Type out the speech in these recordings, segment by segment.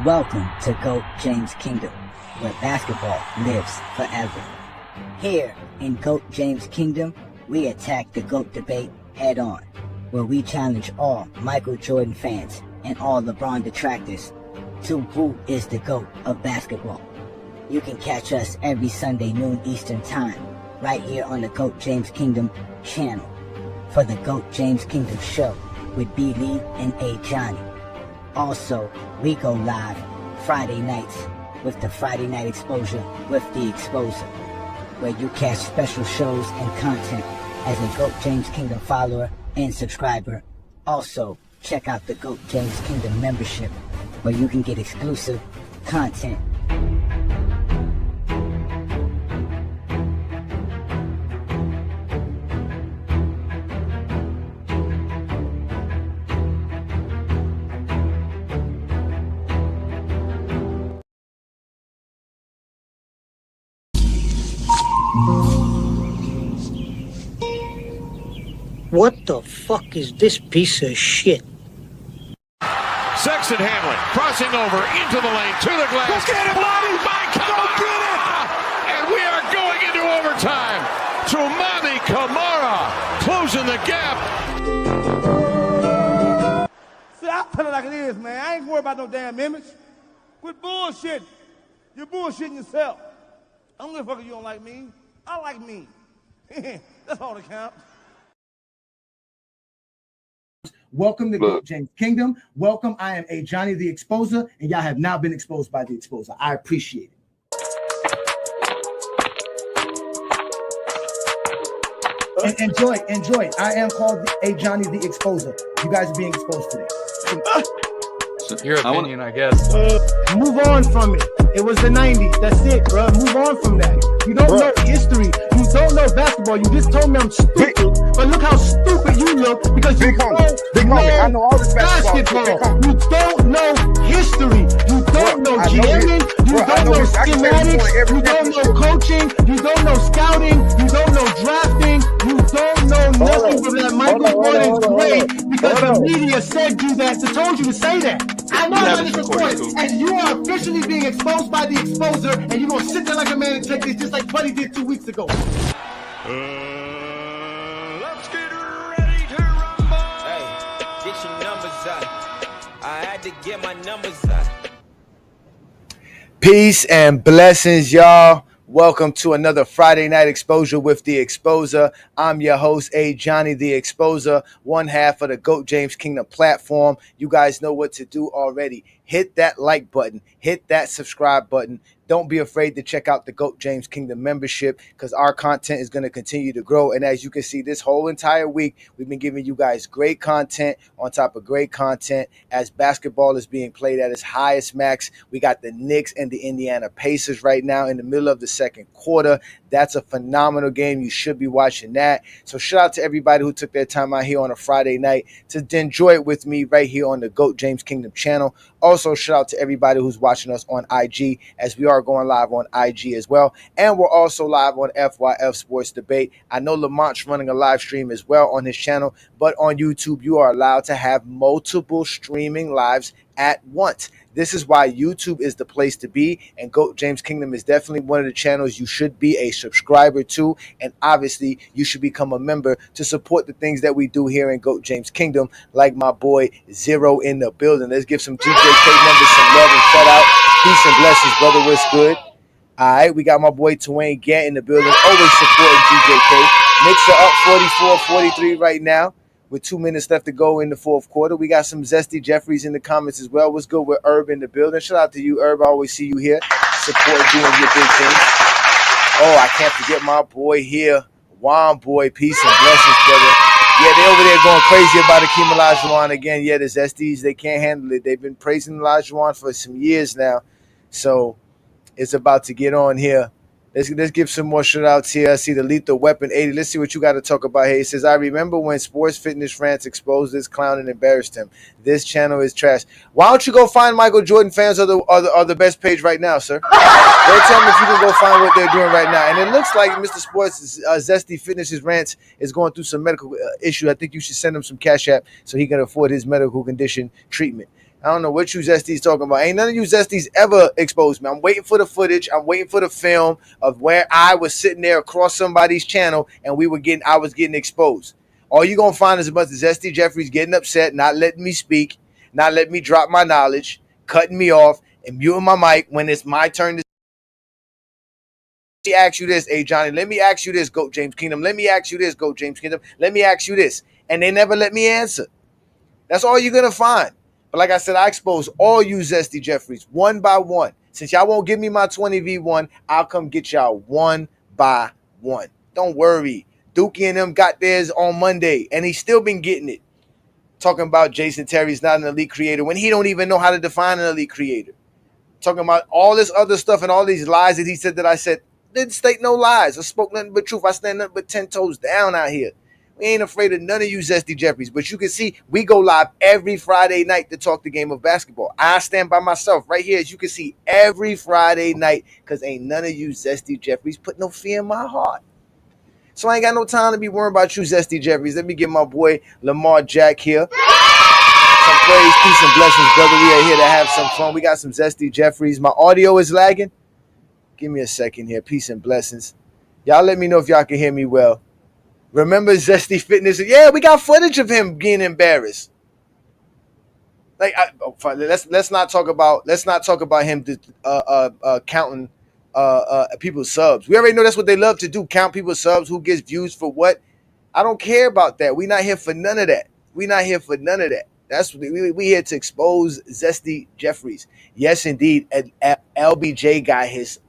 Welcome to GOAT James Kingdom, where basketball lives forever. Here in GOAT James Kingdom, we attack the GOAT debate head on, where we challenge all Michael Jordan fans and all LeBron detractors to who is the GOAT of basketball. You can catch us every Sunday noon Eastern Time, right here on the GOAT James Kingdom channel, for the GOAT James Kingdom show with B. Lee and Ajani. Also, we go live Friday nights with the Friday Night Exposure with the Exposer, where you catch special shows and content as a GOAT James Kingdom follower and subscriber. Also, check out the GOAT James Kingdom membership, where you can get exclusive content. What the fuck is this piece of shit? Sexton handling, crossing over into the lane, to the glass. Go get it, buddy! By Kamara! Go get it! And we are going into overtime. Trumani Kamara closing the gap. See, I tell it like it is, man. I ain't worried about no damn image. Quit bullshitting. You're bullshitting yourself. I don't give a fuck if you don't like me. I like me. That's all that counts. Welcome to GOAT James Kingdom. Welcome. I am Ajani the Exposer, and y'all have now been exposed by the Exposer. I appreciate it. And enjoy. I am called Ajani the Exposer. You guys are being exposed today. Your opinion, I guess. Move on from it. It was the 90s. That's it, bro. Move on from that. You don't know history. You don't know basketball. You just told me I'm stupid. But look how stupid you look because you don't know I know all this basketball. You don't know history. You don't know GMing. You don't know schematics. You don't know coaching. You don't know scouting. You don't know drafting. You don't know nothing but that Michael Jordan is great because the media said you that, so told you to say that. I know about this report, and you are officially being exposed by the Exposer, and you're going to sit there like a man and take this just like Buddy did 2 weeks ago. Let's get ready to rumble. Hey, get your numbers up. I had to get my numbers up. Peace and blessings, y'all. Welcome to another Friday Night Exposure with the Exposer. I'm your host, Ajani the Exposer, one half of the GOAT James Kingdom platform. You guys know what to do already. Hit that like button. Hit that subscribe button. Don't be afraid to check out the GOAT James Kingdom membership because our content is going to continue to grow. And as you can see, this whole entire week, we've been giving you guys great content on top of great content as basketball is being played at its highest max. We got the Knicks and the Indiana Pacers right now in the middle of the second quarter. That's a phenomenal game. You should be watching that. So shout out to everybody who took their time out here on a Friday night to enjoy it with me right here on the GOAT James Kingdom channel. Also, shout out to everybody who's watching us on IG as we are going live on IG as well. And we're also live on FYF Sports Debate. I know Lamont's running a live stream as well on his channel, but on YouTube, you are allowed to have multiple streaming lives at once. This is why YouTube is the place to be, and GOAT James Kingdom is definitely one of the channels you should be a subscriber to, and obviously you should become a member to support the things that we do here in GOAT James Kingdom, like my boy Zero in the building. Let's give some GJK members some love and shout out. Peace and blessings, brother. What's good? All right, we got my boy Twain Gant in the building, always supporting GJK. Knicks are up 44-43 right now, with 2 minutes left to go in the fourth quarter. We got some Zesty Jeffries in the comments as well. What's good with Herb in the building? Shout out to you, Herb. I always see you here, supporting, doing your big thing. Oh, I can't forget my boy here, Juan boy. Peace and blessings, brother. Yeah, they over there going crazy about Akeem Olajuwon again. Yeah, the Zesties, they can't handle it. They've been praising Olajuwon for some years now. So it's about to get on here. Let's give some more shout outs here. I see the Lethal Weapon 80. Let's see what you got to talk about here. He says, I remember when Sports Fitness France exposed this clown and embarrassed him. This channel is trash. Why don't you go find Michael Jordan fans are the best page right now, sir? Go tell them if you can go find what they're doing right now. And it looks like Mr. Sports Zesty Fitness's rants is going through some medical issue. I think you should send him some cash app so he can afford his medical condition treatment. I don't know what you Zesties talking about. Ain't none of you Zesties ever exposed me. I'm waiting for the footage. I'm waiting for the film of where I was sitting there across somebody's channel and I was getting exposed. All you're going to find is a bunch of Zesty Jeffries getting upset, not letting me speak, not letting me drop my knowledge, cutting me off, and muting my mic when it's my turn to Let me ask you this, Johnny. Let me ask you this, GOAT James Kingdom. Let me ask you this, GOAT James Kingdom. Let me ask you this. And they never let me answer. That's all you're going to find. But like I said, I expose all you Zesty Jeffries one by one. Since y'all won't give me my 20v1, I'll come get y'all one by one. Don't worry. Dookie and them got theirs on Monday, and he's still been getting it. Talking about Jason Terry's not an elite creator when he don't even know how to define an elite creator. Talking about all this other stuff and all these lies that he said that I said. Didn't state no lies. I spoke nothing but truth. I stand nothing but 10 toes down out here. We ain't afraid of none of you Zesty Jeffries. But you can see we go live every Friday night to talk the game of basketball. I stand by myself right here, as you can see, every Friday night, because ain't none of you Zesty Jeffries put no fear in my heart. So I ain't got no time to be worrying about you Zesty Jeffries. Let me get my boy Lamar Jack here. Some praise, peace, and blessings, brother. We are here to have some fun. We got some Zesty Jeffries. My audio is lagging. Give me a second here. Peace and blessings. Y'all let me know if y'all can hear me well. Remember Zesty Fitness? Yeah, we got footage of him being embarrassed. Like, let's not talk about him counting people's subs. We already know that's what they love to do. Count people's subs. Who gets views for what? I don't care about that. We're not here for none of that. That's we here to expose Zesty Jeffries. Yes, indeed. LBJ got his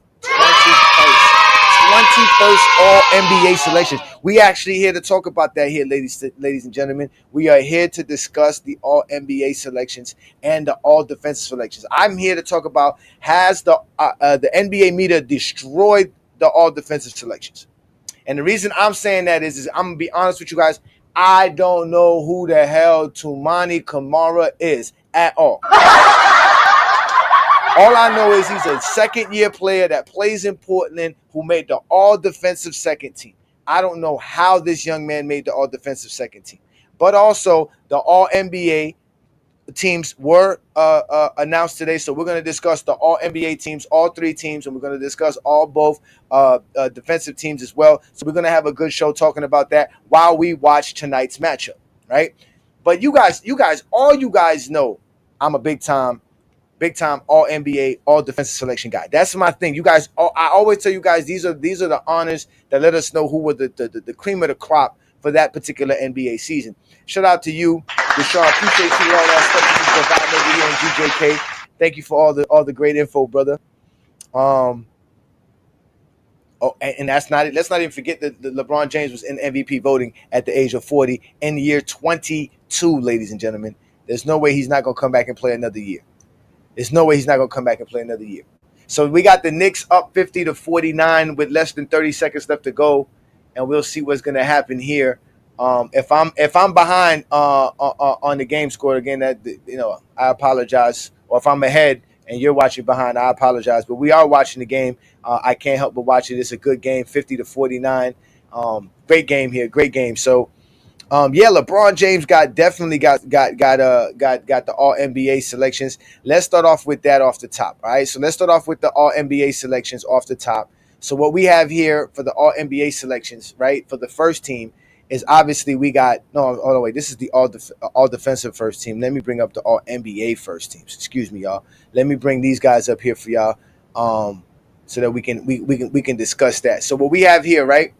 21st All-NBA selections. We actually here to talk about that here, ladies and gentlemen. We are here to discuss the All-NBA selections and the All-Defensive selections. I'm here to talk about, has the NBA media destroyed the All-Defensive selections? And the reason I'm saying that is I'm going to be honest with you guys. I don't know who the hell Toumani Camara is at all. All I know is he's a second-year player that plays in Portland who made the all-defensive second team. I don't know how this young man made the all-defensive second team. But also, the all-NBA teams were announced today, so we're going to discuss the all-NBA teams, all three teams, and we're going to discuss both defensive teams as well. So we're going to have a good show talking about that while we watch tonight's matchup, right? But you guys, all you guys know, I'm a big-time all NBA, all defensive selection guy. That's my thing. You guys, I always tell you guys, these are the honors that let us know who were the cream of the crop for that particular NBA season. Shout out to you, Deshaun. Appreciate you all that stuff you providing over here in GJK. Thank you for all the great info, brother. And that's not it. Let's not even forget that LeBron James was in MVP voting at the age of 40 in the year 22, ladies and gentlemen. There's no way he's not going to come back and play another year. So we got the Knicks up 50-49 with less than 30 seconds left to go, and we'll see what's going to happen here. If I'm behind on the game score again, that I apologize. Or if I'm ahead and you're watching behind, I apologize. But we are watching the game. I can't help but watch it. It's a good game, 50-49. Great game here, great game. So. LeBron James definitely got the All NBA selections. Let's start off with that off the top. All right. So let's start off with the All NBA selections off the top. So what we have here for the All NBA selections, right, for the first team is obviously we got this is the all defensive first team. Let me bring up the All NBA first teams. Excuse me, y'all. Let me bring these guys up here for y'all, so that we can discuss that. So what we have here, right?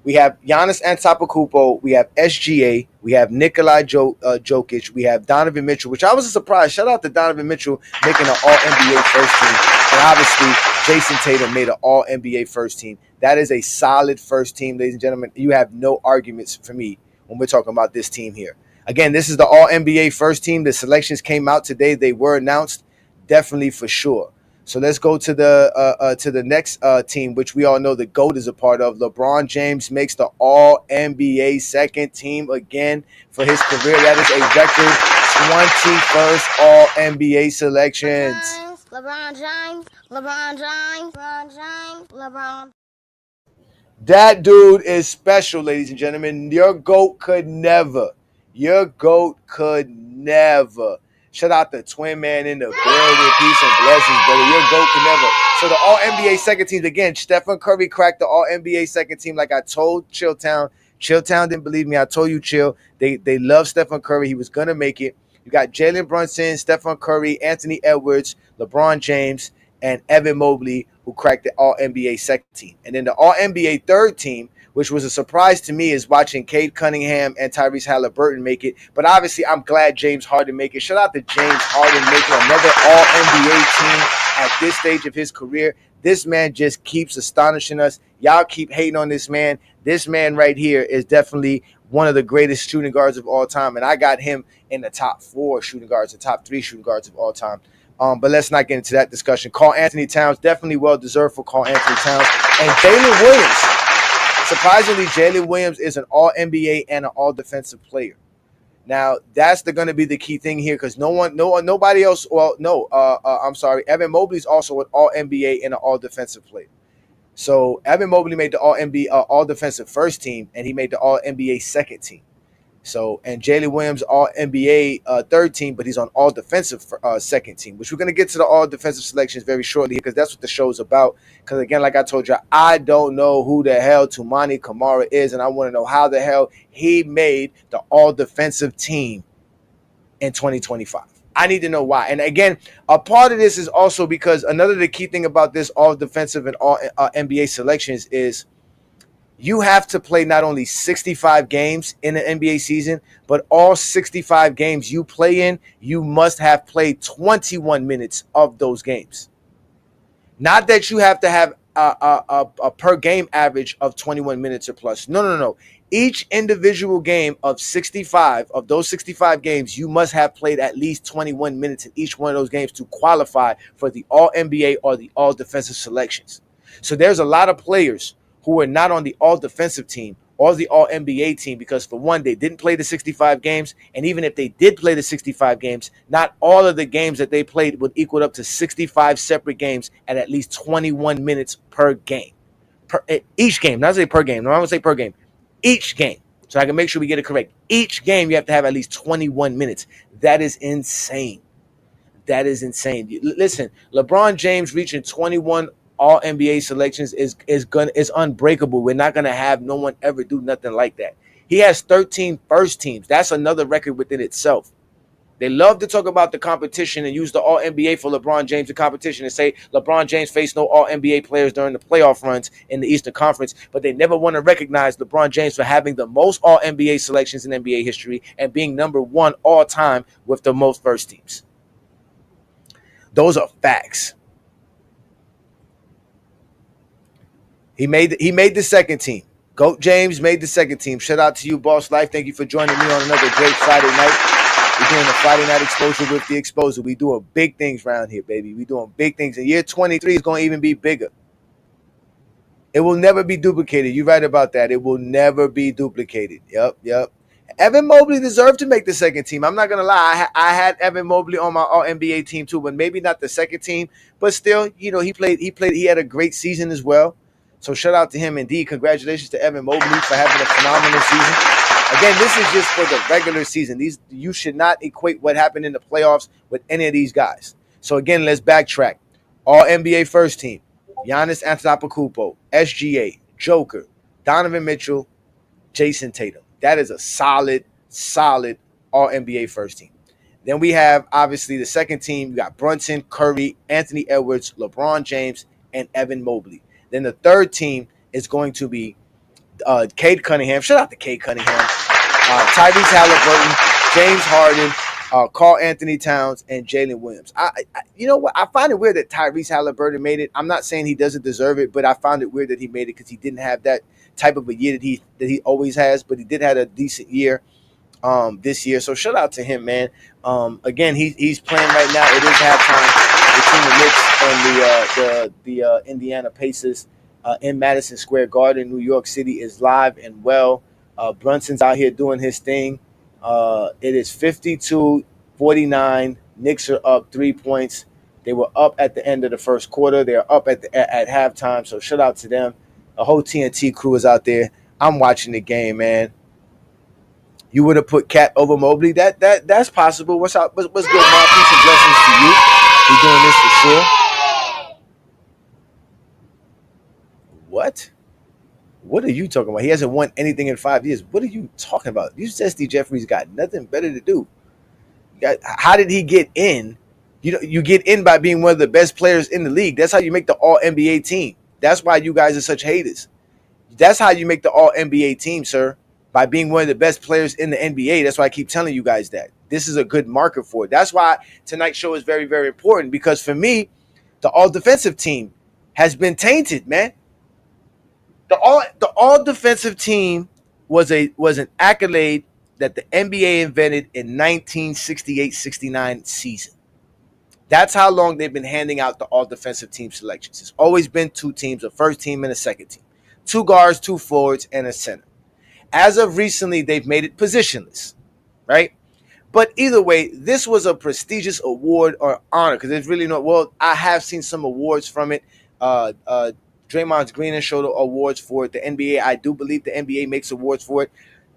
We have Giannis Antetokounmpo, we have SGA, we have Nikola Jokic, we have Donovan Mitchell, which I was surprised. Shout out to Donovan Mitchell making an All-NBA first team. And obviously, Jason Tatum made an All-NBA first team. That is a solid first team, ladies and gentlemen. You have no arguments for me when we're talking about this team here. Again, this is the All-NBA first team. The selections came out today. They were announced, definitely for sure. So let's go to the next team, which we all know the GOAT is a part of. LeBron James makes the All-NBA second team again for his career. That is a record 21st All-NBA selections. LeBron. That dude is special, ladies and gentlemen. Your GOAT could never Shout out the twin man in the building. Peace and blessings, brother. Your GOAT can never. So the All-NBA second teams, again, Stephen Curry cracked the All-NBA second team like I told Chilltown. Chilltown didn't believe me. I told you, Chill. They love Stephen Curry. He was going to make it. You got Jalen Brunson, Stephen Curry, Anthony Edwards, LeBron James, and Evan Mobley, who cracked the All-NBA second team. And then the All-NBA third team, which was a surprise to me, is watching Cade Cunningham and Tyrese Halliburton make it. But obviously, I'm glad James Harden make it. Shout out to James Harden making another All-NBA team at this stage of his career. This man just keeps astonishing us. Y'all keep hating on this man. This man right here is definitely one of the greatest shooting guards of all time. And I got him in the top 4 shooting guards, the top 3 shooting guards of all time. But let's not get into that discussion. Karl Anthony Towns, definitely well-deserved for Karl Anthony Towns. And Jalen Williams. Surprisingly, Jalen Williams is an All-NBA and an All-Defensive player. Now, that's going to be the key thing here because nobody else. Well, no, I'm sorry. Evan Mobley's also an All-NBA and an All-Defensive player. So Evan Mobley made the All-NBA, All-Defensive first team, and he made the All-NBA second team. So, and Jalen Williams, All-NBA third team, but he's on All-Defensive second team, which we're going to get to the All-Defensive selections very shortly because that's what the show's about. Because, again, like I told you, I don't know who the hell Toumani Camara is, and I want to know how the hell he made the All-Defensive team in 2025. I need to know why. And, again, a part of this is also because another the key thing about this All-Defensive and All-NBA selections is you have to play not only 65 games in an NBA season, but all 65 games you play in, you must have played 21 minutes of those games. Not that you have to have a per game average of 21 minutes or plus. No. Each individual game of 65, of those 65 games, you must have played at least 21 minutes in each one of those games to qualify for the All-NBA or the All-Defensive selections. So there's a lot of players who are not on the all-defensive team or the all-NBA team because, for one, they didn't play the 65 games, and even if they did play the 65 games, not all of the games that they played would equal up to 65 separate games at least 21 minutes per game. Each game, not say per game. No, I'm going to say per game. Each game. So I can make sure we get it correct. Each game, you have to have at least 21 minutes. That is insane. That is insane. Listen, LeBron James reaching 21 All-NBA selections is unbreakable. We're not going to have no one ever do nothing like that. He has 13 first teams. That's another record within itself. They love to talk about the competition and use the All-NBA for LeBron James in competition and say LeBron James faced no All-NBA players during the playoff runs in the Eastern Conference, but they never want to recognize LeBron James for having the most All-NBA selections in NBA history and being number 1 all-time with the most first teams. Those are facts. He made the second team. GOAT James made the second team. Shout out to you, Boss Life. Thank you for joining me on another great Friday night. We're doing a Friday night exposure with the exposure. We doing big things around here, baby. We doing big things. And year 23 is going to even be bigger. It will never be duplicated. You're right about that. It will never be duplicated. Yep. Evan Mobley deserved to make the second team. I'm not going to lie. I had Evan Mobley on my All-NBA team too, but maybe not the second team. But still, he had a great season as well. So shout out to him. Indeed, congratulations to Evan Mobley for having a phenomenal season. Again, this is just for the regular season. You should not equate what happened in the playoffs with any of these guys. So again, let's backtrack. All-NBA first team: Giannis Antetokounmpo, SGA, Joker, Donovan Mitchell, Jason Tatum. That is a solid All-NBA first team. Then we have, obviously, the second team. You got Brunson, Curry, Anthony Edwards, LeBron James, and Evan Mobley. Then the third team is going to be Cade Cunningham. Shout out to Cade Cunningham. Tyrese Halliburton, James Harden, Karl Anthony Towns, and Jalen Williams. You know what? I find it weird that Tyrese Halliburton made it. I'm not saying he doesn't deserve it, but I found it weird that he made it because he didn't have that type of a year that he always has. But he did have a decent year this year. So shout out to him, man. Again, he's playing right now. It is halftime between the Knicks and the Indiana Pacers in Madison Square Garden. New York City is live and well. Brunson's out here doing his thing. It is 52-49. Knicks are up 3 points. They were up at the end of the first quarter. They're up at halftime. So shout out to them. The whole TNT crew is out there. I'm watching the game, man. you would have put Cat over Mobley. That's possible. What's good, Mark? Peace and blessings to you. We're doing this for sure. What? What are you talking about? He hasn't won anything in 5 years. What are you talking about? You said Steve Jeffries got nothing better to do. How did he get in? You get in by being one of the best players in the league. That's how you make the All-NBA team. That's why you guys are such haters. That's how you make the All-NBA team, sir, by being one of the best players in the NBA. That's why I keep telling you guys that. This is a good marker for it. That's why tonight's show is very, very important, because for me, the all-defensive team has been tainted, man. The all-defensive team was an accolade that the NBA invented in 1968-69 season. That's how long they've been handing out the all-defensive team selections. It's always been 2 teams, a first team and a second team. 2 guards, 2 forwards, and a center. As of recently, they've made it positionless, right? But either way, this was a prestigious award or honor, because there's really no, well, I have seen some awards from it. Draymond Green has showed awards for it. The NBA, I do believe the NBA makes awards for it.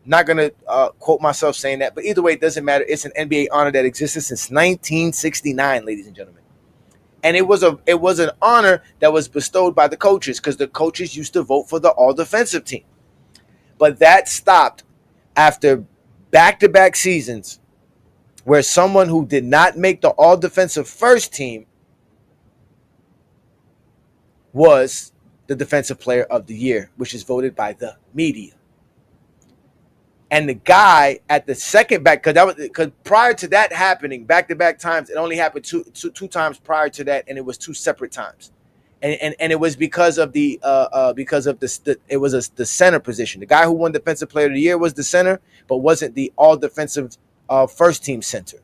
Not going to quote myself saying that, but either way, it doesn't matter. It's an NBA honor that existed since 1969, ladies and gentlemen. And it was an honor that was bestowed by the coaches, because the coaches used to vote for the all-defensive team. But that stopped after back-to-back seasons where someone who did not make the all-defensive first team was the defensive player of the year, which is voted by the media. And the guy at the second back, because prior to that happening, back-to-back times, it only happened two times prior to that, and it was 2 separate times, and it was because of the center position. The guy who won Defensive Player of the Year was the center, but wasn't the all-defensive first team center,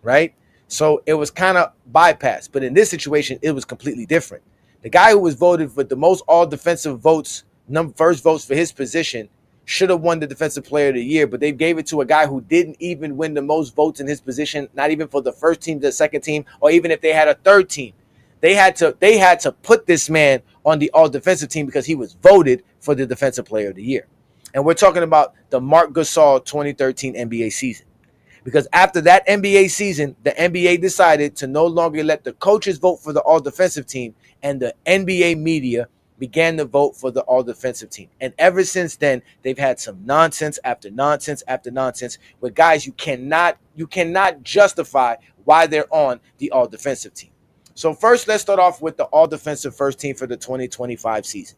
right? So it was kind of bypassed. But in this situation, it was completely different. The guy who was voted for the most all-defensive votes, first votes for his position, should have won the Defensive Player of the Year, but they gave it to a guy who didn't even win the most votes in his position, not even for the first team, the second team, or even if they had a third team. They had to put this man on the all-defensive team because he was voted for the Defensive Player of the Year. And we're talking about the Marc Gasol 2013 NBA season. Because after that NBA season, the NBA decided to no longer let the coaches vote for the all-defensive team, and the NBA media began to vote for the all-defensive team. And ever since then, they've had some nonsense after nonsense after nonsense where guys you cannot justify why they're on the all-defensive team. So first, let's start off with the all-defensive first team for the 2025 season.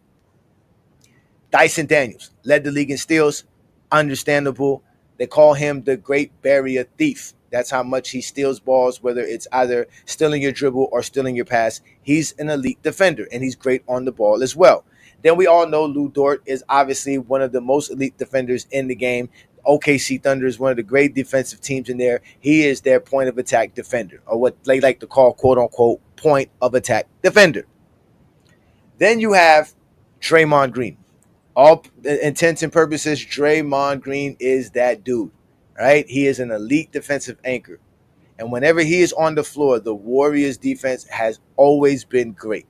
Dyson Daniels led the league in steals. Understandable. They call him the Great Barrier Thief. That's how much he steals balls, whether it's either stealing your dribble or stealing your pass. He's an elite defender, and he's great on the ball as well. Then we all know Lou Dort is obviously one of the most elite defenders in the game. OKC Thunder is one of the great defensive teams in there. He is their point of attack defender, or what they like to call, quote unquote, point of attack defender. Then you have Draymond Green. All intents and purposes, Draymond Green is that dude, right? He is an elite defensive anchor. And whenever he is on the floor, the Warriors defense has always been great.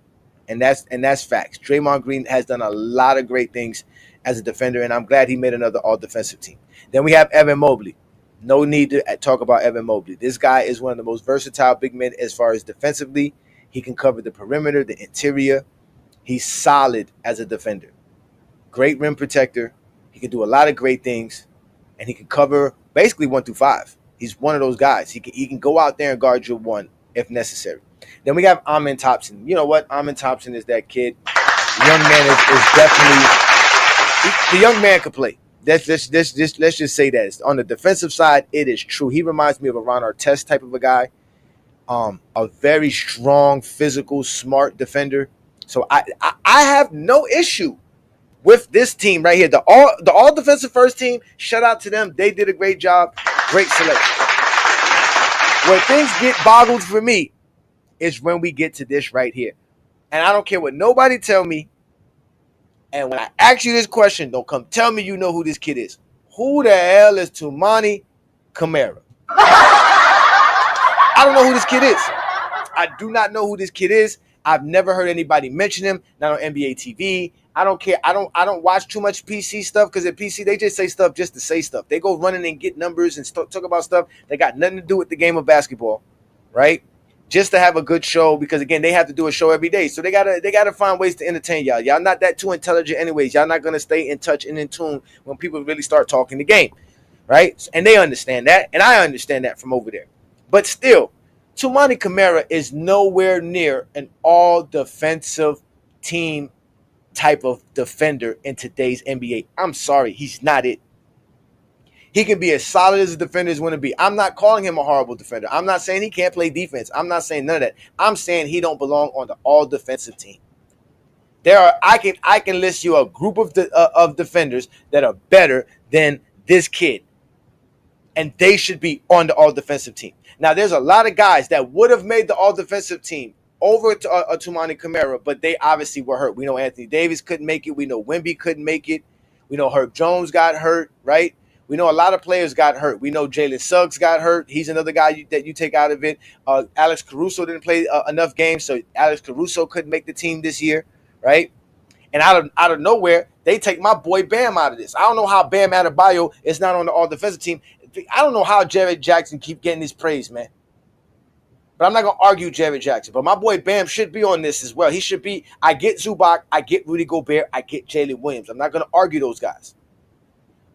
And that's facts. Draymond Green has done a lot of great things as a defender, and I'm glad he made another all-defensive team. Then we have Evan Mobley. No need to talk about Evan Mobley. This guy is one of the most versatile big men as far as defensively. He can cover the perimeter, the interior. He's solid as a defender. Great rim protector. He can do a lot of great things, and he can cover basically 1 through 5. He's one of those guys. He can go out there and guard your 1 if necessary. Then we have Amin Thompson. You know what? Amin Thompson is that kid. The young man is definitely – the young man could play. Let's just say that. On the defensive side, it is true. He reminds me of a Ron Artest type of a guy. A very strong, physical, smart defender. So I have no issue with this team right here. The all defensive first team, shout out to them. They did a great job. Great selection. Where things get boggled for me is when we get to this right here. And I don't care what nobody tell me. And when I ask you this question, don't come tell me you know who this kid is. Who the hell is Toumani Camara? I don't know who this kid is. I do not know who this kid is. I've never heard anybody mention him, not on NBA TV. I don't care. I don't watch too much PC stuff because at PC they just say stuff just to say stuff. They go running and get numbers and talk about stuff that got nothing to do with the game of basketball, right? Just to have a good show, because again they have to do a show every day, so they gotta find ways to entertain y'all. Y'all not that too intelligent anyways. Y'all not gonna stay in touch and in tune when people really start talking the game, right? And they understand that, and I understand that from over there. But still, Tumani Kamara is nowhere near an all-defensive team type of defender in today's NBA. I'm sorry, he's not it. He can be as solid as a defender as want to be. I'm not calling him a horrible defender. I'm not saying he can't play defense. I'm not saying none of that. I'm saying he don't belong on the all-defensive team. I can list you a group of defenders that are better than this kid, and they should be on the all-defensive team. Now, there's a lot of guys that would have made the all-defensive team over to Tumani Kamara, but they obviously were hurt. We know Anthony Davis couldn't make it. We know Wemby couldn't make it. We know Herb Jones got hurt, right? We know a lot of players got hurt. We know Jalen Suggs got hurt. He's another guy that you take out of it. Alex Caruso didn't play enough games, so Alex Caruso couldn't make the team this year, right? And out of nowhere, they take my boy Bam out of this. I don't know how Bam Adebayo is not on the all-defensive team. I don't know how Jared Jackson keep getting his praise, man. But I'm not going to argue Jared Jackson. But my boy Bam should be on this as well. He should be. I get Zubac. I get Rudy Gobert. I get Jalen Williams. I'm not going to argue those guys.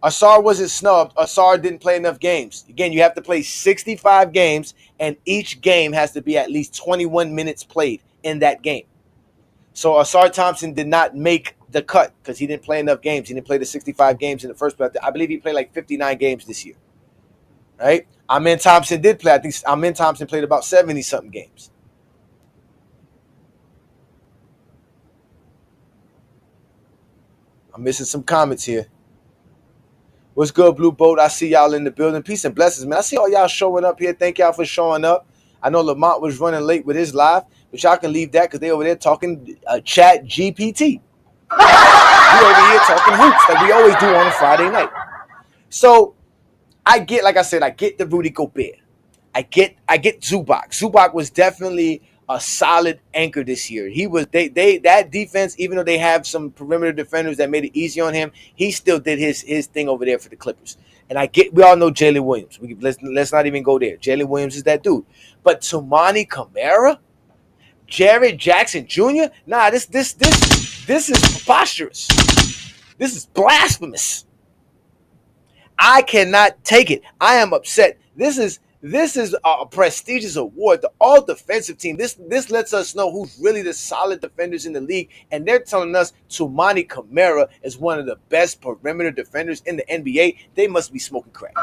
Asar wasn't snubbed. Asar didn't play enough games. Again, you have to play 65 games, and each game has to be at least 21 minutes played in that game. So Asar Thompson did not make the cut because he didn't play enough games. He didn't play the 65 games in the first place. I believe he played like 59 games this year. Right? Amen Thompson did play. I think Amen Thompson played about 70-something games. I'm missing some comments here. What's good, Blue Boat? I see y'all in the building. Peace and blessings, man. I see all y'all showing up here. Thank y'all for showing up. I know Lamont was running late with his live, but y'all can leave that because they over there talking chat GPT. We over here talking hoops like we always do on a Friday night. So I get, like I said, I get the Rudy Gobert. I get Zubac. Zubac was definitely a solid anchor this year. He was that defense, even though they have some perimeter defenders that made it easy on him, he still did his thing over there for the Clippers. And we all know Jalen Williams. Let's not even go there. Jalen Williams is that dude. But Tumani Kamara, Jared Jackson Jr., nah, this is preposterous. This is blasphemous. I cannot take it. I am upset. This is a prestigious award. The all-defensive team. This lets us know who's really the solid defenders in the league, and they're telling us Tumani Kamara is one of the best perimeter defenders in the NBA. They must be smoking crack.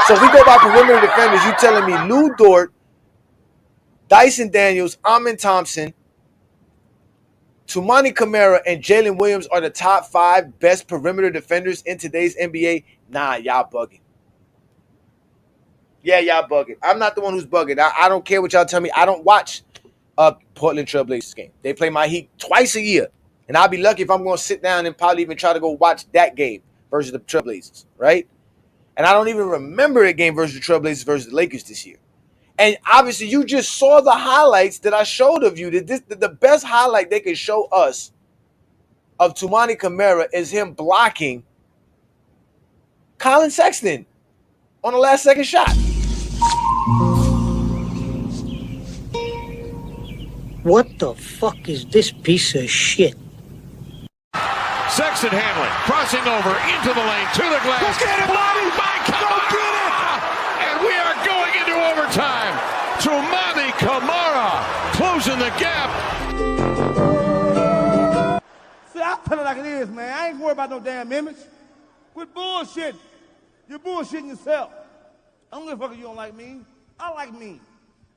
So if we go by perimeter defenders, you telling me Lou Dort, Dyson Daniels, Amen Thompson, Tumani Kamara, and Jalen Williams are the top 5 best perimeter defenders in today's NBA? Nah, y'all bugging. Yeah, y'all bugging. I'm not the one who's bugging. I don't care what y'all tell me. I don't watch Portland Trailblazers game. They play my Heat twice a year. And I'll be lucky if I'm going to sit down and probably even try to go watch that game versus the Trailblazers, right? And I don't even remember a game versus the Trailblazers versus the Lakers this year. And obviously, you just saw the highlights that I showed of you. The best highlight they could show us of Tumani Kamara is him blocking Colin Sexton on the last second shot. What the fuck is this piece of shit? Sexton handling, crossing over into the lane, to the glass. Go get it, buddy! Go get it! And we are going into overtime. Tumani Kamara closing the gap. See, I tell it like it is, man. I ain't worried about no damn image. Quit bullshitting. You're bullshitting yourself. I don't give a fuck if you don't like me. I like me.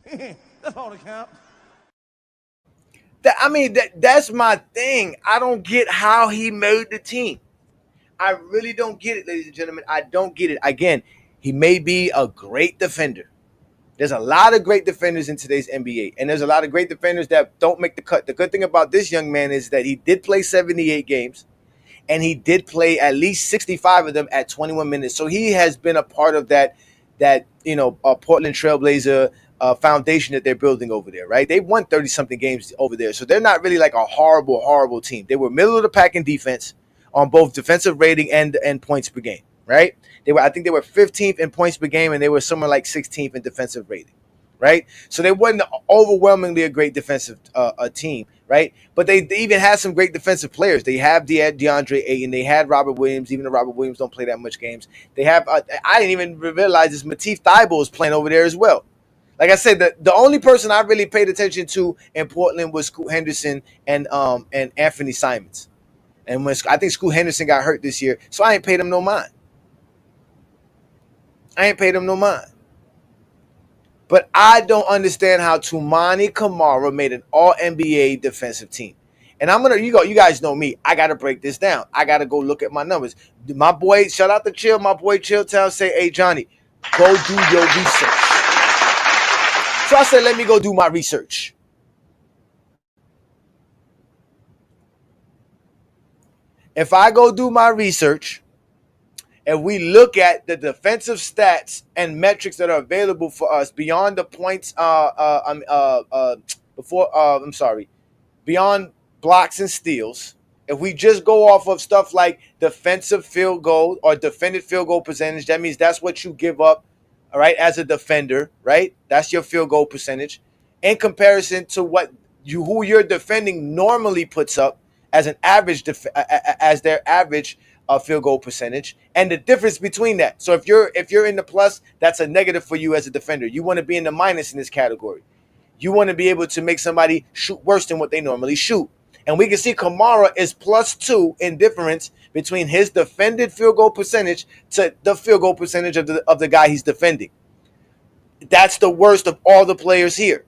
That's all that counts. That's my thing. I don't get how he made the team. I really don't get it, ladies and gentlemen. I don't get it. Again, he may be a great defender. There's a lot of great defenders in today's NBA, and there's a lot of great defenders that don't make the cut. The good thing about this young man is that he did play 78 games, and he did play at least 65 of them at 21 minutes. So he has been a part of that Portland Trailblazer foundation that they're building over there, right? They won 30-something games over there, so they're not really like a horrible team. They were middle of the pack in defense on both defensive rating and points per game, right? I think they were 15th in points per game, and they were somewhere like 16th in defensive rating, right? So they wasn't overwhelmingly a great defensive team, right? But they even had some great defensive players. They have DeAndre Ayton. They had Robert Williams, even though Robert Williams don't play that much games. They have, I didn't even realize this, Matisse Thybulle is playing over there as well. Like I said, the only person I really paid attention to in Portland was Scoot Henderson and Anthony Simons. And when I think Scoot Henderson got hurt this year, so I ain't paid him no mind. But I don't understand how Toumani Camara made an All-NBA defensive team. And you guys know me. I got to break this down. I got to go look at my numbers. My boy, shout out to Chill, my boy Chilltown, say, hey, Johnny, go do your research. So I said, let me go do my research. If I go do my research, and we look at the defensive stats and metrics that are available for us beyond the points, beyond blocks and steals, if we just go off of stuff like defensive field goal or defended field goal percentage, that means that's what you give up, all right, as a defender, right? That's your field goal percentage in comparison to who you're defending normally puts up as an average, as their average field goal percentage, and the difference between that. So if you're in the plus, that's a negative for you as a defender. You want to be in the minus in this category. You want to be able to make somebody shoot worse than what they normally shoot. And we can see Camara is +2 in difference between his defended field goal percentage to the field goal percentage of the guy he's defending. That's the worst of all the players here.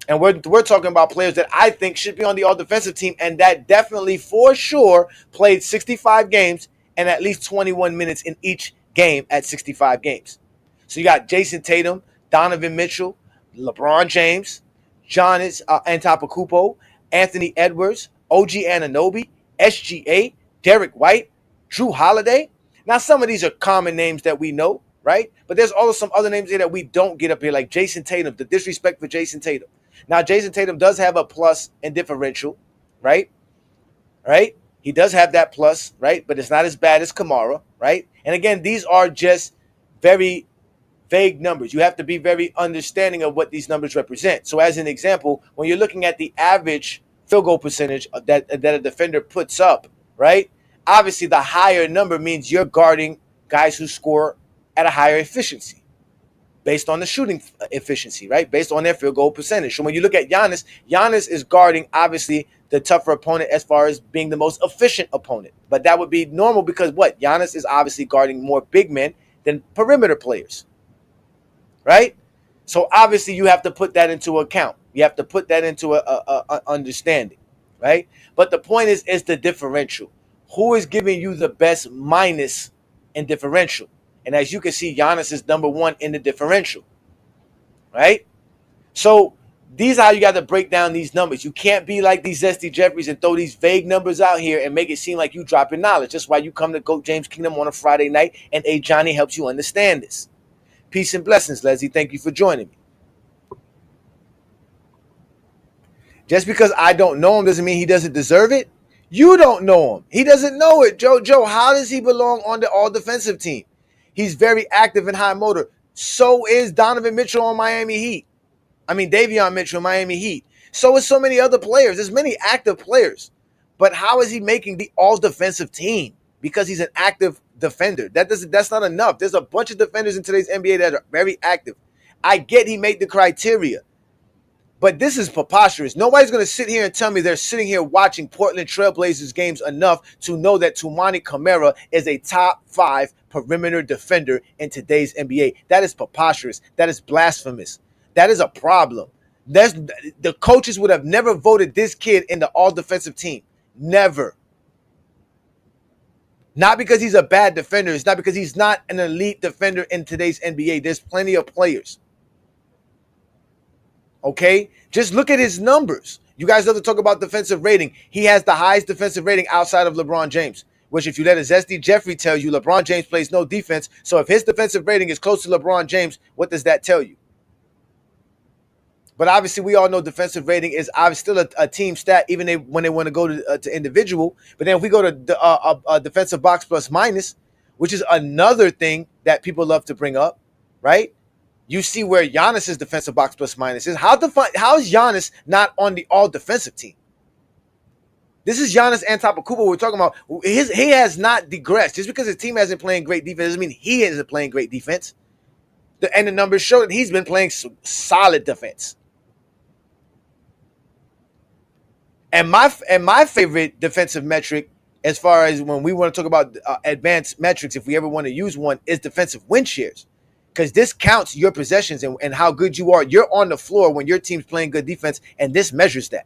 And we're talking about players that I think should be on the all-defensive team, and that definitely, for sure, played 65 games and at least 21 minutes in each game at 65 games. So you got Jason Tatum, Donovan Mitchell, LeBron James, Giannis Antetokounmpo, Anthony Edwards, OG Anunoby, SGA, Derek White, Drew Holiday. Now, some of these are common names that we know, right? But there's also some other names here that we don't get up here, like Jason Tatum, the disrespect for Jason Tatum. Now, Jason Tatum does have a plus in differential, right? Right? He does have that plus, right? But it's not as bad as Camara, right? And again, these are just very vague numbers. You have to be very understanding of what these numbers represent. So as an example, when you're looking at the average field goal percentage that a defender puts up, right? Obviously, the higher number means you're guarding guys who score at a higher efficiency based on the shooting efficiency, right? Based on their field goal percentage. So when you look at Giannis, Giannis is guarding, obviously, the tougher opponent as far as being the most efficient opponent. But that would be normal because what? Giannis is obviously guarding more big men than perimeter players, right? So obviously you have to put that into account. You have to put that into a understanding, right? But the point is the differential. Who is giving you the best minus in differential? And as you can see, Giannis is number one in the differential, right? So these are how you got to break down these numbers. You can't be like these Zesty Jeffries and throw these vague numbers out here and make it seem like you dropping knowledge. That's why you come to GOAT James Kingdom on a Friday night, and Ajani helps you understand this. Peace and blessings, Leslie. Thank you for joining me. Just because I don't know him doesn't mean he doesn't deserve it. You don't know him. He doesn't know it. Joe, how does he belong on the all-defensive team? He's very active and high motor. So is Donovan Mitchell on Miami Heat. Davion Mitchell, Miami Heat. So is so many other players. There's many active players. But how is he making the all-defensive team? Because he's an active defender. That's not enough. There's a bunch of defenders in today's NBA that are very active. I get he made the criteria. But this is preposterous. Nobody's going to sit here and tell me they're sitting here watching Portland Trailblazers games enough to know that Toumani Camara is a top 5 perimeter defender in today's NBA. That is preposterous. That is blasphemous. That is a problem. The coaches would have never voted this kid in the all-defensive team. Never. Not because he's a bad defender. It's not because he's not an elite defender in today's NBA. There's plenty of players. Okay? Just look at his numbers. You guys love to talk about defensive rating. He has the highest defensive rating outside of LeBron James, which if you let a Zesty Jeffrey tell you, LeBron James plays no defense. So if his defensive rating is close to LeBron James, what does that tell you? But obviously, we all know defensive rating is obviously still a team stat, even when they want to go to individual. But then if we go to the defensive box plus minus, which is another thing that people love to bring up, right? You see where Giannis's defensive box plus minus is. How is Giannis not on the all defensive team? This is Giannis Antetokounmpo we're talking about. He has not digressed. Just because his team hasn't playing great defense doesn't mean he isn't playing great defense. And the numbers show that he's been playing solid defense. And my favorite defensive metric, as far as when we want to talk about advanced metrics, if we ever want to use one, is defensive win shares. Because this counts your possessions and how good you are. You're on the floor when your team's playing good defense, and this measures that.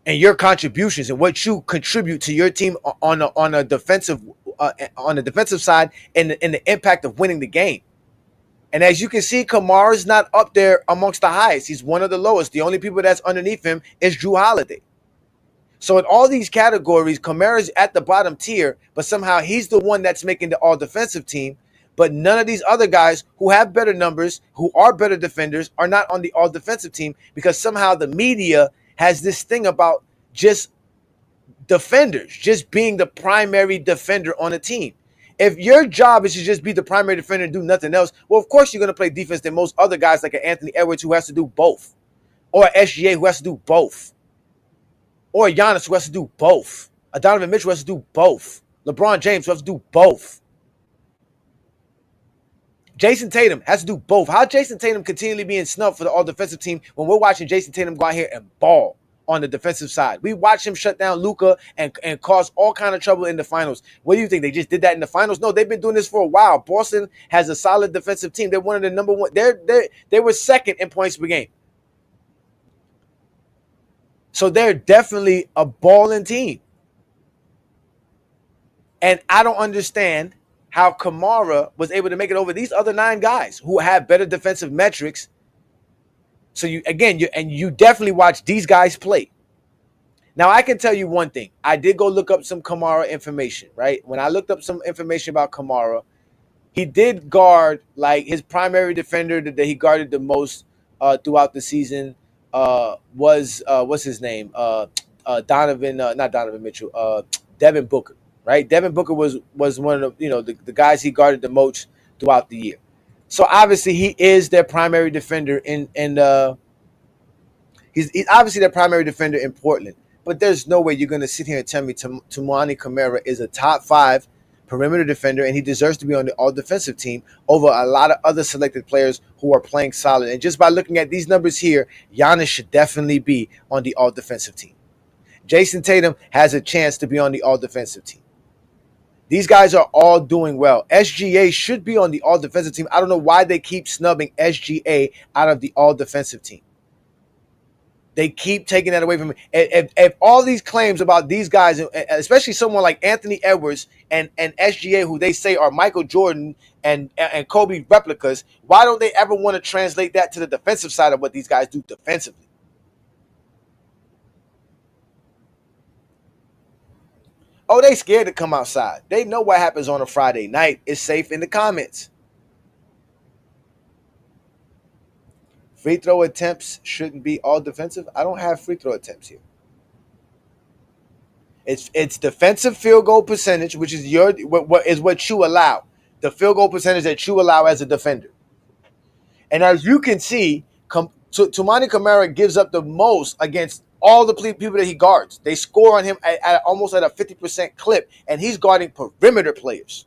And your contributions and what you contribute to your team on a defensive side and the impact of winning the game. And as you can see, Kamara's not up there amongst the highest. He's one of the lowest. The only people that's underneath him is Drew Holiday. So in all these categories, Kamara's at the bottom tier, but somehow he's the one that's making the all-defensive team. But none of these other guys who have better numbers, who are better defenders, are not on the all-defensive team because somehow the media has this thing about just defenders, just being the primary defender on a team. If your job is to just be the primary defender and do nothing else, well, of course you're going to play defense than most other guys like an Anthony Edwards who has to do both, or an SGA who has to do both, or a Giannis who has to do both, a Donovan Mitchell who has to do both, LeBron James who has to do both. Jason Tatum has to do both. How Jason Tatum continually being snubbed for the all-defensive team when we're watching Jason Tatum go out here and ball on the defensive side? We watch him shut down Luka and cause all kind of trouble in the finals. What do you think? They just did that in the finals? No, they've been doing this for a while. Boston has a solid defensive team. They're one of the number one. They were second in points per game. So they're definitely a balling team. And I don't understand how Kamara was able to make it over these other 9 guys who have better defensive metrics. So you definitely watch these guys play. Now, I can tell you one thing. I did go look up some Kamara information, right? When I looked up some information about Kamara, he did guard, like, his primary defender that he guarded the most throughout the season was what's his name? Not Donovan Mitchell, Devin Booker, right? Devin Booker was one of the guys he guarded the most throughout the year. So obviously he is their primary defender he's obviously their primary defender in Portland. But there's no way you're going to sit here and tell me Toumani Camara is a top 5 perimeter defender and he deserves to be on the all-defensive team over a lot of other selected players who are playing solid. And just by looking at these numbers here, Giannis should definitely be on the all-defensive team. Jason Tatum has a chance to be on the all-defensive team. These guys are all doing well. SGA should be on the all-defensive team. I don't know why they keep snubbing SGA out of the all-defensive team. They keep taking that away from me. If all these claims about these guys, especially someone like Anthony Edwards and SGA, who they say are Michael Jordan and Kobe replicas, why don't they ever want to translate that to the defensive side of what these guys do defensively? Oh, they scared to come outside. They know what happens on a Friday night. It's safe in the comments. Free throw attempts shouldn't be all defensive. I don't have free throw attempts here. It's defensive field goal percentage, which is what you allow. The field goal percentage that you allow as a defender. And as you can see, Toumani Camara gives up the most against all the people that he guards. They score on him at almost at a 50% clip, and he's guarding perimeter players.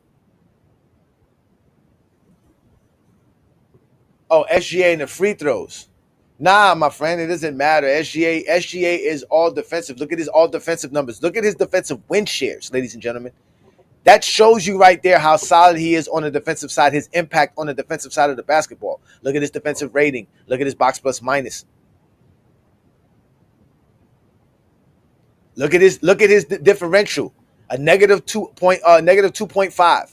Oh, SGA and the free throws. Nah, my friend, it doesn't matter. SGA is all defensive. Look at his all defensive numbers. Look at his defensive win shares, ladies and gentlemen. That shows you right there how solid he is on the defensive side, his impact on the defensive side of the basketball. Look at his defensive rating. Look at his box plus minus. Look at his differential, a negative 2.5.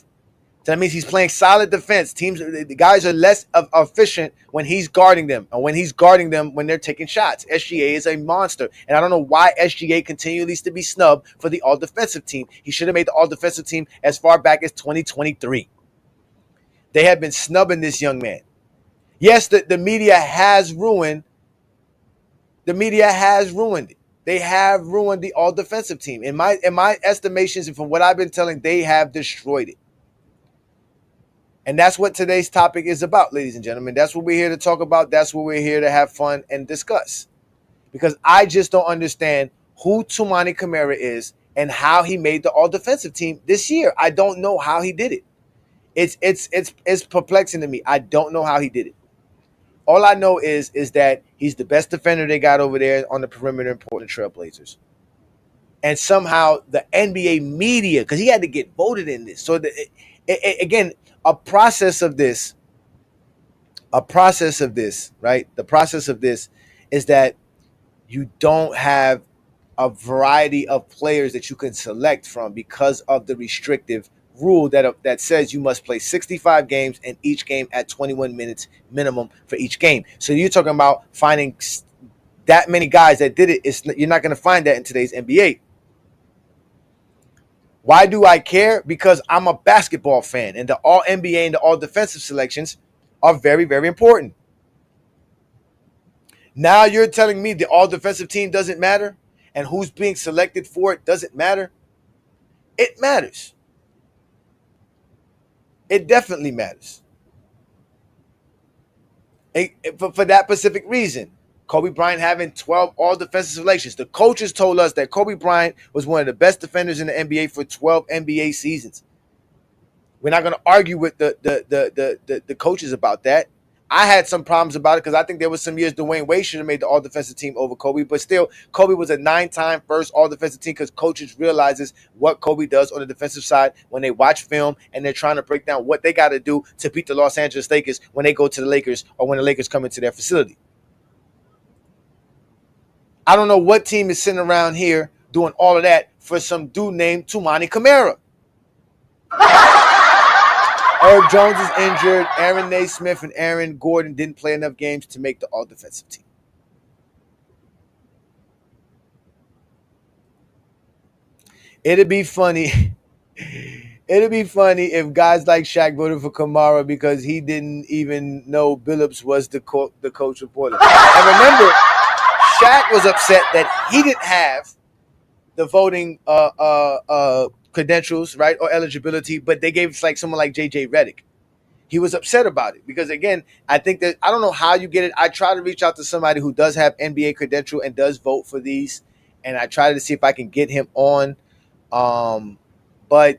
So that means he's playing solid defense. The guys are less efficient when he's guarding them, and when he's guarding them when they're taking shots. SGA is a monster, and I don't know why SGA continually to be snubbed for the all-defensive team. He should have made the all-defensive team as far back as 2023. They have been snubbing this young man. Yes, the media has ruined. The media has ruined it. They have ruined the all defensive team. In my estimations, and from what I've been telling, they have destroyed it. And that's what today's topic is about, ladies and gentlemen. That's what we're here to talk about. That's what we're here to have fun and discuss. Because I just don't understand who Tumani Kamara is and how he made the all defensive team this year. I don't know how he did it. It's perplexing to me. I don't know how he did it. All I know is that he's the best defender they got over there on the perimeter in Portland Trail Blazers. And somehow the NBA media, because he had to get voted in this. So again, a process of this, right? The process of this is that you don't have a variety of players that you can select from because of the restrictive rule that says you must play 65 games and each game at 21 minutes minimum for each game. So you're talking about finding that many guys that did it. You're not going to find that in today's NBA. Why do I care? Because I'm a basketball fan, and the all NBA and the all defensive selections are very, very important. Now you're telling me the all defensive team doesn't matter and who's being selected for it doesn't matter? It matters. It definitely matters. For that specific reason, Kobe Bryant having 12 all defensive selections. The coaches told us that Kobe Bryant was one of the best defenders in the NBA for 12 NBA seasons. We're not going to argue with the coaches about that. I had some problems about it because I think there was some years Dwayne Wade should have made the all-defensive team over Kobe. But still, Kobe was a 9-time first all-defensive team because coaches realizes what Kobe does on the defensive side when they watch film and they're trying to break down what they got to do to beat the Los Angeles Lakers when they go to the Lakers or when the Lakers come into their facility. I don't know what team is sitting around here doing all of that for some dude named Tumani Kamara. Herb Jones is injured. Aaron Naismith and Aaron Gordon didn't play enough games to make the all-defensive team. It'd be funny. It'd be funny if guys like Shaq voted for Kamara because he didn't even know Billups was the coach of Portland. And remember, Shaq was upset that he didn't have the voting credentials, right, or eligibility, but they gave like someone like JJ Redick. He was upset about it because, again, I think that I don't know how you get it. I try to reach out to somebody who does have NBA credential and does vote for these, and I try to see if I can get him on. But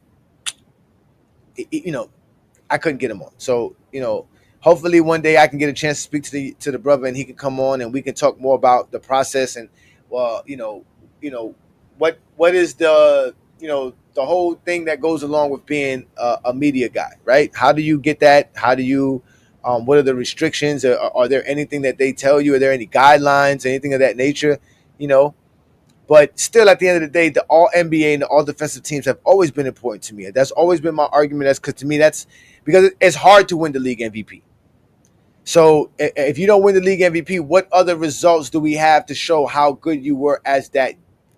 I couldn't get him on. So hopefully one day I can get a chance to speak to the brother and he can come on and we can talk more about the process and what is the the whole thing that goes along with being a media guy, right? How do you get that? How do you what are the restrictions? Are there anything that they tell you? Are there any guidelines, anything of that nature? But still, at the end of the day, the all NBA and the all defensive teams have always been important to me. That's always been my argument. That's because to me, that's because it's hard to win the league MVP. So if you don't win the league MVP, what other results do we have to show how good you were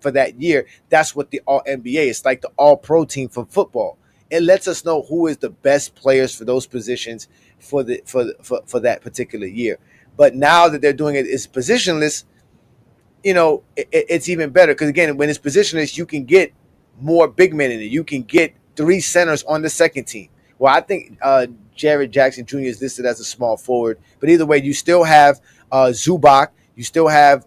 for that year? That's what the all NBA is like, the all pro team for football. It lets us know who is the best players for those positions for that particular year. But now that they're doing it as positionless, it's even better because, again, when it's positionless, you can get more big men in it. You can get 3 centers on the second team. Well, I think Jared Jackson Jr. is listed as a small forward. But either way, you still have Zubac. You still have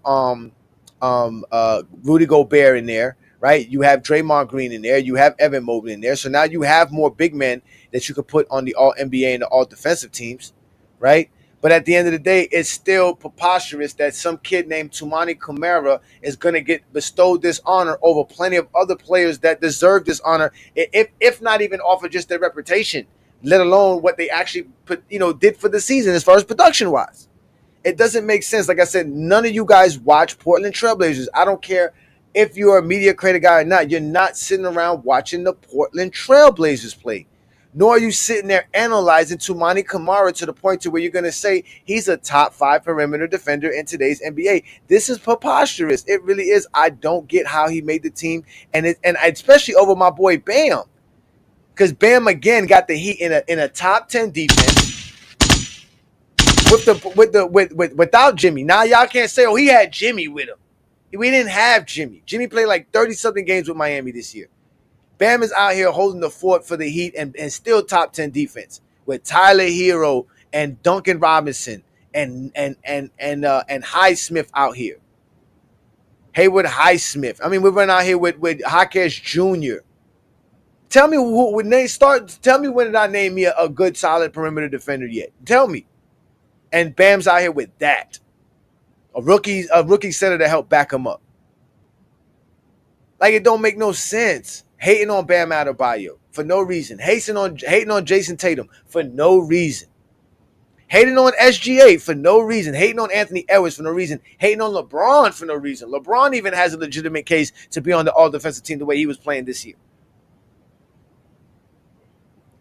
Rudy Gobert in there, right? You have Draymond Green in there. You have Evan Mobley in there. So now you have more big men that you could put on the all-NBA and the all-defensive teams, right? But at the end of the day, it's still preposterous that some kid named Tumani Kamara is going to get bestowed this honor over plenty of other players that deserve this honor, if not even off of just their reputation, let alone what they actually did for the season as far as production-wise. It doesn't make sense. Like I said, none of you guys watch Portland Trailblazers. I don't care if you're a media creator guy or not. You're not sitting around watching the Portland Trailblazers play. Nor are you sitting there analyzing Tumani Kamara to the point to where you're going to say he's a top 5 perimeter defender in today's NBA. This is preposterous. It really is. I don't get how he made the team, and especially over my boy Bam, because Bam again got the Heat in a top 10 defense. without Jimmy. Now y'all can't say, oh, he had Jimmy with him. We didn't have Jimmy. Jimmy played like 30-something games with Miami this year. Bam is out here holding the fort for the Heat and still top 10 defense with Tyler Hero and Duncan Robinson and Highsmith out here. Hayward Highsmith. I mean, we're running out here with Jaquez Jr. Tell me when did I name me a good solid perimeter defender yet? Tell me. And Bam's out here with that. A rookie center to help back him up. Like, it don't make no sense. Hating on Bam Adebayo for no reason. Hating on Jason Tatum for no reason. Hating on SGA for no reason. Hating on Anthony Edwards for no reason. Hating on LeBron for no reason. LeBron even has a legitimate case to be on the all-defensive team the way he was playing this year.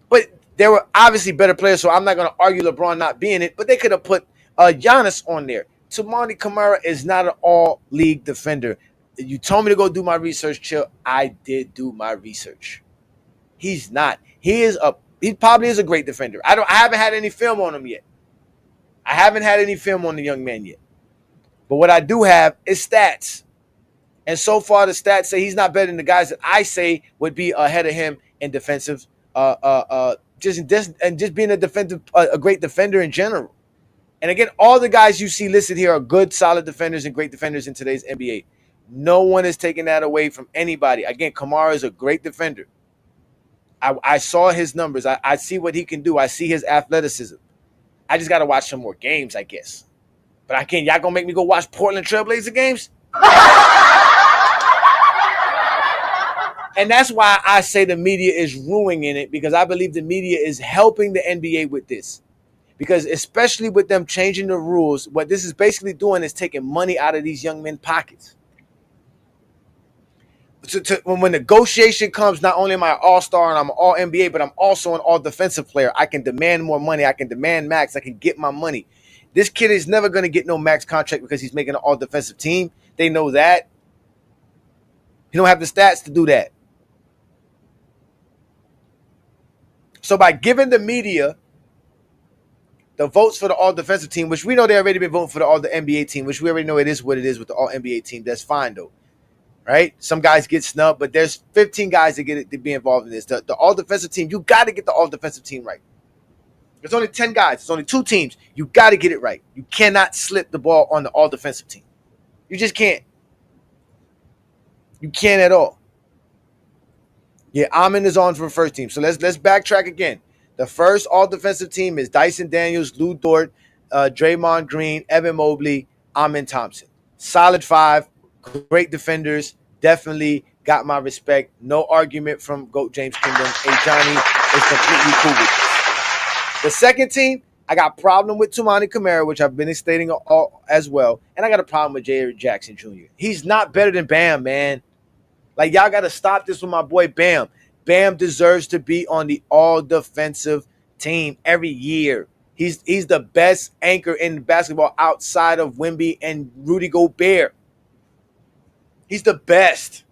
But there were obviously better players, so I'm not going to argue LeBron not being it, but they could have put Giannis on there. Toumani Camara is not an all-league defender. You told me to go do my research, Chill. I did do my research. He's not. He probably is a great defender. I haven't had any film on him yet. I haven't had any film on the young man yet. But what I do have is stats. And so far the stats say he's not better than the guys that I say would be ahead of him in defensive just being a great defender in general. And again, all the guys you see listed here are good, solid defenders and great defenders in today's NBA. No one is taking that away from anybody. Again, Kamara is a great defender. I saw his numbers. I see what he can do. I see his athleticism. I just got to watch some more games, I guess. But I can't. Y'all going to make me go watch Portland Trailblazer games? And that's why I say the media is ruining it, because I believe the media is helping the NBA with this. Because especially with them changing the rules, what this is basically doing is taking money out of these young men's pockets. When negotiation comes, not only am I an all-star and I'm an all-NBA, but I'm also an all-defensive player. I can demand more money. I can demand max. I can get my money. This kid is never going to get no max contract because he's making an all-defensive team. They know that. He don't have the stats to do that. So by giving the media the votes for the all-defensive team, which we know they already been voting for the all-NBA team, which we already know it is what it is with the all-NBA team. That's fine, though. Right? Some guys get snubbed, but there's 15 guys that get it to be involved in this. The all-defensive team, you got to get the all-defensive team right. There's only 10 guys. There's only 2 teams. You got to get it right. You cannot slip the ball on the all-defensive team. You just can't. You can't at all. Yeah, Amin is on for the first team. So let's backtrack again. The first all-defensive team is Dyson Daniels, Lou Dort, Draymond Green, Evan Mobley, Amin Thompson. Solid 5, great defenders. Definitely got my respect. No argument from GOAT James Kingdom. Ajani is completely cool with this. The second team, I got a problem with Toumani Camara, which I've been stating as well. And I got a problem with Jared Jackson Jr. He's not better than Bam, man. Like, y'all got to stop this with my boy Bam. Bam deserves to be on the all-defensive team every year. He's the best anchor in basketball outside of Wemby and Rudy Gobert. He's the best.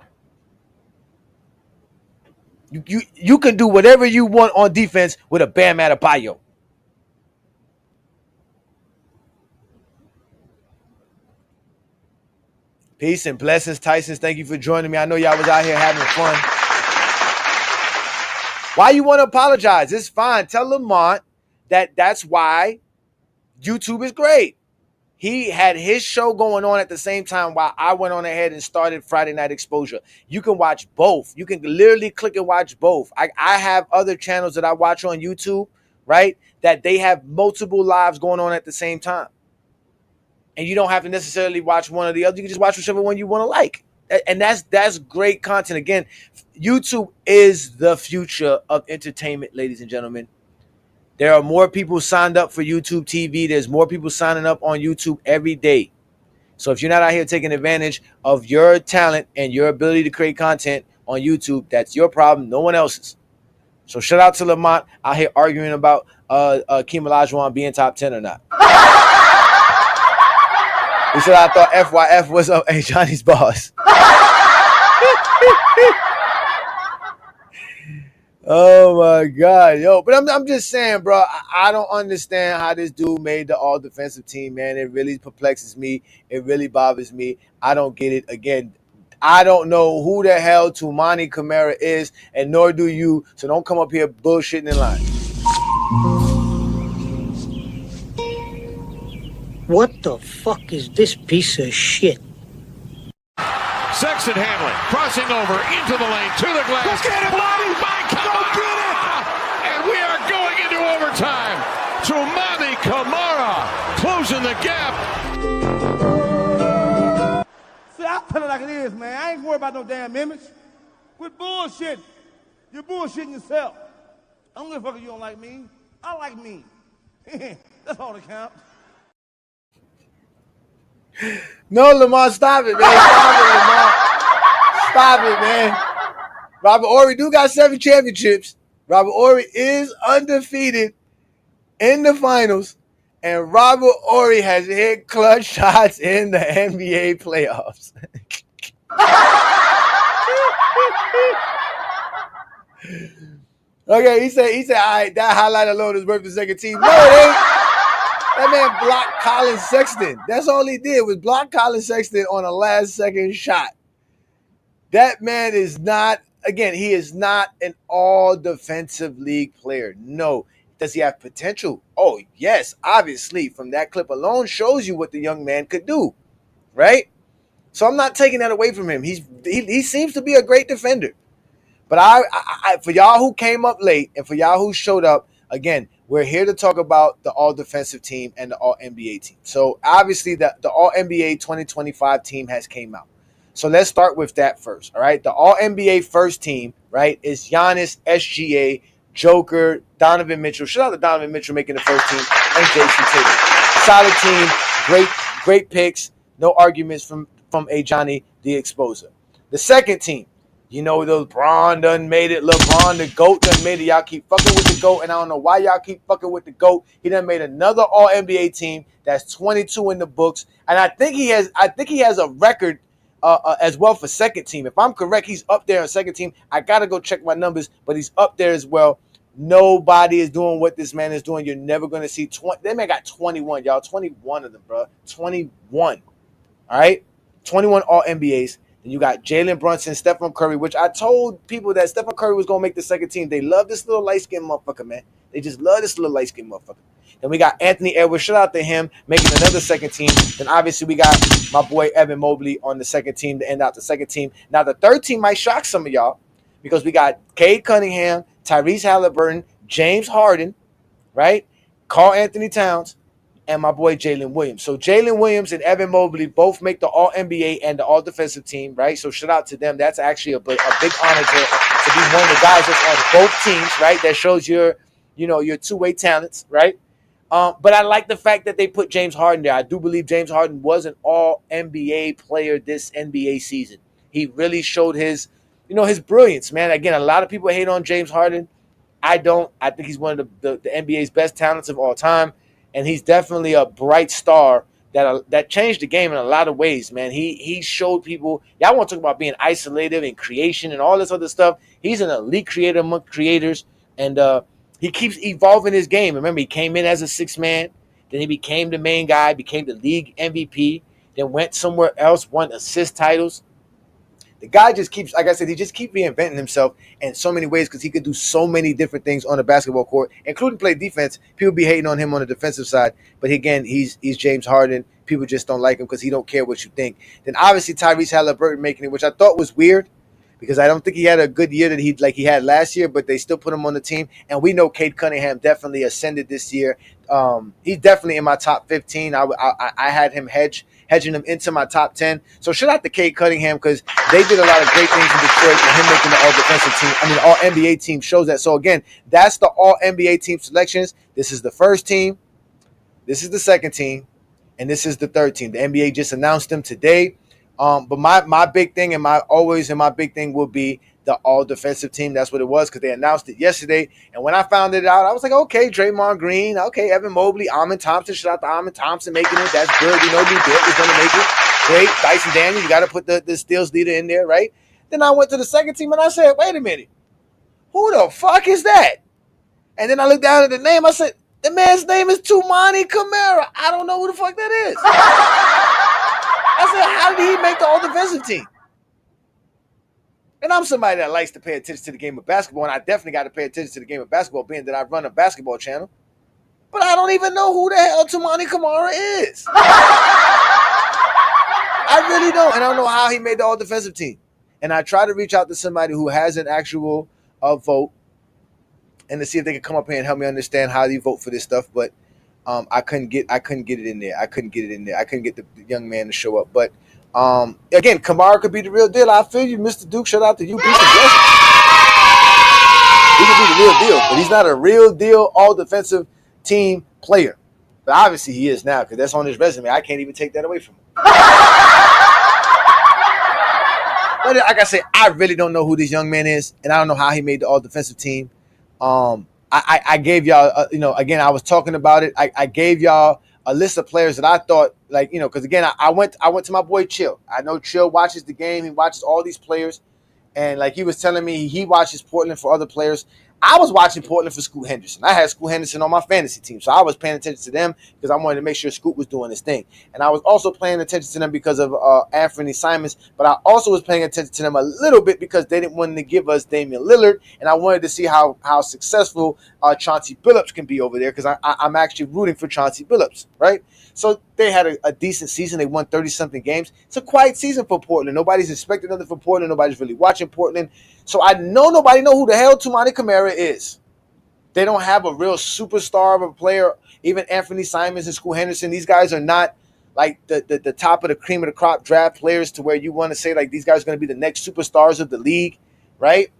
You can do whatever you want on defense with a Bam Adebayo. Peace and blessings, Tyson. Thank you for joining me. I know y'all was out here having fun. Why you want to apologize? It's fine. Tell Lamont that's why YouTube is great. He had his show going on at the same time while I went on ahead and started Friday Night Exposure. You can watch both. You can literally click and watch both. I have other channels that I watch on YouTube, right, that they have multiple lives going on at the same time. And you don't have to necessarily watch one or the other. You can just watch whichever one you want to like. And that's great content. Again, YouTube is the future of entertainment, ladies and gentlemen. There are more people signed up for YouTube TV. There's more people signing up on YouTube every day. So if you're not out here taking advantage of your talent and your ability to create content on YouTube, that's your problem, no one else's. So shout out to Lamont out here arguing about Keem Olajuwon being top 10 or not. He said, I thought FYF was up Johnny's boss. Oh my God, yo! But I'm just saying, bro. I don't understand how this dude made the all defensive team, man. It really perplexes me. It really bothers me. I don't get it. Again, I don't know who the hell Tumani Kamara is, and nor do you. So don't come up here bullshitting in line. What the fuck is this piece of shit? Sexton handling, crossing over into the lane, to the glass. Go get it, buddy! By Go get it! And we are going into overtime. Tumani Kamara closing the gap. See, I'll tell it like it is, man. I ain't worried about no damn image. Quit bullshitting. You're bullshitting yourself. I don't give a fuck if you don't like me. I like me. That's all that counts. No, Lamar, stop it, man. Stop it, Lamar. Stop it, man. Robert Horry do got 7 championships. Robert Horry is undefeated in the finals, and Robert Horry has hit clutch shots in the NBA playoffs. Okay, he said, all right, that highlight alone is worth the second team. No, it ain't. That man blocked Colin Sexton. That's all he did was block Colin Sexton on a last-second shot. That man is not, again, he is not an all-defensive league player. No. Does he have potential? Oh, yes, obviously. From that clip alone shows you what the young man could do, right? So I'm not taking that away from him. He seems to be a great defender. But I for y'all who came up late and for y'all who showed up, again, we're here to talk about the all-defensive team and the all-NBA team. So, obviously, the all-NBA 2025 team has came out. So, let's start with that first, all right? The all-NBA first team, right, is Giannis, SGA, Joker, Donovan Mitchell. Shout out to Donovan Mitchell making the first team, and Jason Tatum. Solid team, great picks. No arguments from Ajani, the Exposer. The second team. You know, LeBron done made it. LeBron, the GOAT, done made it. Y'all keep fucking with the GOAT, and I don't know why y'all keep fucking with the GOAT. He done made another All-NBA team that's 22 in the books, and I think he has a record as well for second team. If I'm correct, he's up there on second team. I gotta go check my numbers, but he's up there as well. Nobody is doing what this man is doing. You're never gonna see 20. That man got 21, y'all. 21 of them, bro. 21. All right, 21 All-NBAs. And you got Jalen Brunson, Stephen Curry, which I told people that Stephen Curry was going to make the second team. They love this little light-skinned motherfucker, man. They just love this little light-skinned motherfucker. Then we got Anthony Edwards. Shout out to him making another second team. Then obviously we got my boy Evan Mobley on the second team to end out the second team. Now the third team might shock some of y'all because we got Cade Cunningham, Tyrese Halliburton, James Harden, right? Karl Anthony Towns, and my boy Jalen Williams. So Jalen Williams and Evan Mobley both make the All-NBA and the All-Defensive team, right? So shout out to them. That's actually a big honor to be one of the guys that's on both teams, right? That shows your two-way talents, right? But I like the fact that they put James Harden there. I do believe James Harden was an All-NBA player this NBA season. He really showed his brilliance, man. Again, a lot of people hate on James Harden. I don't. I think he's one of the NBA's best talents of all time. And he's definitely a bright star that changed the game in a lot of ways, man. He showed people, y'all want to talk about being isolated and creation and all this other stuff. He's an elite creator among creators, and he keeps evolving his game. Remember, he came in as a sixth man, then he became the main guy, became the league MVP, then went somewhere else, won assist titles. The guy just keeps, like I said, he just keeps reinventing himself in so many ways because he could do so many different things on the basketball court, including play defense. People be hating on him on the defensive side. But again, he's James Harden. People just don't like him because he don't care what you think. Then obviously Tyrese Halliburton making it, which I thought was weird because I don't think he had a good year that he had last year, but they still put him on the team. And we know Cade Cunningham definitely ascended this year. He's definitely in my top 15. I had him hedging him into my top 10. So shout out to Cade Cunningham because they did a lot of great things in Detroit, and him making the all-defensive team. I mean, all-NBA team shows that. So again, that's the all-NBA team selections. This is the first team. This is the second team. And this is the third team. The NBA just announced them today. But my big thing and my big thing will be the all-defensive team. That's what it was because they announced it yesterday. And when I found it out, I was like, okay, Draymond Green, okay, Evan Mobley, Amin Thompson. Shout out to Amin Thompson making it. That's good. You know, Lou Dort was going to make it. Great. Dyson Daniels, you got to put the steals leader in there, right? Then I went to the second team and I said, wait a minute. who the fuck is that? And then I looked down at the name. I said, the man's name is Tumani Kamara. I don't know who the fuck that is. I said, how did he make the all-defensive team? And I'm somebody that likes to pay attention to the game of basketball, and I definitely got to pay attention to the game of basketball, being that I run a basketball channel. But I don't even know who the hell Tumani Kamara is. I really don't. And I don't know how he made the all-defensive team. And I try to reach out to somebody who has an actual vote and to see if they could come up here and help me understand how you vote for this stuff. But I couldn't get it in there. I couldn't get the young man to show up. But again, Kamara could be the real deal. I feel you, Mr. Duke. Shout out to you. He could be the real deal, but he's not a real deal all-defensive team player. But obviously he is now because that's on his resume. I can't even take that away from him. But like I said, I really don't know who this young man is, and I don't know how he made the all-defensive team. I gave y'all, again, I was talking about it. I gave y'all a list of players that I thought, because again, I went to my boy Chill. I know Chill watches the game. He watches all these players, and like he was telling me, he watches Portland for other players. I was watching Portland for Scoot Henderson. I had Scoot Henderson on my fantasy team, so I was paying attention to them because I wanted to make sure Scoot was doing his thing. And I was also paying attention to them because of Anthony Simons, but I also was paying attention to them a little bit because they didn't want to give us Damian Lillard, and I wanted to see how successful Chauncey Billups can be over there because I'm actually rooting for Chauncey Billups, right? So they had a decent season. They won 30-something games. It's a quiet season for Portland. Nobody's expecting nothing from Portland. Nobody's really watching Portland. So I know nobody know who the hell Tumani Kamara is. They don't have a real superstar of a player. Even Anthony Simons and Scoot Henderson, these guys are not like the top of the cream of the crop draft players to where you want to say like these guys are going to be the next superstars of the league, right?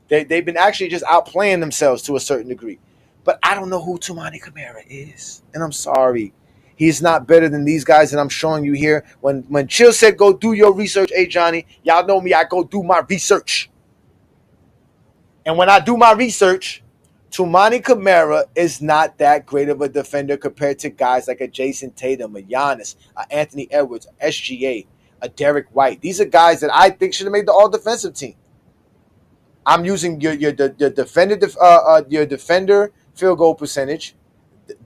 They've been actually just outplaying themselves to a certain degree. But I don't know who Tumani Kamara is. And I'm sorry. He's not better than these guys that I'm showing you here. When Chill said go do your research, hey, Johnny, y'all know me, I go do my research. And when I do my research, Tumani Kamara is not that great of a defender compared to guys like a Jason Tatum, a Giannis, a Anthony Edwards, a SGA, a Derek White. These are guys that I think should have made the all-defensive team. I'm using your defender field goal percentage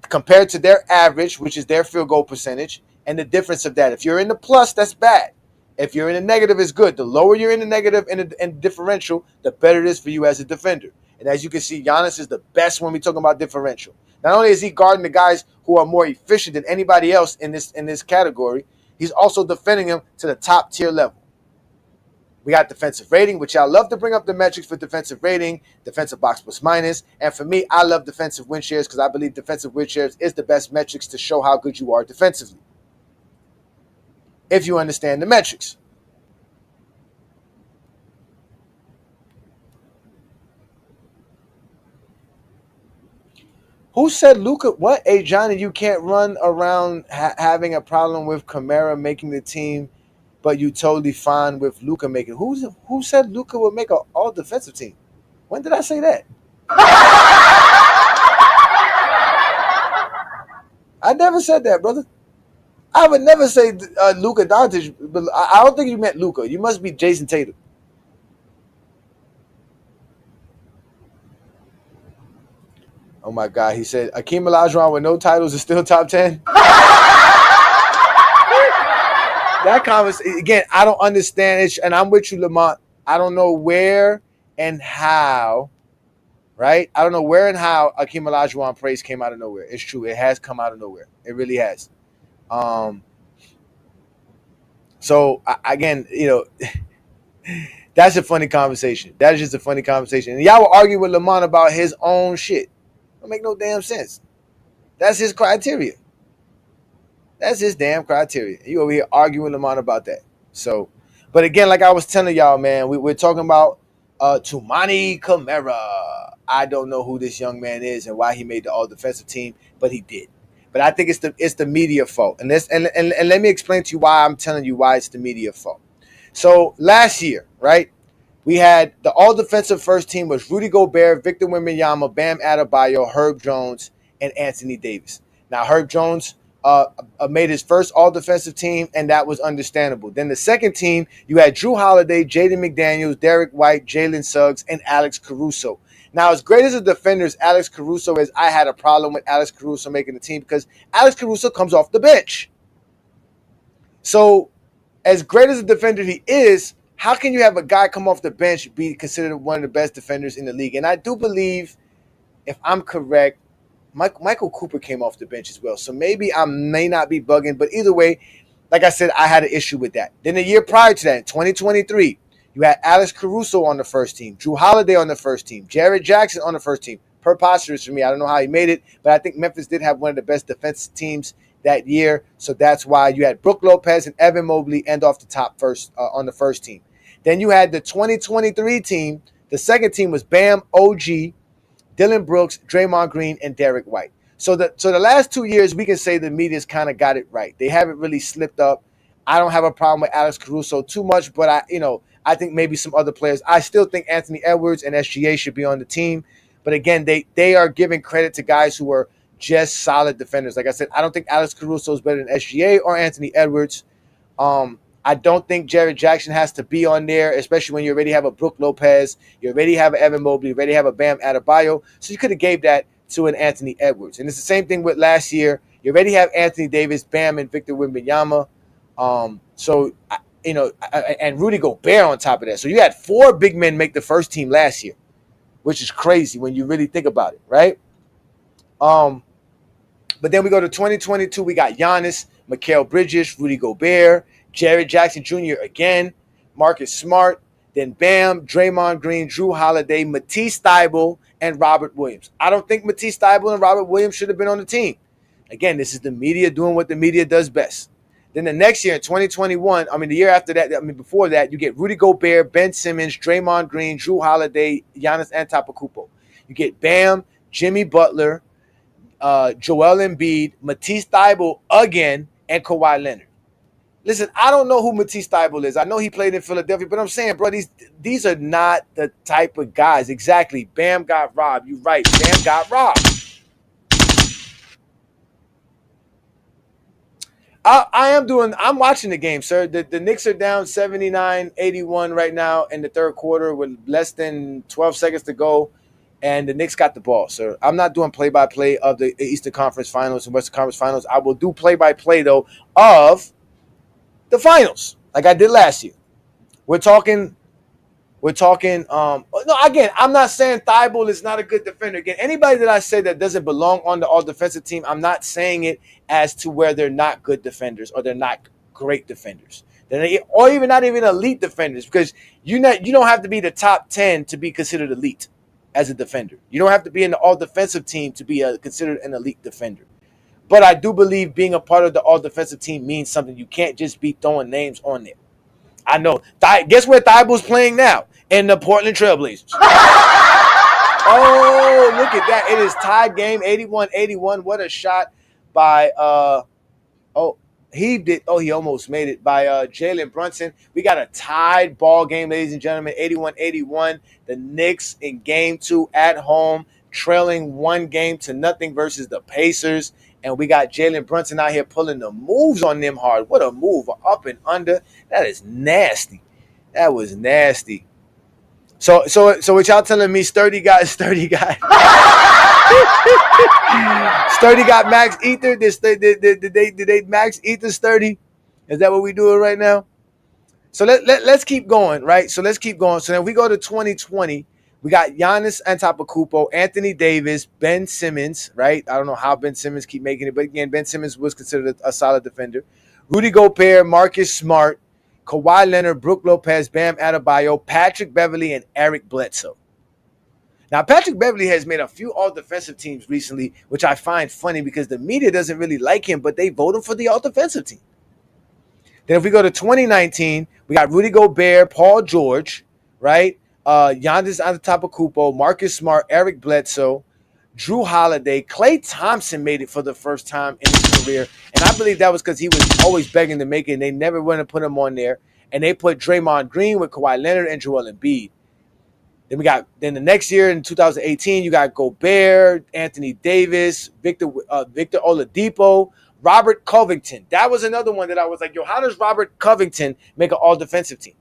compared to their average, which is their field goal percentage, and the difference of that. If you're in the plus, that's bad. If you're in the negative, it's good. The lower you're in the negative and differential, the better it is for you as a defender. And as you can see, Giannis is the best when we talk about differential. Not only is he guarding the guys who are more efficient than anybody else in this category, he's also defending them to the top tier level. We got defensive rating, which I love to bring up the metrics for defensive rating, defensive box plus minus. And for me, I love defensive win shares because I believe defensive win shares is the best metrics to show how good you are defensively, if you understand the metrics. Who said Luka? What? Hey, Johnny, you can't run around having a problem with Kamara making the team, but you totally fine with Luka making. Who said Luka would make an all defensive team? When did I say that? I never said that, brother. I would never say Luka Doncic, but I don't think you meant Luka. You must be Jason Tatum. Oh my God, he said Akeem Olajuwon with no titles is still top 10. That conversation again, I don't understand it, and I'm with you, Lamont. I don't know where and how, right? I don't know where and how Akeem Olajuwon praise came out of nowhere. It's true, it has come out of nowhere. It really has. So again, that's a funny conversation. That is just a funny conversation. And y'all will argue with Lamont about his own shit. Don't make no damn sense. That's his criteria. That's his damn criteria. You over here arguing with Lamont about that. So, but again, like I was telling y'all, man, we're talking about Tumani Kamara. I don't know who this young man is and why he made the all-defensive team, but he did. But I think it's the media fault. And let me explain to you why I'm telling you why it's the media fault. So last year, right, we had the all-defensive first team was Rudy Gobert, Victor Wembanyama, Bam Adebayo, Herb Jones, and Anthony Davis. Now, Herb Jones made his first all-defensive team, and that was understandable. Then the second team, you had Drew Holiday, Jaden McDaniels, Derek White, Jalen Suggs, and Alex Caruso. Now, as great as a defender as Alex Caruso is, I had a problem with Alex Caruso making the team because Alex Caruso comes off the bench. So, as great as a defender he is, how can you have a guy come off the bench be considered one of the best defenders in the league? And I do believe, if I'm correct, Michael Cooper came off the bench as well. So maybe I may not be bugging, but either way, like I said, I had an issue with that. Then the year prior to that, in 2023, you had Alex Caruso on the first team, Drew Holiday on the first team, Jared Jackson on the first team. Preposterous for me. I don't know how he made it, but I think Memphis did have one of the best defensive teams that year. So that's why you had Brook Lopez and Evan Mobley end off the top first on the first team. Then you had the 2023 team. The second team was Bam, OG, Dylan Brooks, Draymond Green, and Derek White. So the last 2 years, we can say the media's kind of got it right. They haven't really slipped up. I don't have a problem with Alex Caruso too much, but I think maybe some other players. I still think Anthony Edwards and SGA should be on the team. But again, they are giving credit to guys who are just solid defenders. Like I said, I don't think Alex Caruso is better than SGA or Anthony Edwards. I don't think Jared Jackson has to be on there, especially when you already have a Brook Lopez, you already have an Evan Mobley, you already have a Bam Adebayo. So you could have gave that to an Anthony Edwards. And it's the same thing with last year. You already have Anthony Davis, Bam, and Victor Wembanyama. And Rudy Gobert on top of that. So you had 4 big men make the first team last year, which is crazy when you really think about it, right? But then we go to 2022. We got Giannis, Mikal Bridges, Rudy Gobert, Jared Jackson Jr. again, Marcus Smart, then Bam, Draymond Green, Drew Holiday, Matisse Thybulle, and Robert Williams. I don't think Matisse Thybulle and Robert Williams should have been on the team. Again, this is the media doing what the media does best. Then the next year in 2021, the year after that, before that, you get Rudy Gobert, Ben Simmons, Draymond Green, Drew Holiday, Giannis Antetokounmpo. You get Bam, Jimmy Butler, Joel Embiid, Matisse Thybulle again, and Kawhi Leonard. Listen, I don't know who Matisse Thybulle is. I know he played in Philadelphia, but I'm saying, bro, these are not the type of guys. Exactly. Bam got robbed. You're right. Bam got robbed. I'm watching the game, sir. The Knicks are down 79-81 right now in the third quarter with less than 12 seconds to go, and the Knicks got the ball, sir. I'm not doing play-by-play of the Eastern Conference Finals and Western Conference Finals. I will do play-by-play, though, of the finals, like I did last year. We're talking. No, again, I'm not saying Thybulle is not a good defender. Again, anybody that I say that doesn't belong on the all-defensive team, I'm not saying it as to where they're not good defenders or they're not great defenders, or even not even elite defenders, because you don't have to be the top 10 to be considered elite as a defender. You don't have to be in the all-defensive team to be considered an elite defender. But I do believe being a part of the all-defensive team means something. You can't just be throwing names on there. I know. Guess where Thybulle's playing now? In the Portland Trailblazers. Oh, look at that. It is tied game, 81-81. What a shot by he almost made it by Jalen Brunson. We got a tied ball game, ladies and gentlemen, 81-81. The Knicks in game 2 at home, trailing 1-0 versus the Pacers. And we got Jalen Brunson out here pulling the moves on them hard. What a move, up and under. That is nasty. That was nasty. So what y'all telling me? Sturdy got Sturdy got Max Ether. Did they Max Ether Sturdy? Is that what we doing right now? So let's keep going, right? So let's keep going. So then we go to 2020. We got Giannis Antetokounmpo, Anthony Davis, Ben Simmons, right? I don't know how Ben Simmons keep making it, but again, Ben Simmons was considered a solid defender. Rudy Gobert, Marcus Smart, Kawhi Leonard, Brook Lopez, Bam Adebayo, Patrick Beverley, and Eric Bledsoe. Now, Patrick Beverley has made a few all-defensive teams recently, which I find funny because the media doesn't really like him, but they vote him for the all-defensive team. Then if we go to 2019, we got Rudy Gobert, Paul George, right? Giannis Antetokounmpo, Marcus Smart, Eric Bledsoe, Drew Holiday. Klay Thompson made it for the first time in his career, and I believe that was because he was always begging to make it, and they never wanted to put him on there. And they put Draymond Green with Kawhi Leonard and Joel Embiid. Then the next year in 2018, you got Gobert, Anthony Davis, Victor Oladipo, Robert Covington. That was another one that I was like, yo, how does Robert Covington make an all-defensive team?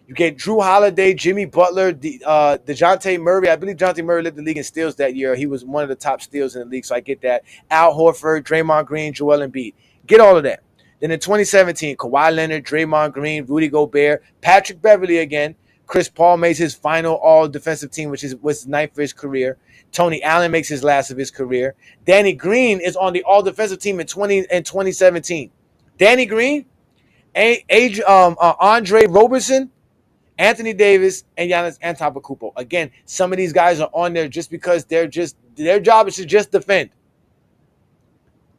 You get Drew Holiday, Jimmy Butler, DeJounte Murray. I believe DeJounte Murray led the league in steals that year. He was one of the top steals in the league, so I get that. Al Horford, Draymond Green, Joel Embiid. Get all of that. Then in 2017, Kawhi Leonard, Draymond Green, Rudy Gobert, Patrick Beverly again. Chris Paul makes his final all-defensive team, which was ninth for his career. Tony Allen makes his last of his career. Danny Green is on the all-defensive team in 2017. Danny Green, Andre Roberson, Anthony Davis, and Giannis Antetokounmpo. Again, some of these guys are on there just because their job is to just defend.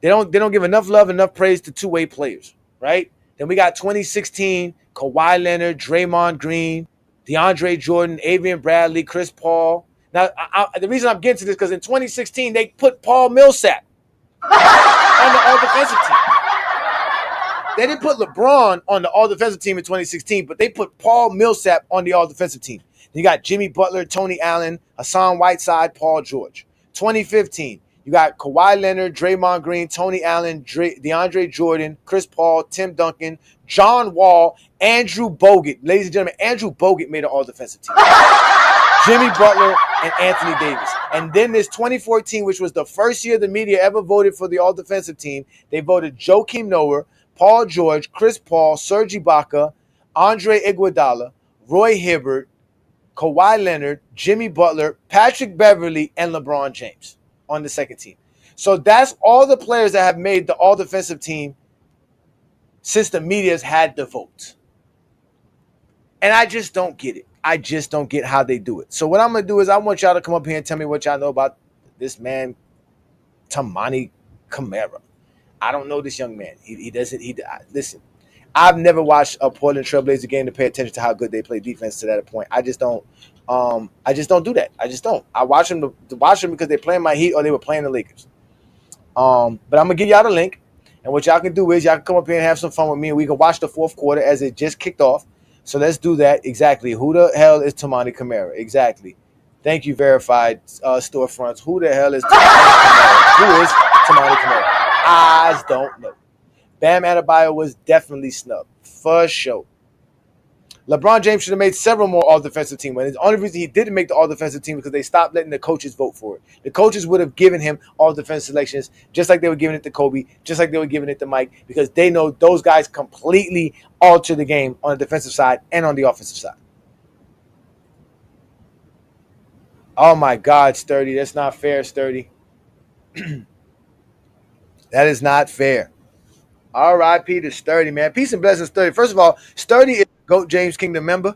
They don't give enough love, enough praise to two-way players, right? Then we got 2016, Kawhi Leonard, Draymond Green, DeAndre Jordan, Adrian Bradley, Chris Paul. Now, the reason I'm getting to this because in 2016 they put Paul Millsap on the all-defensive team. They didn't put LeBron on the all-defensive team in 2016, but they put Paul Millsap on the all-defensive team. You got Jimmy Butler, Tony Allen, Hassan Whiteside, Paul George. 2015, you got Kawhi Leonard, Draymond Green, Tony Allen, DeAndre Jordan, Chris Paul, Tim Duncan, John Wall, Andrew Bogut. Ladies and gentlemen, Andrew Bogut made an all-defensive team. Jimmy Butler and Anthony Davis. And then this 2014, which was the first year the media ever voted for the all-defensive team, they voted Joakim Noah, Paul George, Chris Paul, Serge Ibaka, Andre Iguodala, Roy Hibbert, Kawhi Leonard, Jimmy Butler, Patrick Beverly, and LeBron James on the second team. So that's all the players that have made the all-defensive team since the media's had the vote. And I just don't get it. I just don't get how they do it. So what I'm going to do is I want y'all to come up here and tell me what y'all know about this man, Tamani Camara. I don't know this young man. Listen, I've never watched a Portland Trailblazer game to pay attention to how good they play defense to that point. I just don't do that. I just don't. I watch them to watch them because they're playing my Heat or they were playing the Lakers. But I'm going to give y'all the link. And what y'all can do is y'all can come up here and have some fun with me and we can watch the fourth quarter as it just kicked off. So let's do that. Exactly. Who the hell is Tamani Camara? Exactly. Thank you, verified storefronts. Who the hell is Tamani Camara? Who is Tamani Camara? I don't know. Bam Adebayo was definitely snubbed. For sure. LeBron James should have made several more all-defensive team wins. The only reason he didn't make the all-defensive team because they stopped letting the coaches vote for it. The coaches would have given him all-defense selections just like they were giving it to Kobe, just like they were giving it to Mike, because they know those guys completely alter the game on the defensive side and on the offensive side. Oh, my God, Sturdy. That's not fair, Sturdy. That is not fair. R.I.P. to Sturdy, man. Peace and blessings, Sturdy. First of all, Sturdy is a GOAT James Kingdom member.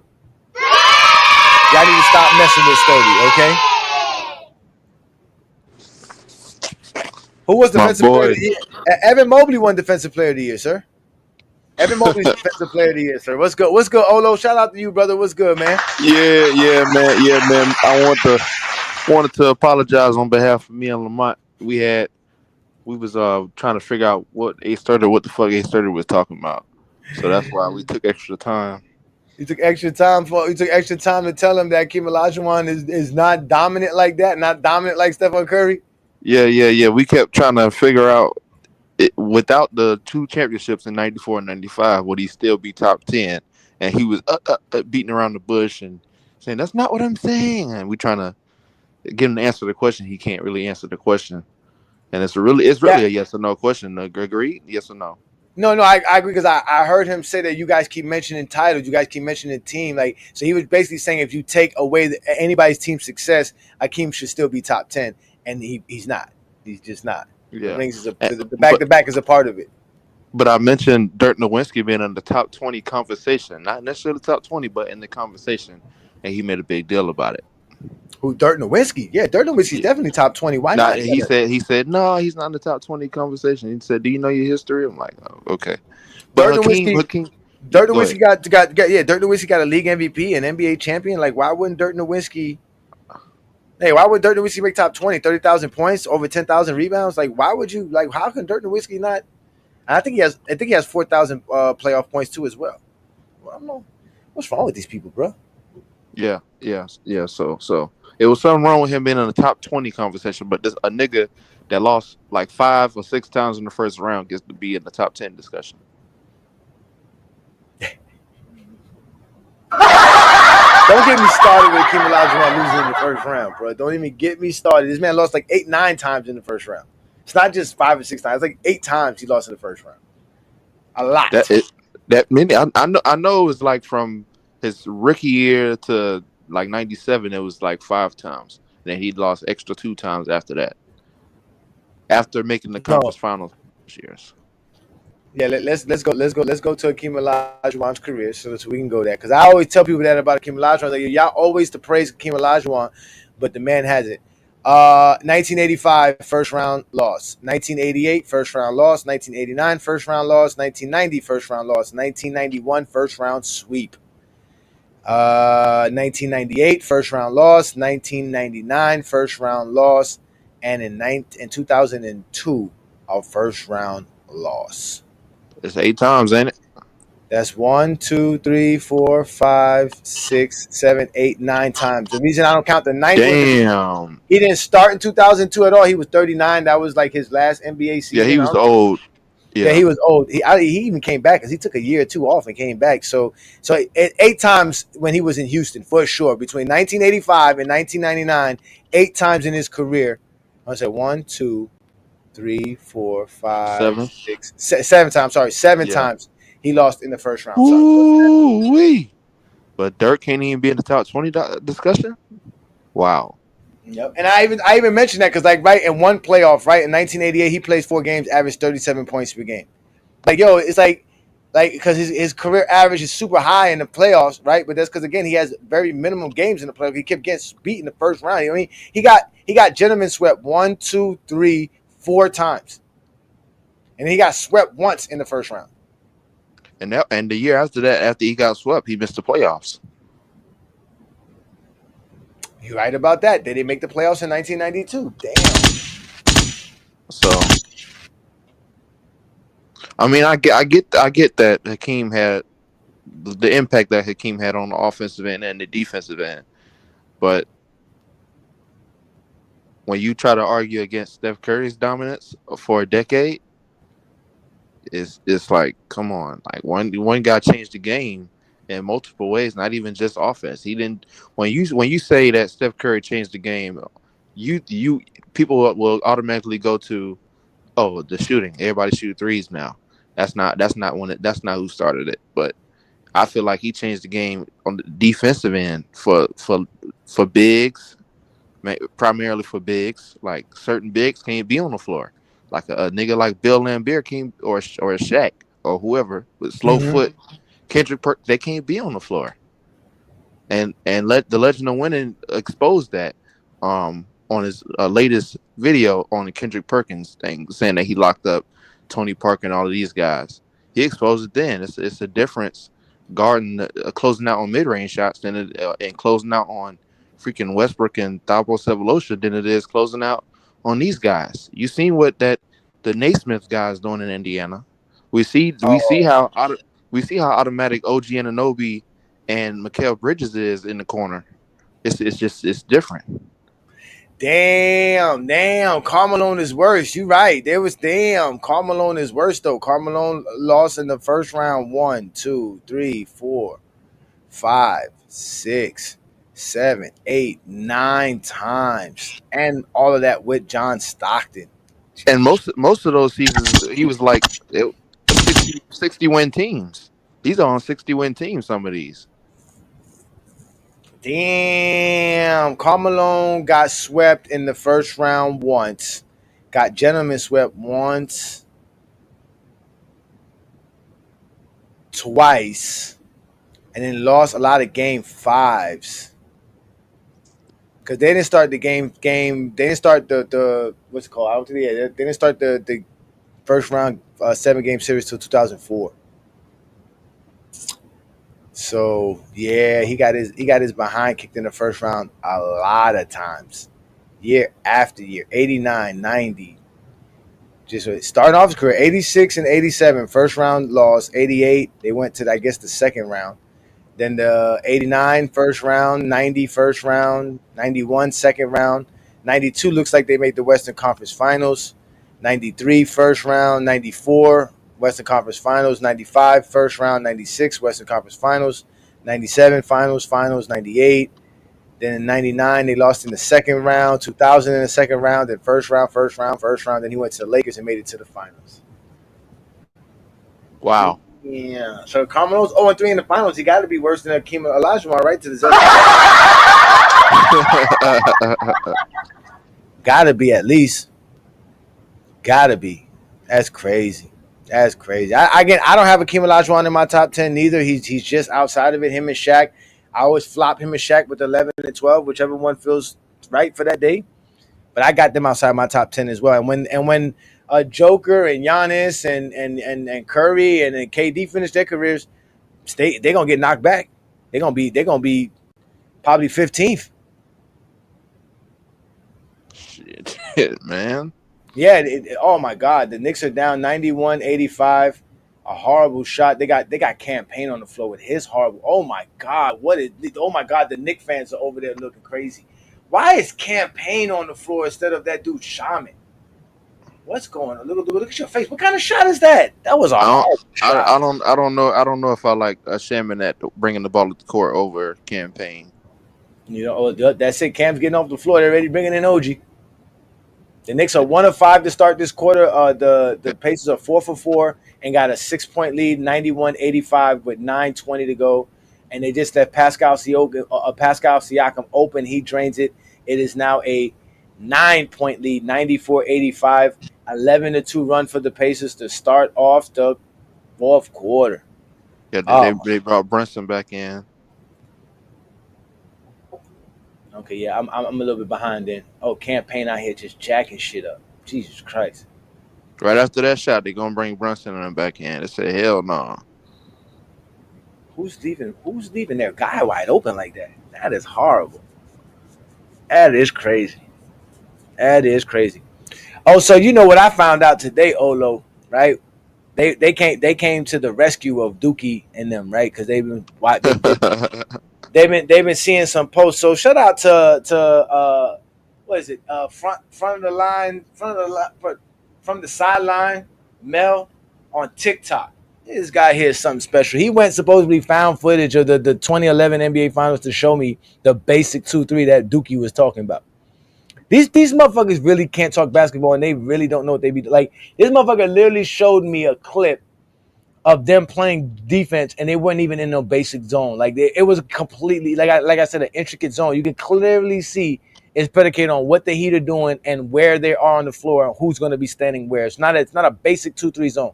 Y'all need to stop messing with Sturdy, okay? Who was defensive player of the year? Evan Mobley won defensive player of the year, sir. Evan Mobley's defensive player of the year, sir. What's good? What's good, Olo? Shout out to you, brother. What's good, man? Yeah, man. I wanted to apologize on behalf of me and Lamont. We was trying to figure out what the fuck A30 was talking about. So that's why we took extra time. You took extra time to tell him that Kim Olajuwon is not dominant like that, not dominant like Stephen Curry. Yeah. We kept trying to figure out without the two championships in 94 and 95, would he still be top 10? And he was beating around the bush and saying, that's not what I'm saying. And we trying to get him to answer the question. He can't really answer the question. And it's really a yes or no question. Agreed? Yes or no? No, I agree because I heard him say that you guys keep mentioning titles, you guys keep mentioning team. Like, so he was basically saying if you take away anybody's team success, Akeem should still be top 10, and he's not. He's just not. Yeah, the back-to-back is a part of it. But I mentioned Dirk Nowitzki being in the top 20 conversation, not necessarily the top 20, but in the conversation, and he made a big deal about it. Who, Dirk Nowitzki? Yeah, Dirk Nowitzki's definitely top 20. Why not? He said no, he's not in the top 20 conversation. He said, "Do you know your history?" I'm like, oh, okay. But Dirk Nowitzki got a league MVP, an NBA champion. Like, why wouldn't Dirk Nowitzki? Hey, why would Dirk Nowitzki make top 20? 30,000 points, over 10,000 rebounds. Like, why would you? Like, how can Dirk Nowitzki not? And I think he has 4,000 playoff points too as well. I don't know what's wrong with these people, bro. Yeah. So it was something wrong with him being in the top 20 conversation, but a nigga that lost like 5 or 6 times in the first round gets to be in the top 10 discussion. Don't get me started with Hakeem Olajuwon losing in the first round, bro. Don't even get me started. This man lost like 8-9 times in the first round. It's not just 5 or 6 times. It's like 8 times he lost in the first round. A lot. That many. I know it was like from his rookie year to like 97. It was like 5 times. Then he lost extra 2 times after that. After making the conference finals years. Yeah, let's go to Hakeem Olajuwon's career so we can go there. Because I always tell people that about Hakeem Olajuwon. Like, y'all always to praise Hakeem Olajuwon, but the man has it. 1985 first round loss. 1988 first round loss. 1989 first round loss. 1990 first round loss. 1991 first round sweep. 1998 first round loss. 1999 first round loss, and in 2002 a first round loss. It's 8 times, ain't it? That's 1, 2, 3, 4, 5, 6, 7, 8, 9 times. The reason I don't count the 9th Damn. He didn't start in 2002 at all. He was 39. That was like his last NBA season. Yeah, he was old. Yeah, he was old. He even came back because he took a year or 2 off and came back. So 8 times when he was in Houston, for sure. Between 1985 and 1999, 8 times in his career. I said 1, 2, 3, 4, 5, 7. 6, 7 times. Sorry, 7 times he lost in the first round. Ooh-wee. But Dirk can't even be in the top 20 discussion? Wow. Yep. And I even mentioned that because, like, right in one playoff, right, in 1988, he plays 4 games, averaged 37 points per game. Like, yo, it's like because his career average is super high in the playoffs, right? But that's because, again, he has very minimum games in the playoffs. He kept getting beat in the first round. You know what I mean? He got gentleman swept 1, 2, 3, 4 times. And he got swept once in the first round. And the year after that, after he got swept, he missed the playoffs. You're right about that. They didn't make the playoffs in 1992. Damn. So, I mean, I get that Hakeem had the impact that Hakeem had on the offensive end and the defensive end, but when you try to argue against Steph Curry's dominance for a decade, it's like, come on, like one guy changed the game in multiple ways, not even just offense. He didn't. When you say that Steph Curry changed the game, you people will automatically go to, oh, the shooting. Everybody shoot threes now. That's not who started it. But I feel like he changed the game on the defensive end for bigs, primarily for bigs. Like, certain bigs can't be on the floor. Like a nigga like Bill Laimbeer or a Shaq or whoever with slow foot, Kendrick Perkins, they can't be on the floor. And let the Legend of Winning expose that on his latest video on the Kendrick Perkins thing, saying that he locked up Tony Parker and all of these guys. He exposed it then. It's a difference guarding closing out on mid-range shots and closing out on freaking Westbrook and Thabo Sefolosha than it is closing out on these guys. You seen what the Naismith guys doing in Indiana. We see how automatic OG Anunoby and Mikal Bridges is in the corner. It's different. Damn. Karl Malone is worse. You right. Karl Malone is worse though. Karl Malone lost in the first round 1, 2, 3, 4, 5, 6, 7, 8, 9 times, and all of that with John Stockton. And most of those seasons, he was like 60 win teams. He's on 60 win teams. Some of these. Damn, Karl Malone got swept in the first round once, got gentleman swept once, twice, and then lost a lot of game 5s. Because they didn't start the game. They didn't start the what's it called? They didn't start the first round 7-game series till 2004. So yeah, he got his behind kicked in the first round a lot of times, year after year. 89, 90. Just starting off his career, 86 and 87, first round loss. 88, they went to, I guess, the second round. Then the 89 first round, 90 first round, 91 second round, 92 looks like they made the Western Conference Finals, 93 first round, 94 Western Conference Finals, 95 first round, 96 Western Conference Finals, 97 finals, 98. Then in 99, they lost in the second round, 2000 in the second round, then first round. Then he went to the Lakers and made it to the finals. Wow. Yeah. So Carmelo's 0-3 in the finals. He got to be worse than Hakeem Olajuwon, right? To the Gotta be at least. Gotta be. That's crazy. That's crazy. I don't have Hakeem Olajuwon in my top 10 neither. He's just outside of it. Him and Shaq. I always flop him and Shaq with 11 and 12, whichever one feels right for that day. But I got them outside my top 10 as well. And when Joker and Giannis and Curry and KD finish their careers, they're gonna get knocked back. They're gonna be probably 15th. Shit, man. Yeah. Oh my God, the Knicks are down 91-85. A horrible shot. They got campaign on the floor with his horrible. Oh my God, oh my God, the Knicks fans are over there looking crazy. Why is campaign on the floor instead of that dude Shaman? What's going on? Look at your face. What kind of shot is that? That was a horrible shot. I don't know if I like Shaman at bringing the ball to the court over campaign. You know, that's it. Cam's getting off the floor. They're ready bringing in OG. The Knicks are 1 of 5 to start this quarter. The Pacers are 4 for 4 and got a 6-point lead, 91-85 with 9:20 to go. And they just let Pascal Siakam open. He drains it. It is now a 9-point lead, 94-85, 11-2 run for the Pacers to start off the fourth quarter. Yeah, they brought Brunson back in. Okay, yeah, I'm a little bit behind then. Oh, campaign out here just jacking shit up. Jesus Christ. Right after that shot, they're going to bring Brunson and them back in. They say, hell no. Who's leaving their guy wide open like that? That is horrible. That is crazy. Oh, so you know what I found out today, Olo, right? They came to the rescue of Dookie and them, right? Because they've been seeing some posts. So shout out to what is it? Front of the line, from the sideline, Mel on TikTok. This guy here is something special. He went supposedly found footage of the 2011 NBA Finals to show me the basic 2-3 that Dookie was talking about. These motherfuckers really can't talk basketball, and they really don't know what they be like. This motherfucker literally showed me a clip of them playing defense, and they weren't even in no basic zone. Like it was completely like I said, an intricate zone. You can clearly see it's predicated on what the Heat are doing and where they are on the floor and who's going to be standing where. It's not a basic 2-3 zone.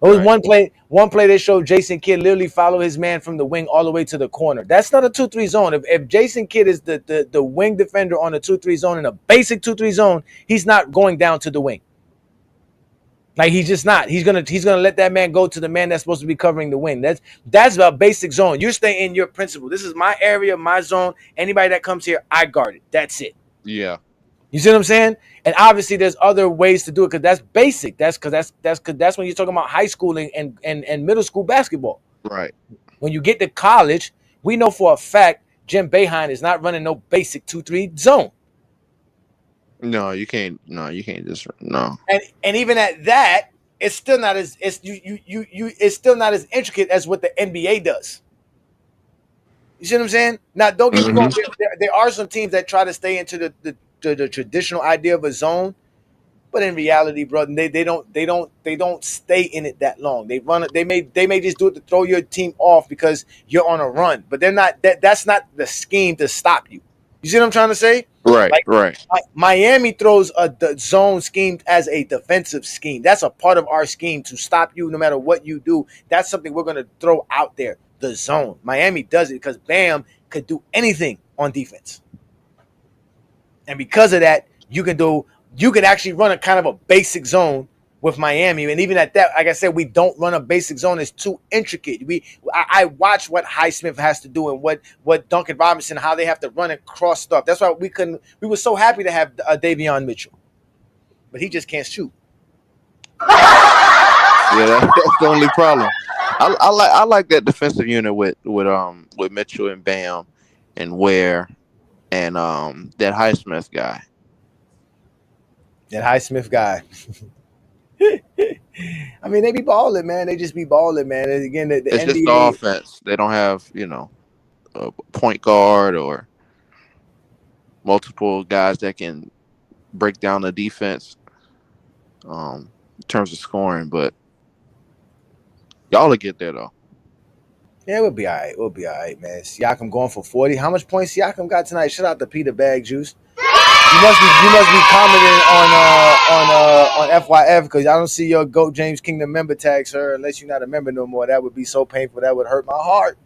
It was right. one play they showed Jason Kidd literally follow his man from the wing all the way to the corner. That's not a 2-3 zone. If Jason Kidd is the wing defender on a 2-3 zone in a basic 2-3 zone, he's not going down to the wing. Like he's just not. He's gonna let that man go to the man that's supposed to be covering the wing. That's a basic zone. You're staying in your principle. This is my area, my zone. Anybody that comes here, I guard it. That's it. Yeah. You see what I'm saying? And obviously, there's other ways to do it because that's basic. That's when you're talking about high school and middle school basketball. Right. When you get to college, we know for a fact Jim Boeheim is not running no basic 2-3 zone. No, you can't. No, you can't just no. And even at that, it's still not as it's still not as intricate as what the NBA does. You see what I'm saying? Now, don't get me wrong. There are some teams that try to stay into the traditional idea of a zone, but in reality, bro, they don't stay in it that long. They run it. They may just do it to throw your team off because you're on a run, but they're not. That's not the scheme to stop you. You see what I'm trying to say? Right, right. Miami throws the zone scheme as a defensive scheme. That's a part of our scheme to stop you no matter what you do. That's something we're going to throw out there, the zone. Miami does it because Bam could do anything on defense. And because of that, you can actually run a kind of a basic zone with Miami. And even at that, like I said, we don't run a basic zone. It's too intricate. I watch what Highsmith has to do and what Duncan Robinson, how they have to run and cross stuff. That's why we were so happy to have Davion Mitchell. But he just can't shoot. Yeah, that's the only problem. I like that defensive unit with Mitchell and Bam and Ware and that Highsmith guy. That Highsmith guy. I mean, they be balling, man. They just be balling, man. And again, the It's NBA, just the offense. They don't have, a point guard or multiple guys that can break down the defense in terms of scoring. But y'all will get there, though. Yeah, we'll be all right. We'll be all right, man. Siakam going for 40. How much points Siakam got tonight? Shout out to Peter Bag Juice. You must be commenting on FYF because I don't see your GOAT James Kingdom member tag, sir. Unless you're not a member no more, that would be so painful. That would hurt my heart.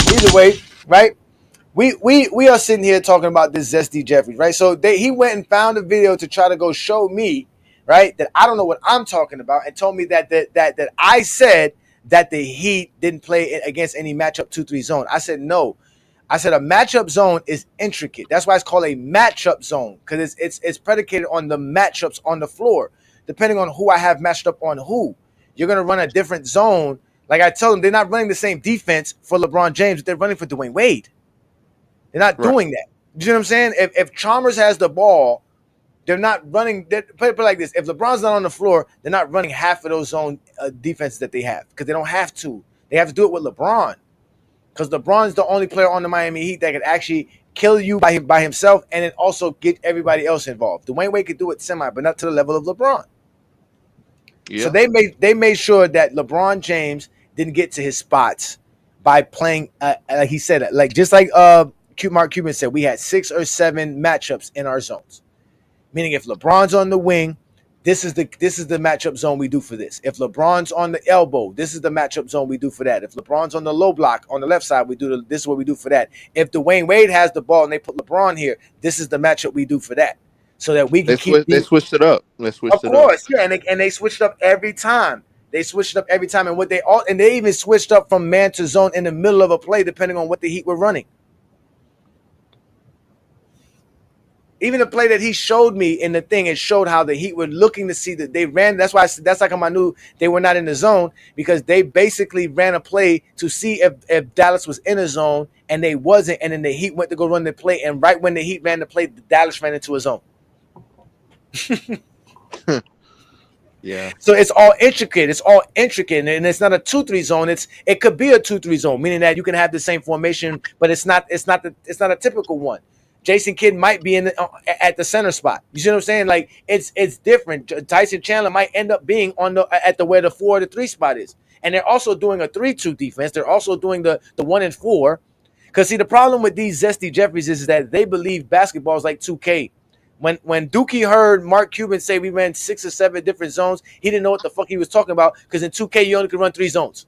Either way, right? We are sitting here talking about this Zesty Jeffries, right? So he went and found a video to try to go show me, right, that I don't know what I'm talking about, and told me that I said that the Heat didn't play against any matchup 2-3 zone. I said no. I said a matchup zone is intricate. That's why it's called a matchup zone, because it's predicated on the matchups on the floor. Depending on who I have matched up on who, you're gonna run a different zone. Like I told them, they're not running the same defense for LeBron James. They're running for Dwayne Wade. They're not doing that. You know what I'm saying? If Chalmers has the ball, they're not running. Put it like this: if LeBron's not on the floor, they're not running half of those zone defenses that they have, because they don't have to. They have to do it with LeBron. Because LeBron's the only player on the Miami Heat that can actually kill you by himself and then also get everybody else involved. Dwayne Wade could do it semi, but not to the level of LeBron. Yeah. So they made sure that LeBron James didn't get to his spots by playing, like he said, just like Mark Cuban said, we had 6 or 7 matchups in our zones. Meaning if LeBron's on the wing, this is the matchup zone we do for this. If LeBron's on the elbow, this is the matchup zone we do for that. If LeBron's on the low block on the left side, this is what we do for that. If Dwayne Wade has the ball and they put LeBron here, this is the matchup we do for that. So that we can They switched it up. Of course, yeah, and they switched up every time. They switched up every time, and they even switched up from man to zone in the middle of a play, depending on what the Heat were running. Even the play that he showed me in the thing, it showed how the Heat were looking to see that they ran. That's like how I knew they were not in the zone, because they basically ran a play to see if Dallas was in a zone, and they wasn't. And then the Heat went to go run the play, and right when the Heat ran the play, Dallas ran into a zone. Yeah. So it's all intricate. And it's not a 2-3 zone. It could be a 2-3 zone, meaning that you can have the same formation, but it's not a typical one. Jason Kidd might be at the center spot. You see what I'm saying? Like it's different. Tyson Chandler might end up being at where the 4 or the 3 spot is. And they're also doing a 3-2 defense. They're also doing the 1 and 4. Because see, the problem with these Zesty Jeffries is that they believe basketball is like 2K. When Dookie heard Mark Cuban say we ran 6 or 7 different zones, he didn't know what the fuck he was talking about, because in 2K you only could run 3 zones.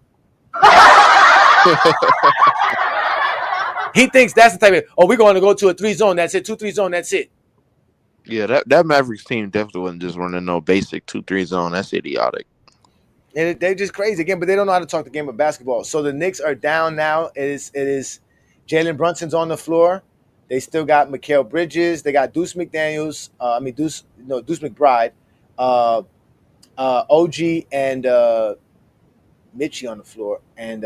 He thinks that's the type of, we're going to go to a 3 zone. That's it. 2-3 zone. That's it. Yeah, that Mavericks team definitely wasn't just running no basic 2-3 zone. That's idiotic. And they're just crazy again, but they don't know how to talk the game of basketball. So the Knicks are down now. It is Jalen Brunson's on the floor. They still got Mikal Bridges. They got Deuce McDaniels. Deuce McBride, OG, and Mitchie on the floor. And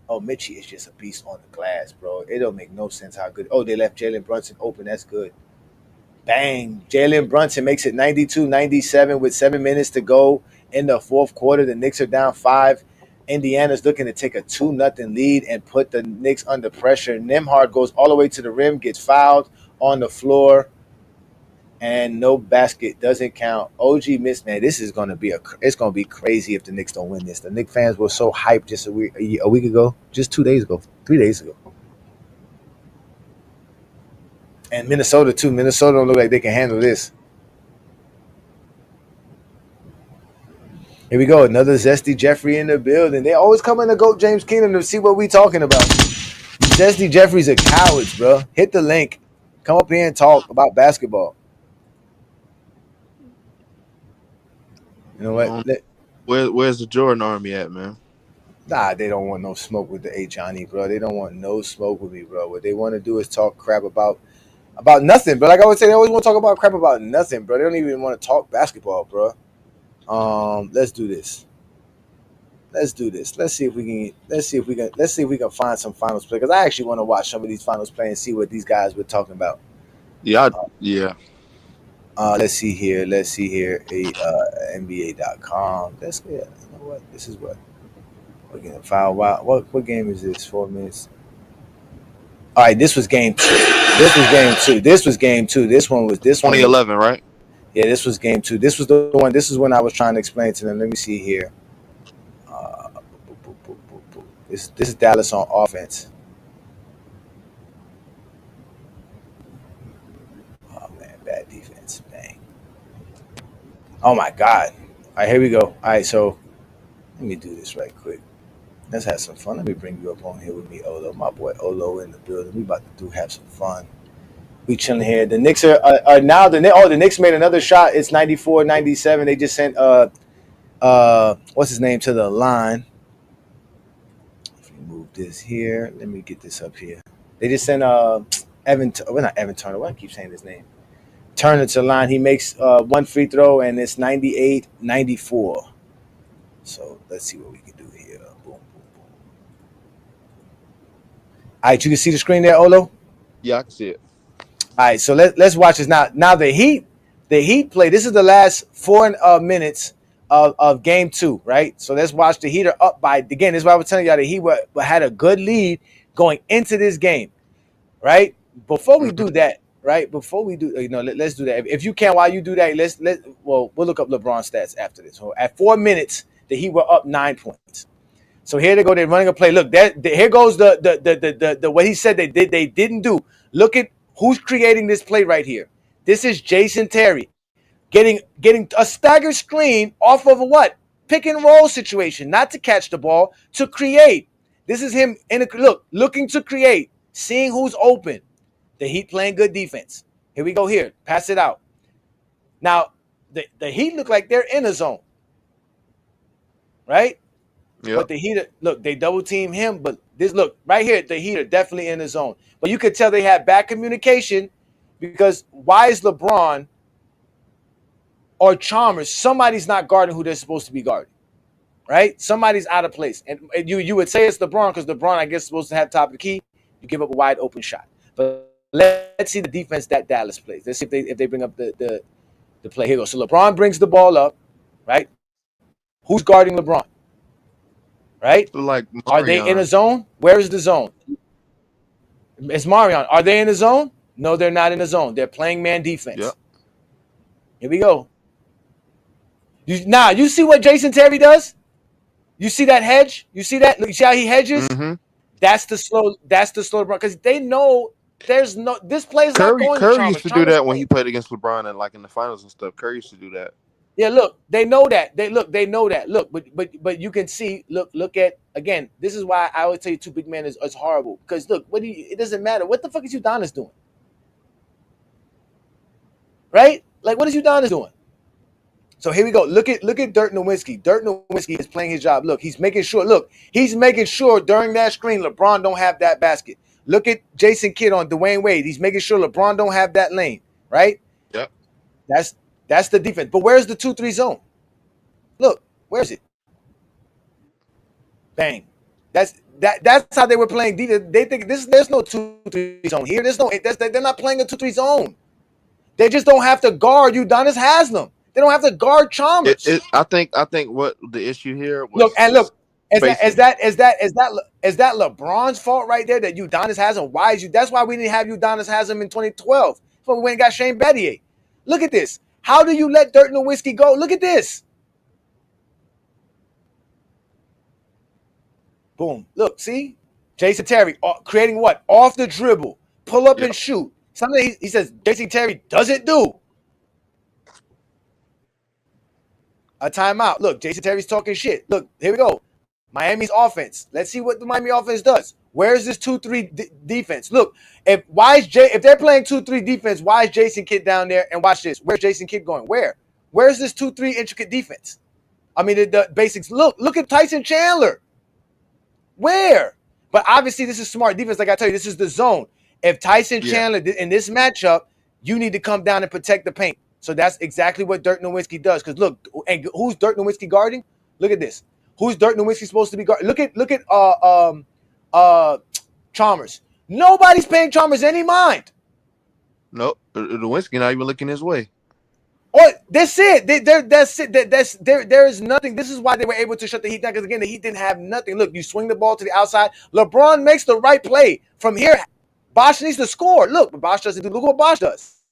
Mitchie is just a beast on the glass, bro. It don't make no sense how good. They left Jalen Brunson open. That's good. Bang. Jalen Brunson makes it 92-97 with 7 minutes to go in the fourth quarter. The Knicks are down 5. Indiana's looking to take a 2-0 lead and put the Knicks under pressure. Nembhard goes all the way to the rim, gets fouled on the floor, and no basket. Doesn't count. OG missed, man. This is gonna be crazy if the Knicks don't win this. The Knicks fans were so hyped just a week ago, just 2 days ago, 3 days ago. And Minnesota too. Minnesota don't look like they can handle this. Here we go. Another Zesty Jeffrey in the building. They always come in the GOAT James Kingdom to see what we talking about. Zesty Jeffries are cowards, bro. Hit the link. Come up here and talk about basketball. You know what? Where's the Jordan Army at, man? Nah, they don't want no smoke with the Ajani, bro. They don't want no smoke with me, bro. What they want to do is talk crap about nothing. But like I would say, they always want to talk about crap about nothing, bro. They don't even want to talk basketball, bro. Let's do this. Let's see if we can find some finals play, because I actually want to watch some of these finals play and see what these guys were talking about. Yeah. Let's see here. NBA.com. That's good. You know what? This is what we're gonna file. What game is this? 4 minutes. All right, this was game 2. This was game two. This one was 2011, right? Yeah, this was game 2. This was the one. This is when I was trying to explain to them. Let me see here. This is Dallas on offense. Oh man, bad defense. Dang. Oh my God. All right, here we go. All right, so let me do this right quick. Let's have some fun. Let me bring you up on here with me, Olo. My boy Olo in the building. We about to have some fun. We chilling here. The Knicks are now the Knicks made another shot. It's 94-97. They just sent what's his name to the line. If we move this here, let me get this up here. They just sent not Evan Turner. Why do I keep saying his name? Turner to the line. He makes one free throw and it's 98-94. So let's see what we can do here. Boom, boom, boom. All right, you can see the screen there, Olo? Yeah, I can see it. All right, so let's watch this now. Now the Heat play. This is the last 4 minutes of game 2, right? So let's watch the Heat are up by, again, this is why I was telling y'all the Heat had a good lead going into this game, right? Before we do that, right? Before we do, let's do that. If you can, while you do that, we'll look up LeBron stats after this. So at 4 minutes, the Heat were up 9 points. So here they go. They're running a play. Look, here goes the what he said they didn't do. Look at who's creating this play right here. This is Jason Terry getting a stagger screen off of a what? Pick and roll situation, not to catch the ball, to create. This is him looking to create, seeing who's open. The Heat playing good defense. Here we go here. Pass it out. Now, the Heat look like they're in a zone. Right? Yep. But the Heat, they double team him. But right here, the Heat are definitely in the zone. But you could tell they had bad communication because why is LeBron or Chalmers, somebody's not guarding who they're supposed to be guarding, right? Somebody's out of place. And you would say it's LeBron because LeBron, I guess, is supposed to have top of the key. You give up a wide open shot. But let's see the defense that Dallas plays. Let's see if they bring up the play. Here we go. So LeBron brings the ball up, right? Who's guarding LeBron? Right? Like are they in a zone? Where is the zone? It's Marion. Are they in the zone? No, they're not in the zone. They're playing man defense. Yep. Here we go. You see what Jason Terry does? You see that hedge? You see that? You see how he hedges? Mm-hmm. That's the slow LeBron because they know this play's not going to Curry used to do that when he played against LeBron and like in the finals and stuff. Curry used to do that. Yeah, look, they know that. They know that. Look, but you can see. Look at again. This is why I always tell you two big men is horrible because look, it doesn't matter. What the fuck is Udonis doing? Right? Like, what is Udonis doing? So here we go. Look at Dirk Nowitzki. Dirk Nowitzki is playing his job. Look, he's making sure. Look, he's making sure during that screen, LeBron don't have that basket. Look at Jason Kidd on Dwayne Wade. He's making sure LeBron don't have that lane. Right? Yep. That's the defense. But where's the 2-3 zone? Look, where's it? Bang. That's how they were playing defense. They think there's no 2-3 zone here. They're not playing a 2-3 zone. They just don't have to guard Udonis Haslam. They don't have to guard Chalmers. I think what the issue here was. Look, is that LeBron's fault right there that Udonis Haslam? Why is you? That's why we didn't have Udonis Haslam in 2012. That's why we went and got Shane Battier. Look at this. How do you let Dirk Nowitzki go? Look at this. Boom. Look, see? Jason Terry creating what? Off the dribble. Pull up and shoot. Something he says Jason Terry doesn't do. A timeout. Look, Jason Terry's talking shit. Look, here we go. Miami's offense. Let's see what the Miami offense does. Where is this 2-3 defense? Look, if they're playing 2-3 defense, why is Jason Kidd down there? And watch this. Where's Jason Kidd going? Where's this 2-3 intricate defense? I mean, the basics. Look at Tyson Chandler. Where? But obviously, this is smart defense. Like I tell you, this is the zone. If Tyson Chandler in this matchup, you need to come down and protect the paint. So that's exactly what Dirk Nowitzki does. Because look, and who's Dirk Nowitzki guarding? Look at this. Who's Dirk Nowitzki supposed to be guarding? Look at Chalmers. Nobody's paying Chalmers any mind. Nope. Nowitzki not even looking his way. Oh, that's it. That's it. There is nothing. This is why they were able to shut the Heat down, because again, the Heat didn't have nothing. Look, you swing the ball to the outside. LeBron makes the right play. From here, Bosh needs to score. Look, but Bosh doesn't do. Look what Bosh does.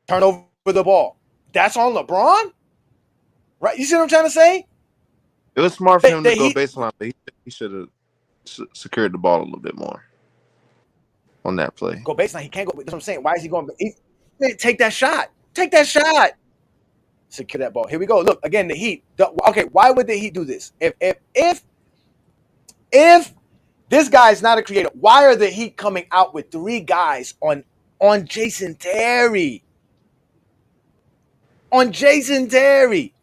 Turn over the ball. That's on LeBron? Right? You see what I'm trying to say? It was smart for him to go baseline, but he should have secured the ball a little bit more on that play. Go baseline. He can't go. That's what I'm saying. Why is he going? Take that shot. Take that shot. Secure that ball. Here we go. Look, again, the Heat. Okay, why would the Heat do this? If this guy is not a creator, why are the Heat coming out with 3 guys on Jason Terry? On Jason Terry.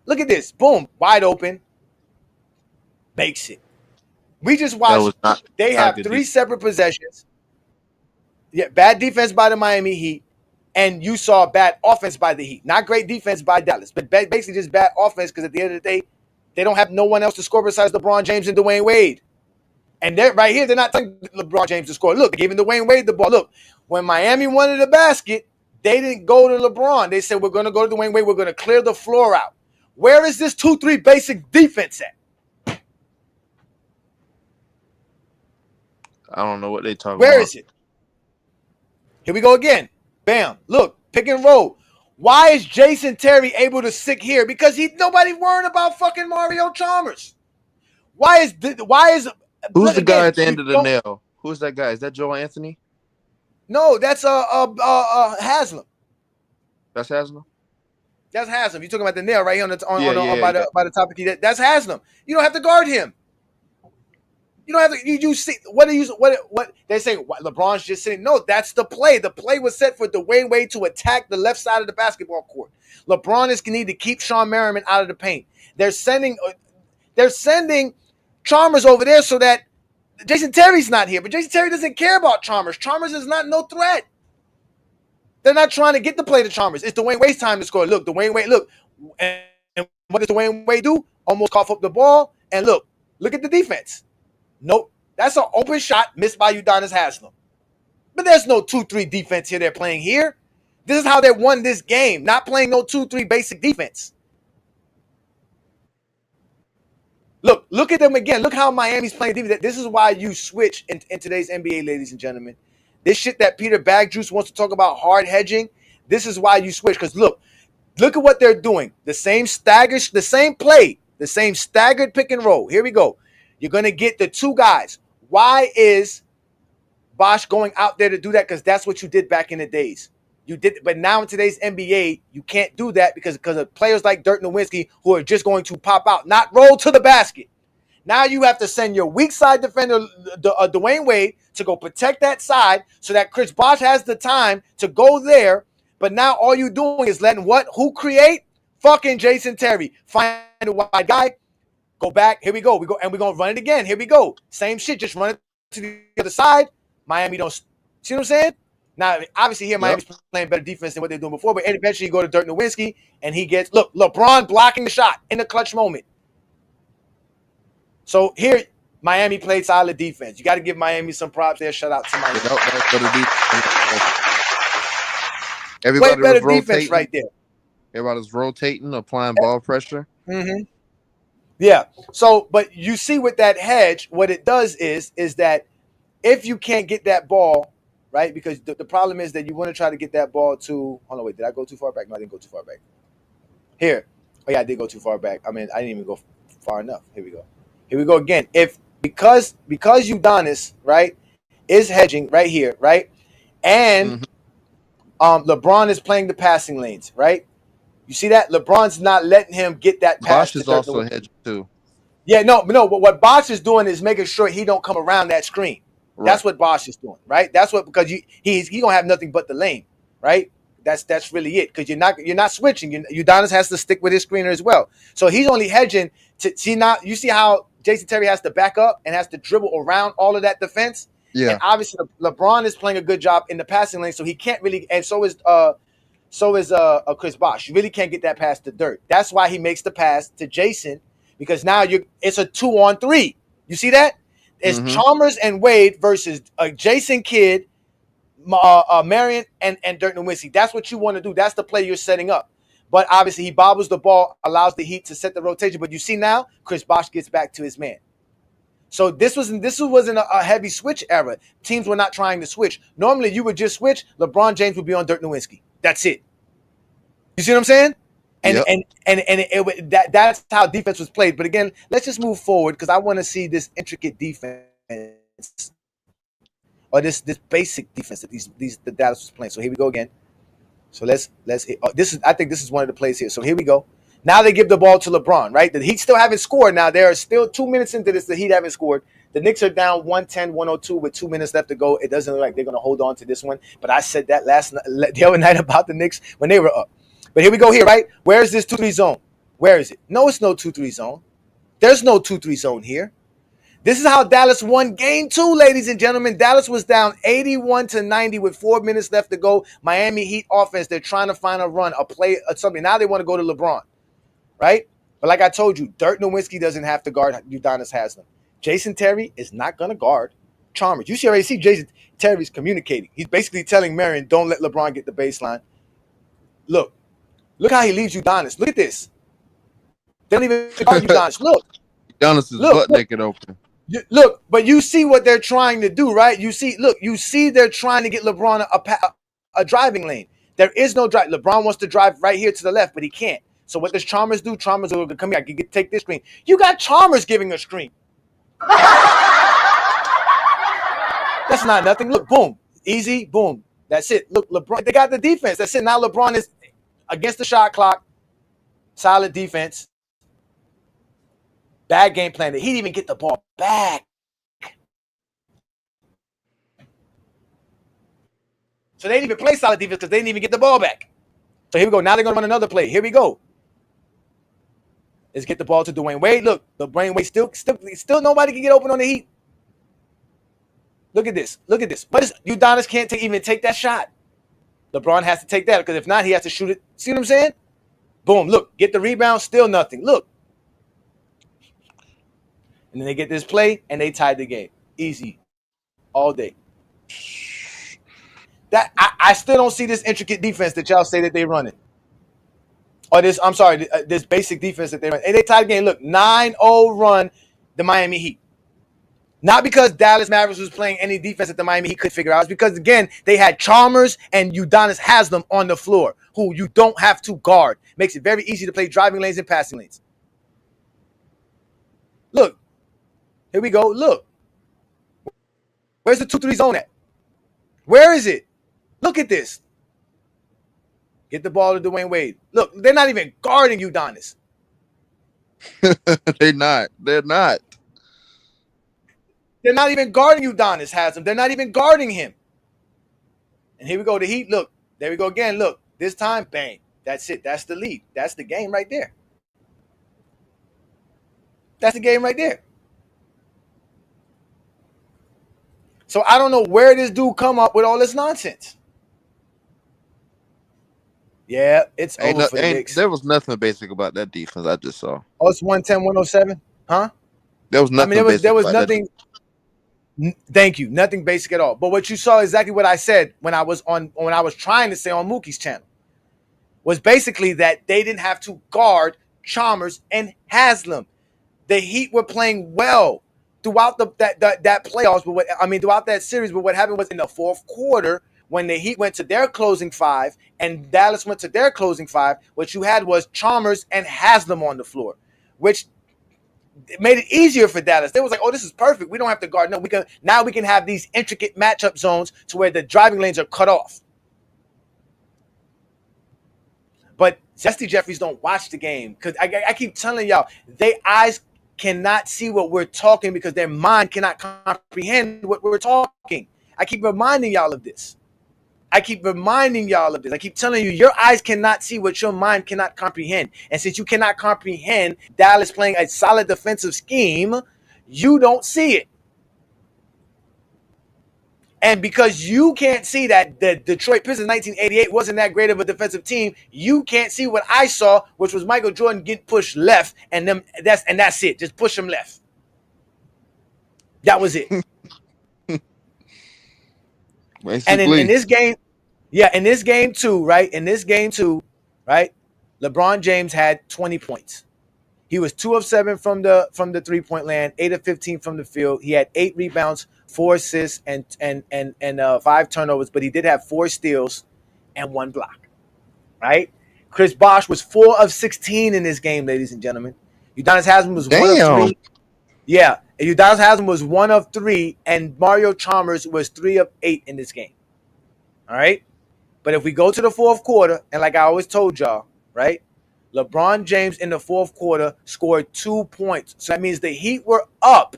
Look at this. Boom. Wide open. Makes it. We just watched. They have 3 separate possessions. Yeah, bad defense by the Miami Heat. And you saw bad offense by the Heat. Not great defense by Dallas, but basically just bad offense, because at the end of the day, they don't have no one else to score besides LeBron James and Dwayne Wade. And they're right here, they're not telling LeBron James to score. Look, they're giving Dwayne Wade the ball. Look, when Miami wanted a basket, they didn't go to LeBron. They said, we're going to go to Dwayne Wade. We're going to clear the floor out. Where is this 2-3 basic defense at? I don't know what they're talking about. Where is it? Here we go again. Bam. Look, pick and roll. Why is Jason Terry able to sit here? Because nobody worried about fucking Mario Chalmers. Why is who's the guy at the end of the nail? Who's that guy? Is that Joe Anthony? No, that's Haslam. That's Haslam? That's Haslam. You're talking about the nail right here by the top of the key. That's Haslam. You don't have to guard him. You don't have to. You see what they're saying? LeBron's just sitting. No, that's the play. The play was set for Dwayne Wade to attack the left side of the basketball court. LeBron is need to keep Sean Merriman out of the paint. They're sending Chalmers over there so that Jason Terry's not here. But Jason Terry doesn't care about Chalmers. Chalmers is not no threat. They're not trying to get the play to Chalmers. It's Dwayne Wade's time to score. Look, Dwayne Wade. Look, and what does Dwayne Wade do? Almost cough up the ball. And look at the defense. Nope. That's an open shot missed by Udonis Haslam. But there's no 2-3 defense here they're playing here. This is how they won this game. Not playing no 2-3 basic defense. Look at them again. Look how Miami's playing defense. This is why you switch in today's NBA, ladies and gentlemen. This shit that Peter Bagjuice wants to talk about, hard hedging, this is why you switch. Because look at what they're doing. The same play, the same staggered pick and roll. Here we go. You're going to get the 2 guys. Why is Bosh going out there to do that? Because that's what you did back in the days. You did, but now in today's NBA, you can't do that because of players like Dirk Nowitzki who are just going to pop out, not roll to the basket. Now you have to send your weak side defender, Dwayne Wade, to go protect that side so that Chris Bosh has the time to go there. But now all you're doing is letting who create? Fucking Jason Terry. Find a wide guy. Go back. Here we go. We're going to run it again. Here we go. Same shit. Just run it to the other side. Miami don't. See what I'm saying? Now, obviously here, Miami's playing better defense than what they're doing before, but eventually you go to Dirk Nowitzki, and he gets, LeBron blocking the shot in the clutch moment. So here, Miami played solid defense. You got to give Miami some props there. Shout out to Miami. Everybody way better defense right there. Everybody's rotating, applying ball pressure. Mm-hmm. Yeah. So, but you see with that hedge, what it does is that if you can't get that ball, right, because the problem is that you want to try to get that ball to, hold on, wait, did I go too far back? No, I didn't go too far back. Here. Oh, yeah, I did go too far back. I mean, I didn't even go far enough. Here we go. Here we go again. Because Udonis, right, is hedging right here, right, and LeBron is playing the passing lanes, right? You see that? LeBron's not letting him get that pass. Bosh is also hedging too. Yeah, no. But what Bosh is doing is making sure he don't come around that screen. Right. That's what Bosh is doing, right? That's what, because he's gonna have nothing but the lane, right? That's really it, because you're not switching. Udonis has to stick with his screener as well. So he's only hedging to see now. You see how Jason Terry has to back up and has to dribble around all of that defense. Yeah. And obviously LeBron is playing a good job in the passing lane, so he can't really. And so is Chris Bosh. You really can't get that pass to Dirk. That's why he makes the pass to Jason, because now it's a 2-on-3. You see that? It's Chalmers and Wade versus a Jason Kidd, Marion and Dirk Nowitzki. That's what you want to do. That's the play you're setting up. But obviously, he bobbles the ball, allows the Heat to set the rotation. But you see now, Chris Bosh gets back to his man. So this wasn't a heavy switch era. Teams were not trying to switch. Normally, you would just switch. LeBron James would be on Dirk Nowitzki. That's it. You see what I'm saying? And that's how defense was played. But again, let's just move forward because I want to see this intricate defense or this basic defense that the Dallas was playing. So here we go again. So I think this is one of the plays here. So here we go. Now they give the ball to LeBron, right? The Heat still haven't scored. Now there are still 2 minutes into this. The Heat haven't scored. The Knicks are down 110-102 with 2 minutes left to go. It doesn't look like they're going to hold on to this one. But I said that the other night about the Knicks when they were up. But here we go here, right? Where is this 2-3 zone? Where is it? No, it's no 2-3 zone. There's no 2-3 zone here. This is how Dallas won game 2, ladies and gentlemen. Dallas was down 81-90 with 4 minutes left to go. Miami Heat offense, they're trying to find a run, a play, or something. Now they want to go to LeBron, right? But like I told you, Dirk Nowitzki doesn't have to guard Udonis Haslem. Jason Terry is not going to guard Chalmers. You already see Jason Terry's communicating. He's basically telling Marion, don't let LeBron get the baseline. Look how he leaves Udonis. Look at this. They don't even guard Udonis. Look. Udonis is butt naked open. Look, but you see what they're trying to do, right? You see they're trying to get LeBron a driving lane. There is no drive. LeBron wants to drive right here to the left, but he can't. So what does Chalmers do? Chalmers will come here. I can take this screen. You got Chalmers giving a screen. That's not nothing. Look, boom. Easy, boom. That's it. Look, LeBron, they got the defense. That's it. Now LeBron is against the shot clock. Solid defense. Bad game plan. He didn't even get the ball back. So they didn't even play solid defense because they didn't even get the ball back. So here we go. Now they're going to run another play. Here we go. Let's get the ball to Dwayne Wade. Look, the Dwayne Wade still nobody can get open on the Heat. Look at this. Look at this. Udonis can't even take that shot. LeBron has to take that because if not, he has to shoot it. See what I'm saying? Boom. Look, get the rebound. Still nothing. Look. And then they get this play, and they tied the game. Easy. All day. That I still don't see this intricate defense that y'all say that they run it. Or this basic defense that they run. And they tied the game. Look, 9-0 run the Miami Heat. Not because Dallas Mavericks was playing any defense that the Miami Heat could figure out. It's because, again, they had Chalmers and Udonis Haslem on the floor, who you don't have to guard. Makes it very easy to play driving lanes and passing lanes. Look. Here we go. Look. Where's the 2-3 zone at? Where is it? Look at this. Get the ball to Dwayne Wade. Look, they're not even guarding Udonis. They're not. They're not even guarding Udonis Haslem. They're not even guarding him. And here we go. The Heat. Look. There we go again. Look. This time, bang. That's it. That's the lead. That's the game right there. That's the game right there. So I don't know where this dude come up with all this nonsense. Yeah, it's over for the Knicks. There was nothing basic about that defense I just saw. Oh, it's 110-107? Huh? There was nothing there was nothing. Thank you. Nothing basic at all. But what you saw exactly what I said when I was trying to say on Mookie's channel was basically that they didn't have to guard Chalmers and Haslem. The Heat were playing well throughout that playoffs, throughout that series. But what happened was in the fourth quarter, when the Heat went to their closing five and Dallas went to their closing five, what you had was Chalmers and Haslem on the floor, which made it easier for Dallas. They was like, oh, this is perfect. We don't have to guard. No, we can have these intricate matchup zones to where the driving lanes are cut off. But Zesty Jeffries don't watch the game because I keep telling y'all, their eyes cannot see what we're talking because their mind cannot comprehend what we're talking. I keep reminding y'all of this. I keep telling you, your eyes cannot see what your mind cannot comprehend. And since you cannot comprehend Dallas playing a solid defensive scheme, you don't see it. And because you can't see that the Detroit Pistons 1988 wasn't that great of a defensive team, you can't see what I saw, which was Michael Jordan getting pushed left, and that's it. Just push him left. That was it. Basically. And in this game, in this game too, right? LeBron James had 20 points. He was 2 of 7 from the 3-point land, 8 of 15 from the field. He had 8 rebounds, 4 assists, and 5 turnovers, but he did have 4 steals and 1 block. Right? Chris Bosh was 4 of 16 in this game, ladies and gentlemen. Udonis Haslem was 1 of 3. Yeah, Udonis Haslem was 1 of 3, and Mario Chalmers was 3 of 8 in this game. All right? But if we go to the fourth quarter, and like I always told y'all, right? LeBron James in the fourth quarter scored 2 points. So that means the Heat were up.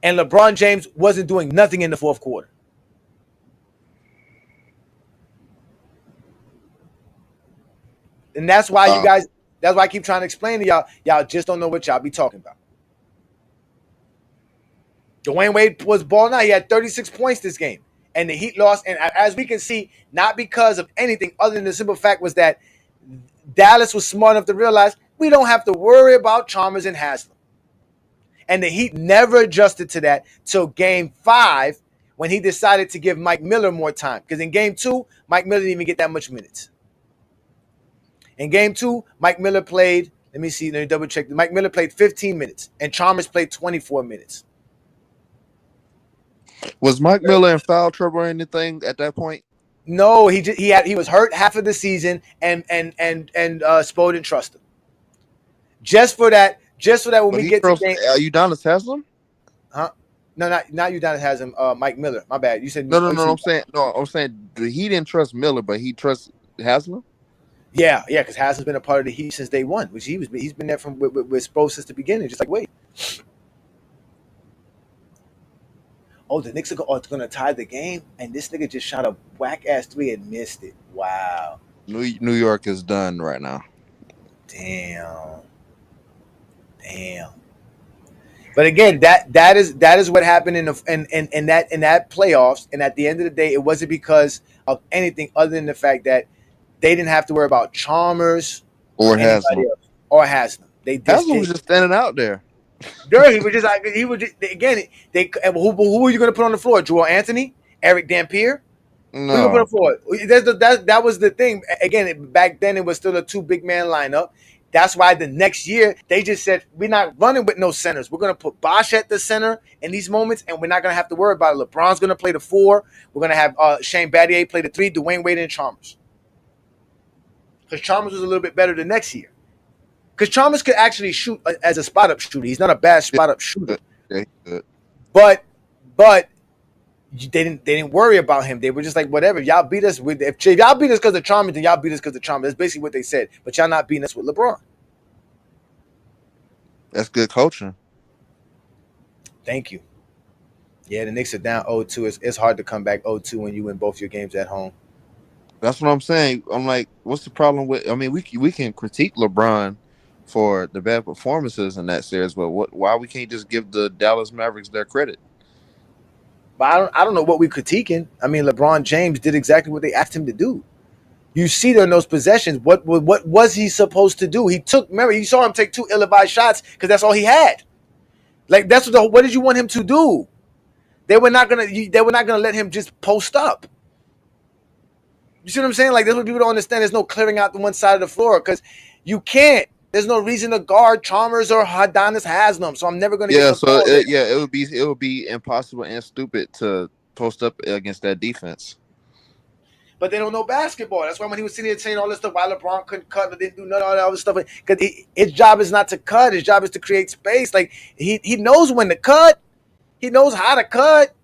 And LeBron James wasn't doing nothing in the fourth quarter. And that's why that's why I keep trying to explain to y'all, y'all just don't know what y'all be talking about. Dwayne Wade was balling out. He had 36 points this game. And the Heat lost. And as we can see, not because of anything other than the simple fact was that Dallas was smart enough to realize we don't have to worry about Chalmers and Haslem. And the Heat never adjusted to that till game 5 when he decided to give Mike Miller more time. Because in game 2, Mike Miller didn't even get that much minutes. In game 2, Mike Miller played, let me double check. Mike Miller played 15 minutes and Chalmers played 24 minutes. Was Mike Miller in foul trouble or anything at that point? No, he was hurt half of the season, and Spo didn't trust him. Just for that, when we get to game, Udonis Haslem? Huh? No, not Udonis Haslem. Mike Miller. My bad. You said no. I'm saying he didn't trust Miller, but he trusts Haslem. Yeah, because Haslem's been a part of the Heat since day one, which he's been there from with Spo since the beginning. Just like wait. Oh, the Knicks are going to tie the game, and this nigga just shot a whack-ass 3 and missed it. Wow. New York is done right now. Damn. But again, that is what happened in that playoffs, and at the end of the day, it wasn't because of anything other than the fact that they didn't have to worry about Chalmers or Haslem. Haslem was just standing out there. Dude, who were you going to put on the floor? Joel Anthony, Eric Dampier. No, who you going to put on the floor? That was the thing. Again, back then it was still a 2-big-man lineup. That's why the next year they just said we're not running with no centers. We're going to put Bosh at the center in these moments, and we're not going to have to worry about it. LeBron's going to play the 4. We're going to have Shane Battier play the 3. Dwayne Wade and Chalmers, because Chalmers was a little bit better the next year. Because Chalmers could actually shoot as a spot-up shooter. He's not a bad spot-up shooter. Yeah, good. But they didn't worry about him. They were just like, whatever. Y'all beat us if y'all beat us because of Chalmers, then y'all beat us because of Chalmers. That's basically what they said. But y'all not beating us with LeBron. That's good coaching. Thank you. Yeah, the Knicks are down 0-2. It's hard to come back 0-2 when you win both your games at home. That's what I'm saying. I'm like, what's the problem with? I mean, we can critique LeBron for the bad performances in that series, but why we can't just give the Dallas Mavericks their credit? But I don't know what we're critiquing. I mean, LeBron James did exactly what they asked him to do. You see there in those possessions, what was he supposed to do? Remember, you saw him take 2 ill-advised shots because that's all he had. Like that's what did you want him to do? They were not gonna let him just post up. You see what I'm saying? Like that's what people don't understand. There's no clearing out the one side of the floor because you can't. There's no reason to guard Chalmers or Udonis Haslem, so I'm never going to. It would be impossible and stupid to post up against that defense. But they don't know basketball. That's why when he was sitting here saying all this stuff, why LeBron couldn't cut, but didn't do none of all that other stuff, because his job is not to cut. His job is to create space. Like he knows when to cut. He knows how to cut.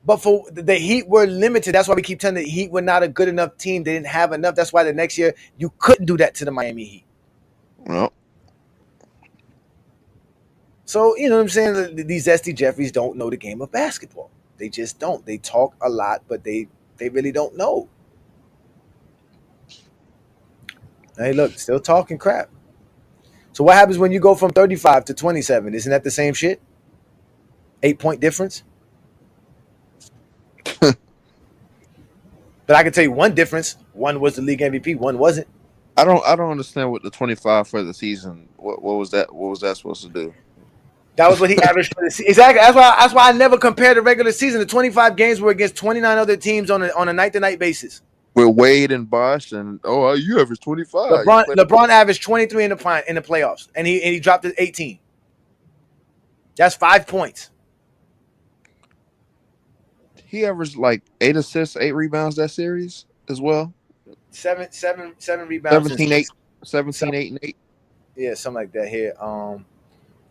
But for the Heat were limited. That's why we keep telling the Heat were not a good enough team. They didn't have enough. That's why the next year you couldn't do that to the Miami Heat. Well, so you know what I'm saying? These SD Jeffries don't know the game of basketball. They just don't. They talk a lot, but they really don't know. Hey, look, still talking crap. So what happens when you go from 35 to 27? Isn't that the same shit? 8-point difference? But I can tell you one difference. One was the league MVP. One wasn't. I don't understand what the 25 for the season. What was that? What was that supposed to do? That was what he averaged for the season. Exactly. That's why I never compared the regular season. The 25 games were against 29 other teams on a night-to-night basis. With Wade and Bosh, and you averaged 25. LeBron averaged 23 in the playoffs, and he dropped to 18. That's 5 points. He averaged like 8 assists, 8 rebounds that series as well. Seven rebounds. 17, 8, and 8. Yeah, something like that.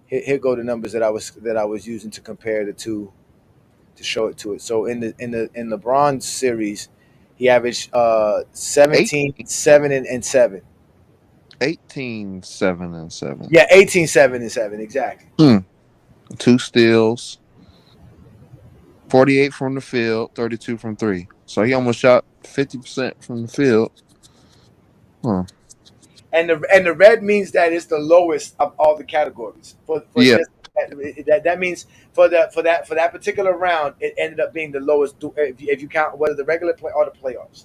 Here go the numbers that I was using to compare the two to show it to it. So in LeBron's series, he averaged 17, 7, and 7. 18, 7, and 7. Yeah, 18, 7, and 7, exactly. 2 steals, 48 from the field, 32 from 3. So he almost shot 50% from the field. Huh. And the red means that it's the lowest of all the categories. That means for that particular round, it ended up being the lowest if you count whether the regular play or the playoffs.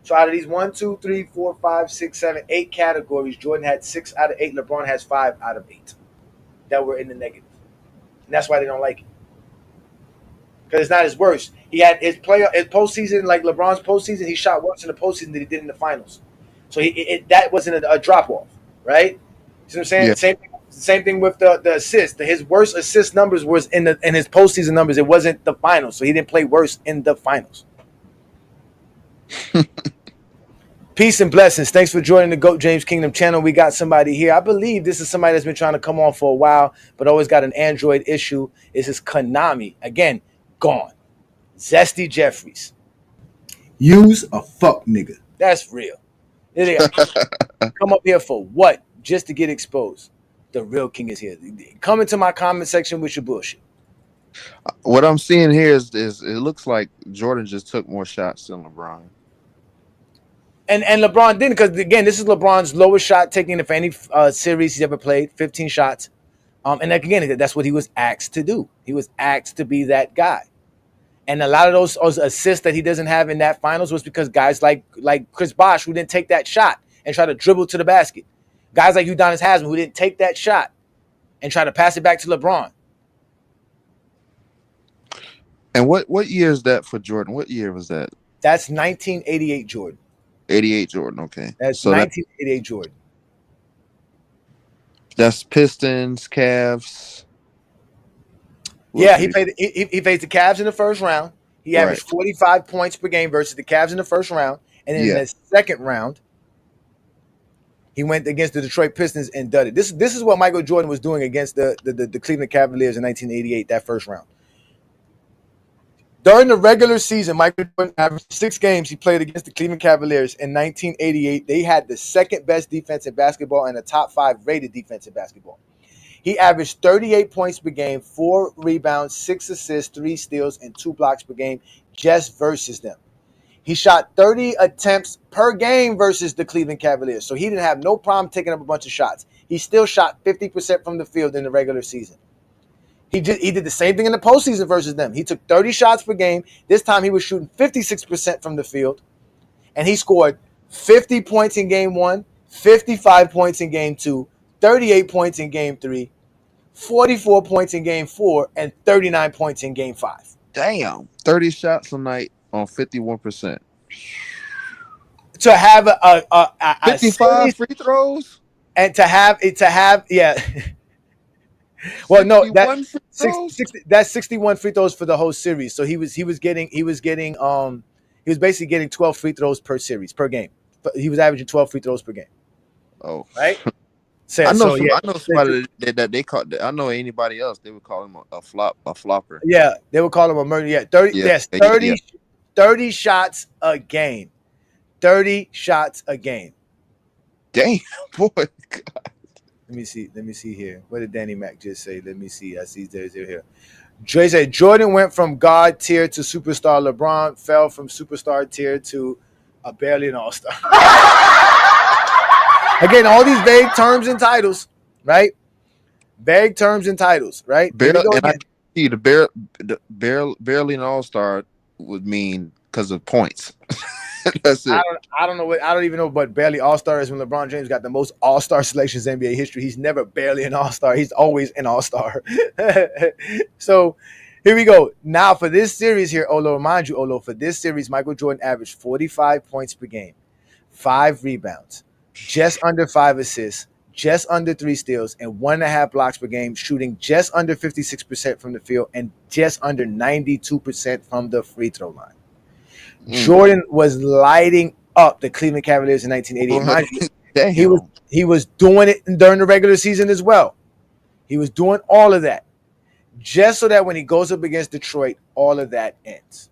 So out of these 1, 2, 3, 4, 5, 6, 7, 8 categories, Jordan had 6 out of 8. LeBron has 5 out of 8 that were in the negative. And that's why they don't like it. Because it's not his worst. He had his postseason, like LeBron's postseason, he shot worse in the postseason than he did in the finals. So that wasn't a drop off, right? You know what I'm saying? Yeah. Same thing with the assist. His worst assist numbers was in his postseason numbers. It wasn't the finals, so he didn't play worse in the finals. Peace and blessings. Thanks for joining the GOAT James Kingdom channel. We got somebody here. I believe this is somebody that's been trying to come on for a while, but always got an Android issue. This is Konami. Again, gone. Zesty Jeffries. Use a fuck nigga. That's real. Come up here for what? Just to get exposed. The real king is here. Come into my comment section with your bullshit. What I'm seeing here is it looks like Jordan just took more shots than LeBron. And LeBron didn't, because again, this is LeBron's lowest shot taking of any series he's ever played, 15 shots. And again, that's what he was asked to do. He was asked to be that guy. And a lot of those assists that he doesn't have in that finals was because guys like Chris Bosh, who didn't take that shot and try to dribble to the basket. Guys like Udonis Haslem, who didn't take that shot and try to pass it back to LeBron. And what year is that for Jordan? What year was that? That's 1988 Jordan. 88 Jordan, okay. That's 1988 Jordan. That's Pistons, Cavs. Yeah, he faced the Cavs in the first round. He averaged 45 points per game versus the Cavs in the first round. And then in the second round, he went against the Detroit Pistons and dudded. This is what Michael Jordan was doing against the Cleveland Cavaliers in 1988, that first round. During the regular season, Michael Jordan averaged 6 games he played against the Cleveland Cavaliers in 1988. They had the second best defense in basketball and the top 5 rated defense in basketball. He averaged 38 points per game, 4 rebounds, 6 assists, 3 steals, and 2 blocks per game just versus them. He shot 30 attempts per game versus the Cleveland Cavaliers, so he didn't have no problem taking up a bunch of shots. He still shot 50% from the field in the regular season. He did the same thing in the postseason versus them. He took 30 shots per game. This time he was shooting 56% from the field, and he scored 50 points in game 1, 55 points in game 2, 38 points in game 3, 44 points in game 4, and 39 points in game 5. Damn. 30 shots a night on 51%. To have a 55 free throws? And to have yeah. Well, no, that's 61 free throws for the whole series. So he was basically getting 12 free throws per series, per game. He was averaging 12 free throws per game. Oh, right. I know somebody that they call. I know anybody else they would call him a flopper. Yeah, they would call him a murder. Yeah, 30 shots a game. 30 shots a game. Damn, boy. God. Let me see here. What did Danny Mac just say? Let me see. I see there's here. Dre said Jordan went from God tier to superstar. LeBron fell from superstar tier to barely an all-star. Again, all these vague terms and titles, right? Vague terms and titles, right? Barely an all-star would mean because of points. That's it. I don't even know what barely all-star is when LeBron James got the most all-star selections in NBA history. He's never barely an all-star. He's always an all-star. So here we go. Now for this series here, Olo, remind you, Olo, for this series, Michael Jordan averaged 45 points per game, 5 rebounds, just under 5 assists, just under 3 steals, and 1.5 blocks per game, shooting just under 56% from the field and just under 92% from the free throw line. Jordan was lighting up the Cleveland Cavaliers in 1988. He was doing it during the regular season as well. He was doing all of that just so that when he goes up against Detroit, all of that ends.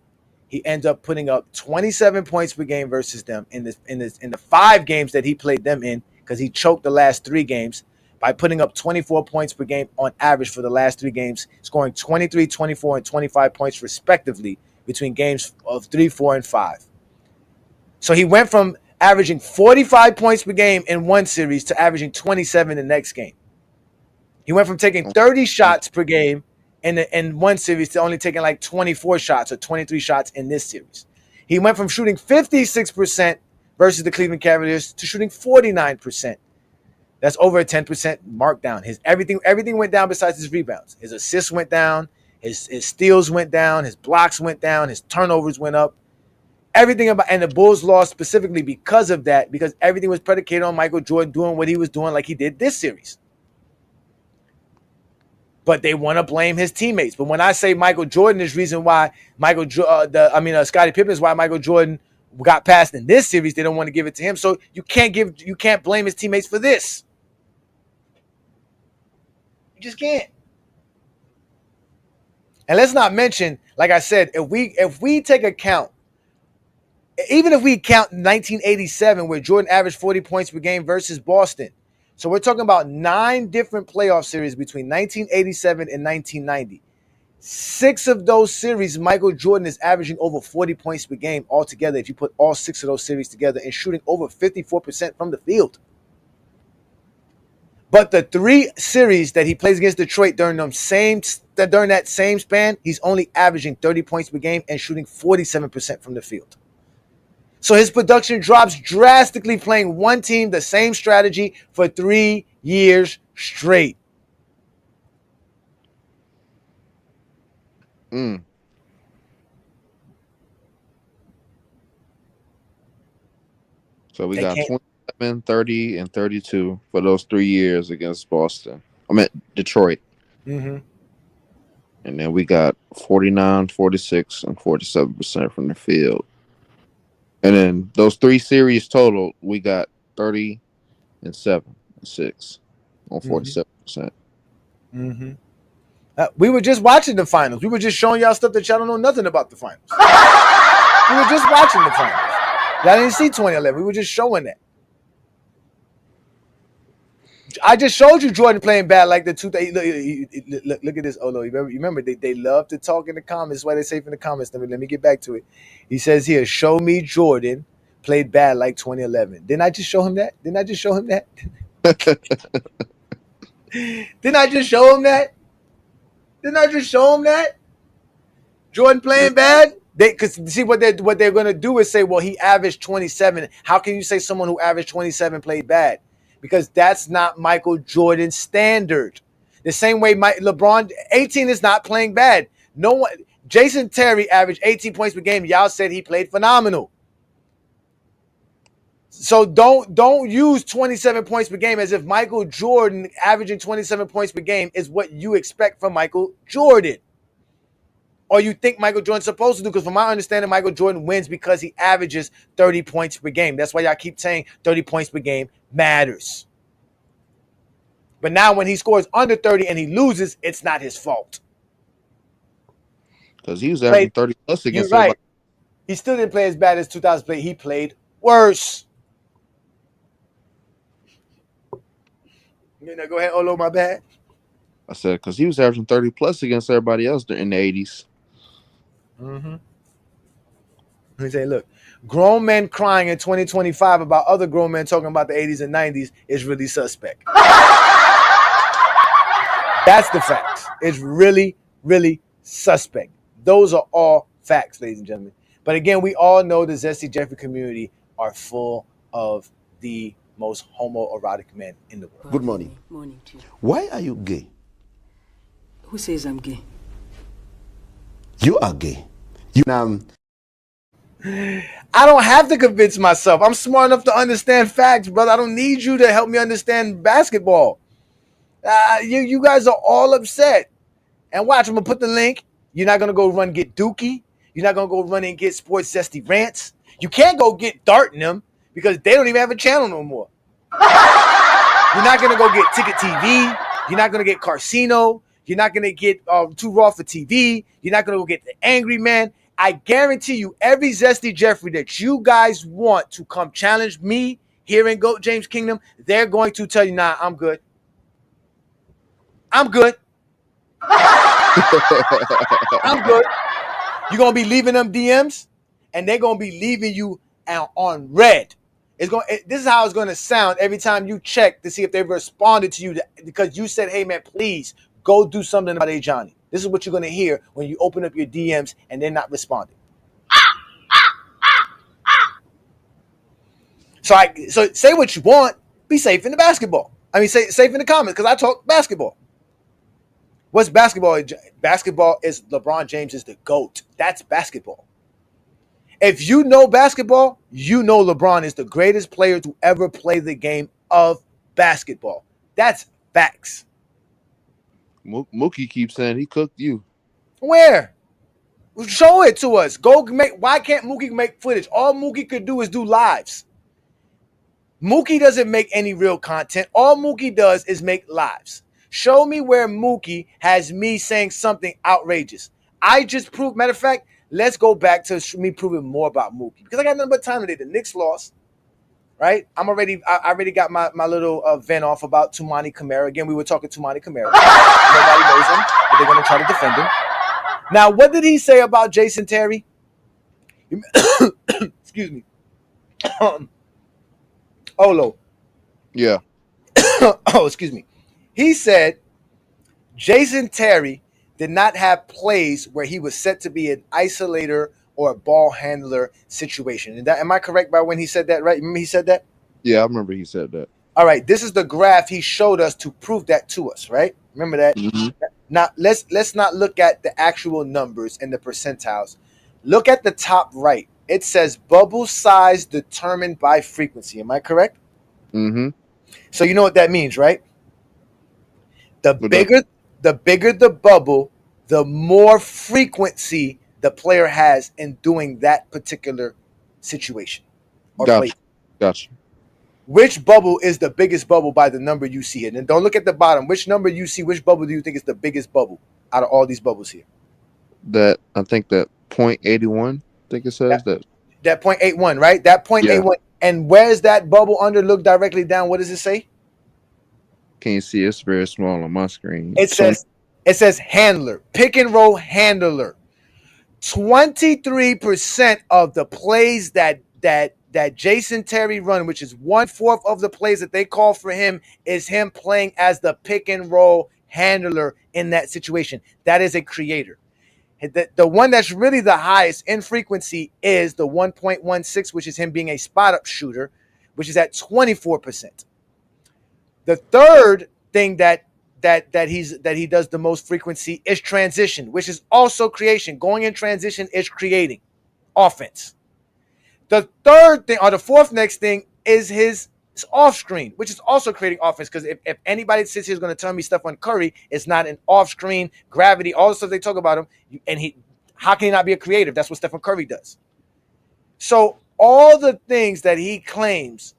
He ends up putting up 27 points per game versus them in the 5 games that he played them in, because he choked the last 3 games by putting up 24 points per game on average for the last 3 games, scoring 23, 24, and 25 points respectively between games of 3, 4, and 5. So he went from averaging 45 points per game in one series to averaging 27 the next game. He went from taking 30 shots per game in one series to only taking like 24 shots or 23 shots in this series. He went from shooting 56% versus the Cleveland Cavaliers to shooting 49%. That's over a 10% markdown. Everything went down besides his rebounds. His assists went down. His steals went down. His blocks went down. His turnovers went up. Everything about, and the Bulls lost specifically because of that, because everything was predicated on Michael Jordan doing what he was doing like he did this series. But they want to blame his teammates. But when I say Michael Jordan is reason why Scottie Pippen is why Michael Jordan got passed in this series, they don't want to give it to him. So you can't blame his teammates for this. You just can't. And let's not mention, like I said, if we take account, even if we count 1987, where Jordan averaged 40 points per game versus Boston. So we're talking about 9 different playoff series between 1987 and 1990. 6 of those series, Michael Jordan is averaging over 40 points per game altogether if you put all 6 of those series together, and shooting over 54% from the field. But the 3 series that he plays against Detroit during that same span, he's only averaging 30 points per game and shooting 47% from the field. So his production drops drastically playing one team, the same strategy for 3 years straight. So we got 27, 30, and 32 for those 3 years against Boston. Detroit. Mm-hmm. And then we got 49, 46, and 47% from the field. And then those 3 series total, we got 30 and 7 and 6 on 47%. Mm-hmm. We were just watching the finals. We were just showing y'all stuff that y'all don't know nothing about the finals. We were just watching the finals. Y'all didn't see 2011. We were just showing that. I just showed you Jordan playing bad like the two. Look at this, Olo. You remember they love to talk in the comments. That's why they say in the comments. Let me get back to it. He says here, show me Jordan played bad like 2011. Didn't I just show him that? Didn't I just show him that? Jordan playing bad? Because see what they're going to do is say, well, he averaged 27. How can you say someone who averaged 27 played bad? Because that's not Michael Jordan's standard. The same way LeBron 18 is not playing bad. No one. Jason Terry averaged 18 points per game. Y'all said he played phenomenal. So don't use 27 points per game as if Michael Jordan averaging 27 points per game is what you expect from Michael Jordan. Or you think Michael Jordan's supposed to do, because from my understanding, Michael Jordan wins because he averages 30 points per game. That's why y'all keep saying 30 points per game matters. But now when he scores under 30 and he loses, it's not his fault. Because he was averaging 30 plus against everybody. Right. He still didn't play as bad as 2000 play. He played worse. Go ahead, Olo, my bad. I said, because he was averaging 30 plus against everybody else in the 80s. Mm-hmm. He say, look, grown men crying in 2025 about other grown men talking about the 80s and 90s is really suspect. That's the facts. It's really, really suspect. Those are all facts, ladies and gentlemen. But again, we all know the Zesty Jeffrey community are full of the most homoerotic men in the world. Good morning. Morning to you. Why are you gay? Who says I'm gay? You are gay. You I don't have to convince myself. I'm smart enough to understand facts, brother. I don't need you to help me understand basketball. You guys are all upset. And watch, I'm going to put the link. You're not going to go run and get Dookie. You're not going to go run and get Sports Zesty Rants. You can't go get Dart and them because they don't even have a channel no more. You're not going to go get Ticket TV. You're not going to get Carcino. You're not going to get Too Raw for TV. You're not going to go get the Angry Man. I guarantee you, every Zesty Jeffrey that you guys want to come challenge me here in GOAT James Kingdom, they're going to tell you, nah, I'm good. I'm good. I'm good. You're going to be leaving them DMs, and they're going to be leaving you on red. This is how it's going to sound every time you check to see if they've responded to you because you said, hey, man, please go do something about Ajani. This is what you're going to hear when you open up your DMs and they're not responding. So say what you want. Be safe in the basketball. I mean, say safe in the comments because I talk basketball. What's basketball? Basketball is LeBron James is the GOAT. That's basketball. If you know basketball, you know LeBron is the greatest player to ever play the game of basketball. That's facts. Mookie keeps saying he cooked you. Where? Show it to us. Why can't Mookie make footage? All Mookie could do is do lives. Mookie doesn't make any real content. All Mookie does is make lives. Show me where Mookie has me saying something outrageous. I just proved, matter of fact, let's go back to me proving more about Mookie. Because I got nothing but time today. The Knicks lost. Right? I already got my little vent off about Tumani Kamara. Again, we were talking Tumani Kamara. Nobody knows him, but they're going to try to defend him. Now, what did he say about Jason Terry? Excuse me. Olo. Yeah. Oh, excuse me. He said Jason Terry did not have plays where he was set to be an isolator or a ball handler situation. Am I correct by when he said that, right? Remember he said that? Yeah, I remember he said that. All right, this is the graph he showed us to prove that to us, right? Remember that? Mm-hmm. Now, let's not look at the actual numbers and the percentiles. Look at the top right. It says bubble size determined by frequency. Am I correct? Mm-hmm. So you know what that means, right? The bigger the bubble, the more frequency the player has in doing that particular situation. Gotcha. Which bubble is the biggest bubble by the number you see it? And don't look at the bottom. Which number you see, which bubble do you think is the biggest bubble out of all these bubbles here? I think that 0.81, I think it says that. That 0.81, right? That 0.81. Yeah. And where's that bubble under? Look directly down. What does it say? Can you see? It's very small on my screen. It says handler, pick and roll handler. 23% of the plays that Jason Terry run, which is 1/4 of the plays that they call for him, is him playing as the pick and roll handler in that situation. That is a creator. The one that's really the highest in frequency is the 1.16, which is him being a spot up shooter, which is at 24%. The third thing that he does the most frequency is transition, which is also creation. Going in transition is creating offense. The third thing, or the fourth next thing, is his off screen, which is also creating offense. Because if anybody sits here is going to tell me Stephen Curry is not an off screen, gravity, all the stuff they talk about him, and how can he not be a creative? That's what Stephen Curry does. So all the things that he claims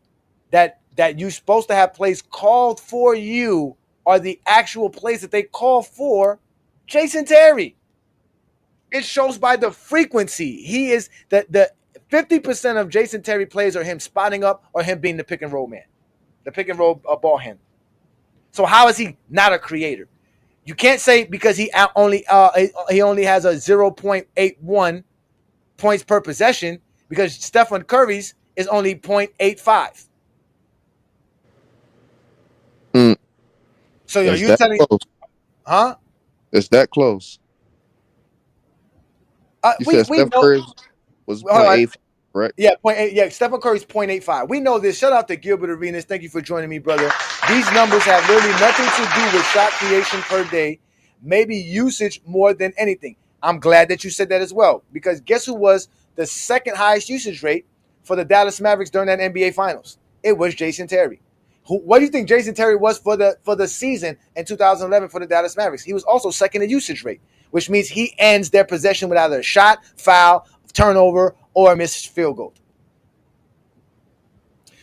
that you're supposed to have plays called for you are the actual plays that they call for Jason Terry. It shows by the frequency. He is the 50% of Jason Terry plays are him spotting up or him being the pick and roll man, the pick and roll ball handler. So how is he not a creator? You can't say because he only has a 0.81 points per possession because Stephen Curry's is only 0.85. So are you telling close? Huh? It's that close. You said Steph Curry. was 0.85, correct? Yeah, 0.8. Yeah, Stephen Curry's 0.85. We know this. Shout out to Gilbert Arenas. Thank you for joining me, brother. These numbers have literally nothing to do with shot creation per day, maybe usage more than anything. I'm glad that you said that as well, because guess who was the second highest usage rate for the Dallas Mavericks during that NBA Finals? It was Jason Terry. What do you think Jason Terry was for the season in 2011 for the Dallas Mavericks? He was also second in usage rate, which means he ends their possession with either a shot, foul, turnover, or a missed field goal.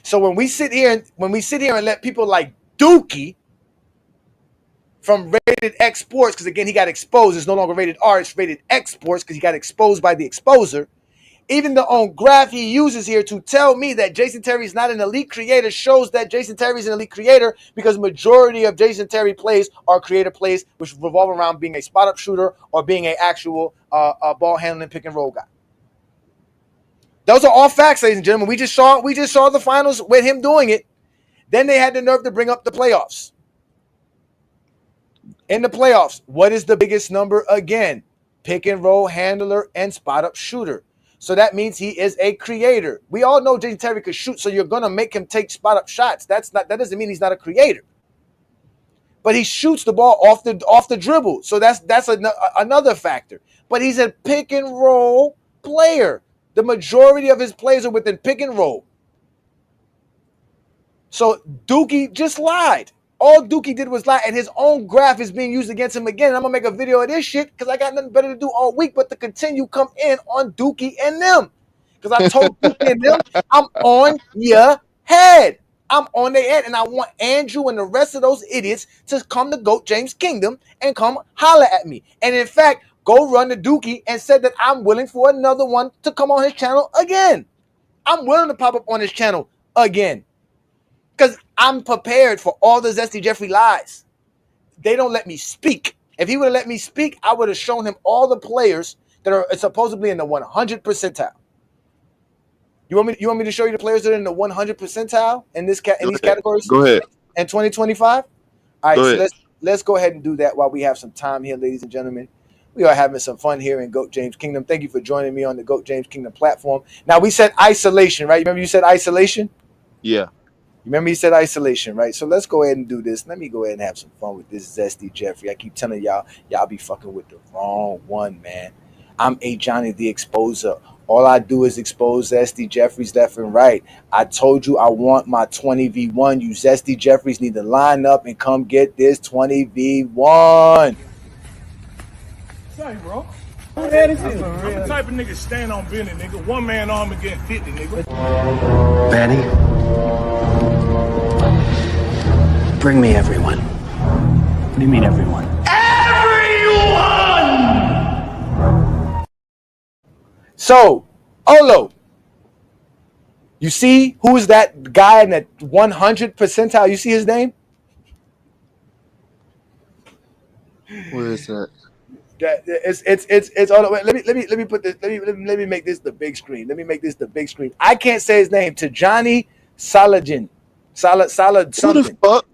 So when we sit here and let people like Dookie from Rated X Sports, because again he got exposed, it's no longer Rated R, it's Rated X Sports because he got exposed by the exposer. Even the own graph he uses here to tell me that Jason Terry is not an elite creator shows that Jason Terry is an elite creator, because majority of Jason Terry plays are creator plays which revolve around being a spot-up shooter or being an actual ball handling pick and roll guy. Those are all facts, ladies and gentlemen. We just saw the finals with him doing it. Then they had the nerve to bring up the playoffs. In the playoffs, what is the biggest number again? Pick and roll handler and spot-up shooter. So that means he is a creator. We all know Jason Terry could shoot, so you're gonna make him take spot-up shots. That doesn't mean he's not a creator. But he shoots the ball off the dribble, so that's another factor. But he's a pick and roll player. The majority of his plays are within pick and roll. So Dookie just lied. All Dookie did was lie, and his own graph is being used against him again. And I'm going to make a video of this shit because I got nothing better to do all week but to continue come in on Dookie and them. Because I told Dookie and them, I'm on your head. I'm on their head, and I want Andrew and the rest of those idiots to come to GOAT James Kingdom and come holler at me. And in fact, go run to Dookie and said that I'm willing for another one to come on his channel again. I'm willing to pop up on his channel again. Because I'm prepared for all the Zesty Jeffrey lies. They don't let me speak. If he would have let me speak, I would have shown him all the players that are supposedly in the 100 percentile. You want me to show you the players that are in the 100 percentile in these categories? Go ahead. In 2025? All right, so let's go ahead and do that while we have some time here, ladies and gentlemen. We are having some fun here in GOAT James Kingdom. Thank you for joining me on the GOAT James Kingdom platform. Now, we said isolation, right? Remember you said isolation? Yeah. Remember you said isolation, right? So let's go ahead and do this. Let me go ahead and have some fun with this Zesty Jeffrey. I keep telling y'all be fucking with the wrong one, man. I'm Ajani the Exposer. All I do is expose Zesty Jeffries left and right. I told you I want my 20v1. You Zesty Jeffries need to line up and come get this 20v1. Say, bro. Who that is? I'm the type of nigga stand on business, nigga. One man arm against 50, nigga. Vanny, bring me everyone. What do you mean everyone? Everyone! So, Olo, you see who is that guy in that 100 percentile? You see his name? Where is that? It's all. Let me put this. Let me make this the big screen. Let me make this the big screen. I can't say his name. Ajani Saladin. Salad something. Who the fuck?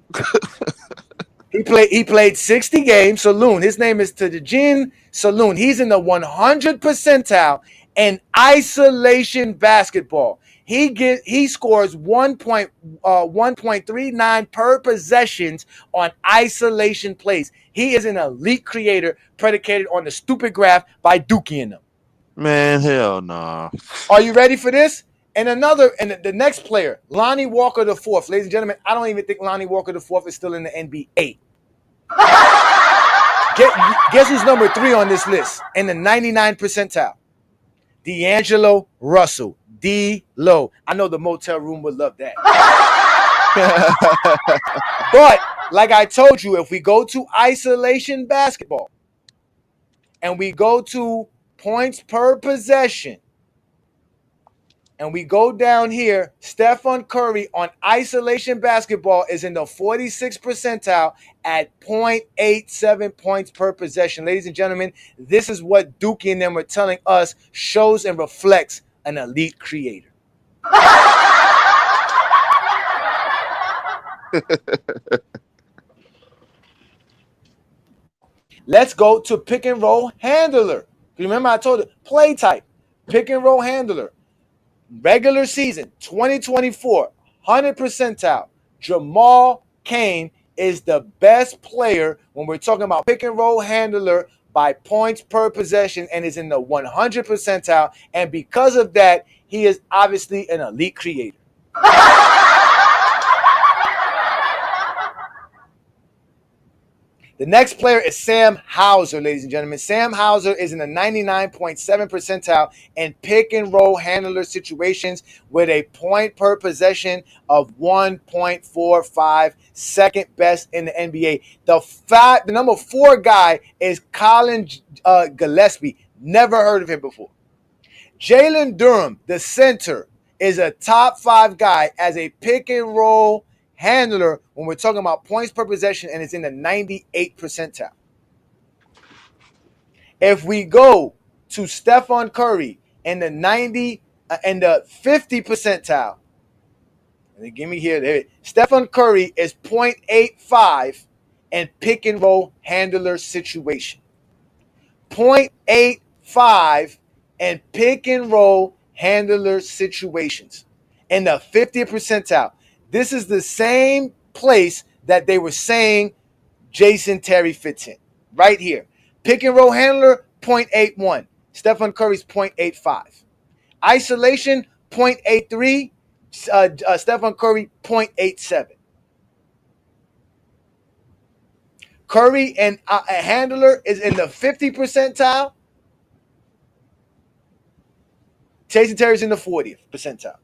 He played 60 games. Saloon. His name is Tajin Saloon. He's in the 100 percentile in isolation basketball. He scores 1.39 per possessions on isolation plays. He is an elite creator predicated on the stupid graph by Dookie and them. Man, hell nah. Are you ready for this? And the next player, Lonnie Walker IV. Ladies and gentlemen, I don't even think Lonnie Walker IV is still in the NBA. Guess who's number 3 on this list in the 99 percentile? D'Angelo Russell. D-Lo. I know the motel room would love that. But, like I told you, if we go to isolation basketball and we go to points per possession and we go down here, Stephen Curry on isolation basketball is in the 46th percentile at 0.87 points per possession. Ladies and gentlemen, this is what Dookie and them were telling us shows and reflects an elite creator. Let's go to pick and roll handler. Remember I told you, play type. Pick and roll handler. Regular season 2024, 100 percentile. Jamal Cain is the best player when we're talking about pick and roll handler by points per possession and is in the 100 percentile. And because of that, he is obviously an elite creator. The next player is Sam Hauser, ladies and gentlemen. Sam Hauser is in the 99.7 percentile in pick and roll handler situations with a point per possession of 1.45, second best in the NBA. The number 4 guy is Colin Gillespie. Never heard of him before. Jalen Durham, the center, is a top 5 guy as a pick and roll handler when we're talking about points per possession, and it's in the 98 percentile. If we go to Stephen Curry in the 50 percentile, and give me here, Stephen Curry is 0.85 in pick and roll handler situation. 0.85 in pick and roll handler situations in the 50th percentile. This is the same place that they were saying Jason Terry fits in. Right here. Pick and roll handler, 0.81. Stephen Curry's 0.85. Isolation, 0.83. Stephen Curry, 0.87. Curry and a handler is in the 50 percentile. Jason Terry's in the 40th percentile.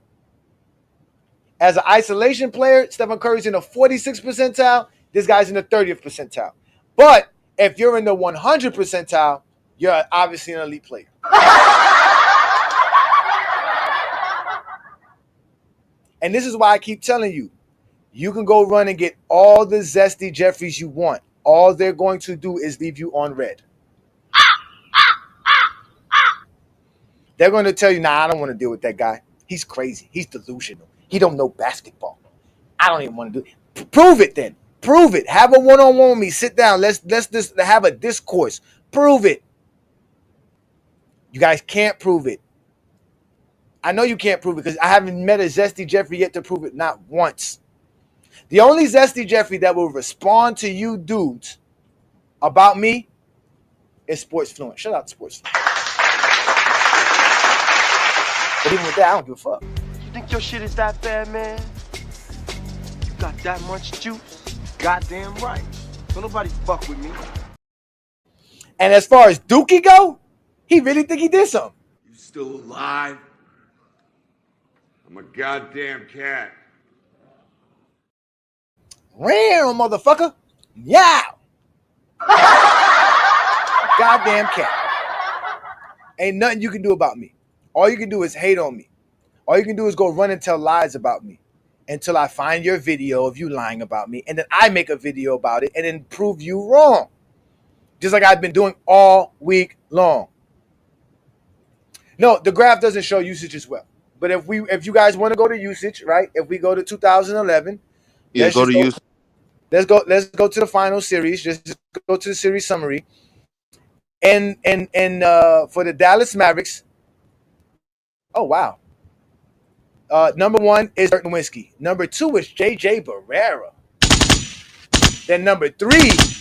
As an isolation player, Stephen Curry's in the 46th percentile. This guy's in the 30th percentile. But if you're in the 100 percentile, you're obviously an elite player. And this is why I keep telling you, you can go run and get all the zesty Jeffries you want. All they're going to do is leave you on red. They're going to tell you, nah, I don't want to deal with that guy. He's crazy. He's delusional. He don't know basketball. I don't even want to do it. Prove it then. Prove it. Have a one-on-one with me. Sit down. Let's just have a discourse. Prove it. You guys can't prove it. I know you can't prove it because I haven't met a zesty Jeffrey yet to prove it, not once. The only zesty Jeffrey that will respond to you dudes about me is Sports Fluent. Shout out to Sports Fluent. But even with that, I don't give a fuck. You think your shit is that bad, man? You got that much juice? Goddamn right. Don't nobody fuck with me. And as far as Dookie go, he really think he did something. You still alive? I'm a goddamn cat. Real motherfucker. Yeah. Goddamn cat. Ain't nothing you can do about me. All you can do is hate on me. All you can do is go run and tell lies about me until I find your video of you lying about me. And then I make a video about it and then prove you wrong. Just like I've been doing all week long. No, the graph doesn't show usage as well. But if you guys want to go to usage, right? If we go to 2011, let's go to the final series. Just go to the series summary. And for the Dallas Mavericks, oh wow. Number 1 is Dirk Nowitzki. Number 2 is JJ Barrera. Then number 3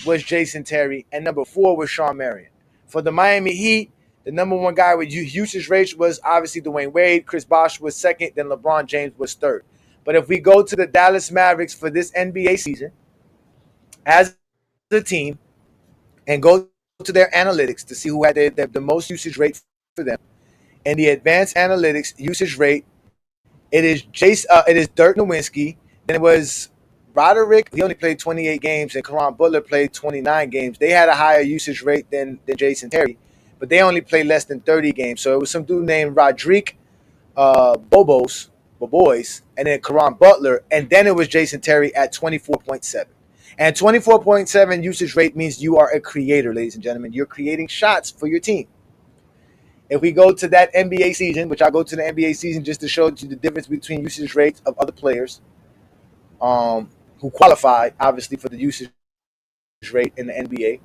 was Jason Terry, and number 4 was Shawn Marion. For the Miami Heat, the number 1 guy with usage rates was obviously Dwayne Wade. Chris Bosh was second. Then LeBron James was third. But if we go to the Dallas Mavericks for this NBA season, as a team, and go to their analytics to see who had the most usage rate for them, and the advanced analytics usage rate, it is Dirk Nowitzki. Then it was Roderick. He only played 28 games, and Caron Butler played 29 games. They had a higher usage rate than Jason Terry, but they only played less than 30 games. So it was some dude named Roderick Bobois, and then Caron Butler, and then it was Jason Terry at 24.7. And 24.7 usage rate means you are a creator, ladies and gentlemen. You're creating shots for your team. If we go to that NBA season, which I'll go to the NBA season just to show you the difference between usage rates of other players who qualify, obviously, for the usage rate in the NBA.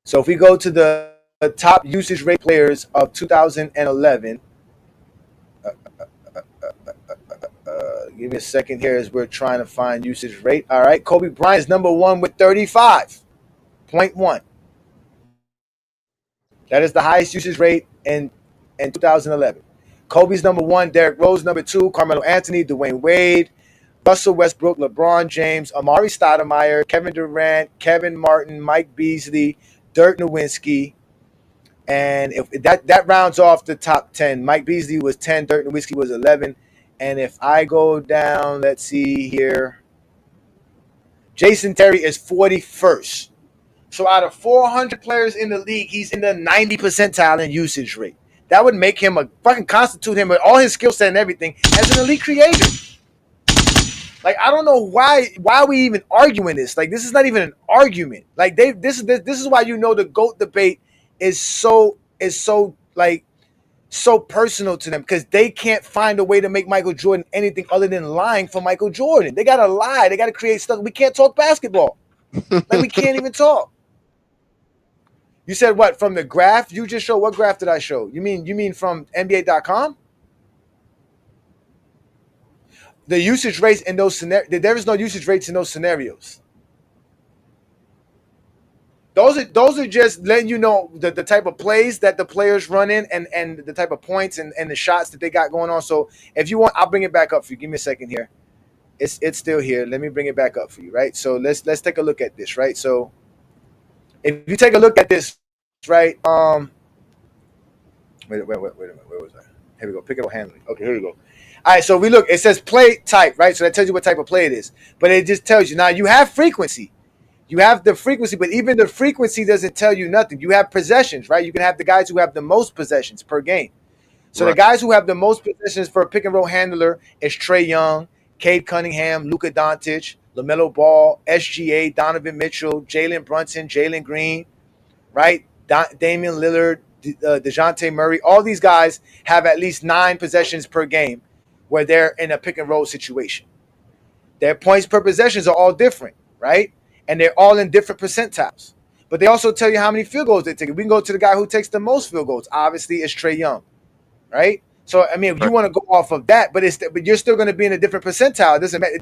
So if we go to the top usage rate players of 2011. Give me a second here as we're trying to find usage rate. All right, Kobe Bryant is number 1 with 35.1. That is the highest usage rate in 2011. Kobe's number 1, Derrick Rose number 2, Carmelo Anthony, Dwayne Wade, Russell Westbrook, LeBron James, Amari Stoudemire, Kevin Durant, Kevin Martin, Mike Beasley, Dirk Nowitzki. And if that rounds off the top 10. Mike Beasley was 10, Dirk Nowitzki was 11. And if I go down, let's see here. Jason Terry is 41st. So out of 400 players in the league, he's in the 90th percentile in usage rate. That would make him constitute him with all his skill set and everything as an elite creator. Like, I don't know why are we even arguing this? Like, this is not even an argument. Like, this is why you know the GOAT debate is so personal to them, because they can't find a way to make Michael Jordan anything other than lying for Michael Jordan. They gotta lie. They gotta create stuff. We can't talk basketball. Like, we can't even talk. You said what? From the graph? You just showed, what graph did I show? You mean from NBA.com? The usage rates in those scenarios, there is no usage rates in those scenarios. Those are just letting you know the type of plays that the players run in and the type of points and the shots that they got going on. So if you want, I'll bring it back up for you. Give me a second here. It's still here. Let me bring it back up for you, right? So let's take a look at this, right? So if you take a look at this, right? Wait a minute. Where was I? Here we go. Pick it up handling. Okay, here we go. All right, so we look. It says play type, right? So that tells you what type of play it is. But it just tells you. Now, you have frequency. You have the frequency, but even the frequency doesn't tell you nothing. You have possessions, right? You can have the guys who have the most possessions per game. So right. The guys who have the most possessions for a pick-and-roll handler is Trae Young, Cade Cunningham, Luka Doncic, LaMelo Ball, SGA, Donovan Mitchell, Jalen Brunson, Jalen Green, right? Damian Lillard, DeJounte Murray. All these guys have at least 9 possessions per game where they're in a pick-and-roll situation. Their points per possessions are all different, right? And they're all in different percentiles. But they also tell you how many field goals they take. We can go to the guy who takes the most field goals. Obviously, it's Trae Young, right? So, I mean, if you want to go off of that, but you're still going to be in a different percentile. It doesn't matter.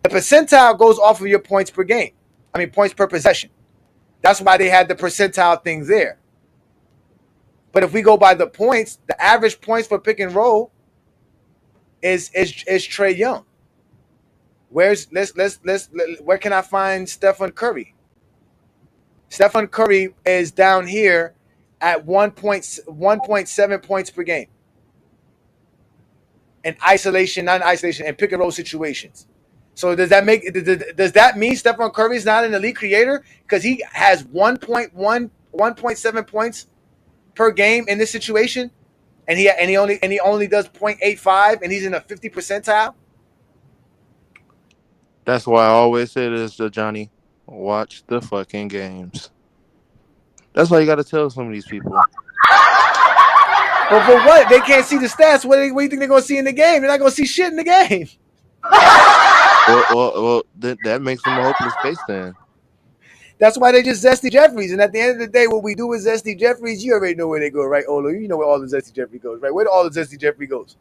The percentile goes off of your points per game. I mean, points per possession. That's why they had the percentile things there. But if we go by the points, the average points for pick and roll is Trae Young. Where can I find Stephen Curry? Stephen Curry is down here at 1.7 points per game in isolation, not in isolation, in pick and roll situations. So does that mean Stephen Curry is not an elite creator because he has 1.7 points per game in this situation, and he only does 0.85, and he's in a 50 percentile? That's why I always say this, Ajani. Watch the fucking games. That's why you got to tell some of these people. Well, for what? They can't see the stats. What do you think they're going to see in the game? They're not going to see shit in the game. Well, that makes them a hopeless case then. That's why they just Zesty Jeffries. And at the end of the day, what we do with Zesty Jeffries, you already know where they go, right, Olo? You know where all the Zesty Jeffrey goes, right? Where all the Zesty Jeffrey goes?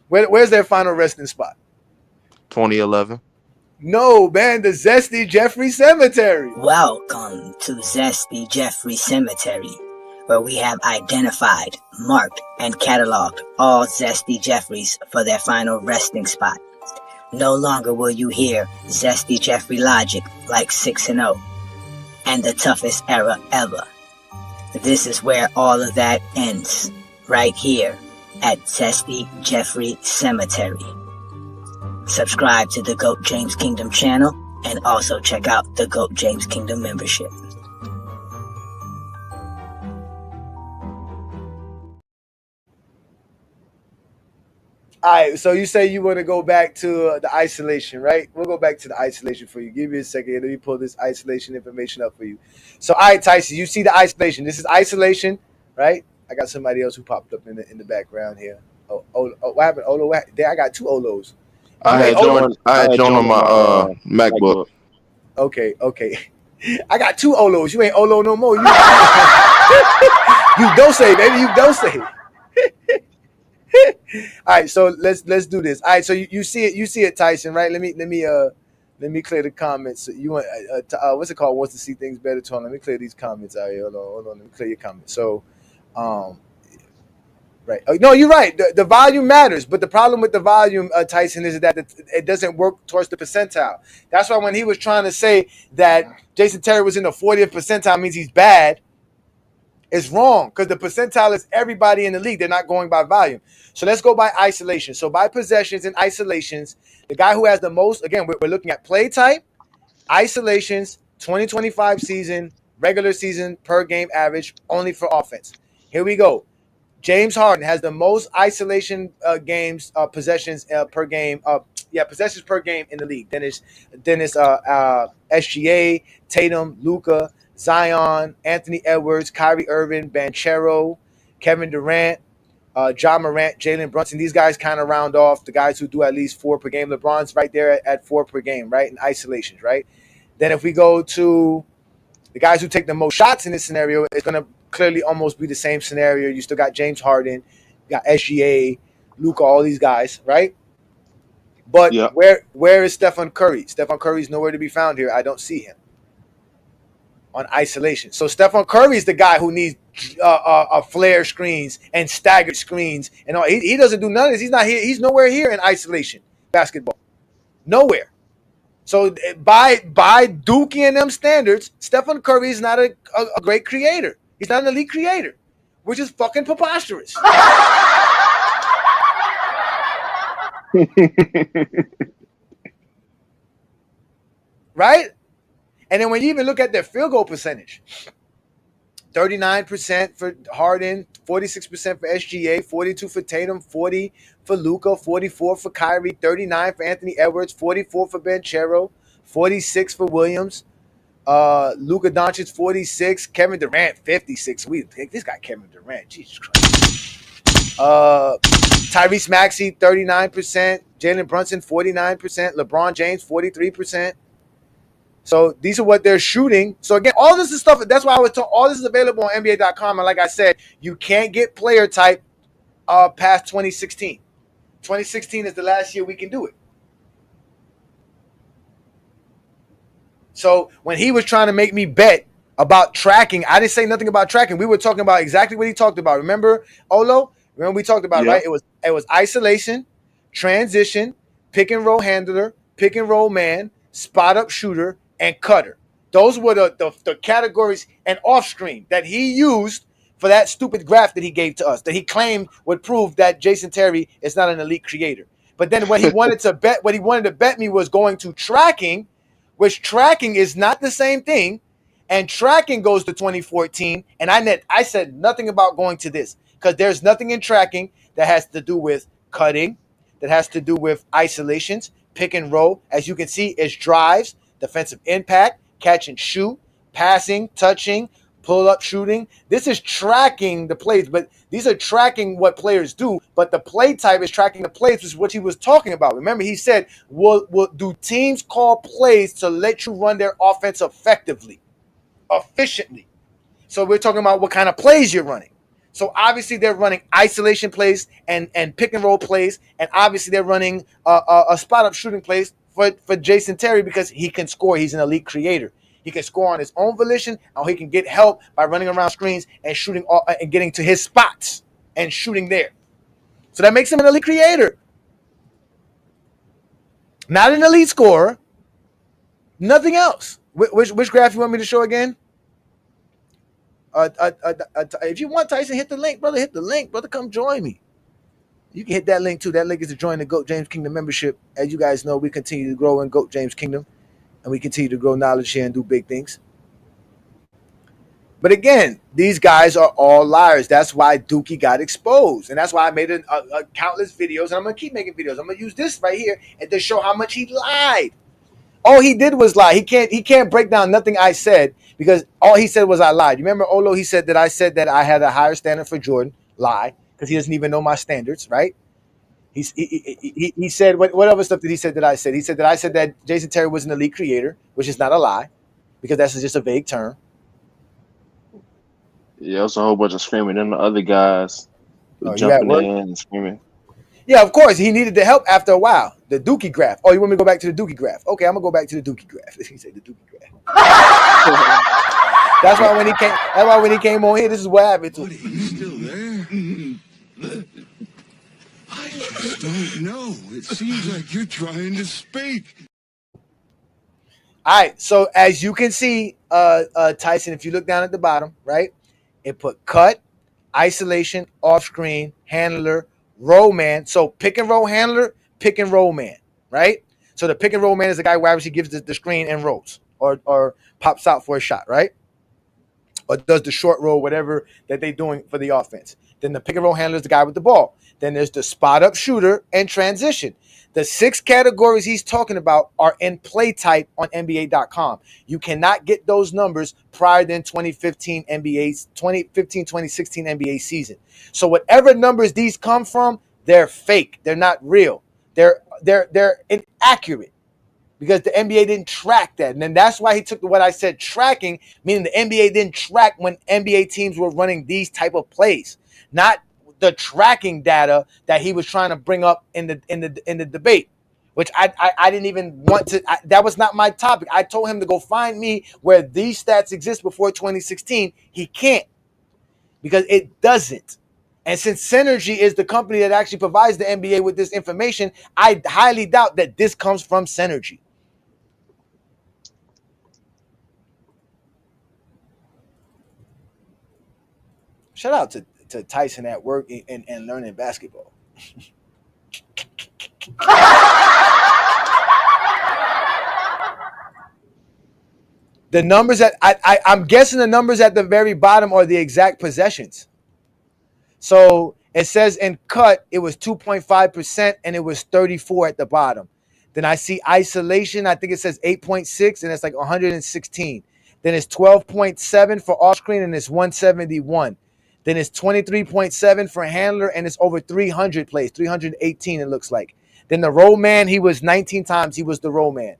Where's their final resting spot? 2011. No, man, the Zesty Jeffrey Cemetery. Welcome to Zesty Jeffrey Cemetery, where we have identified, marked, and cataloged all Zesty Jeffries for their final resting spot. No longer will you hear Zesty Jeffrey logic like 6-0 and the toughest era ever. This is where all of that ends, right here at Zesty Jeffrey Cemetery. Subscribe to the GOAT James Kingdom channel and also check out the GOAT James Kingdom membership. All right, so you say you want to go back to the isolation, right? We'll go back to the isolation for you. Give me a second. Let me pull this isolation information up for you. So, all right, Tyson, you see the isolation. This is isolation, right? I got somebody else who popped up in the background here. Oh, what happened? Olo, I got 2 Olos. I had John on my MacBook. Okay. I got 2 Olos. You ain't Olo no more. You don't say, baby. You don't say. All right, so let's do this. All right, so you see it, Tyson, right? Let me clear the comments. You want what's it called? Wants to see things better. Tone. Let me clear these comments out here. Hold on. Let me clear your comments. So, right. No, you're right. The volume matters, but the problem with the volume, Tyson, is that it doesn't work towards the percentile. That's why when he was trying to say that Jason Terry was in the 40th percentile means he's bad, it's wrong because the percentile is everybody in the league. They're not going by volume. So let's go by isolation. So by possessions and isolations, the guy who has the most, again, we're looking at play type, isolations, 2025 season, regular season per game average, only for offense. Here we go. James Harden has the most isolation games, possessions per game. Possessions per game in the league. Then it's SGA, Tatum, Luka, Zion, Anthony Edwards, Kyrie Irving, Banchero, Kevin Durant, John Morant, Jalen Brunson. These guys kind of round off the guys who do at least 4 per game. LeBron's right there at 4 per game, right? In isolations, right? Then if we go to the guys who take the most shots in this scenario, it's going to clearly almost be the same scenario. You still got James Harden, you got SGA, Luka, all these guys, right? But where is Stephen Curry? Stephen Curry's nowhere to be found here. I don't see him on isolation. So Stephen Curry is the guy who needs flare screens and staggered screens and all. He doesn't do none of this. He's not here. He's nowhere here in isolation basketball. Nowhere. So by Dookie and them standards, Stephen Curry is not a great creator. He's not an elite creator, which is fucking preposterous. Right? And then when you even look at their field goal percentage, 39% for Harden, 46% for SGA, 42 for Tatum, 40 for Luka, 44 for Kyrie, 39 for Anthony Edwards, 44 for Banchero, 46 for Williams, Luka Doncic 46, Kevin Durant 56. We pick this guy Kevin Durant, Jesus Christ. Tyrese Maxey 39%, Jalen Brunson 49%, LeBron James 43%. So these are what they're shooting. So again, all this is stuff. That's why I was told all this is available on NBA.com. And like I said, you can't get player type past 2016. 2016 is the last year we can do it. So when he was trying to make me bet about tracking, I didn't say nothing about tracking. We were talking about exactly what he talked about. Remember, Olo? Remember we talked about, right? It was isolation, transition, pick and roll handler, pick and roll man, spot up shooter, and cutter. Those were the categories and off screen that he used for that stupid graph that he gave to us, that he claimed would prove that Jason Terry is not an elite creator. But then what he wanted to bet me was going to tracking, which tracking is not the same thing. And tracking goes to 2014. And I said nothing about going to this because there's nothing in tracking that has to do with cutting, that has to do with isolations, pick and roll. As you can see, it's drives, defensive impact, catch and shoot, passing, touching, pull up shooting. This is tracking the plays, but these are tracking what players do. But the play type is tracking the plays, which is what he was talking about. Remember, he said, "Will do teams call plays to let you run their offense effectively, efficiently?" So we're talking about what kind of plays you're running. So obviously they're running isolation plays and pick and roll plays, and obviously they're running a spot up shooting plays for Jason Terry because he can score. He's an elite creator. He can score on his own volition, or he can get help by running around screens and shooting and getting to his spots and shooting there. So that makes him an elite creator, not an elite scorer. Nothing else. Which graph you want me to show again? If you want Tyson, hit the link, brother. Hit the link, brother. Come join me. You can hit that link too. That link is to join the GOAT James Kingdom membership. As you guys know, we continue to grow in GOAT James Kingdom, and we continue to grow knowledge here and do big things. But again, these guys are all liars. That's why Dookie got exposed, and that's why I made countless videos, and I'm gonna keep making videos. I'm gonna use this right here and to show how much he lied. All he did was lie. He can't break down nothing I said because all he said was I lied. You remember Olo? He said that I said that I had a higher standard for Jordan. Lie, because he doesn't even know my standards, right? He said what other stuff did he say that I said? He said that I said that Jason Terry was an elite creator, which is not a lie, because that's just a vague term. Yeah, it was a whole bunch of screaming. Then the other guys were You at jumping work? in and screaming. Yeah, of course. He needed the help after a while. The Dookie graph. Oh, you want me to go back to the Dookie graph? Okay, I'm gonna go back to the Dookie graph. He said the Dookie graph. That's why when he came. That's why when he came on here, this is what happened to him. He's still there? I just don't know. It seems like you're trying to speak. All right. So as you can see, Tyson, if you look down at the bottom, right, it put cut, isolation, off screen, handler, roll man. So pick and roll handler, pick and roll man, right? So the pick and roll man is the guy who obviously gives the screen and rolls or pops out for a shot, right? Or does the short roll, whatever that they're doing for the offense. Then the pick and roll handler is the guy with the ball. Then there's the spot up shooter and transition. The 6 categories he's talking about are in play type on NBA.com. You cannot get those numbers prior than 2016 NBA season. So whatever numbers these come from, they're fake. They're not real. They're inaccurate because the NBA didn't track that. And then that's why he took what I said tracking, meaning the NBA didn't track when NBA teams were running these type of plays, not the tracking data that he was trying to bring up in the debate, which I didn't even want to. That was not my topic. I told him to go find me where these stats exist before 2016. He can't because it doesn't. And since Synergy is the company that actually provides the NBA with this information, I highly doubt that this comes from Synergy. Shout out to Tyson at work and learning basketball. The numbers that I'm guessing the numbers at the very bottom are the exact possessions. So it says in cut, it was 2.5% and it was 34 at the bottom. Then I see isolation. I think it says 8.6 and it's like 116. Then it's 12.7 for off screen and it's 171. Then it's 23.7 for handler and it's over 300 plays, 318 it looks like. Then the roll man, he was 19 times he was the roll man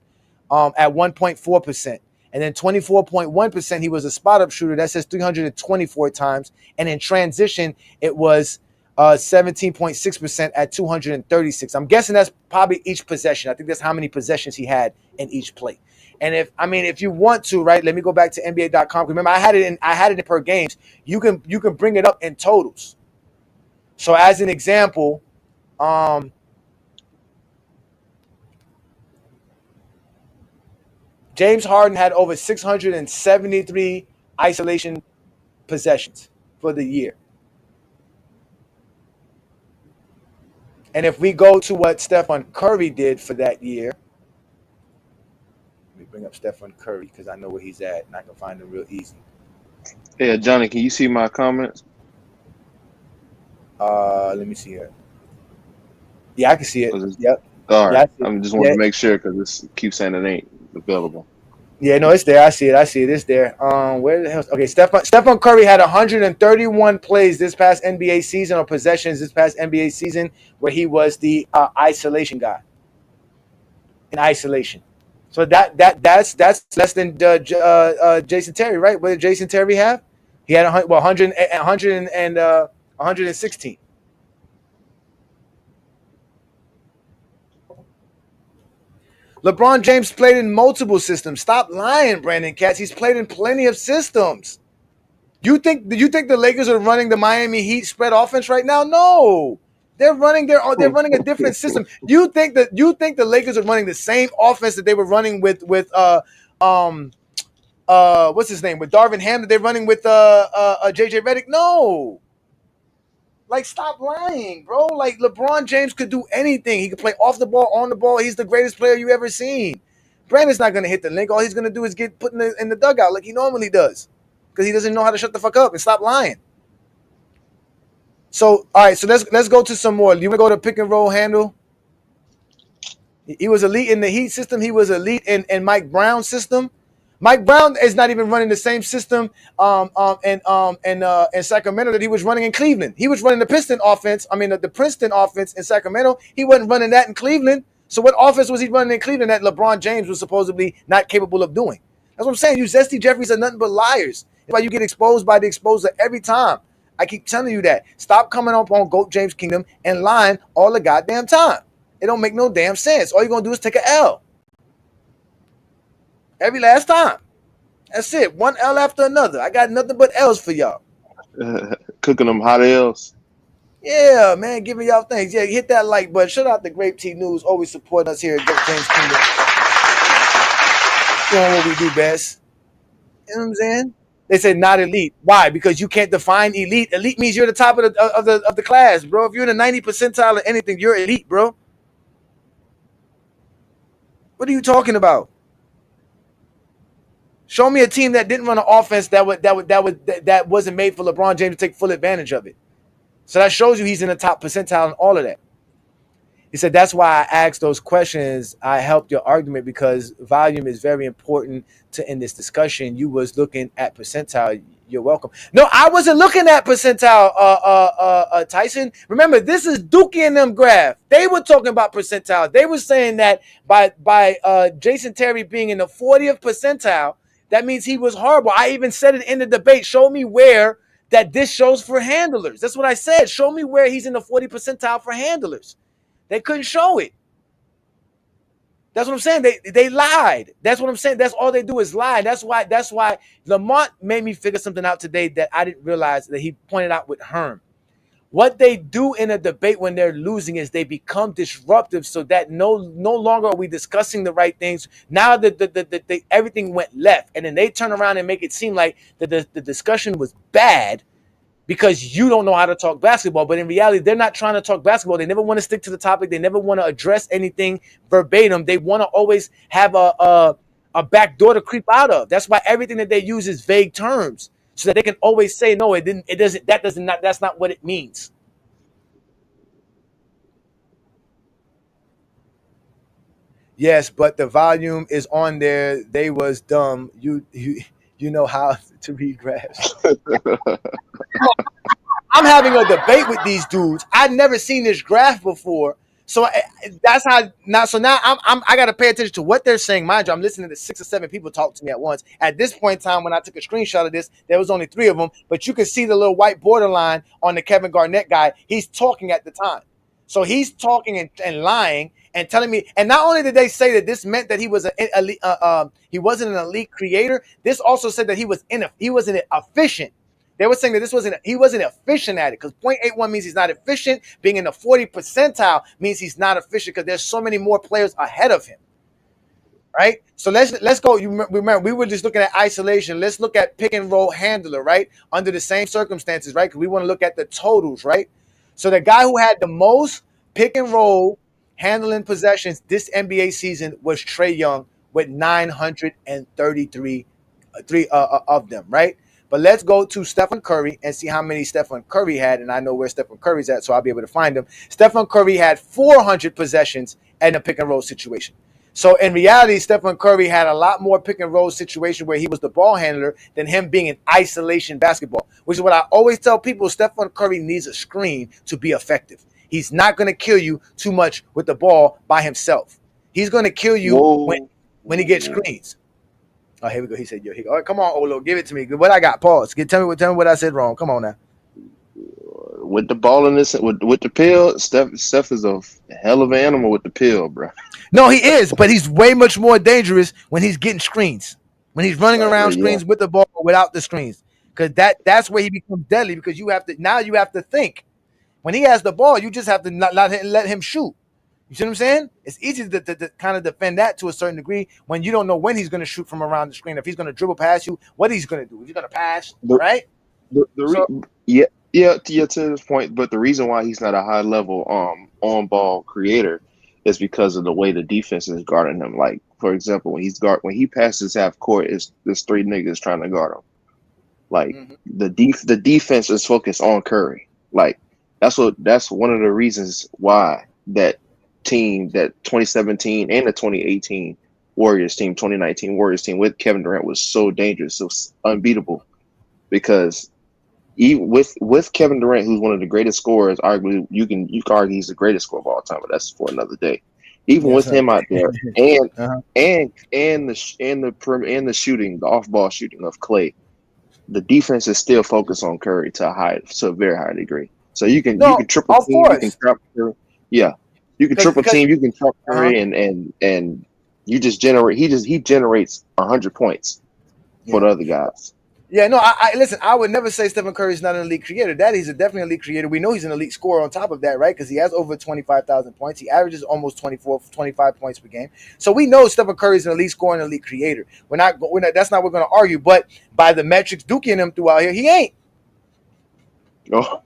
at 1.4%. And then 24.1% he was a spot up shooter. That says 324 times. And in transition, it was 17.6% at 236. I'm guessing that's probably each possession. I think that's how many possessions he had in each play. And if you want to, right, let me go back to NBA.com. Remember, I had it in per games. You can bring it up in totals. So as an example, James Harden had over 673 isolation possessions for the year. And if we go to what Stephen Curry did for that year, let me bring up Stephen Curry because I know where he's at and I can find him real easy. Hey, Johnny, can you see my comments? Let me see here. Yeah, I can see it. Yep. All right. Yeah, I just want to make sure because it keeps saying it ain't available. Yeah, no, it's there. I see it. It's there. Where the hell? Okay, Stephen Curry had 131 plays this past NBA season or possessions this past NBA season where he was the isolation guy. In isolation. So that's less than Jason Terry, right? What did Jason Terry have? He had 116. LeBron James played in multiple systems. Stop lying, Brandon Katz. He's played in plenty of systems. Do you think the Lakers are running the Miami Heat spread offense right now? No. They're running a different system. You think the Lakers are running the same offense that they were running with what's his name? With Darvin Ham that they're running with JJ Redick? No. Like, stop lying, bro. Like, LeBron James could do anything. He could play off the ball, on the ball. He's the greatest player you ever seen. Brandon's not going to hit the link. All he's going to do is get put in the dugout like he normally does because he doesn't know how to shut the fuck up and stop lying. So, all right, so let's go to some more. You want to go to pick and roll handle? He was elite in the Heat system. He was elite in Mike Brown's system. Mike Brown is not even running the same system in Sacramento that he was running in Cleveland. He was running the Princeton offense in Sacramento. He wasn't running that in Cleveland. So what offense was he running in Cleveland that LeBron James was supposedly not capable of doing? That's what I'm saying. You zesty Jeffries are nothing but liars. That's why you get exposed by the exposer every time. I keep telling you that. Stop coming up on GOAT James Kingdom and lying all the goddamn time. It don't make no damn sense. All you're going to do is take an L. Every last time. That's it. One L after another. I got nothing but L's for y'all. Cooking them hot L's. Yeah, man. Giving y'all things. Yeah, hit that like button. Shout out to Grape Tea News. Always supporting us here at GOAT James Kingdom. Doing what we do best. You know what I'm saying? They said not elite. Why? Because you can't define elite. Elite means you're the top of the class, bro. If you're in the 90th percentile of anything, you're elite, bro. What are you talking about? Show me a team that didn't run an offense that wasn't made for LeBron James to take full advantage of it. So that shows you he's in the top percentile and all of that. He said, that's why I asked those questions. I helped your argument because volume is very important to end this discussion. You was looking at percentile. You're welcome. No, I wasn't looking at percentile, Tyson. Remember, this is Dookie and them graph. They were talking about percentile. They were saying that by Jason Terry being in the 40th percentile, that means he was horrible. I even said it in the debate. Show me where that this shows for handlers. That's what I said. Show me where he's in the 40th percentile for handlers. They couldn't show it. That's what I'm saying. They lied. That's what I'm saying. That's all they do is lie. That's why Lamont made me figure something out today that I didn't realize that he pointed out with Herm. What they do in a debate when they're losing is they become disruptive so that no longer are we discussing the right things. Now that everything went left, and then they turn around and make it seem like the discussion was bad because you don't know how to talk basketball. But in reality, they're not trying to talk basketball. They never want to stick to the topic. They never want to address anything verbatim. They want to always have a back door to creep out of. That's why everything that they use is vague terms, so that they can always say, no, it didn't, it doesn't, that's not what it means. Yes, but the volume is on there. They was dumb. You know how to read graphs. I'm having a debate with these dudes. I'd never seen this graph before. So that's how now. So now I got to pay attention to what they're saying. Mind you, I'm listening to 6 or 7 people talk to me at once. At this point in time, when I took a screenshot of this, there was only 3 of them. But you can see the little white borderline on the Kevin Garnett guy. He's talking at the time, so he's talking and lying and telling me. And not only did they say that this meant that he was he wasn't an elite creator. This also said that he wasn't efficient. They were saying that he wasn't efficient at it because 0.81 means he's not efficient. Being in the 40th percentile means he's not efficient because there's so many more players ahead of him. Right? So let's go. You remember, we were just looking at isolation. Let's look at pick and roll handler, right? Under the same circumstances, right? Because we want to look at the totals, right? So the guy who had the most pick and roll handling possessions this NBA season was Trae Young with 933 of them, right? But let's go to Stephen Curry and see how many Stephen Curry had. And I know where Stephen Curry's at, so I'll be able to find him. Stephen Curry had 400 possessions in a pick and roll situation. So in reality, Stephen Curry had a lot more pick and roll situation where he was the ball handler than him being in isolation basketball, which is what I always tell people. Stephen Curry needs a screen to be effective. He's not going to kill you too much with the ball by himself. He's going to kill you when he gets screens. Oh, here we go. He said, "Yo, all right, come on, Olo, give it to me." What I got? Pause. Tell me what I said wrong. Come on now. With the ball in this, with the pill, Steph is a hell of an animal with the pill, bro. No, he is, but he's way much more dangerous when he's getting screens, when he's running around screens with the ball or without the screens, because that's where he becomes deadly. Because you have to think. When he has the ball, you just have to not let him shoot. You see what I'm saying? It's easy to kind of defend that to a certain degree when you don't know when he's going to shoot from around the screen. If he's going to dribble past you, what he's going to do? Is he going to pass, right? To this point. But the reason why he's not a high level on ball creator is because of the way the defense is guarding him. Like, for example, when he passes half court, there's 3 niggas trying to guard him. Like the defense is focused on Curry. Like that's one of the reasons why that team, that 2017 and the 2018 Warriors team, 2019 Warriors team with Kevin Durant was so dangerous, so unbeatable, because even with Kevin Durant, who's one of the greatest scorers, arguably you can argue he's the greatest scorer of all time, but that's for another day. Even with him out there, and the shooting, the off ball shooting of Clay, the defense is still focused on Curry to a very high degree. So you can triple team, you can trap Curry. Yeah. You can triple team, you can trap Curry and you just generate he generates 100 points for the other guys. Yeah, no, I listen, I would never say Stephen Curry is not an elite creator. That he's definitely an elite creator. We know he's an elite scorer on top of that, right? Because he has over 25,000 points. He averages almost 25 points per game. So we know Stephen Curry is an elite scorer and elite creator. We're not that's not what we're going to argue. But by the metrics Dookie and him threw out here, he ain't. Oh.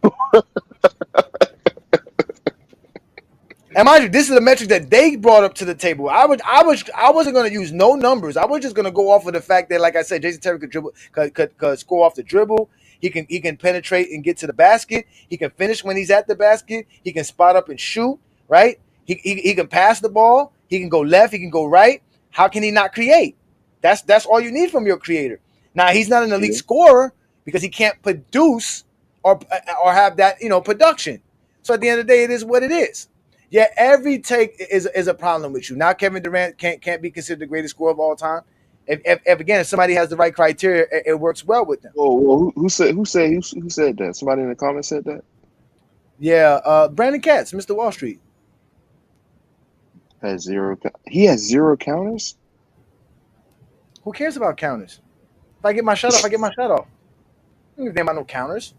And mind you, this is a metric that they brought up to the table. I wasn't going to use no numbers. I was just going to go off of the fact that, like I said, Jason Terry could score off the dribble. He can penetrate and get to the basket. He can finish when he's at the basket. He can spot up and shoot. Right? He can pass the ball. He can go left. He can go right. How can he not create? That's all you need from your creator. Now he's not an elite scorer because he can't produce or have that production. So at the end of the day, it is what it is. Yeah, every take is a problem with you. Now Kevin Durant can't be considered the greatest scorer of all time. If somebody has the right criteria, it works well with them. Well, who said that? Somebody in the comments said that? Yeah, Brandon Katz, Mr. Wall Street. He has 0 counters? Who cares about counters? If I get my shot off, I get my shot off. I don't give a damn about no counters.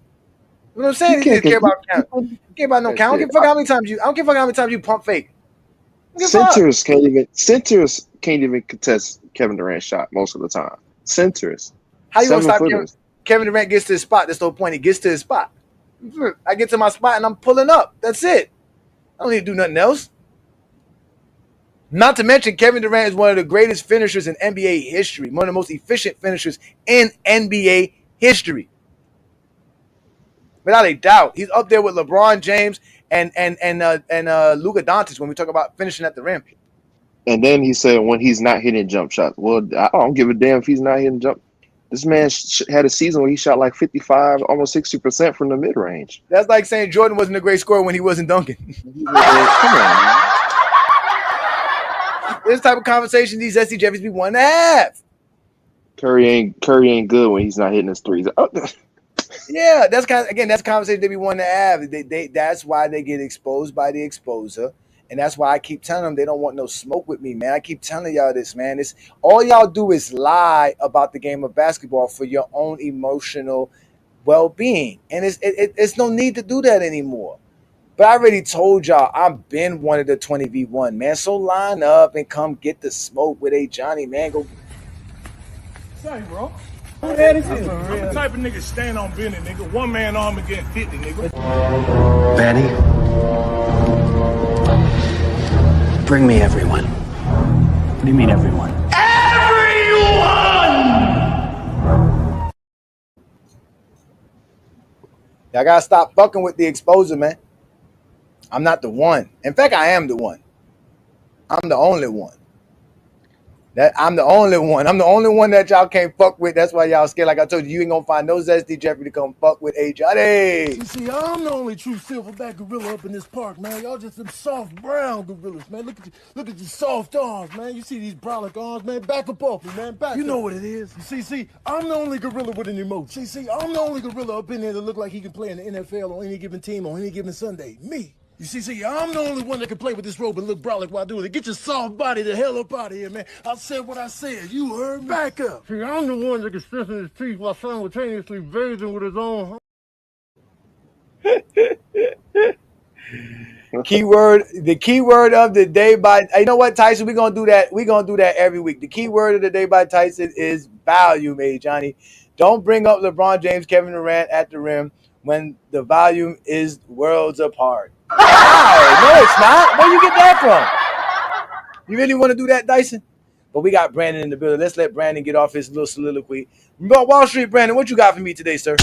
You know what I'm saying? You care about count. You care about no count. I don't give a fuck how many times you pump fake. Centers can't even contest Kevin Durant's shot most of the time. Centers. How you gonna stop Kevin Durant gets to his spot? That's the whole point. He gets to his spot. I get to my spot and I'm pulling up. That's it. I don't need to do nothing else. Not to mention, Kevin Durant is one of the greatest finishers in NBA history. One of the most efficient finishers in NBA history. Without a doubt, he's up there with LeBron James and Luka Doncic when we talk about finishing at the rim. And then he said when he's not hitting jump shots. Well, I don't give a damn if he's not hitting jump. This man had a season where he shot like 55, almost 60% from the mid range. That's like saying Jordan wasn't a great scorer when he wasn't dunking. Come on, man. This type of conversation these SC Jeffries be wanting to have. Curry ain't good when he's not hitting his threes. Oh. Yeah, that's a conversation they be wanting to have. That's why they get exposed by the exposer, and that's why I keep telling them they don't want no smoke with me, man. I keep telling y'all this, man. It's all y'all do is lie about the game of basketball for your own emotional well-being, and it's no need to do that anymore. But I already told y'all I've been one of the 20v1, man. So line up and come get the smoke with Ajani, man. Go. Sorry, bro. I'm the type of nigga stand on business, nigga. One man arm against 50, nigga. Vanny, bring me everyone. What do you mean everyone? Y'all gotta stop fucking with the exposer, man. I'm not the one. In fact, I am the one. I'm the only one. I'm the only one. I'm the only one that y'all can't fuck with. That's why y'all scared. Like I told you, you ain't gonna find no Zesty Jeffrey to come fuck with Ajani. You see, I'm the only true silverback gorilla up in this park, man. Y'all just some soft brown gorillas, man. Look at your soft arms, man. You see these brolic arms, man. Back up off me, man. Back. You know what it is. You see, I'm the only gorilla with an emotion. See, I'm the only gorilla up in there that look like he can play in the NFL on any given team on any given Sunday. Me. You see, I'm the only one that can play with this robe and look brolic while doing it. Get your soft body the hell up out of here, man. I said what I said. You heard me. Back up. See, I'm the one that can stiffen his teeth while simultaneously bathing with his own. The keyword of the day by, you know what, Tyson? We're gonna do that every week. The keyword of the day by Tyson is volume, Johnny. Don't bring up LeBron James, Kevin Durant at the rim when the volume is worlds apart. No, it's not. Where you get that from? You really want to do that, Dyson? But we got Brandon in the building. Let's let Brandon get off his little soliloquy. Wall Street, Brandon, what you got for me today, sir?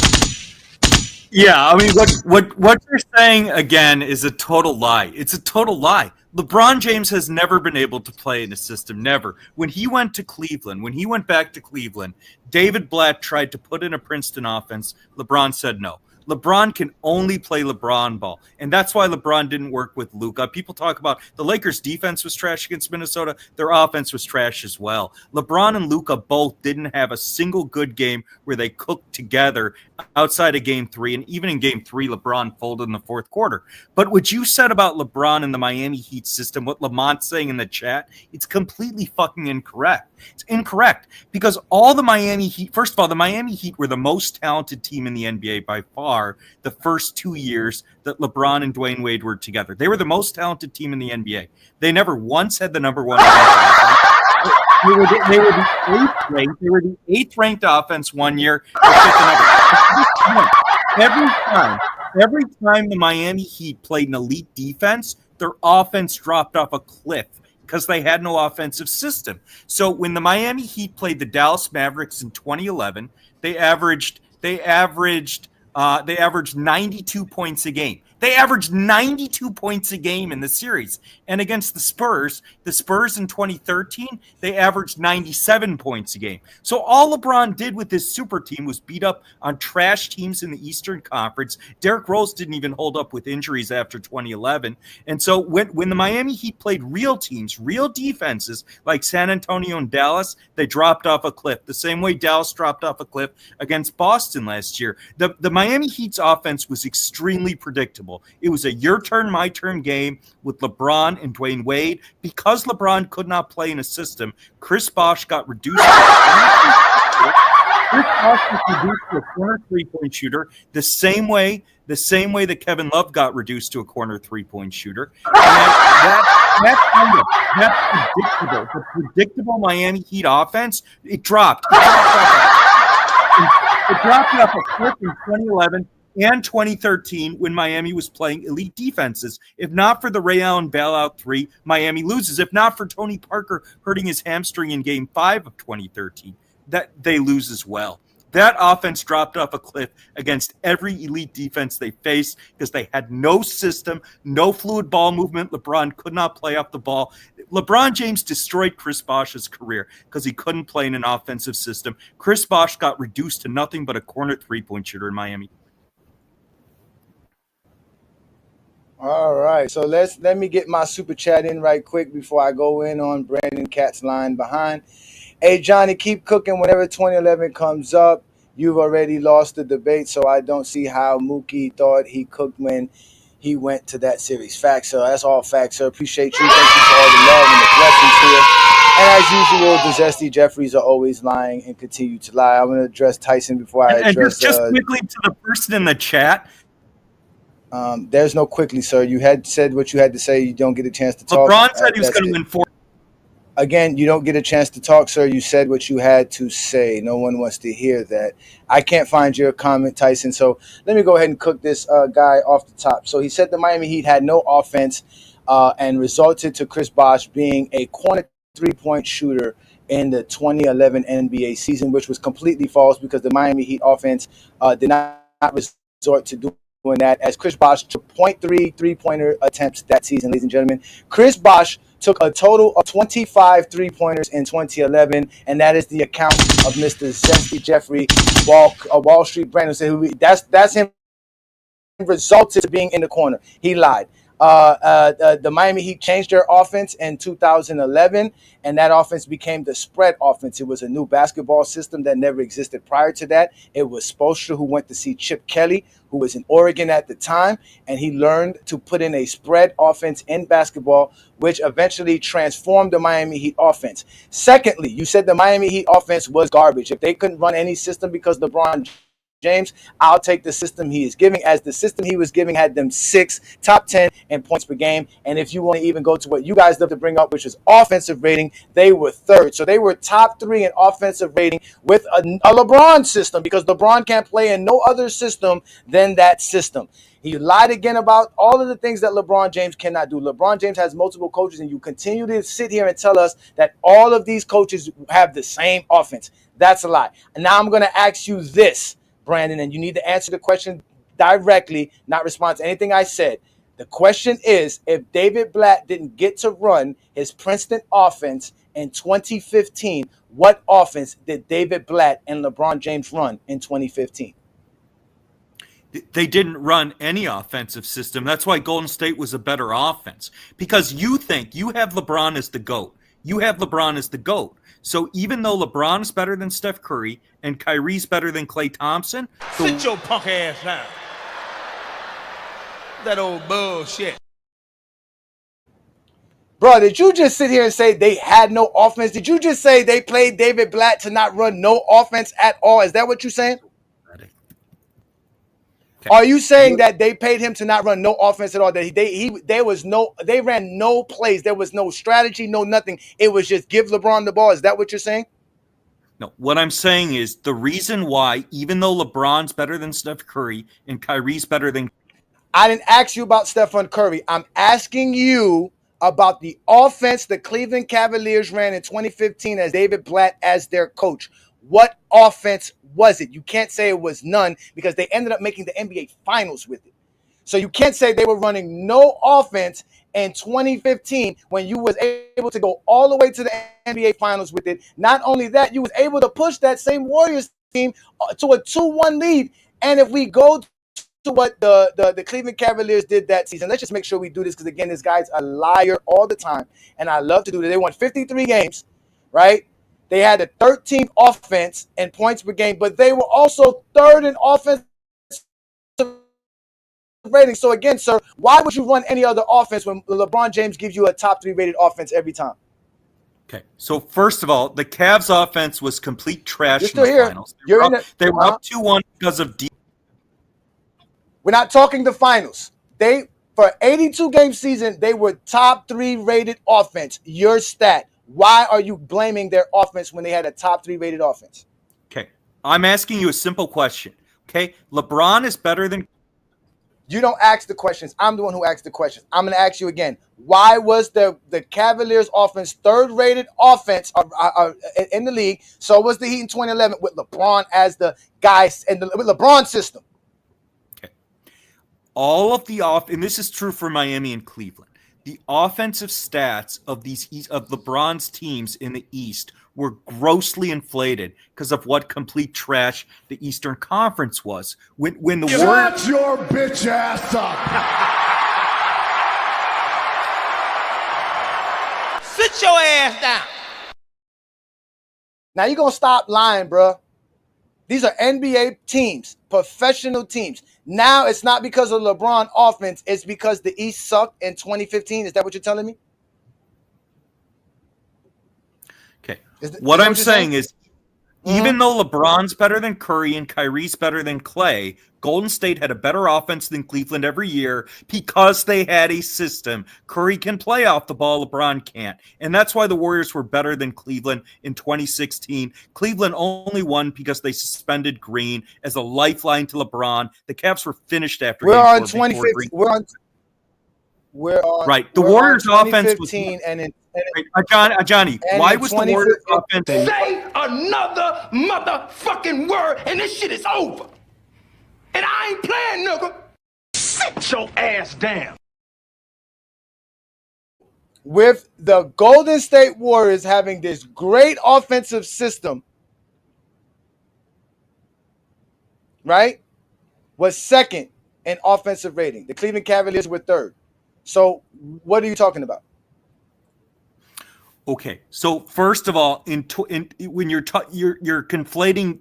Yeah, I mean, what you're saying again is a total lie. It's a total lie. LeBron James has never been able to play in a system. Never. When he went back to Cleveland, David Blatt tried to put in a Princeton offense. LeBron said no. LeBron can only play LeBron ball. And that's why LeBron didn't work with Luka. People talk about the Lakers' defense was trash against Minnesota. Their offense was trash as well. LeBron and Luka both didn't have a single good game where they cooked together outside of Game 3. And even in Game 3, LeBron folded in the fourth quarter. But what you said about LeBron and the Miami Heat system, what Lamont's saying in the chat, it's completely fucking incorrect. It's incorrect because all the Miami Heat, first of all, the Miami Heat were the most talented team in the NBA by far the first 2 years that LeBron and Dwayne Wade were together. They were the most talented team in the NBA. They never once had the number one offense. They were the eighth ranked. They were the eighth ranked offense 1 year. Every time the Miami Heat played an elite defense, their offense dropped off a cliff because they had no offensive system. So when the Miami Heat played the Dallas Mavericks in 2011, they averaged 92 points a game. They averaged 92 points a game in the series. And against the Spurs in 2013, they averaged 97 points a game. So all LeBron did with this super team was beat up on trash teams in the Eastern Conference. Derrick Rose didn't even hold up with injuries after 2011. And so when the Miami Heat played real teams, real defenses like San Antonio and Dallas, they dropped off a cliff. The same way Dallas dropped off a cliff against Boston last year. The Miami Heat's offense was extremely predictable. It was a your turn, my turn game with LeBron and Dwayne Wade. Because LeBron could not play in a system, Chris Bosh got reduced to a corner three-point shooter the same way that Kevin Love got reduced to a corner three-point shooter. And that's predictable. The predictable Miami Heat offense, it dropped. It dropped off a cliff in 2011 and 2013 when Miami was playing elite defenses. If not for the Ray Allen bailout 3, Miami loses. If not for Tony Parker hurting his hamstring in Game 5 of 2013, that they lose as well. That offense dropped off a cliff against every elite defense they faced because they had no system, no fluid ball movement. LeBron could not play off the ball. LeBron James destroyed Chris Bosh's career because he couldn't play in an offensive system. Chris Bosh got reduced to nothing but a corner three-point shooter in Miami. All right, so let me get my super chat in right quick before I go in on Brandon Katz's line behind. Hey, Johnny, keep cooking whenever 2011 comes up. You've already lost the debate, so I don't see how Mookie thought he cooked when he went to that series. Facts, sir. That's all facts, sir. Appreciate you. Thank you for all the love and the blessings here. And as usual, the Zesty Jeffries are always lying and continue to lie. I'm going to address Tyson before I address... And just quickly to the person in the chat... there's no quickly, sir. You had said what you had to say. You don't get a chance to talk. LeBron said he was going to win 4. Again, you don't get a chance to talk, sir. You said what you had to say. No one wants to hear that. I can't find your comment, Tyson. So let me go ahead and cook this guy off the top. So he said the Miami Heat had no offense and resulted to Chris Bosh being a corner three-point shooter in the 2011 NBA season, which was completely false because the Miami Heat offense did not resort to doing that, as Chris Bosh took 0.3 three-pointer attempts that season, ladies and gentlemen. Chris Bosh took a total of 25 three-pointers in 2011, and that is the account of Mr. Zesty Jeffrey, Wall Street Brandon. That's him resulted to being in the corner. He lied. The Miami Heat changed their offense in 2011, and that offense became the spread offense. It was a new basketball system that never existed prior to that. It was Spoelstra who went to see Chip Kelly, who was in Oregon at the time, and he learned to put in a spread offense in basketball, which eventually transformed the Miami Heat offense. Secondly, you said the Miami Heat offense was garbage. If they couldn't run any system because LeBron James, I'll take the system he is giving, as the system he was giving had them 6 top 10 in points per game. And if you want to even go to what you guys love to bring up, which is offensive rating, they were third. So they were top 3 in offensive rating with a LeBron system, because LeBron can't play in no other system than that system. He lied again about all of the things that LeBron James cannot do. LeBron James has multiple coaches, and you continue to sit here and tell us that all of these coaches have the same offense. That's a lie. And now I'm going to ask you this, Brandon, and you need to answer the question directly, not respond to anything I said. The question is, if David Blatt didn't get to run his Princeton offense in 2015, what offense did David Blatt and LeBron James run in 2015? They didn't run any offensive system. That's why Golden State was a better offense. Because you think you have LeBron as the GOAT. You have LeBron as the GOAT. So even though LeBron's better than Steph Curry and Kyrie's better than Klay Thompson, sit your punk ass down. That old bullshit. Bro, did you just sit here and say they had no offense? Did you just say they played David Blatt to not run no offense at all? Is that what you're saying? Okay. Are you saying that they paid him to not run no offense at all? That they ran no plays. There was no strategy, no nothing. It was just give LeBron the ball. Is that what you're saying? No, what I'm saying is the reason why, even though LeBron's better than Steph Curry and Kyrie's better than... I didn't ask you about Stephen Curry. I'm asking you about the offense the Cleveland Cavaliers ran in 2015 as David Blatt as their coach. What offense was it? You can't say it was none because they ended up making the NBA Finals with it. So you can't say they were running no offense in 2015 when you was able to go all the way to the NBA Finals with it. Not only that, you was able to push that same Warriors team to a 2-1 lead. And if we go to what the Cleveland Cavaliers did that season, let's just make sure we do this because, again, this guy's a liar all the time, and I love to do that. They won 53 games, right? They had the 13th offense and points per game, but they were also third in offense rating. So again, sir, why would you run any other offense when LeBron James gives you a top 3 rated offense every time? Okay, so first of all, the Cavs offense was complete trash in the finals. They were up 2-1 because of deep. We're not talking the finals. For 82 game season, they were top 3 rated offense. Your stat. Why are you blaming their offense when they had a top 3 rated offense? Okay. I'm asking you a simple question. Okay. LeBron is better than. You don't ask the questions. I'm the one who asks the questions. I'm going to ask you again. Why was the Cavaliers offense 3rd rated offense in the league? So was the Heat in 2011 with LeBron as the guy with LeBron's system. Okay. All of the and this is true for Miami and Cleveland. The offensive stats of LeBron's teams in the East were grossly inflated because of what complete trash the Eastern Conference was. When the Shut your bitch ass up. Sit your ass down. Now you're gonna stop lying, bro. These are NBA teams, professional teams. Now it's not because of LeBron offense. It's because the East sucked in 2015. Is that what you're telling me? Okay. What I'm saying is, even though LeBron's better than Curry and Kyrie's better than Klay, Golden State had a better offense than Cleveland every year because they had a system. Curry can play off the ball, LeBron can't. And that's why the Warriors were better than Cleveland in 2016. Cleveland only won because they suspended Green as a lifeline to LeBron. The Cavs were finished after We're on 2015. We're on right. The Warriors' offense was Ajani, why was the Warriors' offense? Say another motherfucking word, and this shit is over. And I ain't playing, nigga. Sit your ass down. With the Golden State Warriors having this great offensive system, right, was 2nd in offensive rating. The Cleveland Cavaliers were 3rd. So what are you talking about? Okay, so first of all, when you're conflating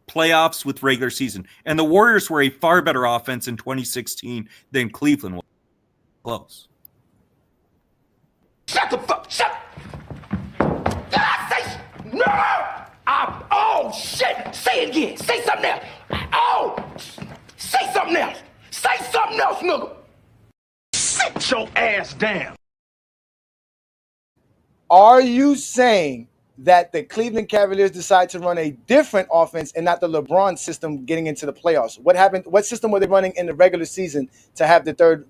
playoffs with regular season, and the Warriors were a far better offense in 2016 than Cleveland was. Close. Shut the fuck! Shut! Did I say no? Oh shit! Say it again. Say something else. Oh, say something else. Say something else, nigga. Sit your ass down. Are you saying that the Cleveland Cavaliers decided to run a different offense and not the LeBron system getting into the playoffs? What happened? What system were they running in the regular season to have the 3rd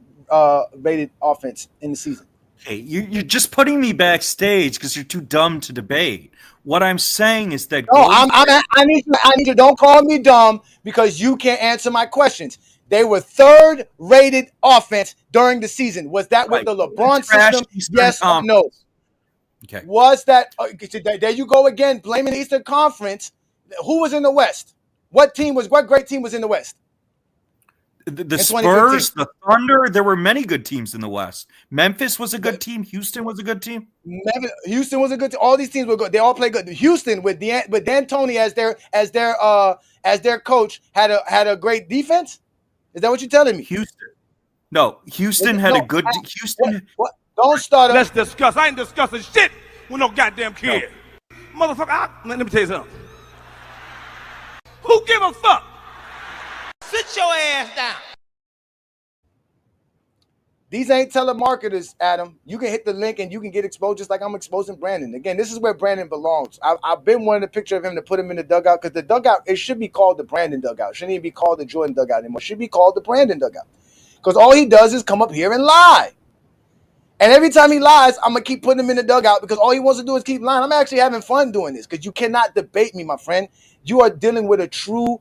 rated offense in the season? Hey, you're just putting me backstage because you're too dumb to debate. What I'm saying is that I need you. Don't call me dumb because you can't answer my questions. They were 3rd rated offense during the season. Was that with the LeBron system? Yes or no? Okay. Was that there you go again, blaming the Eastern Conference. Who was in the West? What great team was in the West? The Spurs, the Thunder, there were many good teams in the West. Memphis was a good team. Houston was a good team. Houston was a good team. All these teams were good. They all played good. Houston with D'Antoni as their coach had a great defense. Is that what you're telling me? Houston had a good Houston. What? Don't start. Let's discuss. I ain't discussing shit with no goddamn kid. No. Motherfucker, let me tell you something. Who give a fuck? Sit your ass down. These ain't telemarketers, Adam. You can hit the link and you can get exposed just like I'm exposing Brandon. Again, this is where Brandon belongs. I've been wanting a picture of him to put him in the dugout because the dugout, it should be called the Brandon dugout. It shouldn't even be called the Jordan dugout anymore. It should be called the Brandon dugout. Because all he does is come up here and lie. And every time he lies, I'm going to keep putting him in the dugout because all he wants to do is keep lying. I'm actually having fun doing this because you cannot debate me, my friend. You are dealing with a true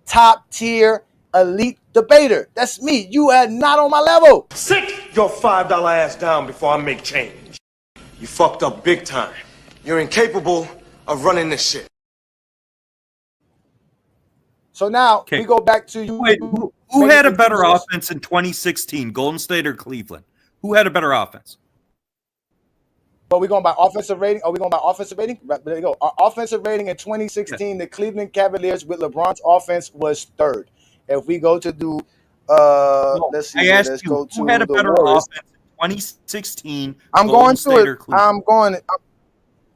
top-tier elite debater. That's me. You are not on my level. Sit your $5 ass down before I make change. You fucked up big time. You're incapable of running this shit. So now we go back to you. Wait, who had a better offense in 2016, Golden State or Cleveland? Who had a better offense? But we're going by offensive rating. Are we going by offensive rating? Right, there you go. Our offensive rating in 2016, the Cleveland Cavaliers with LeBron's offense was third. If we go to do, let's see. I asked let's you, go to who had a the better Warriors. offense in 2016? I'm Golden going State to or it. Cleveland?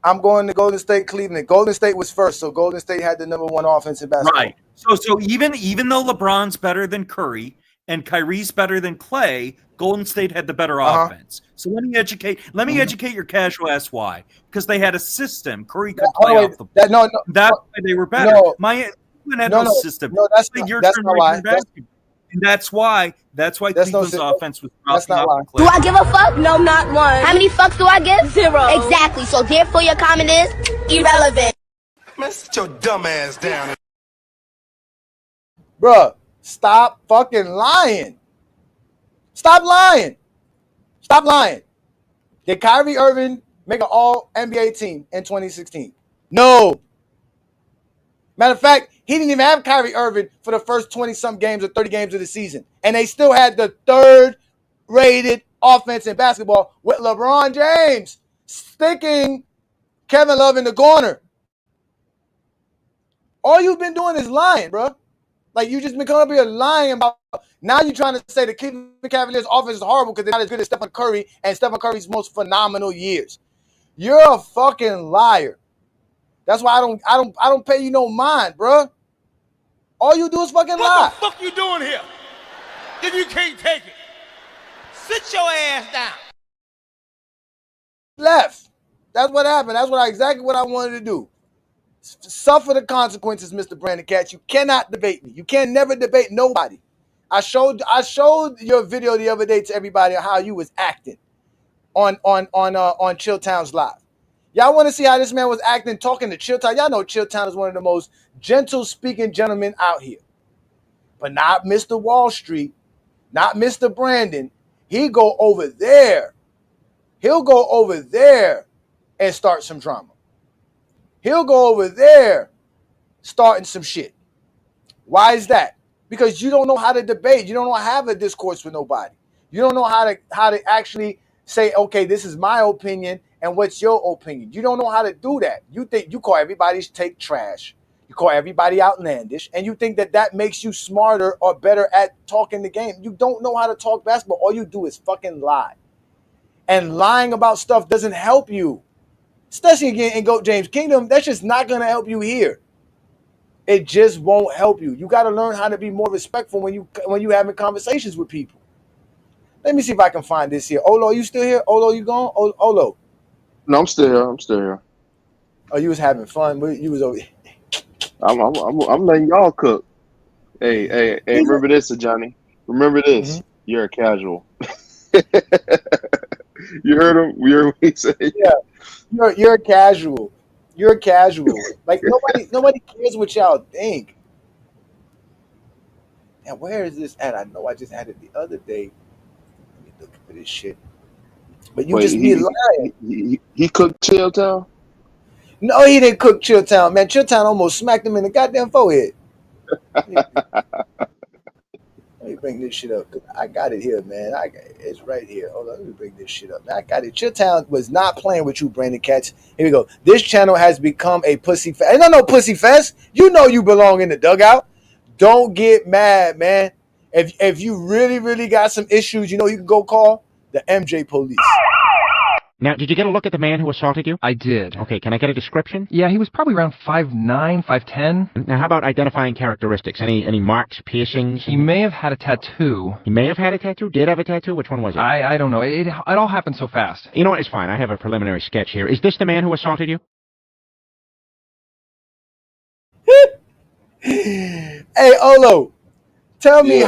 I'm going to Golden State, Cleveland. Golden State was first, so Golden State had the number one offense in basketball. Right. So even though LeBron's better than Curry and Kyrie's better than Clay, Golden State had the better offense. So let me educate your casual ass why. Because they had a system. Curry could play off the ball. That's why they were better. Cleveland had no system. No, that's not why. And that's why Cleveland's offense was that's not why. Do I give a fuck? No, not one. How many fucks do I give? 0. Exactly. So therefore your comment is irrelevant. Man, sit your dumb ass down. Bruh, stop fucking lying. Stop lying. Stop lying. Did Kyrie Irving make an all-NBA team in 2016? No. Matter of fact, he didn't even have Kyrie Irving for the first 20-some games or 30 games of the season. And they still had the third-rated offense in basketball with LeBron James sticking Kevin Love in the corner. All you've been doing is lying, bro. Like, you just been coming up here lying about. Now you're trying to say the Cleveland Cavaliers offense is horrible because they're not as good as Stephen Curry and Stephen Curry's most phenomenal years. You're a fucking liar. That's why I don't pay you no mind, bro. All you do is fucking lie. What the fuck you doing here? If you can't take it, sit your ass down. Left. That's what happened. That's exactly what I wanted to do. Suffer the consequences, Mr. Brandon Katz. You cannot debate me. You can never debate nobody. I showed your video the other day to everybody on how you was acting on Chilltown's Live. Y'all want to see how this man was acting, talking to Chilltown? Y'all know Chilltown is one of the most gentle-speaking gentlemen out here. But not Mr. Wall Street, not Mr. Brandon. He go over there. He'll go over there and start some drama. He'll go over there starting some shit. Why is that? Because you don't know how to debate. You don't know how to have a discourse with nobody. You don't know how to actually say, okay, this is my opinion and what's your opinion. You don't know how to do that. You think you call everybody's take trash. You call everybody outlandish, and you think that makes you smarter or better at talking the game. You don't know how to talk basketball. All you do is fucking lie. And lying about stuff doesn't help you. Especially again in GOAT James Kingdom, that's just not going to help you here. It just won't help you. You got to learn how to be more respectful when you having conversations with people. Let me see if I can find this here. Olo, you still here? Olo, you gone? Olo. No, I'm still here. Oh, you was having fun. You was over. I'm letting y'all cook. Hey, remember this, Ajani. Remember this. Mm-hmm. You're a casual. You heard him? We heard what he said. Yeah. You're a casual. You're a casual. Like nobody cares what y'all think. And where is this at? I know I just had it the other day. Let me look for this shit. But you just be lying. He cooked Chilltown? No, he didn't cook Chilltown, man. Chilltown almost smacked him in the goddamn forehead. Let me bring this shit up. I got it here, man. It's right here. Hold on, let me bring this shit up. I got it. Chilltown was not playing with you, Brandon Katz. Here we go. This channel has become a pussy fest. No, pussy fest. You know you belong in the dugout. Don't get mad, man. If you really got some issues, you know you can go call the MJ police. Now, did you get a look at the man who assaulted you? I did. Okay, can I get a description? Yeah, he was probably around 5'9", 5'10". Now, how about identifying characteristics? Any marks, piercings? He may have had a tattoo. He may have had a tattoo? Did have a tattoo? Which one was it? I don't know. It all happened so fast. You know what? It's fine. I have a preliminary sketch here. Is this the man who assaulted you? Hey, Olo, tell me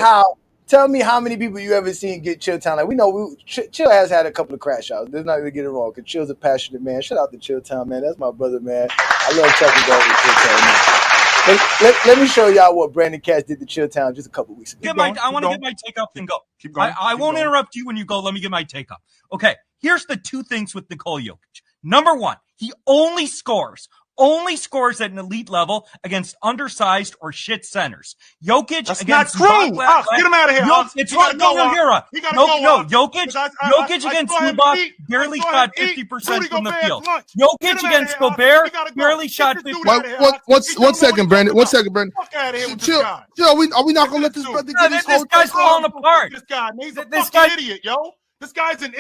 how many people you ever seen get Chilltown. Like we know, Chill has had a couple of crash outs. Let's not even get it wrong, because Chill's a passionate man. Shout out to Chilltown, man. That's my brother, man. I love talking about Chilltown, man. Let me show y'all what Brandon Katz did to Chilltown just a couple weeks ago. I want to get my take up and go. Keep going. I won't interrupt you when you go. Let me get my take up. Okay, here's the two things with Nikola Jokic. Number one, he only scores at an elite level against undersized or shit centers. Jokic That's against not true. Get him out of here. It's right. Jokic against Zubac barely shot 50% from the field. Jokic against Gobert barely shot 50%. One second, Brandon. Chill. Are we not gonna let this brother get his whole? This guy's falling apart. This guy, man, he's a fucking idiot, yo. This guy's an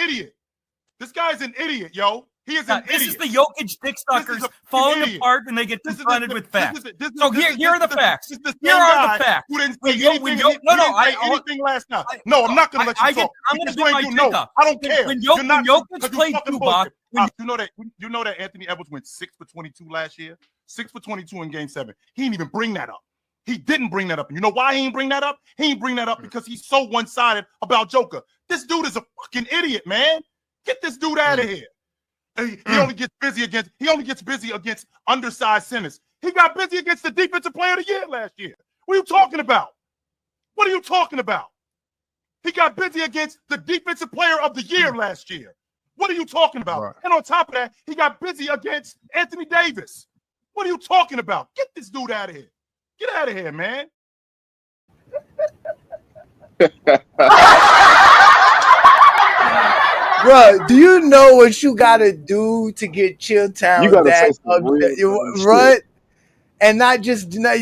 idiot, yo. He is an idiot. This is the Jokic dick suckers falling apart when they get confronted with facts. So here are the facts. Here are the facts. Who didn't say anything last night. No, I'm not going to let you talk. I'm going to get my take up. I don't care. When Jokic played Zubac, you know that Anthony Edwards went 6 for 22 last year? 6 for 22 in Game 7. He didn't even bring that up. He didn't bring that up. And you know why he didn't bring that up? He didn't bring that up because he's so one-sided about Joker. This dude is a fucking idiot, man. Get this dude out of here. He only gets busy against undersized centers. He got busy against the defensive player of the year last year. What are you talking about? He got busy against the defensive player of the year last year. What are you talking about? Right. And on top of that, he got busy against Anthony Davis. What are you talking about? Get this dude out of here. Get out of here, man. Bro, do you know what you gotta do to get Chilltown? You gotta say some right? And not just not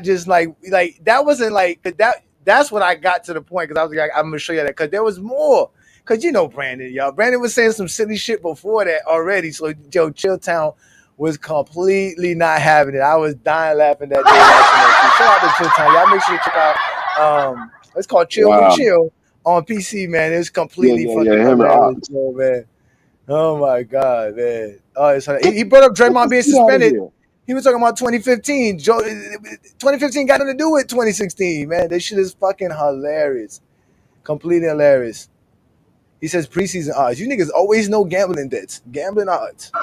just like that wasn't like that. That's what I got to the point, because I was like, I'm gonna show you that, because there was more. Because you know Brandon, y'all. Brandon was saying some silly shit before that already. So Chilltown was completely not having it. I was dying laughing that day. Shout out to Chilltown, y'all. Make sure you check out. It's called Chill with Chill on PC, man. It's completely fucking hilarious, man. Oh my god, man. Oh, he brought up Draymond being suspended. He was talking about 2015. 2015 got nothing to do with 2016, man. This shit is fucking hilarious. Completely hilarious. He says preseason odds. You niggas always know gambling debts. Gambling odds. Of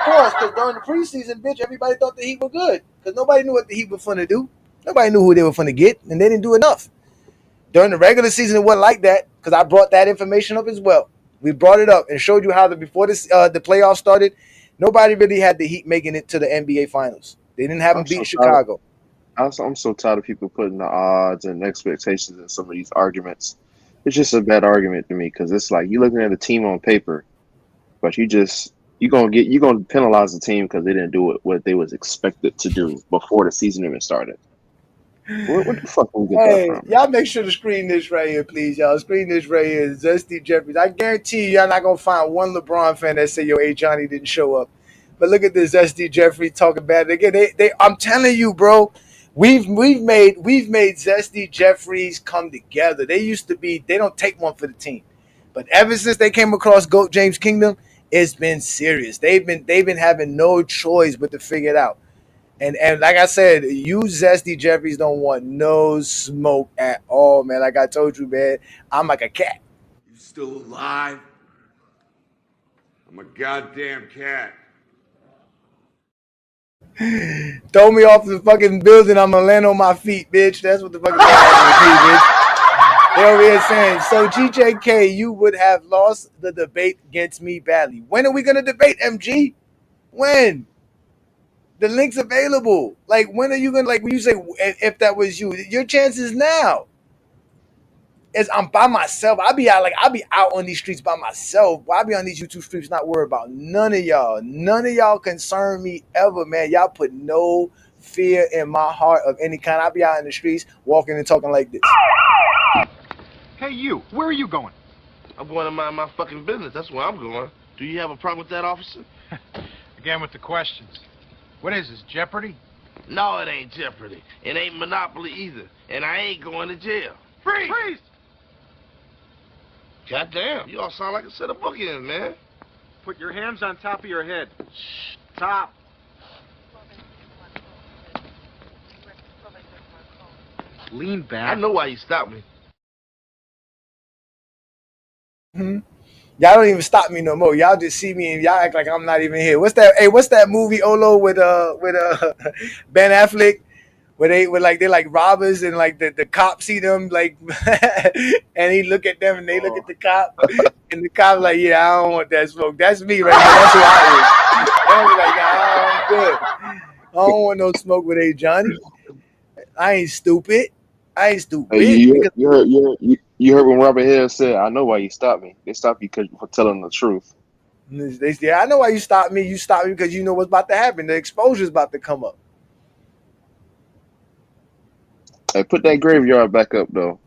course, because during the preseason, bitch, everybody thought the Heat were good. Because nobody knew what the Heat were finna do. Nobody knew who they were finna get, and they didn't do enough. During the regular season, it wasn't like that, because I brought that information up as well. We brought it up and showed you how before the playoffs started, nobody really had the Heat making it to the NBA Finals. They didn't have them beat Chicago. I'm so tired of people putting the odds and expectations in some of these arguments. It's just a bad argument to me, because it's like you're looking at a team on paper, but you're gonna penalize the team because they didn't do what they was expected to do before the season even started. What the fuck can we get that from? Y'all make sure to screen this right here, please, y'all. Screen this right here. Zesty Jeffries. I guarantee y'all not gonna find one LeBron fan that say, "Yo, Ajani didn't show up." But look at this Zesty Jeffries talking about it again. I'm telling you, bro. We've made Zesty Jeffries come together. They used to be. They don't take one for the team, but ever since they came across GOAT James Kingdom, it's been serious. They've been having no choice but to figure it out. And like I said, you Zesty Jeffries don't want no smoke at all, man. Like I told you, man, I'm like a cat. You still alive? I'm a goddamn cat. Throw me off the fucking building, I'm gonna land on my feet, bitch. That's what the fuck is going on with me, bitch. They over here saying, so GJK, you would have lost the debate against me badly. When are we gonna debate, MG? When? The link's available. Like, when are you gonna, like, when you say if that was you, your chances now is I'm by myself. I'll be out on these streets by myself. I'll be on these YouTube streets not worried about none of y'all. None of y'all concern me ever, man. Y'all put no fear in my heart of any kind. I'll be out in the streets walking and talking like this. Hey, you, where are you going? I'm going to mind my fucking business. That's where I'm going. Do you have a problem with that, officer? Again with the questions. What is this, Jeopardy? No, it ain't Jeopardy. It ain't Monopoly either. And I ain't going to jail. Freeze! Freeze! Goddamn, you all sound like a set of bookends, man. Put your hands on top of your head. Top. Lean back. I know why you stopped me. Y'all don't even stop me no more. Y'all just see me and y'all act like I'm not even here. What's that? Hey, what's that movie Olo with Ben Affleck? Where they're like robbers and like the cops see them like and he look at them and they look at the cop and the cop like, yeah, I don't want that smoke. That's me right now. That's who I am. Like, nah, I'm good. I don't want no smoke with Ajani. I ain't stupid. Hey, you heard when Robert Hill said, "I know why you stopped me. They stopped you because for telling the truth." I know why you stopped me. You stopped me because you know what's about to happen. The exposure's about to come up. Hey, put that graveyard back up, though.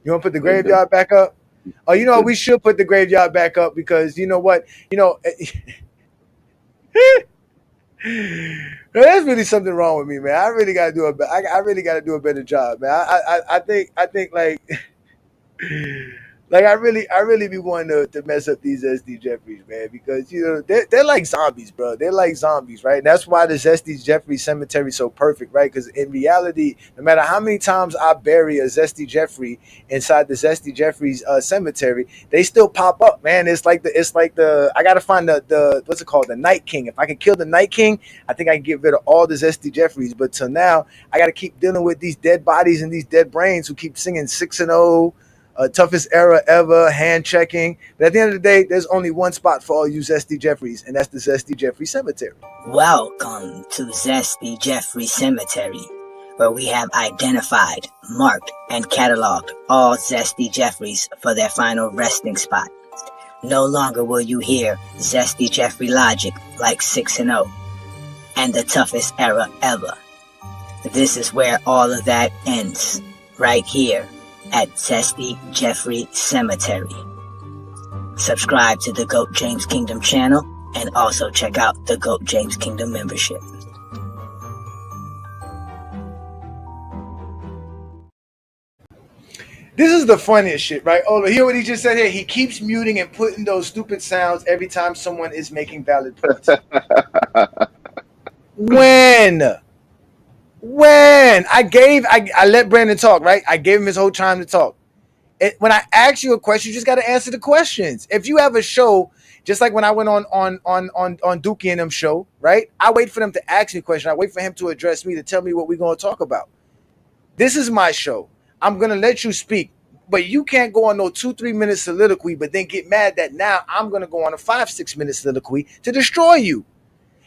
You want to put the graveyard back up? Oh, you know what? We should put the graveyard back up because you know what? You know, there's really something wrong with me, man. I really got to do I really got to do a better job, man. I think like. Like I really be wanting to mess up these Zesty Jeffries, man, because you know they're like zombies, bro. They're like zombies, right? And that's why the Zesty Jeffrey cemetery is so perfect, right? Because in reality, no matter how many times I bury a Zesty Jeffrey inside the Zesty Jeffries cemetery, they still pop up, man. It's like the I gotta find the what's it called, the Night King. If I can kill the Night King, I think I can get rid of all the Zesty Jeffries. But till now, I gotta keep dealing with these dead bodies and these dead brains who keep singing 6-0. Toughest era ever, hand checking. But at the end of the day, there's only one spot for all you Zesty Jeffries, and that's the Zesty Jeffrey Cemetery. Welcome to Zesty Jeffrey Cemetery, where we have identified, marked, and cataloged all Zesty Jeffries for their final resting spot. No longer will you hear Zesty Jeffrey logic like 6-0 and the toughest era ever. This is where all of that ends, right here at Zesty Jeffrey Cemetery. Subscribe to the GOAT James Kingdom channel and also check out the GOAT James Kingdom membership. This is the funniest shit, right? Oh, hear what he just said here. He keeps muting and putting those stupid sounds every time someone is making valid points. When I let Brandon talk, right? I gave him his whole time to talk. When I ask you a question, you just got to answer the questions. If you have a show, just like when I went on Dookie and them show, right? I wait for them to ask me a question. I wait for him to address me to tell me what we're going to talk about. This is my show. I'm going to let you speak, but you can't go on no 2-3 minute soliloquy, but then get mad that now I'm going to go on a 5-6 minute soliloquy to destroy you.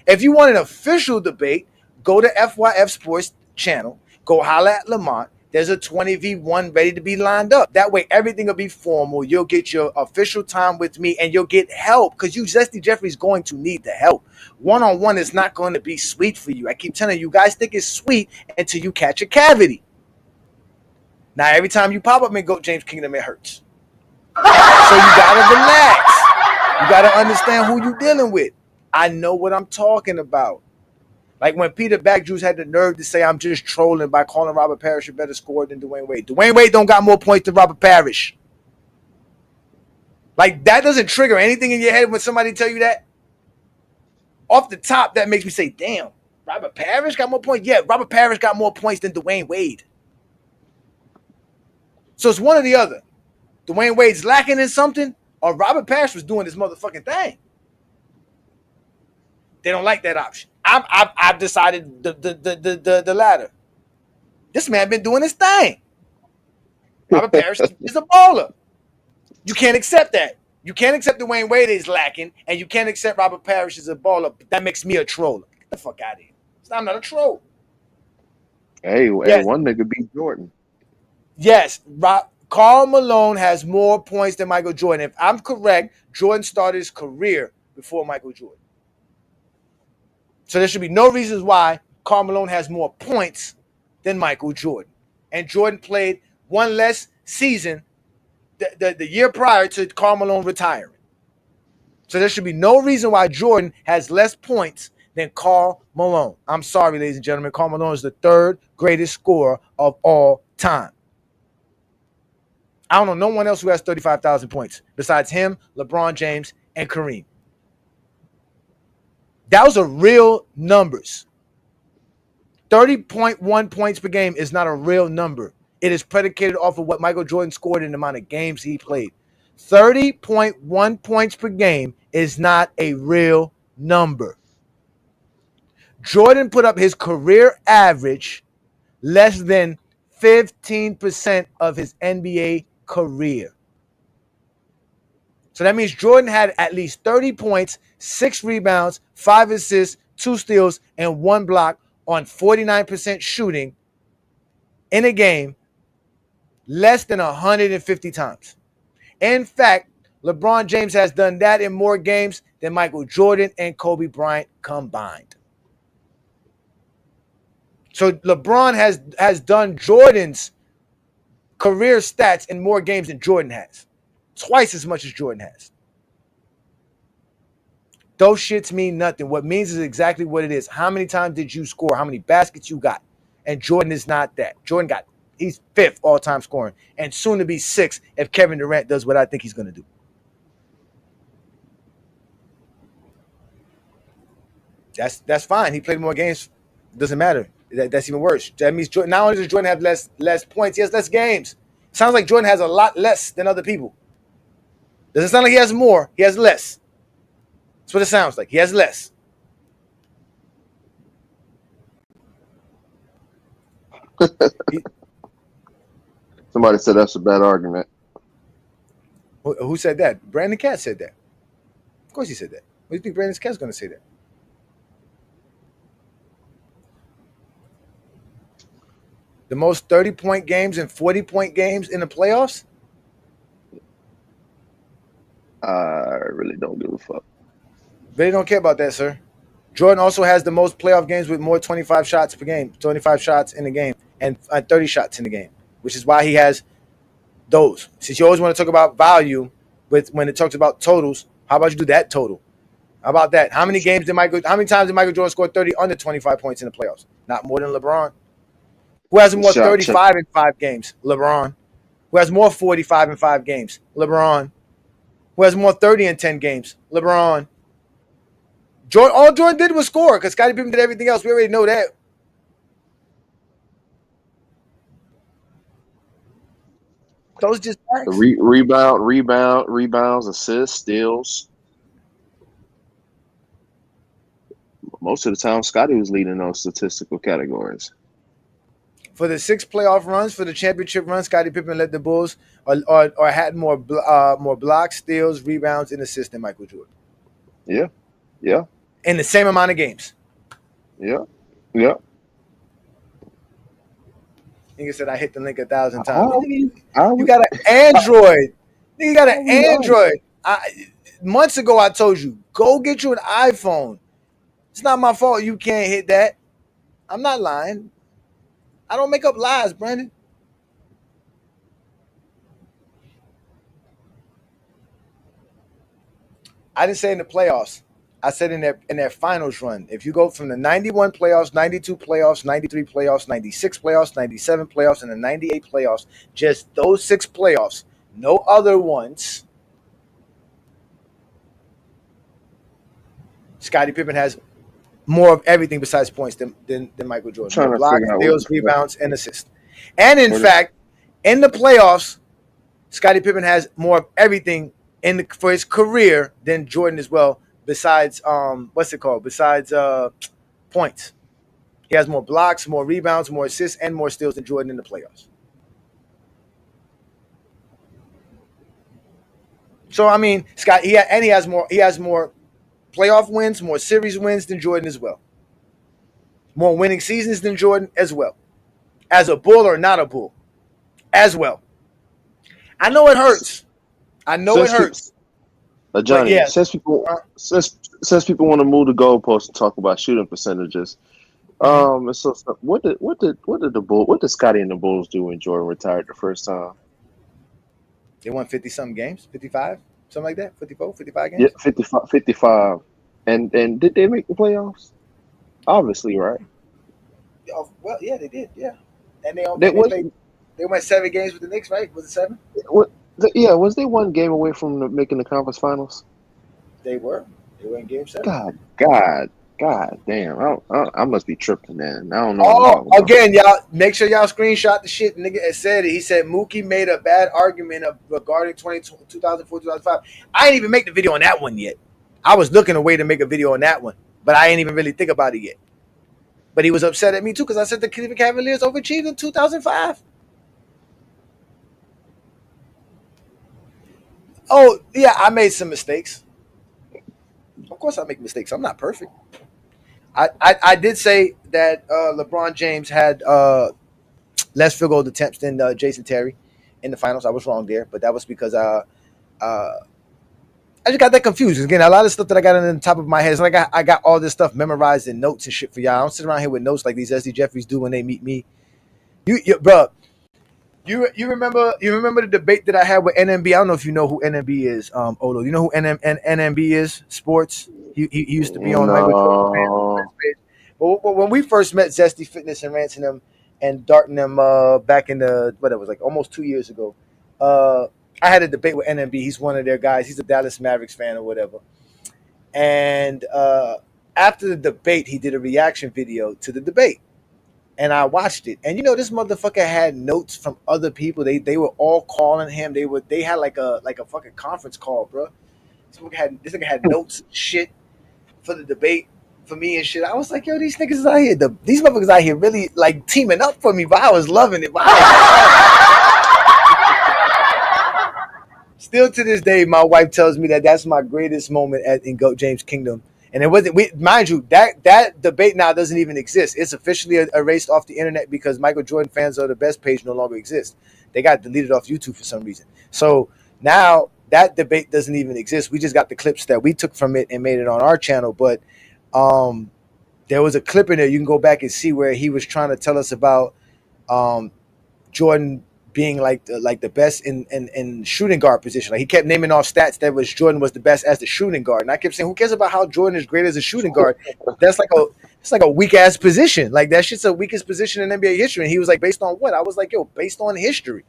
If you want an official debate, go to FYF Sports channel, go holler at Lamont. There's a 20v1 ready to be lined up. That way, everything will be formal. You'll get your official time with me, and you'll get help because you, Zesty Jeffrey, is going to need the help. One-on-one is not going to be sweet for you. I keep telling you, guys think it's sweet until you catch a cavity. Now, every time you pop up in GOAT James Kingdom, it hurts. So you got to relax. You got to understand who you're dealing with. I know what I'm talking about. Like when Peter Backjuice had the nerve to say I'm just trolling by calling Robert Parrish a better scorer than Dwayne Wade. Dwayne Wade don't got more points than Robert Parrish. Like that doesn't trigger anything in your head when somebody tell you that. Off the top, that makes me say, damn, Robert Parrish got more points? Yeah, Robert Parrish got more points than Dwayne Wade. So it's one or the other. Dwayne Wade's lacking in something, or Robert Parrish was doing his motherfucking thing. They don't like that option. I've decided the latter. This man been doing his thing. Robert Parrish is a baller. You can't accept that. You can't accept Dwayne Wade is lacking, and you can't accept Robert Parrish is a baller. That makes me a troller. Get the fuck out of here. I'm not a troll. Hey, Yes. one nigga beat Jordan. Yes, Karl Malone has more points than Michael Jordan. If I'm correct, Jordan started his career before Michael Jordan. So there should be no reasons why Karl Malone has more points than Michael Jordan. And Jordan played one less season the year prior to Karl Malone retiring. So there should be no reason why Jordan has less points than Karl Malone. I'm sorry, ladies and gentlemen. Karl Malone is the third greatest scorer of all time. I don't know no one else who has 35,000 points besides him, LeBron James, and Kareem. Those are real numbers. 30.1 points per game is not a real number. It is predicated off of what Michael Jordan scored in the amount of games he played. 30.1 points per game is not a real number. Jordan put up his career average less than 15% of his NBA career. So that means Jordan had at least 30 points, 6 rebounds, 5 assists, 2 steals, and 1 block on 49% shooting in a game less than 150 times. In fact, LeBron James has done that in more games than Michael Jordan and Kobe Bryant combined. So LeBron has done Jordan's career stats in more games than Jordan has. Twice as much as Jordan has. Those shits mean nothing. What means is exactly what it is. How many times did you score? How many baskets you got? And Jordan is not that. He's 5th all-time scoring and soon to be 6th if Kevin Durant does what I think he's going to do. That's fine. He played more games. Doesn't matter. That's even worse. That means Jordan, not only does Jordan have less points, he has less games. Sounds like Jordan has a lot less than other people. Doesn't sound like he has more. He has less. That's what it sounds like. He has less. Somebody said that's a bad argument. Who said that? Brandon Katz said that. Of course he said that. What do you think Brandon Katz is going to say that? The most 30-point games and 40-point games in the playoffs? I really don't give a fuck. Really don't care about that, sir. Jordan also has the most playoff games with more 25 shots per game, 25 shots in the game, and 30 shots in the game, which is why he has those. Since you always want to talk about value when it talks about totals, how about you do that total? How about that? How many times did Michael Jordan score 30 under 25 points in the playoffs? Not more than LeBron. Who has more 35 in 5 games? LeBron. Who has more 45 in 5 games? LeBron. Who has more 30 in 10 games? LeBron. All Jordan did was score because Scottie Pippen did everything else. We already know that. Those just facts. Rebounds, assists, steals. Most of the time, Scottie was leading those statistical categories. For the 6 playoff runs, for the championship run, Scottie Pippen led the Bulls or had more blocks, steals, rebounds, and assists than Michael Jordan. Yeah. In the same amount of games. Yeah. Nigga said I hit the link 1,000 times. You You got an Android. You got an Android. Months ago, I told you, go get you an iPhone. It's not my fault you can't hit that. I'm not lying. I don't make up lies, Brandon. I didn't say in the playoffs. I said in their finals run. If you go from the 91 playoffs, 92 playoffs, 93 playoffs, 96 playoffs, 97 playoffs, and the 98 playoffs, just those 6 playoffs, no other ones, Scottie Pippen has more of everything besides points than Michael Jordan. More blocks, steals, rebounds, and assists. And in fact, in the playoffs, Scottie Pippen has more of everything for his career than Jordan as well. Besides, Besides points. He has more blocks, more rebounds, more assists, and more steals than Jordan in the playoffs. So I mean, Scott, he has more playoff wins, more series wins than Jordan as well. more winning seasons than Jordan as well. As a Bull or not a Bull as well. I know it hurts. I know it hurts. Johnny, yeah. since people want to move the goalposts and talk about shooting percentages, so what did Scotty and the Bulls do when Jordan retired the first time? They won 50-something games, 55, something like that, 54, 55 games? Yeah, 55. And did they make the playoffs? Obviously, right? Well, yeah, they did, yeah. And they went 7 games with the Knicks, right? Was it 7? Was they one game away from making the conference finals? They were. They were in game 7. God damn. I must be tripping, man. I don't know. Oh, again, y'all, make sure y'all screenshot the shit. Nigga said it. He said Mookie made a bad argument regarding 2004, 2005. I ain't even make the video on that one yet. I was looking a way to make a video on that one, but I ain't even really think about it yet. But he was upset at me too because I said the Cleveland Cavaliers overachieved in 2005. Oh, yeah, I made some mistakes. Of course I make mistakes. I'm not perfect. I did say that LeBron James had less field goal attempts than Jason Terry in the finals. I was wrong there, but that was because I just got that confused. Again, a lot of stuff that I got on the top of my head is like I got all this stuff memorized in notes and shit for y'all. I don't sit around here with notes like these SD Jeffries do when they meet me. Bro, you remember the debate that I had with NMB? I don't know if you know who NMB is, Olo. You know who NMB is? Sports. He used to be on Michael Jordan page. But when we first met Zesty Fitness and Ransom them and Darting them back in the like almost 2 years ago, I had a debate with NMB. He's one of their guys. He's a Dallas Mavericks fan or whatever. And after the debate, he did a reaction video to the debate. And I watched it. And this motherfucker had notes from other people. They were all calling him. They had like a fucking conference call, bro. This nigga had notes and shit for the debate for me and shit. I was like, yo, these niggas is out here. These motherfuckers out here really like teaming up for me, but I was loving it. Still to this day, my wife tells me that that's my greatest moment in GOAT James Kingdom. And it wasn't, mind you, that debate now doesn't even exist. It's officially erased off the internet because Michael Jordan fans are the best page no longer exists. They got deleted off YouTube for some reason. So now that debate doesn't even exist. We just got the clips that we took from it and made it on our channel. But there was a clip in there you can go back and see where he was trying to tell us about Jordan being like the best in shooting guard position. Like he kept naming off stats that was Jordan was the best as the shooting guard. And I kept saying, who cares about how Jordan is great as a shooting guard? It's like a weak ass position. Like that shit's the weakest position in NBA history. And he was like, based on what? I was like, yo, based on history.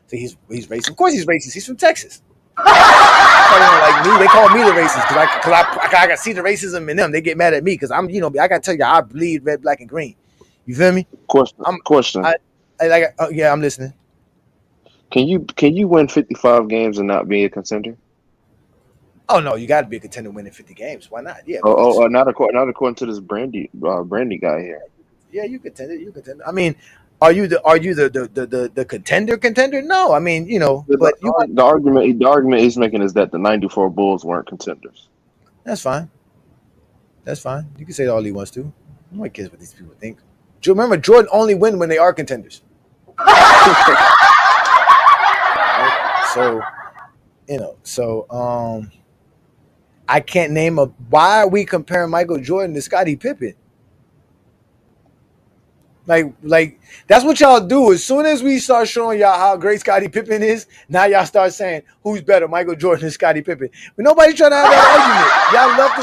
So he's racist. Of course he's racist. He's from Texas. Like me, they call me the racist because I can see the racism in them. They get mad at me because I'm, I gotta tell you, I bleed red, black, and green. You feel me? Question. Yeah, I'm listening. Can you win 55 games and not be a contender? Oh no, you got to be a contender winning 50 games. Why not? Yeah. Not according to this Brandy guy here. Yeah, you contender. I mean, are you the contender? No, I mean, but the argument he's making is that the '94 Bulls weren't contenders. That's fine. You can say all he wants to. Nobody cares what these people think. Remember, Jordan only win when they are contenders. So, I can't name why are we comparing Michael Jordan to Scottie Pippen? Like that's what y'all do. As soon as we start showing y'all how great Scottie Pippen is, now y'all start saying who's better, Michael Jordan or Scottie Pippen. But nobody's trying to have that argument. Y'all love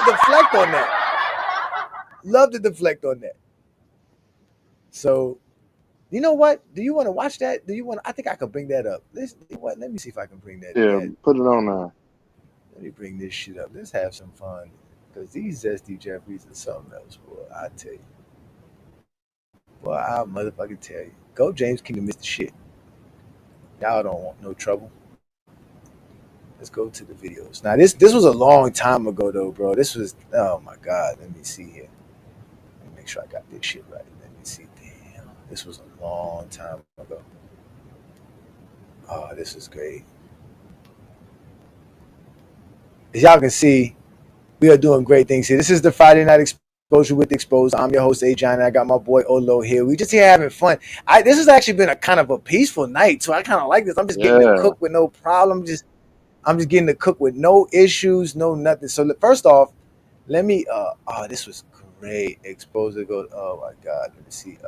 to deflect on that. So, you know what? Do you want to watch that? I think I could bring that up. Let me see if I can bring that. Yeah, put it on now. Let me bring this shit up. Let's have some fun. Because these SD Jeffries are something else, boy. I tell you. Boy, I'll motherfucking tell you. Go James Kingdom missed the shit. Y'all don't want no trouble. Let's go to the videos. Now, this was a long time ago, though, bro. This was, oh, my God. Let me see here. Let me make sure I got this shit right. Let me see. Damn. This was a long time ago. Oh, this is great. As y'all can see, we are doing great things here. This is the Friday Night Exposure with the Exposure. I'm your host, Ajani. I got my boy Olo here. We just here having fun. This has actually been a kind of a peaceful night, so I kind of like this. I'm just getting to cook with no problem. I'm just getting to cook with no issues, no nothing. So first off, let me. This was great. Exposure goes. Oh my God. Let me see.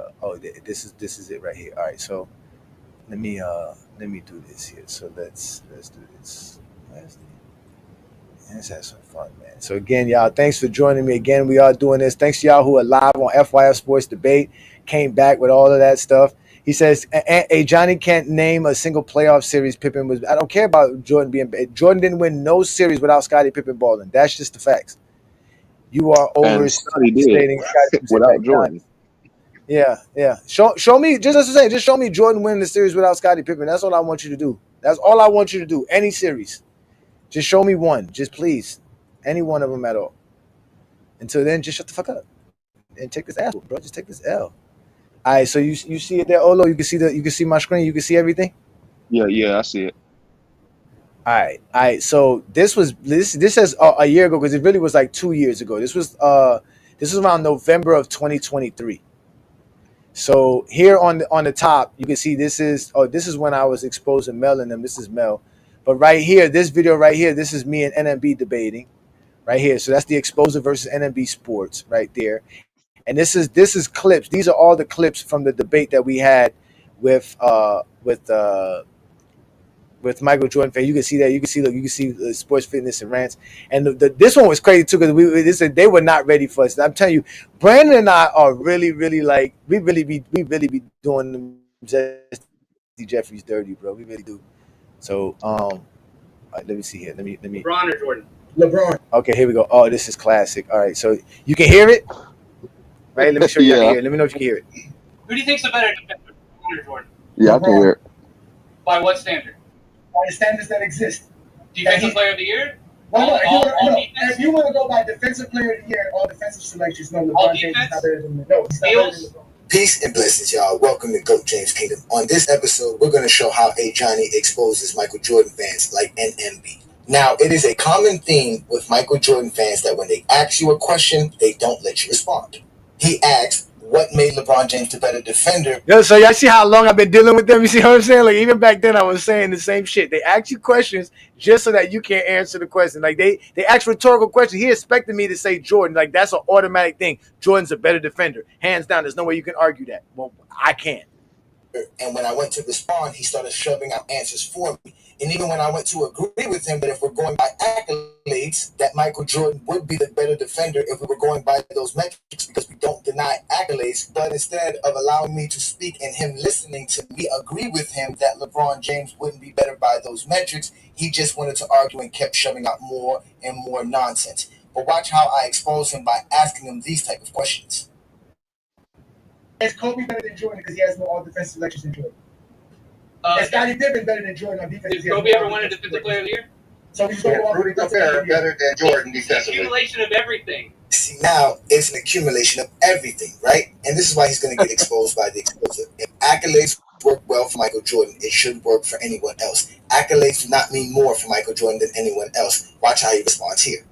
This is it right here. All right. So let me do this here. So let's do this. Let's have some fun, man. So again, y'all, thanks for joining me. Again, we are doing this. Thanks to y'all who are live on FYF Sports Debate. Came back with all of that stuff. He says, Johnny can't name a single playoff series Pippen was. I don't care about Jordan being. Jordan didn't win no series without Scottie Pippen balling. That's just the facts. You are overstating without Jordan. Yeah. Show me. Just as I'm saying, just show me Jordan winning the series without Scottie Pippen. That's all I want you to do. That's all I want you to do. Any series. Just show me one. Just please. Any one of them at all. Until then, just shut the fuck up. And take this L, bro. Just take this L. All right, so you see it there, Olo? You can see my screen? You can see everything? Yeah, I see it. All right. So this says a year ago, because it really was like 2 years ago. This was around November of 2023. So here on the top, you can see this is when I was exposing Mel and them. This is Mel. But right here, this video right here, this is me and NMB debating right here. So that's the Exposure versus NMB Sports right there. And this is clips. These are all the clips from the debate that we had with Michael Jordan fan. You can see that. You can see Sports Fitness and Rants. And this one was crazy too, because they were not ready for us. I'm telling you, Brandon and I are really, really like we really be doing them Jesse Jeffries dirty, bro. We really do. So let me see here. Let me. LeBron or Jordan? LeBron. Okay, here we go. Oh, this is classic. All right, so you can hear it, right? Let me show you. How to hear it. Let me know if you can hear it. Who do you think's a better defender, LeBron or Jordan? Yeah, I can hear it. By what standard? By the standards that exist. Defensive Player of the Year? If you want to go by Defensive Player of the Year, all defensive selections, no, LeBron James is not better than he's not better than LeBron. Peace and blessings, y'all. Welcome to GOAT James Kingdom. On this episode, we're going to show how Ajani exposes Michael Jordan fans like NMB. Now, it is a common theme with Michael Jordan fans that when they ask you a question, they don't let you respond. He asks, what made LeBron James the better defender? Yo, so y'all see how long I've been dealing with them? You see what I'm saying? Like, even back then, I was saying the same shit. They ask you questions just so that you can't answer the question. Like, they ask rhetorical questions. He expected me to say Jordan. Like, that's an automatic thing. Jordan's a better defender. Hands down. There's no way you can argue that. Well, I can't. And when I went to respond, he started shoving out answers for me. And even when I went to agree with him that if we're going by accolades, that Michael Jordan would be the better defender if we were going by those metrics, because we don't deny accolades. But instead of allowing me to speak and him listening to me agree with him that LeBron James wouldn't be better by those metrics, he just wanted to argue and kept shoving out more and more nonsense. But watch how I expose him by asking him these type of questions. Is Kobe better than Jordan because he has more all-defensive selections than Jordan? Is Scottie Pippen better than Jordan on defense? Did Kobe ever win a Defensive Player of the Year? So he's going Rudy Gobert better than Jordan It's an accumulation of everything. See, now it's an accumulation of everything, right? And this is why he's going to get exposed by the exposer. If accolades work well for Michael Jordan, it should work for anyone else. Accolades do not mean more for Michael Jordan than anyone else. Watch how he responds here.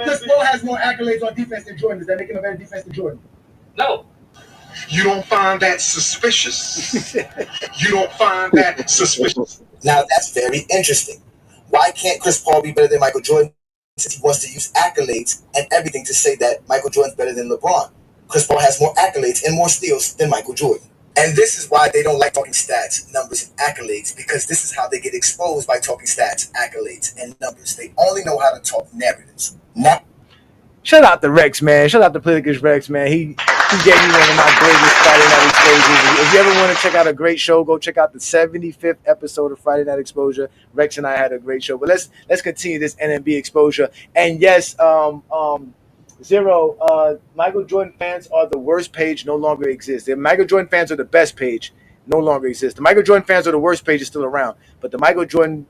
Chris Paul has more accolades on defense than Jordan. Does that make him a better defense than Jordan? No. You don't find that suspicious? You don't find that suspicious? Now that's very interesting. Why can't Chris Paul be better than Michael Jordan, since he wants to use accolades and everything to say that Michael Jordan's better than LeBron? Chris Paul has more accolades and more steals than Michael Jordan. And this is why they don't like talking stats, numbers, and accolades, because this is how they get exposed by talking stats, accolades, and numbers. They only know how to talk narratives. Now, shout out to Rex, man. Shout out to Politicus Rex, man. He gave me one of my greatest Friday Night Exposures. If you ever want to check out a great show, go check out the 75th episode of Friday Night Exposure. Rex and I had a great show. But let's continue this NMB exposure. And yes, Zero, Michael Jordan fans are the worst page, no longer exists. The Michael Jordan fans are the best page, no longer exists. The Michael Jordan fans are the worst page, is still around. But the Michael Jordan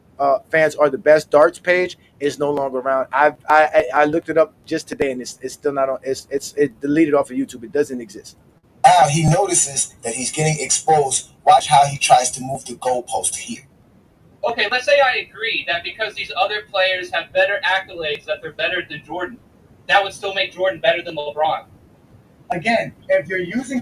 fans are the best darts page is no longer around. I looked it up just today, and it's still not on. It's deleted off of YouTube. It doesn't exist. Now he notices that he's getting exposed. Watch how he tries to move the goalpost here. Okay, let's say I agree that because these other players have better accolades, that they're better than Jordan. That would still make Jordan better than LeBron. Again, if you're using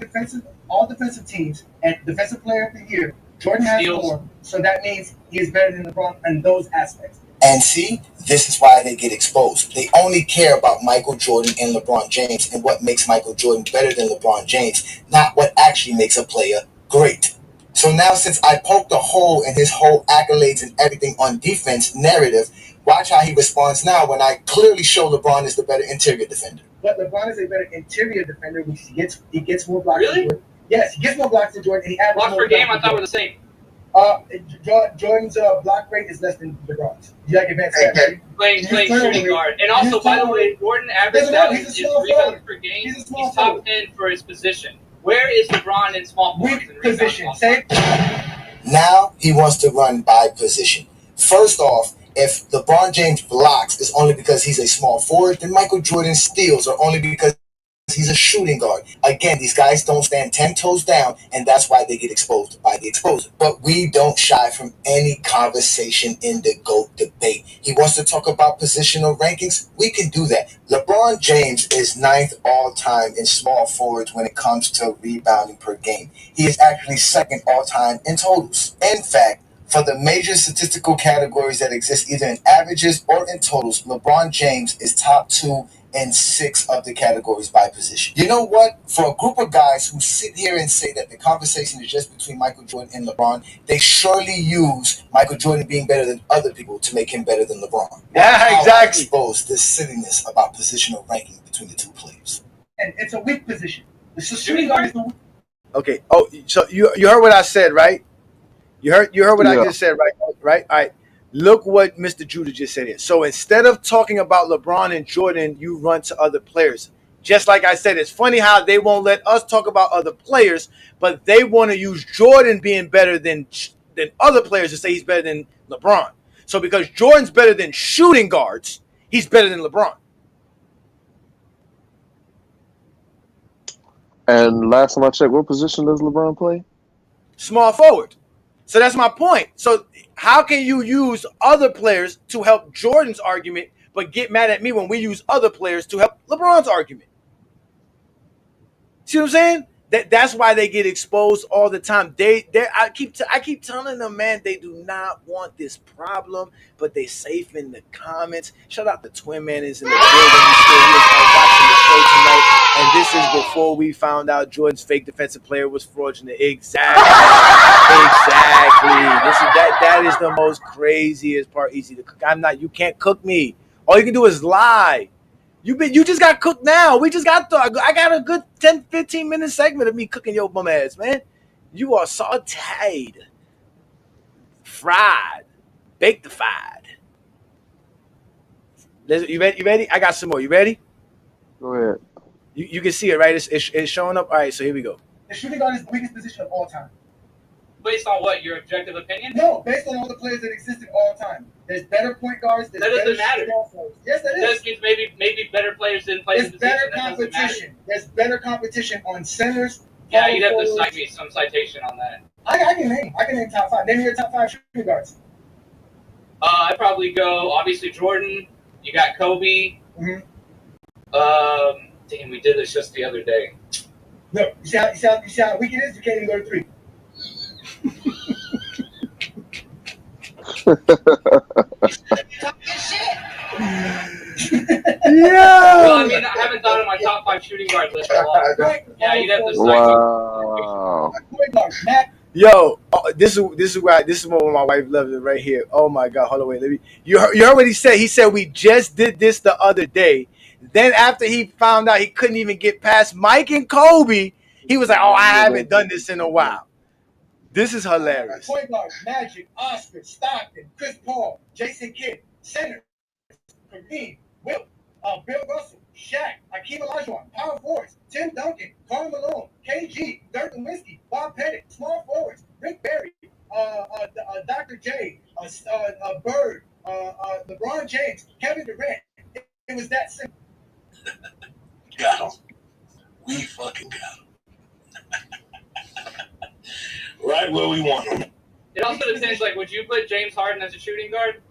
all defensive teams and defensive player of the year, Jordan has more, so that means he is better than LeBron in those aspects. And see, this is why they get exposed. They only care about Michael Jordan and LeBron James and what makes Michael Jordan better than LeBron James, not what actually makes a player great. So now, since I poked a hole in his whole accolades and everything on defense narrative, watch how he responds now when I clearly show LeBron is the better interior defender. But LeBron is a better interior defender. He gets more blocks. Really? Than Jordan. Yes, he gets more blocks than Jordan. And he blocks per game. I thought were the same. Jordan's block rate is less than LeBron's. You like advanced stats? Playing shooting guard. And also, by the way, Jordan averaged out his rebounds per game. He's top 10 for his position. Where is LeBron in small forwards and position? Now he wants to run by position. First off, if LeBron James blocks, it's only because he's a small forward. Then Michael Jordan steals are only because he's a shooting guard. Again, these guys don't stand 10 toes down, and that's why they get exposed by the exposer. But we don't shy from any conversation in the GOAT debate. He wants to talk about positional rankings. We can do that. LeBron James is 9th all-time in small forwards when it comes to rebounding per game. He is actually 2nd all-time in totals. In fact, for the major statistical categories that exist either in averages or in totals, LeBron James is top 2 in 6 of the categories by position. You know what? For a group of guys who sit here and say that the conversation is just between Michael Jordan and LeBron, they surely use Michael Jordan being better than other people to make him better than LeBron. Yeah, exactly. Expose this silliness about positional ranking between the two players. And it's a weak position. The shooting guard is the weak. Okay. Oh, so you heard what I said, right? You heard what I just said, right? Right? All right. Look what Mr. Judah just said here. So instead of talking about LeBron and Jordan, you run to other players. Just like I said, it's funny how they won't let us talk about other players, but they want to use Jordan being better than other players to say he's better than LeBron. So because Jordan's better than shooting guards, he's better than LeBron. And last time I checked, what position does LeBron play? Small forward. So that's my point. So how can you use other players to help Jordan's argument, but get mad at me when we use other players to help LeBron's argument? See what I'm saying? That's why they get exposed all the time. I keep telling them, man, they do not want this problem, but they safe in the comments. Shout out to Twin Man is in the building. He's still here watching the show tonight. And this is before we found out Jordan's fake defensive player was fraudulent. Exactly. That is the most craziest part. Easy to cook. You can't cook me. All you can do is lie. You just got cooked now. I got a good 10, 15 minute segment of me cooking your bum ass, man. You are sauteed, fried, baked-ified. You ready? I got some more. You ready? Go ahead. You can see it, right? It's showing up. All right, so here we go. The shooting guard is the weakest position of all time. Based on what? Your objective opinion? No, based on all the players that existed all time. There's better point guards. That doesn't matter. Yes, that is. That means maybe better players didn't play the position. Better competition. There's better competition on centers. Yeah, you'd have to cite me some citation on that. I can name top 5. Name your top 5 shooting guards. I'd probably go, obviously, Jordan. You got Kobe. Mm-hmm. Damn, we did this just the other day. Look, you see how weak it is? You can't even go to 3. Well, I mean, I haven't thought of my top 5 shooting guard list in a while. Yeah, you'd have to Wow. Yo, this is what my wife loves it right here. Oh my God, hold on, wait. You heard what he said? He said we just did this the other day. Then after he found out he couldn't even get past Mike and Kobe, he was like, "Oh, I haven't done this in a while." This is hilarious. Point guard, Magic, Oscar, Stockton, Chris Paul, Jason Kidd, center, Kareem, Wilt, Bill Russell, Shaq, Hakeem Olajuwon, power forwards, Tim Duncan, Karl Malone, KG, Dirk Nowitzki, Bob Pettit, small forwards, Rick Barry, Dr. J, Bird, LeBron James, Kevin Durant. It was that simple. Got him. We fucking got him. Right where we want him. It also depends, like, would you put James Harden as a shooting guard?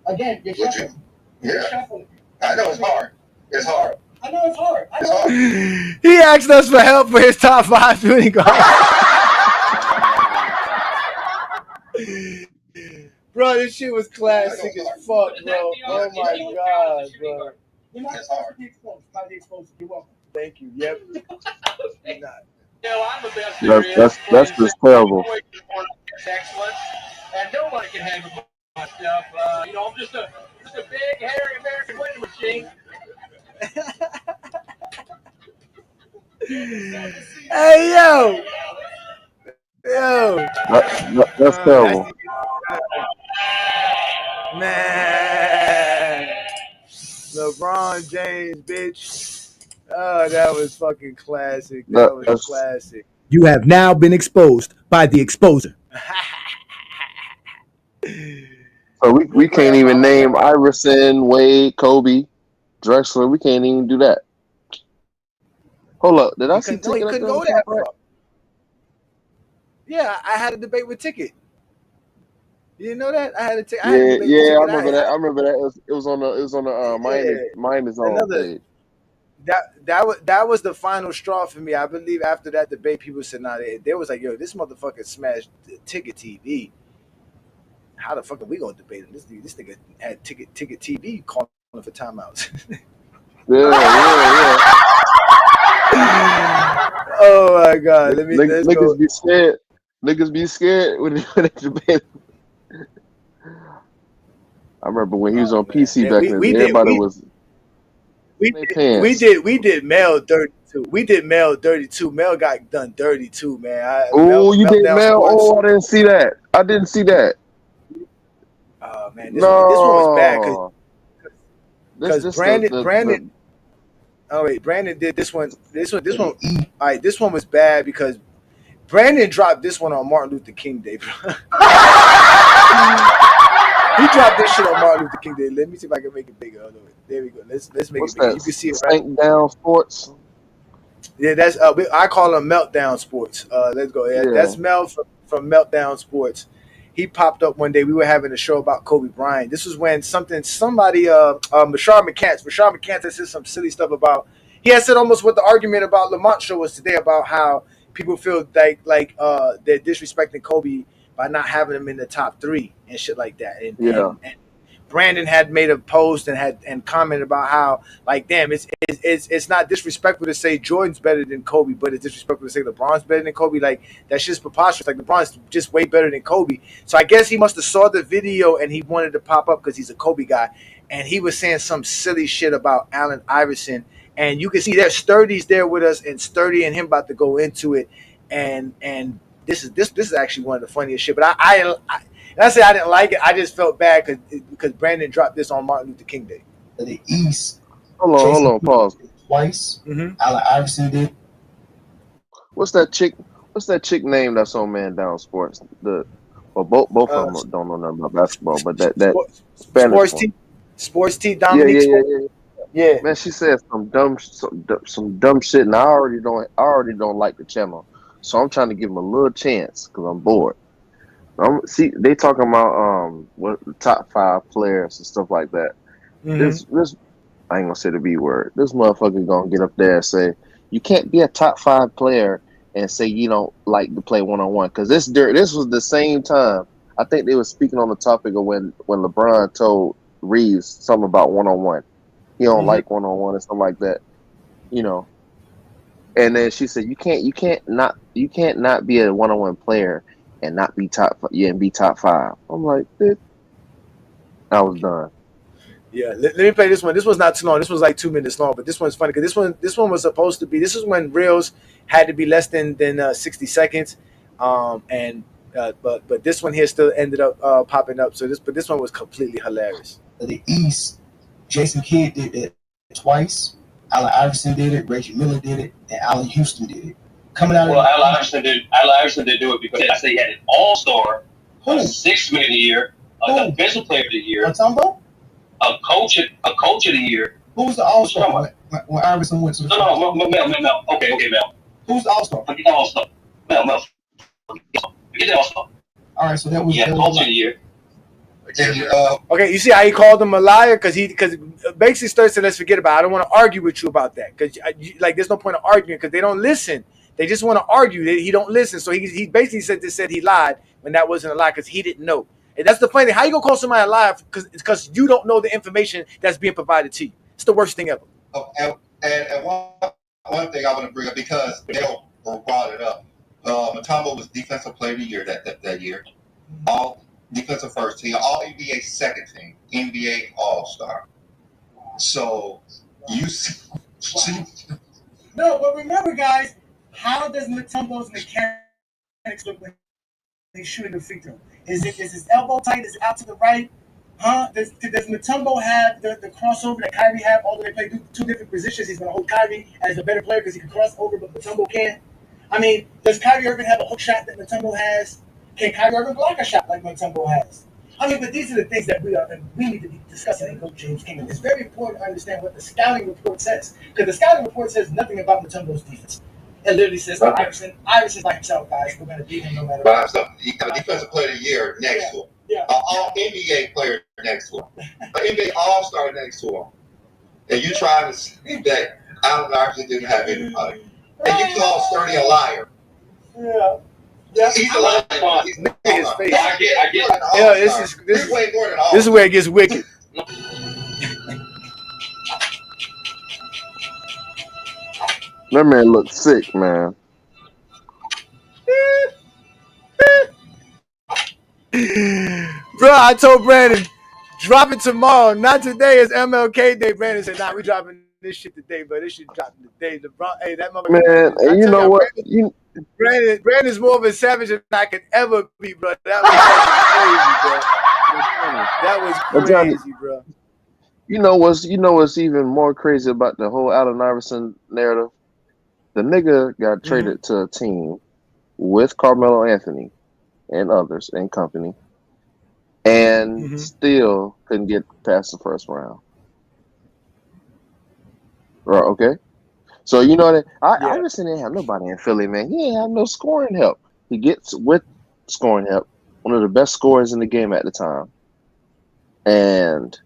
Again, you're shuffling. Yeah. You're shuffling. I know it's hard. It's hard. I know it's hard. I know. He asked us for help for his top 5 shooting guards. Bro, this shit was classic as fuck, bro. Oh my god, bro. That's hard. You're welcome. Thank you. Yep. I'm the best. That's just terrible. Excellent, and nobody can handle my stuff. I'm just a big, hairy American winning machine. Hey, yo. That's terrible. Man. LeBron James, bitch. Oh, that was fucking classic. That was classic. You have now been exposed by the exposer. So we can't even name Iverson, Wade, Kobe, Drexler. We can't even do that. Hold up. Did I see Ticket? You couldn't go that far. Yeah, I had a debate with Ticket. You didn't know that? I had a debate with Ticket. I remember that. I remember that. It was on the Miami Zone page. That was the final straw for me. I believe after that debate, people said, "Nah." They was like, "Yo, this motherfucker smashed Ticket TV. How the fuck are we gonna debate him? This nigga had Ticket TV calling for timeouts." Yeah. Oh my god! Let's niggas go. be scared. Niggas be scared when they debate. I remember when he was on PC back then. Everybody was. We did Mel 32. We did Mel 32. Mel got done 32, man. Oh, you did Mel? Oh, I didn't see that. Oh man, this one was bad because Brandon. Oh wait, Brandon did this one. All right, this one was bad because Brandon dropped this one on Martin Luther King Day, bro. He dropped this shit on Martin Luther King Day. Let me see if I can make it bigger. There we go. Let's make it bigger. You can see it right. Stank Down Sports. Yeah, that's I call them Meltdown Sports. Let's go. Yeah. That's Mel from Meltdown Sports. He popped up one day. We were having a show about Kobe Bryant. This was when somebody Bashar McCants had said some silly stuff about. He had said almost what the argument about Lamont show was today about how people feel like they're disrespecting Kobe by not having him in the top 3 and shit like that. And Brandon had made a post and commented about how damn, it's not disrespectful to say Jordan's better than Kobe, but it's disrespectful to say LeBron's better than Kobe. Like that shit's preposterous. Like LeBron's just way better than Kobe. So I guess he must have saw the video and he wanted to pop up because he's a Kobe guy, and he was saying some silly shit about Allen Iverson. And you can see there's Sturdy's there with us, and Sturdy and him about to go into it, and this is actually one of the funniest shit. But I say I didn't like it. I just felt bad because Brandon dropped this on Martin Luther King Day. The East. Hold on, pause. Twice. Allen Iverson did. What's that chick name that's on Man Down Sports? Both of them don't know nothing about basketball, but that Spanish Sports T Dominique. Yeah. Man, she said some dumb shit, and I already don't like the channel, so I'm trying to give them a little chance because I'm bored. They talking about what top 5 players and stuff like that. This I ain't gonna say the B word. This motherfucker gonna get up there and say you can't be a top 5 player and say you don't like to play 1-on-1 because this was the same time I think they were speaking on the topic of when LeBron told Reeves something about 1-on-1. He don't like 1-on-1 and something like that, And then she said you can't not be a 1-on-1 player and not be top 5. I'm like, I was done. Yeah, let me play this one. This was not too long. This was like 2 minutes long, but this one's funny because this one was supposed to be. This is when reels had to be less than 60 seconds, but this one here still ended up popping up. So this one was completely hilarious. The East, Jason Kidd did it twice. Allen Iverson did it. Reggie Miller did it, and Allen Houston did it. Allen Iverson did do it because I say he had an all-star, a 6th man of the year, a defensive player of the year, a coach of the year. Who was the all-star when Iverson went to the No, Mel. Okay, Mel. Who's the all-star? Forget the all-star. Mel. Forget the all-star. All right, so that was coach of the year. Okay, you see how he called him a liar? Because basically Sturz said, let's forget about it. I don't want to argue with you about that. Because like there's no point of arguing because they don't listen. They just want to argue. He don't listen. So he basically said he lied when that wasn't a lie because he didn't know. And that's the funny thing. How you gonna call somebody a liar because you don't know the information that's being provided to you? It's the worst thing ever. And one thing I want to bring up because Dale brought it up. Mutombo was defensive player of the year that year. All defensive first team, all NBA second team, NBA All-Star. So you see. No, but remember, guys, how does Mutombo's mechanics look when he's shooting the free throw? Is his elbow tight? Is it out to the right? Huh? Does Mutombo have the crossover that Kyrie have? Although they play two different positions, he's going to hold Kyrie as a better player because he can cross over, but Mutombo can't. I mean, does Kyrie Irving have a hook shot that Mutombo has? Can Kyrie Irving block a shot like Mutombo has? I mean, but these are the things that we need to be discussing in Coach James Kingdom. It's very important to understand what the scouting report says, because the scouting report says nothing about Mutombo's defense. It literally says Iverson's by himself, guys. We're going to beat him no matter what. He got a defensive player of the year next to him. Yeah. All NBA player next to him. An NBA All-Star next to him. And you trying to say that Allen Iverson didn't have anybody. And you call Sturdy a liar. Yeah. He's a liar. He's his face. I get. Yeah, this is way more than all. This is where it gets wicked. That man looks sick, man. Bro, I told Brandon, drop it tomorrow. Not today. It's MLK Day. Brandon said, nah, we dropping this shit today, but this shit dropping today. Hey, that motherfucker. Man, and you know what? Brandon's more of a savage than I could ever be, bro. That was crazy, bro. You know what's even more crazy about the whole Allen Iverson narrative? The nigga got traded to a team with Carmelo Anthony and others and company, and still couldn't get past the first round. Right? Okay. So you know that Iverson didn't have nobody in Philly, man. He didn't have no scoring help. He gets with scoring help, one of the best scorers in the game at the time, and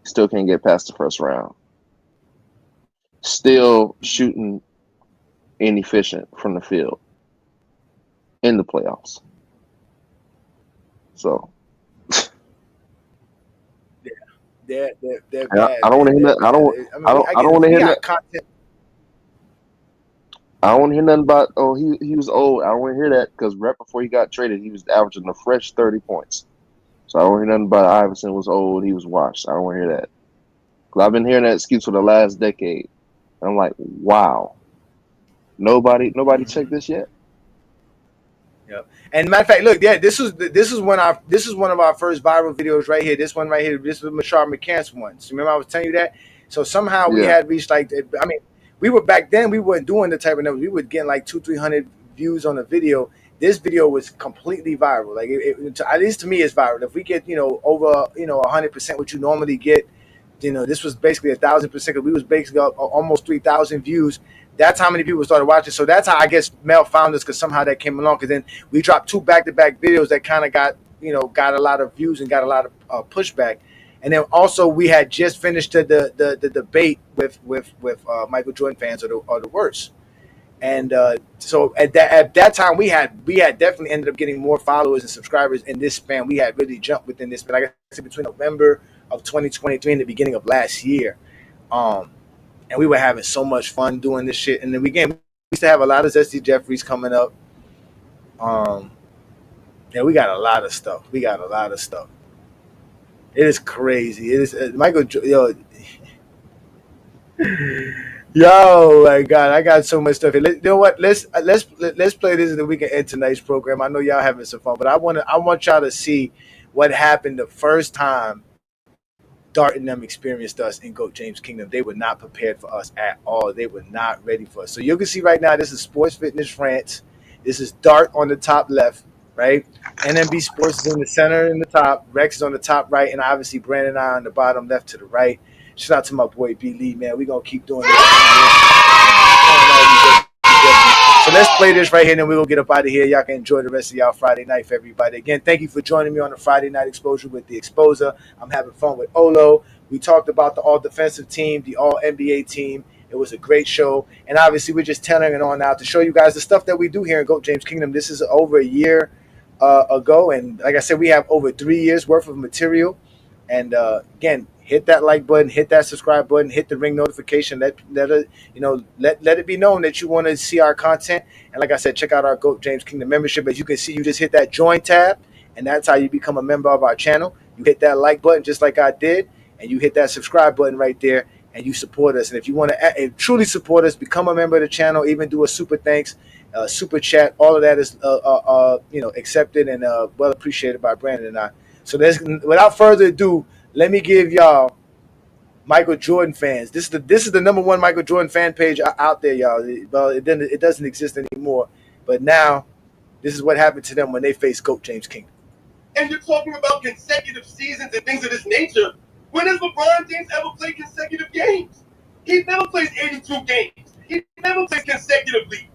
still can't get past the first round. Still shooting inefficient from the field in the playoffs. So they're bad. I don't want to hear that. I don't want to hear that. I don't want to hear nothing about he was old. I don't want to hear that because right before he got traded, he was averaging a fresh 30 points. So I don't want to hear nothing about Iverson was old. He was washed. I don't want to hear that. Because I've been hearing that excuse for the last decade. And I'm like, wow. Nobody checked this yet. Yep. And matter of fact, look, this is one of our first viral videos right here. This one right here. This was Mashar McCants one. So remember I was telling you that. So somehow we had reached like. I mean, we were back then. We weren't doing the type of numbers. We were getting like 200-300 views on a video. This video was completely viral. Like at least to me, it's viral. If we get over 100% what you normally get, this was basically 1,000%. Because we was basically almost 3,000 views. That's how many people started watching. So that's how I guess Mel found us because somehow that came along. Because then we dropped 2 back-to-back videos that kind of got a lot of views and got a lot of pushback. And then also we had just finished the debate with Michael Jordan fans are the worst. And so at that time we had definitely ended up getting more followers and subscribers in this span. We had really jumped within this span. Like I said, between November of 2023 and the beginning of last year. And we were having so much fun doing this shit. And then we used to have a lot of Zesty Jeffries coming up. Yeah, we got a lot of stuff. It is crazy. It is Michael. Yo, my God, I got so much stuff here. You know what? Let's play this and then we can end tonight's program. I know y'all having some fun, but I want y'all to see what happened the first time Dart and them experienced us in GOAT James Kingdom. They were not prepared for us at all. They were not ready for us. So you can see right now, this is Sports Fitness France. This is Dart on the top left, right? NMB Sports is in the center in the top. Rex is on the top right. And obviously Brandon and I on the bottom left to the right. Shout out to my boy B. Lee, man. We're going to keep doing this. So let's play this right here, and then we're going to get up out of here. Y'all can enjoy the rest of y'all Friday night for everybody. Again, thank you for joining me on the Friday Night Exposure with the Exposer. I'm having fun with Olo. We talked about the all-defensive team, the all-NBA team. It was a great show. And obviously, we're just telling it on out to show you guys the stuff that we do here in GOAT James Kingdom. This is over a year ago. And like I said, we have over 3 years worth of material. And again, hit that like button, hit that subscribe button, hit the ring notification. Let it be known that you want to see our content. And like I said, check out our GOAT James Kingdom membership. As you can see, you just hit that join tab, and that's how you become a member of our channel. You hit that like button just like I did, and you hit that subscribe button right there, and you support us. And if you want to truly support us, become a member of the channel, even do a super thanks, super chat. All of that is accepted and well appreciated by Brandon and I. So without further ado, let me give y'all Michael Jordan fans. This is the number one Michael Jordan fan page out there, y'all. Well, it doesn't exist anymore, but now this is what happened to them when they faced GOAT James Kingdom. And you're talking about consecutive seasons and things of this nature. When has LeBron James ever played consecutive games? He never plays 82 games. He never plays consecutively.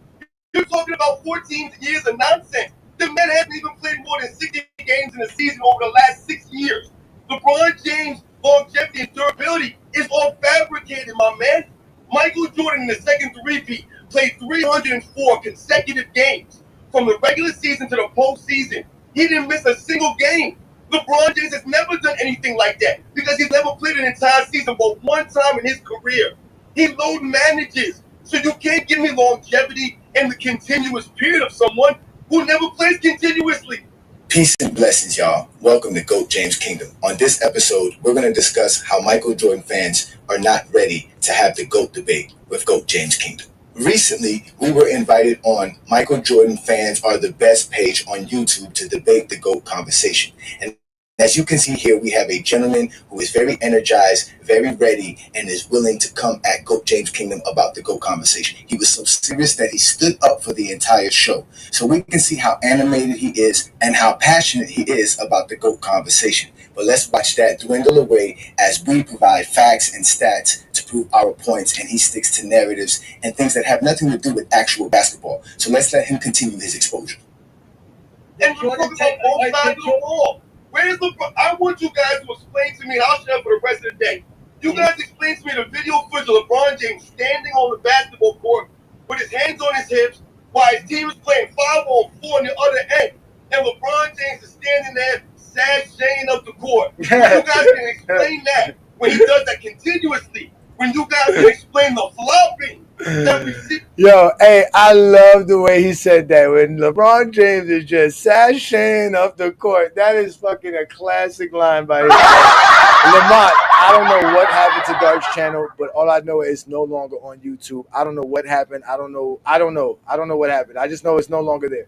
You're talking about 14 years of nonsense. The man hasn't even played more than 60 games in a season over the last 6 years. LeBron James' longevity and durability is all fabricated, my man. Michael Jordan in the second repeat played 304 consecutive games from the regular season to the postseason. He didn't miss a single game. LeBron James has never done anything like that because he's never played an entire season but one time in his career. He load manages, so you can't give me longevity and the continuous period of someone who never plays continuously. Peace and blessings, y'all. Welcome to GOAT James Kingdom. On this episode, we're going to discuss how Michael Jordan fans are not ready to have the GOAT debate with GOAT James Kingdom. Recently, we were invited on Michael Jordan Fans Are the Best page on YouTube to debate the GOAT conversation. And as you can see here, we have a gentleman who is very energized, very ready, and is willing to come at GOAT James Kingdom about the GOAT conversation. He was so serious that he stood up for the entire show. So we can see how animated he is and how passionate he is about the GOAT conversation. But let's watch that dwindle away as we provide facts and stats to prove our points, and he sticks to narratives and things that have nothing to do with actual basketball. So let's let him continue his exposure. And we're talking about both sides of the ball. Where's I want you guys to explain to me, and I'll shut up for the rest of the day. You guys explain to me the video footage of LeBron James standing on the basketball court with his hands on his hips while his team is playing 5-on-4 on the other end. And LeBron James is standing there sashaying up the court. You guys can explain that when he does that continuously. When you guys can explain the flopping that we see. Yo, hey, I love the way he said that. When LeBron James is just sashaying up the court, that is fucking a classic line by his Lamont, I don't know what happened to Dark's channel, but all I know is it's no longer on YouTube. I don't know what happened. I don't know what happened. I just know it's no longer there.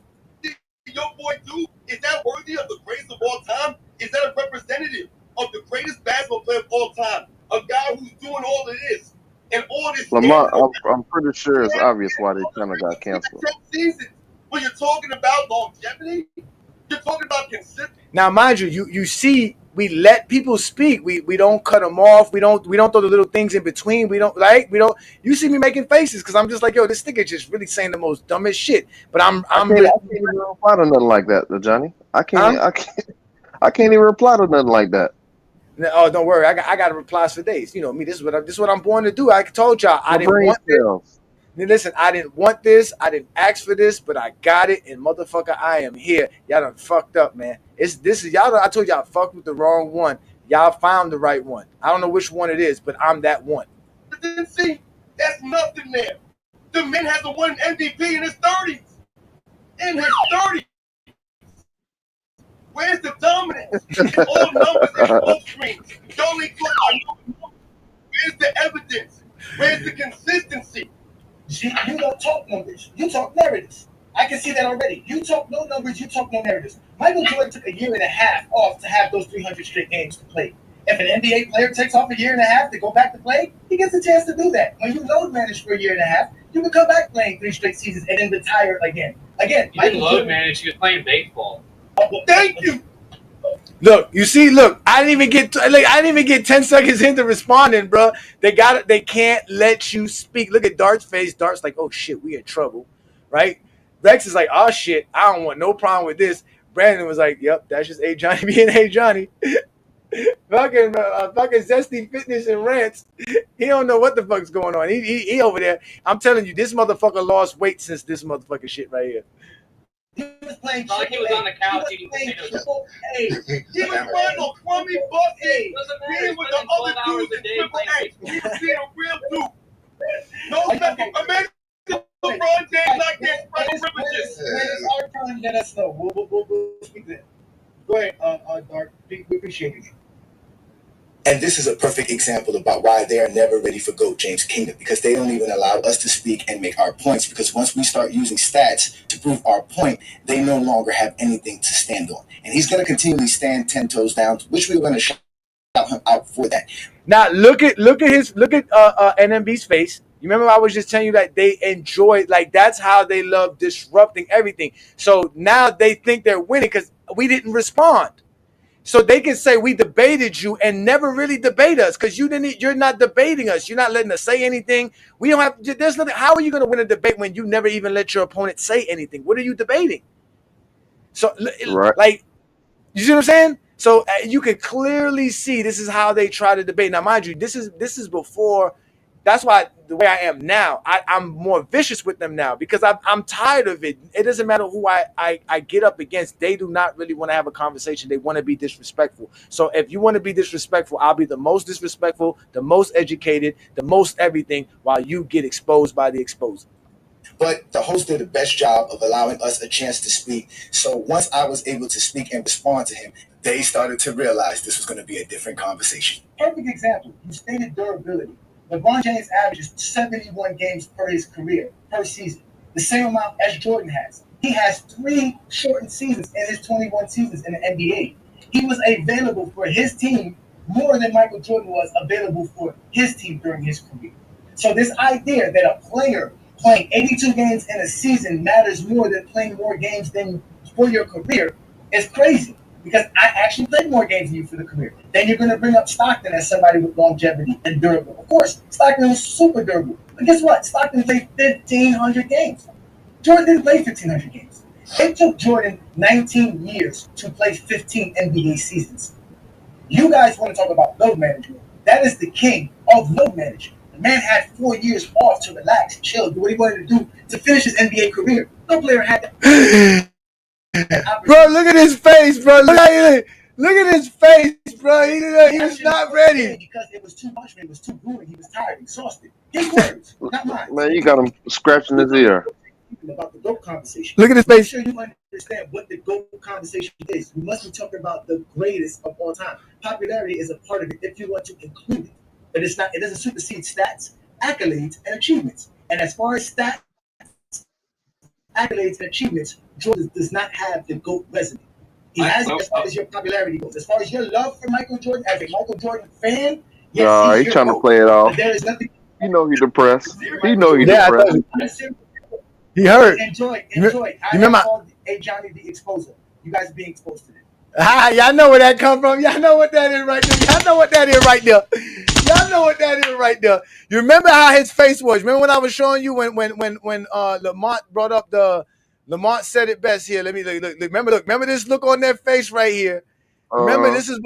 Your boy Duke, is that worthy of the greatest of all time? Is that a representative of the greatest basketball player of all time? A guy who's doing all of this and all this. Lamont, I'm pretty sure it's obvious why they kind of got canceled. When you're talking about longevity, you're talking about consistency. Now, mind you, you see, we let people speak. We don't cut them off. We don't throw the little things in between. We don't. You see me making faces because I'm just like, yo, this nigga just really saying the most dumbest shit. But I can't even reply to nothing like that, Ajani. I can't even reply to nothing like that. Oh, don't worry. I got replies for days. You know me. This is what I'm born to do. I told y'all I didn't want this. Listen, I didn't want this. I didn't ask for this, but I got it, and motherfucker, I am here. Y'all done fucked up, man. This is y'all. I told y'all I fucked with the wrong one. Y'all found the right one. I don't know which one it is, but I'm that one. See, that's nothing there. The man hasn't won an MVP in his 30s. In his 30s. Where's the dominance? It's all numbers and smoke screens. Y'all ain't talking about numbers. Where's the evidence? Where's the consistency? You don't talk numbers. You talk narratives. I can see that already. You talk no numbers. You talk no narratives. Michael Jordan took a year and a half off to have those 300 straight games to play. If an NBA player takes off a year and a half to go back to play, he gets a chance to do that. When you load manage for a year and a half, you can come back playing 3 straight seasons and then retire again. He didn't load manage. He was playing baseball. Oh, well, thank you. Look, you see, I didn't even get 10 seconds into responding, bro. They can't let you speak. Look at Dart's face. Dart's like, oh shit, we in trouble, right? Rex is like, oh shit, I don't want no problem with this. Brandon was like, yep, that's just Ajani being Ajani. fucking zesty fitness and rants. He don't know what the fuck's going on. He over there. I'm telling you, this motherfucker lost weight since this motherfucking shit right here. He was playing like he was on the couch eating potatoes. He was playing a crummy bucket. Being with the other dudes in Triple H. He was being a real dude. No second. Imagine LeBron James not getting special privileges. When it's our time, let us know. We'll speak then. Go ahead, Dark. We appreciate you. And this is a perfect example about why they are never ready for GOAT James Kingdom, because they don't even allow us to speak and make our points, because once we start using stats to prove our point, they no longer have anything to stand on. And he's going to continually stand 10 toes down, which we're going to shout him out for that. Now look at NMB's face. You remember I was just telling you that they enjoy, like that's how they love disrupting everything. So now they think they're winning because we didn't respond. So they can say we debated you and never really debate us because you're not debating us. You're not letting us say anything. We don't have. There's nothing. How are you going to win a debate when you never even let your opponent say anything? What are you debating? So like, you see what I'm saying? So you can clearly see this is how they try to debate. Now, mind you, this is before. That's why the way I am now, I'm more vicious with them now because I'm tired of it. It doesn't matter who I get up against. They do not really want to have a conversation. They want to be disrespectful. So if you want to be disrespectful, I'll be the most disrespectful, the most educated, the most everything while you get exposed by the exposer. But the host did the best job of allowing us a chance to speak. So once I was able to speak and respond to him, they started to realize this was going to be a different conversation. Perfect example. You stated durability. LeBron James averages 71 games per his career, per season. The same amount as Jordan has. He has 3 shortened seasons in his 21 seasons in the NBA. He was available for his team more than Michael Jordan was available for his team during his career. So this idea that a player playing 82 games in a season matters more than playing more games than for your career is crazy. Because I actually played more games than you for the career. Then you're going to bring up Stockton as somebody with longevity and durable. Of course, Stockton was super durable. But guess what? Stockton played 1,500 games. Jordan didn't play 1,500 games. It took Jordan 19 years to play 15 NBA seasons. You guys want to talk about load management. That is the king of load management. The man had 4 years off to relax, chill, do what he wanted to do to finish his NBA career. No player had that. Bro, look at his face, bro. Look at his face, bro. He was not ready. Because it was too much, man. It was too grueling. He was tired, exhausted. His words, not mine. Man, you got him scratching his ear. About the GOAT conversation. Look at his face. Make sure you understand what the GOAT conversation is. We must be talking about the greatest of all time. Popularity is a part of it if you want to include it. But it's not. It doesn't supersede stats, accolades, and achievements. And as far as stats, accolades, and achievements, Jordan does not have the GOAT resume. He has it as far as your popularity goes. As far as your love for Michael Jordan, as a Michael Jordan fan, yes, he's trying to play it off. There is nothing. You know he's depressed. He know he's depressed. He hurt. Enjoy. You remember? Ajani the Exposer. You guys are being exposed to it. Y'all know where that come from. Y'all know what that is right there. Y'all know what that is right there. Y'all know what that is right there. You remember how his face was? Remember when I was showing you when Lamont brought up Lamont said it best here. Let me look. Remember this look on their face right here. Remember this is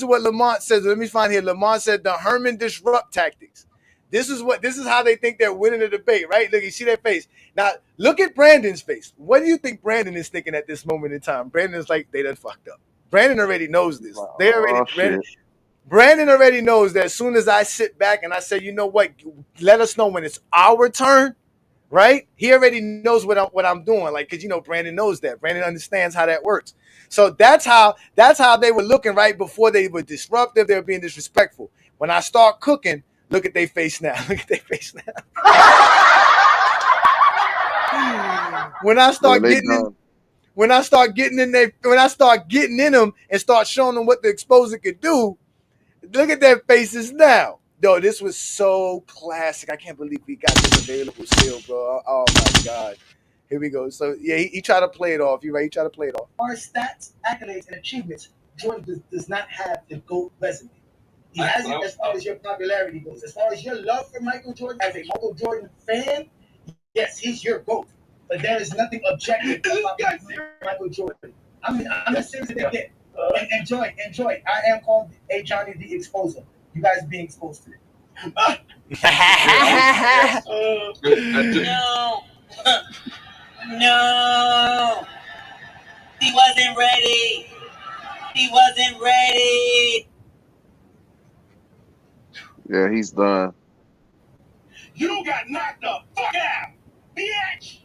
what Lamont says. Let me find here. Lamont said the Herman disrupt tactics. This is how they think they're winning the debate, right? Look, you see their face. Now, look at Brandon's face. What do you think Brandon is thinking at this moment in time? Brandon's like, they done fucked up. Brandon already knows this. Brandon already knows that as soon as I sit back and I say, you know what, let us know when it's our turn, right? He already knows what I'm doing, like, because Brandon knows that. Brandon understands how that works. So that's how they were looking right before they were disruptive. They were being disrespectful. When I start cooking, look at their face now. Look at their face now. When I start getting in them and start showing them what the exposer could do, look at their faces now. Yo, this was so classic. I can't believe we got this available still, bro. Oh my God. Here we go. So yeah, he tried to play it off. You right? He tried to play it off. As far as stats, accolades, and achievements, Jordan does not have the GOAT resume. He has it as far as your popularity goes. As far as your love for Michael Jordan, as a Michael Jordan fan, yes, he's your GOAT. but there is nothing objective about Michael Jordan. I'm as serious as they get. Enjoy. I am called Ajani the Exposer. You guys being exposed to it. No. He wasn't ready. Yeah, he's done. You got knocked the fuck out, bitch!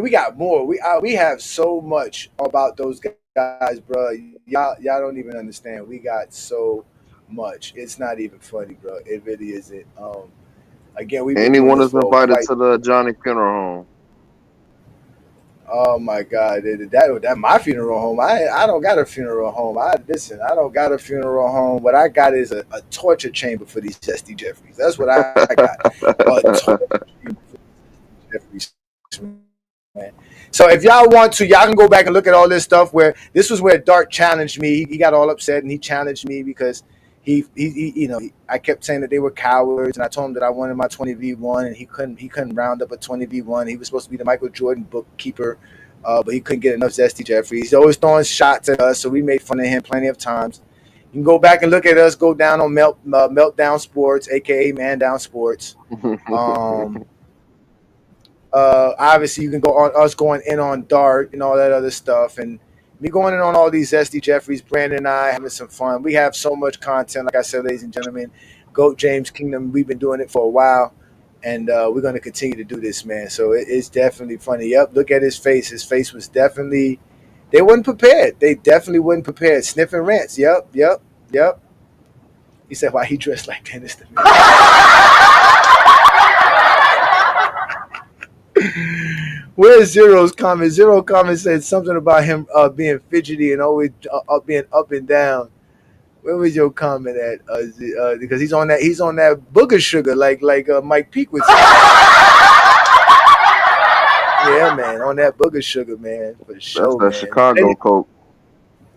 We got more. We have so much about those guys, bro. Y'all don't even understand. We got so much. It's not even funny, bro. It really isn't. Again, we've been doing Anyone this is for invited quite. to the Johnny funeral home. Oh my God, that my funeral home. I don't got a funeral home. I don't got a funeral home. What I got is a torture chamber for these Zesty Jeffries. That's what I got. A torture chamber for these Jeffries, man. So if y'all want to, y'all can go back and look at all this stuff. Where this was where Dart challenged me. He got all upset and he challenged me because I kept saying that they were cowards, and I told him that I wanted my 20v1, and he couldn't round up a 20v1. He was supposed to be the Michael Jordan bookkeeper, but he couldn't get enough Zesty Jeffries. He's always throwing shots at us, so we made fun of him plenty of times. You can go back and look at us. Go down on Meltdown Sports, aka Man Down Sports. Obviously, you can go on us going in on Dart and all that other stuff, and me going in on all these Zesty Jeffries, Brandon and I having some fun. We have so much content, like I said, ladies and gentlemen. Goat James Kingdom, we've been doing it for a while, and we're going to continue to do this, man. So it's definitely funny. Yep, look at his face. His face was definitely, they weren't prepared. They definitely weren't prepared. Sniffing rants. Yep. He said, why he dressed like Dennis the Where's Zero's comment? Zero comment said something about him being fidgety and always being up and down. Where was your comment at? Because he's on that booger sugar like Mike Peake would say. Yeah, man, on that booger sugar, man, for sure. That's that Chicago Coke.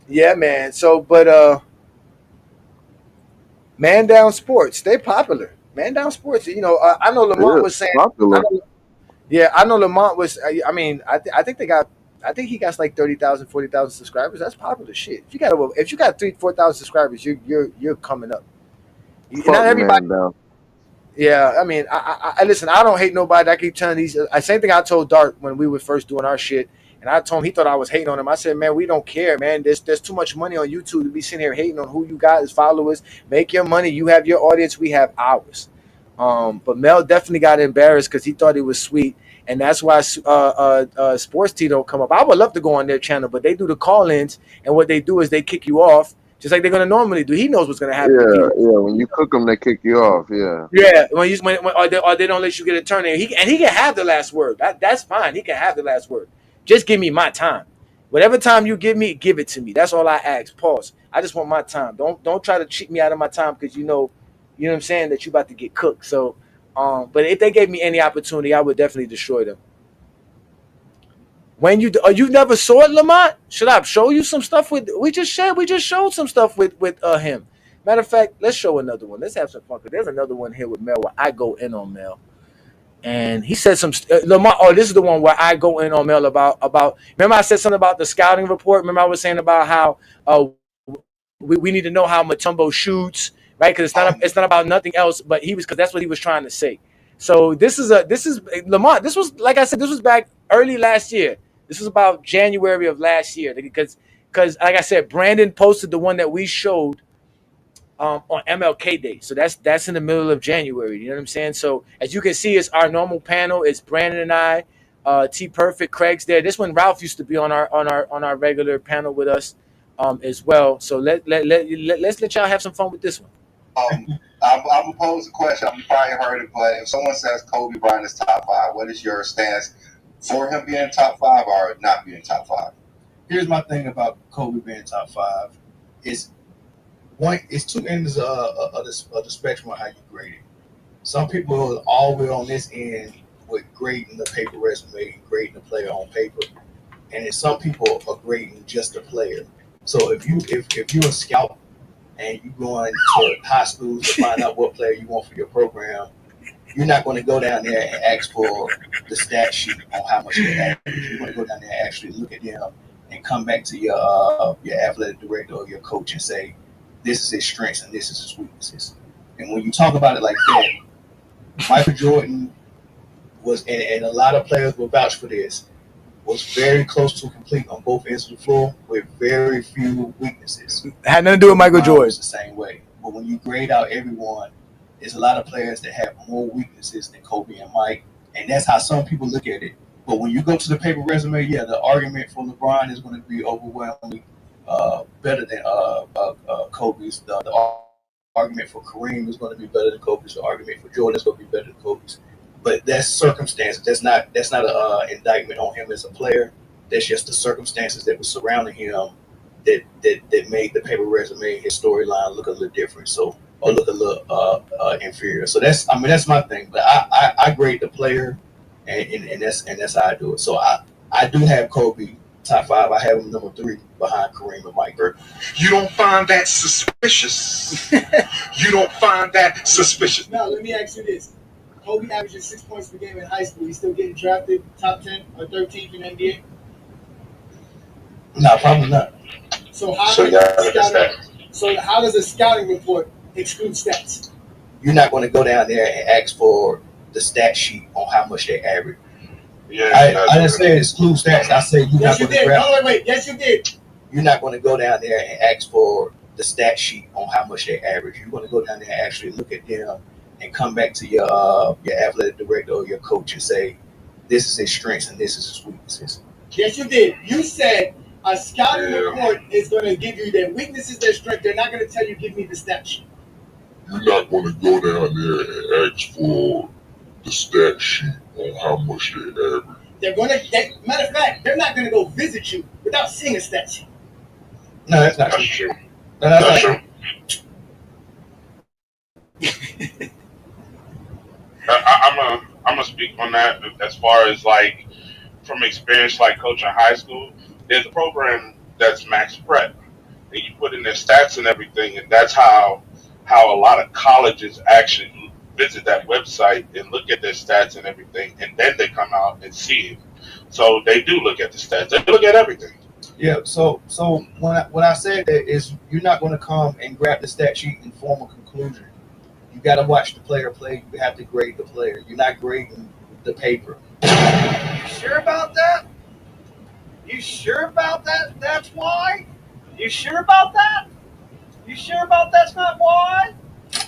Yeah, man. So, but Man Down Sports, they popular. Man Down Sports, I know Lamont was saying. I know Lamont was. I mean, I think he got like 30,000, 40,000 subscribers. That's popular shit. If you got 3,000-4,000 subscribers, you're coming up. Not everybody. Yeah, I mean, I listen. I don't hate nobody. I keep telling these. Same thing I told Dart when we were first doing our shit, and I told him, he thought I was hating on him. I said, man, we don't care, man. There's too much money on YouTube to be sitting here hating on who you got as followers. Make your money. You have your audience. We have ours. But Mel definitely got embarrassed because he thought he was sweet, and that's why Sports T don't come up. I would love to go on their channel, but they do the call-ins, and what they do is they kick you off, just like they're gonna normally do. He knows what's gonna happen. Yeah. When you cook them, they kick you off. Yeah. Yeah. Or they don't let you get a turn in. He can have the last word. That's fine. He can have the last word. Just give me my time. Whatever time you give me, give it to me. That's all I ask. Pause. I just want my time. Don't try to cheat me out of my time because you know what I'm saying, that you about to get cooked. So, but if they gave me any opportunity, I would definitely destroy them. When you never saw it, Lamont? Should I show you some stuff with? We just showed some stuff with him. Matter of fact, let's show another one. Let's have some fun. There's another one here with Mel where I go in on Mel, and he said some Lamont. Oh, this is the one where I go in on Mel about. Remember, I said something about the scouting report. Remember, I was saying about how we need to know how Mutombo shoots, right? Because it's not about nothing else. But because that's what he was trying to say. So this is Lamont. This was, like I said, this was back early last year. This was about January of last year because like I said, Brandon posted the one that we showed on MLK Day. So that's in the middle of January. You know what I'm saying? So as you can see, it's our normal panel. It's Brandon and I, T Perfect, Craig's there. This one Ralph used to be on our regular panel with us as well. So let's let y'all have some fun with this one. I'm gonna pose a question. You probably heard it, but if someone says Kobe Bryant is top 5, what is your stance for him being top 5 or not being top 5? Here's my thing about Kobe being top 5. It's two ends of the spectrum of how you grade it. Some people are all the way on this end with grading the paper resume and grading the player on paper, and then some people are grading just the player. So if you're a scout and you going to high schools to find out what player you want for your program, you're not going to go down there and ask for the stat sheet on how much they average. You're going to go down there and actually look at them and come back to your athletic director or your coach and say, this is his strengths and this is his weaknesses. And when you talk about it like that, Michael Jordan was, and a lot of players will vouch for this, was very close to complete on both ends of the floor with very few weaknesses. Had nothing to do with Michael Jordan. The same way. But when you grade out everyone, there's a lot of players that have more weaknesses than Kobe and Mike, and that's how some people look at it. But when you go to the paper resume, yeah, the argument for LeBron is going to be overwhelmingly better than Kobe's. The argument for Kareem is going to be better than Kobe's. The argument for Jordan is going to be better than Kobe's. But that's circumstances. That's not an indictment on him as a player. That's just the circumstances that were surrounding him that made the paper resume, his storyline look a little different. So, or look a little inferior. So that's my thing. But I grade the player, and that's how I do it. So I do have Kobe top 5. I have him number 3 behind Kareem and Mike Burke. You don't find that suspicious? You don't find that suspicious? Now let me ask you this: Kobe averages 6 points per game in high school. He's still getting drafted top 10 or 13th in NBA? No, probably not. So how does a scouting report exclude stats? You're not going to go down there and ask for the stat sheet on how much they average. Yeah, I didn't say exclude stats. I said you're not going to grab. No, wait. Yes, you did. You're not going to go down there and ask for the stat sheet on how much they average. You're going to go down there and actually look at them and come back to your athletic director or your coach and say, this is his strengths and this is his weaknesses. Yes, you did. You said a scouting report is going to give you their weaknesses, their strengths. They're not going to tell you, give me the stat sheet. You're not going to go down there and ask for the stat sheet on how much they average. They're going to, matter of fact, they're not going to go visit you without seeing a stat sheet. No, that's not true. No, that's not true. I'm gonna speak on that as far as like from experience, like coaching high school. There's a program that's max prep, and you put in their stats and everything, and that's how a lot of colleges actually visit that website and look at their stats and everything, and then they come out and see it. So they do look at the stats. They look at everything. Yeah. So when I said that is you're not going to come and grab the stat sheet and form a conclusion. You got to watch the player play. You have to grade the player. You're not grading the paper. You sure about that? You sure about that? That's why? You sure about that? You sure about that's not why?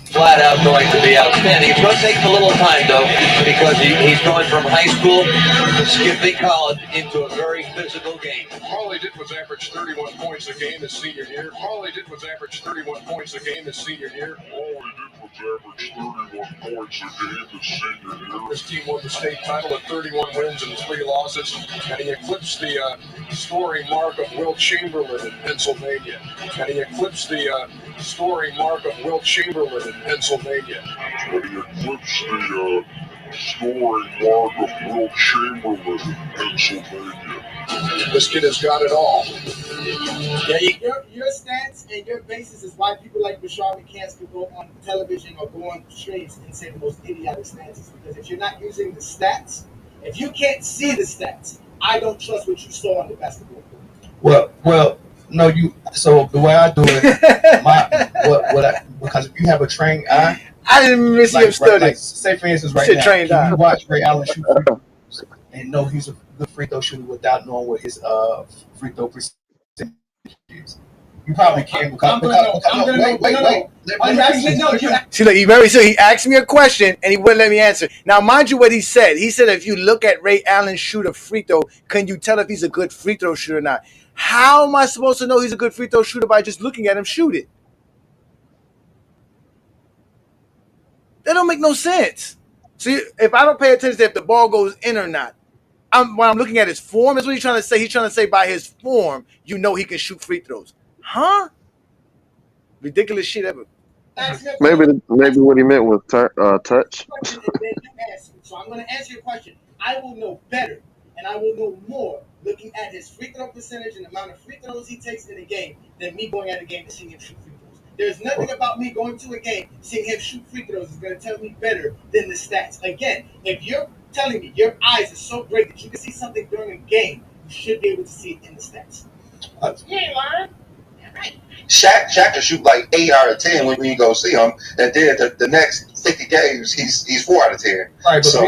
Flat out going to be outstanding. It's going to take him a little time, though, because he's going from high school to skipping college into a very physical game. All he did was average 31 points a game his senior year. All he did was average 31 points a game his senior year. All he did was average 31 points a game his senior year. His team won the state title at 31 wins and 3 losses, and he eclipsed the scoring mark of Wilt Chamberlain in Pennsylvania. And he eclipsed the scoring mark of Wilt Chamberlain in Pennsylvania. And he eclipsed the scoring mark of Wilt Chamberlain in Pennsylvania. This kid has got it all. Yeah, your stats and your basis is why people like Bashar McCants can go on television or go on streams and say the most idiotic stats. Because if you're not using the stats, if you can't see the stats, I don't trust what you saw on the basketball court. Well, no, you. So the way I do it, because if you have a trained eye, I didn't miss him study. Like, say for instance, right now, trained eye. You watch Ray Allen shoot free throws and know he's a good free throw shooter without knowing what his free throw percentage is. You probably can because wait. See, look, he asked me a question and he wouldn't let me answer. Now, mind you, what he said. He said, if you look at Ray Allen shoot a free throw, can you tell if he's a good free throw shooter or not? How am I supposed to know he's a good free throw shooter by just looking at him shoot it? That don't make no sense. See, if I don't pay attention to if the ball goes in or not, when I'm looking at his form, is what he's trying to say. He's trying to say by his form, you know he can shoot free throws. Huh? Ridiculous shit ever. Maybe what he meant was touch. So I'm going to answer your question. I will know better, and I will know more looking at his free throw percentage and the amount of free throws he takes in a game than me going at a game and seeing him shoot free throws. There's nothing about me going to a game, seeing him shoot free throws is going to tell me better than the stats. Again, if you're telling me your eyes are so great that you can see something during a game, you should be able to see it in the stats. You ain't lying. Shaq can shoot like 8 out of 10 when you go see him, and then the next 50 games he's 4 out of 10. Right, but So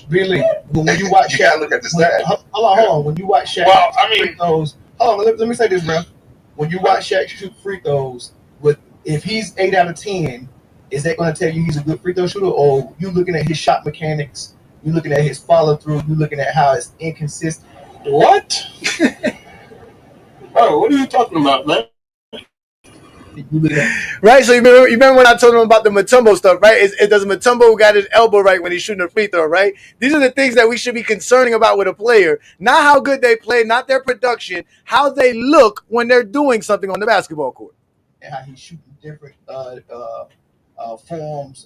Billy, when you watch you Shaq, gotta look at the stats. Hold on. When you watch Shaq, Well, I mean, free throws. Hold on, let me say this, bro. When you watch Shaq shoot free throws, if he's 8 out of 10, is that going to tell you he's a good free throw shooter, or you looking at his shot mechanics, you looking at his follow through, you looking at how it's inconsistent? What? Oh, what are you talking about, man? Right, so you remember when I told him about the Mutombo stuff, right? It does Mutombo who got his elbow right when he's shooting a free throw, right? These are the things that we should be concerning about with a player, not how good they play, not their production, how they look when they're doing something on the basketball court. And how he's shooting different forms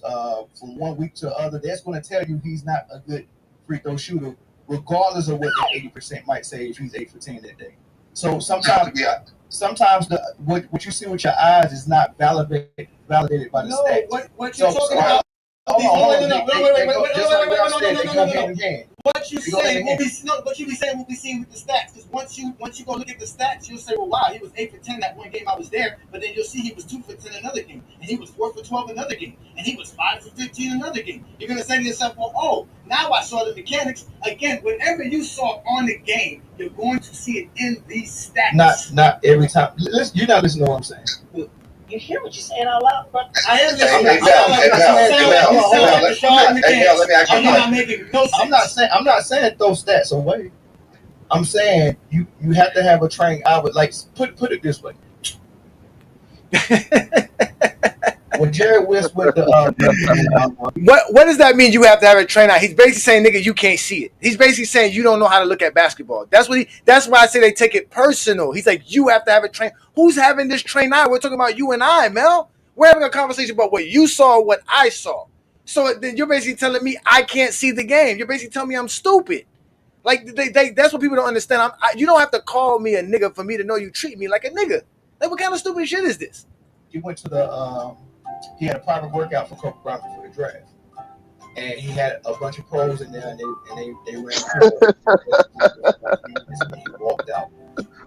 from one week to the other. That's going to tell you he's not a good free throw shooter, regardless of what the 80% might say if he's 8 for 10 that day. So sometimes what you see with your eyes is not validated by the stats. What you're talking about? What you saying will be seen with the stats. Because once you go look at the stats, you'll say, well, wow, he was 8 for 10 that one game I was there. But then you'll see he was 2 for 10 another game, and he was 4 for 12 another game, and he was 5 for 15 another game. You're gonna say to yourself, well, oh, now I saw the mechanics. Again, whenever you saw on the game, you're going to see it in these stats. Not every time. You're not listening to what I'm saying. You hear what you're saying out loud, bro? I am listening. I'm not saying throw stats away. I'm saying you have to have a trained eye. Would like put it this way. When Jerry West went to what does that mean? You have to have a trained eye. He's basically saying, nigga, you can't see it. He's basically saying you don't know how to look at basketball. That's why I say they take it personal. He's like, you have to have a train. Who's having this trained eye? We're talking about you and I, Mel. We're having a conversation about what you saw, what I saw. So then you're basically telling me I can't see the game. You're basically telling me I'm stupid. Like that's what people don't understand. You don't have to call me a nigga for me to know you treat me like a nigga. Like, what kind of stupid shit is this? He went to he had a private workout for Kobe Bryant for the draft, and he had a bunch of pros in there, and they ran. He walked out,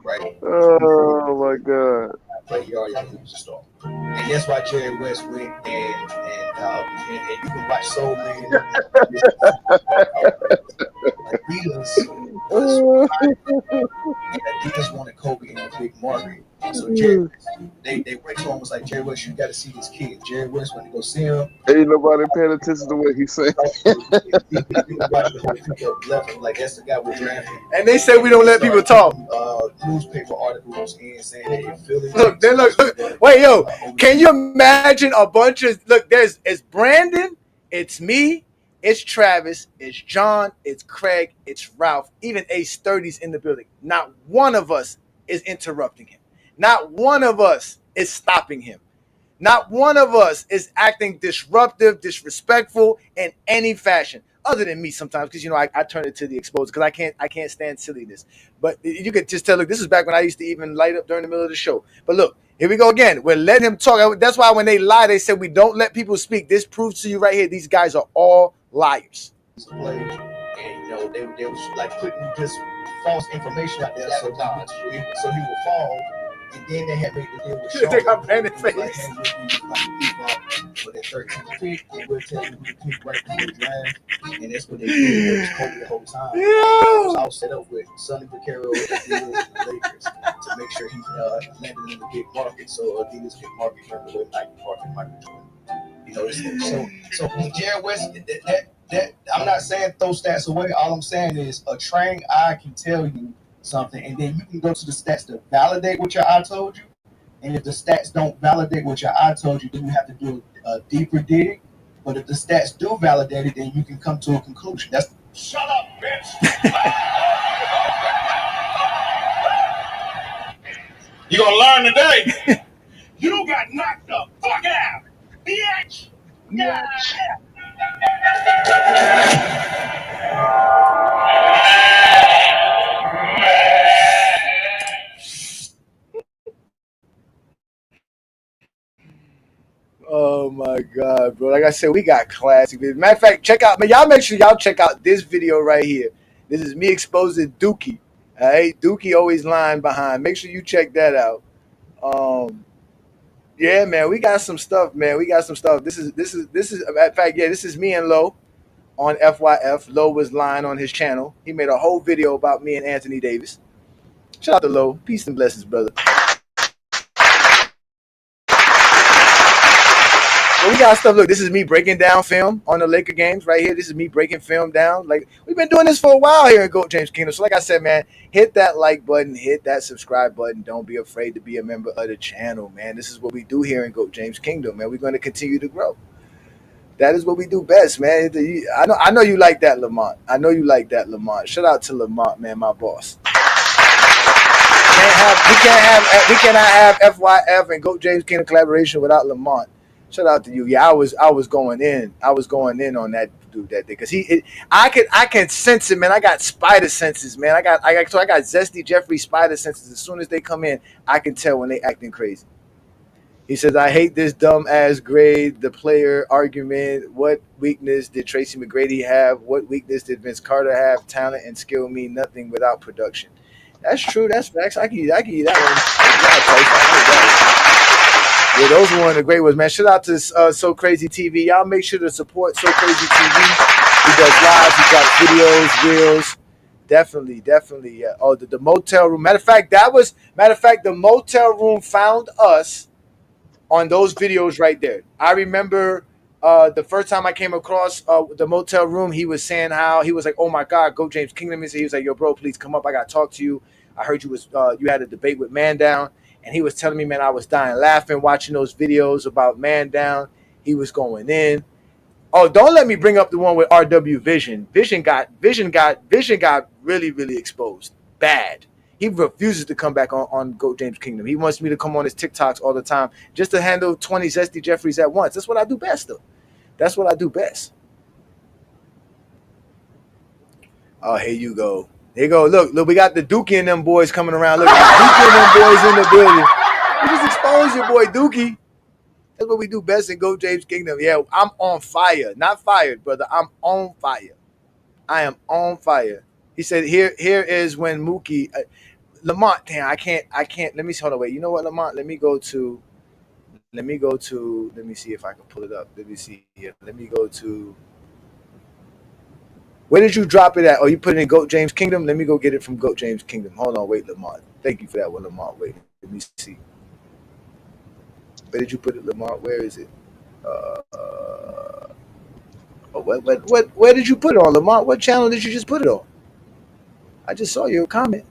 right? Oh my God! Play yard, he was a star, and that's why Jerry West went and you can watch so many Adidas wanted Kobe in a big market. So Jerry, they went to him, was like, Jerry West, you got to see this kid. Jerry West went to go see him. Ain't nobody paying attention to what he said. Like, that's the guy we're drafting. And they say we don't let people talk. Newspaper articles in saying that in Philly. Look. Wait, yo, can you imagine a bunch of it's Brandon, it's me, it's Travis, it's John, it's Craig, it's Ralph, even Ace 30's in the building. Not one of us is interrupting him. Not one of us is stopping him. Not one of us is acting disruptive, disrespectful in any fashion, other than me sometimes, because I turn it to the exposed because I can't stand silliness. But you could just tell, look, this is back when I used to even light up during the middle of the show. But look, here we go again. We're letting him talk. That's why when they lie, they said we don't let people speak. This proves to you right here, these guys are all liars. And they was like putting just false information out there, so he would fall. And then they had made the deal with Sean. They got Brandon face. Like, hey, for that 13th pick, and we'll tell you who the pick right from the draft. And that's what they did. It was Kobe the whole time. Yeah. It was all set up with Sonny Vaccaro and the Lakers to make sure he landed in the big market. So Adidas big market turned away Nike market, Michael Jordan. So with Jerry West, that I'm not saying throw stats away. All I'm saying is a trained eye can tell you something, and then you can go to the stats to validate what your eye told you. And if the stats don't validate what your eye told you, then you have to do a deeper dig. But if the stats do validate it, then you can come to a conclusion. Shut up, bitch. You gonna learn today. You got knocked the fuck out, bitch. Yeah. Oh my God, bro! Like I said, we got classic. Matter of fact, check out, man. Y'all make sure y'all check out this video right here. This is me exposing Dookie. All right, Dookie always lying behind. Make sure you check that out. Yeah, man, we got some stuff, man. We got some stuff. This is. In fact, yeah, this is me and Lo on FYF. Lo was lying on his channel. He made a whole video about me and Anthony Davis. Shout out to Lo. Peace and blessings, brother. But we got stuff. Look, this is me breaking down film on the Laker games right here. This is me breaking film down. Like, we've been doing this for a while here at GOAT James Kingdom. So like I said, man, hit that like button, hit that subscribe button. Don't be afraid to be a member of the channel, man. This is what we do here in GOAT James Kingdom, man. We're going to continue to grow. That is what we do best, man. I know you like that, Lamont. I know you like that, Lamont. Shout out to Lamont, man, my boss. We cannot have FYF and GOAT James Kingdom collaboration without Lamont. Shout out to you. Yeah, I was going in. I was going in on that dude that day because I can sense it, man. I got spider senses, man. I got Zesty Jeffrey spider senses. As soon as they come in, I can tell when they acting crazy. He says, I hate this dumb ass grade, the player argument. What weakness did Tracy McGrady have? What weakness did Vince Carter have? Talent and skill mean nothing without production. That's true. That's facts. I can give you that one. Yeah, those were one of the great ones, man. Shout out to So Crazy TV. Y'all make sure to support So Crazy TV. He does lives, he drops videos, reels. Definitely. Yeah. Oh, the motel room. Matter of fact, the motel room found us on those videos right there. I remember the first time I came across the motel room, he was saying how he was like, "Oh my God, GOAT James Kingdom." He was like, "Yo, bro, please come up. I gotta talk to you. I heard you had a debate with Man Down." And he was telling me, man, I was dying laughing watching those videos about Man Down. He was going in. Oh, don't let me bring up the one with RW Vision. Vision got really, really exposed. Bad. He refuses to come back on GOAT James Kingdom. He wants me to come on his TikToks all the time just to handle 20 Zesty Jeffries at once. That's what I do best, though. That's what I do best. Oh, here you go. There you go. Look, we got the Dookie and them boys coming around. Look, Dookie and them boys in the building. We just expose your boy Dookie. That's what we do best in GOAT James Kingdom. Yeah, I'm on fire. Not fired, brother. I'm on fire. I am on fire. He said, here is when Mookie Lamont, damn, I can't. Let me hold on, wait. You know what, Lamont? Let me see if I can pull it up. Let me see here. Let me go to. Where did you drop it at? Oh, you put it in GOAT James Kingdom? Let me go get it from GOAT James Kingdom. Hold on, wait, Lamont. Thank you for that one, Lamont. Wait, let me see. Where did you put it, Lamont? Where is it? Where did you put it on, Lamont? What channel did you just put it on? I just saw your comment.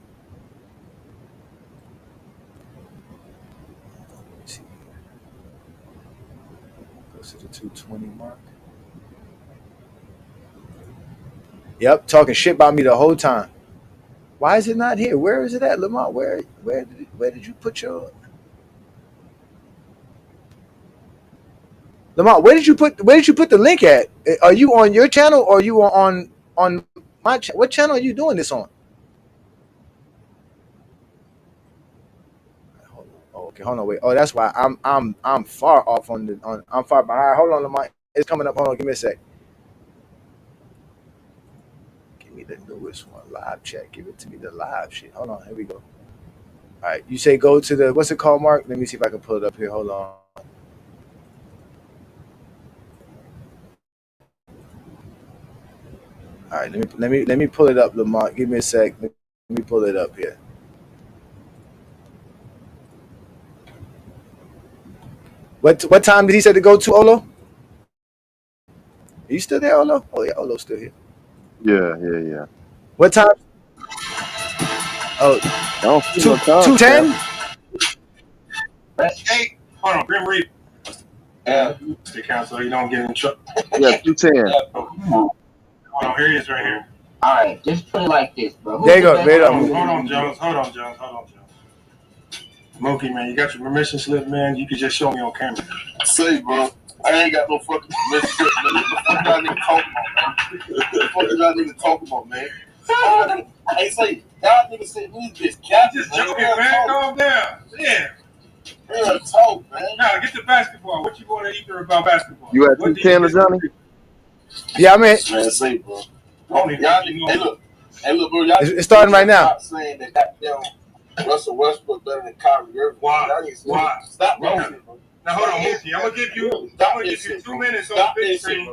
Let's see. Goes to the 220 mark. Yep, talking shit about me the whole time. Why is it not here? Where is it at, Lamont? Where did you put your Lamont? Where did you put the link at? Are you on your channel or are you on my channel? What channel are you doing this on? Oh, okay, hold on, wait. Oh, that's why I'm far off I'm far behind. Hold on, Lamont. It's coming up. Hold on, give me a sec. Give me the newest one, live chat. Give it to me, the live shit. Hold on, here we go. All right, you say go to the what's it called, Mark? Let me see if I can pull it up here. Hold on. All right, let me pull it up, Lamont. Give me a sec. Let me pull it up here. What time did he say to go to, Olo? Are you still there, Olo? Oh yeah, Olo's still here. Yeah. What time? Oh, 2:10. Hey, hold on, Grim Reaper. Yeah, the council, you don't get in trouble. Yeah, 2:10. Hold on, here he is right here. All right, just put it like this, bro. There you go. Hold on, Jones. Mookie, man, you got your permission slip, man. You can just show me on camera. Say, bro, I ain't got no fucking permission slip, man. What the fuck y'all niggas talking about, man? Hey, say, y'all niggas say me this captain. Just joking, man. Calm down. Yeah. Yeah, talk, man. Now get to basketball. What you want to either about basketball? You at 210, Ajani? Yeah, I'm in. Man, say, bro. Hey, look, bro. Y'all It's starting right now. Stop saying that goddamn Russell Westbrook better than Kyrie Irving. Why? Stop rolling. Now hold on, Mookie. I'm gonna give you 2 minutes on the big screen.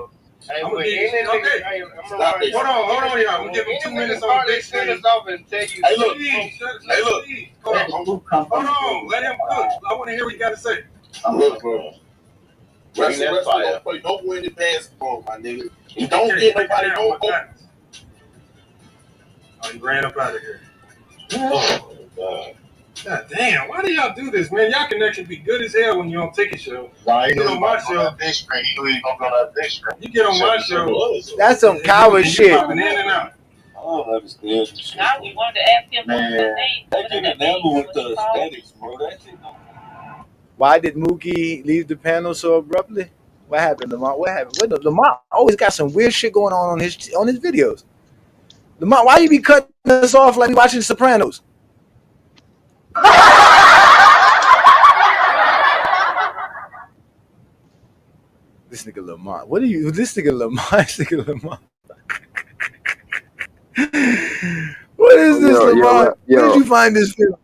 I'm gonna give you hold on, y'all. I'm gonna give you 2 minutes on the big screen. Hey, look. Hold on, let him cook. I want to hear what you got to say. Look, bro. Russell Westbrook don't play no winning basketball, my nigga. He don't get nobody no goal. Oh, he ran up out of here. Oh, God damn, why do y'all do this, man? Y'all can actually be good as hell when you're on Ticket Show. You get on my show. You get on my show. That's some coward shit. In and out. I don't understand. Now we wanted to ask him what's his name. They could have never went to the aesthetics, bro. That shit don't. Why did Mookie leave the panel so abruptly? What happened, Lamar? What happened? Lamar always got some weird shit going on his videos. Lamar, why you be cutting us off like we watching Sopranos? This nigga Lamar. What are you? This nigga Lamar. This nigga Lamar. What is this, Lamar? Where did you find this film?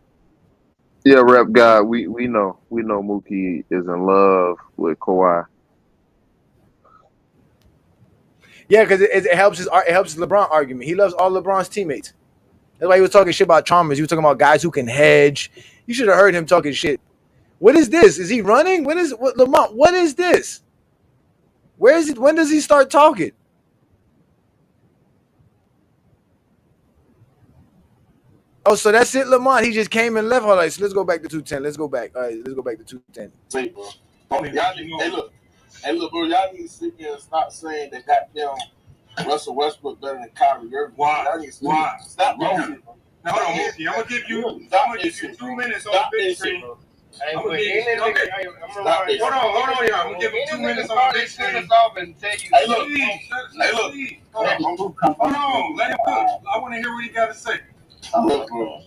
Yeah, Rep God, we know Mookie is in love with Kawhi. Yeah, because it helps his LeBron argument. He loves all LeBron's teammates. That's why he was talking shit about Chalmers. He was talking about guys who can hedge. You should have heard him talking shit. What is this? Is he running? Lamar? What is this? Where is it? When does he start talking? Oh, so that's it, Lamont. He just came and left. All right, so let's go back to 210. Let's go back. All right, let's go back to 210. Say, bro. Hey, look, bro. Y'all need to sit here and stop saying that goddamn Russell Westbrook better than Kyrie Irving. Why? Stop rolling. Now hold on, Mookie. I'm gonna give you 2 minutes on the big screen. I'm gonna give you. Okay. Hold on, y'all. I'm gonna give you 2 minutes on the big screen. Hey, look. Hold on, let him cook. I want to hear what he got to say. Look, bro.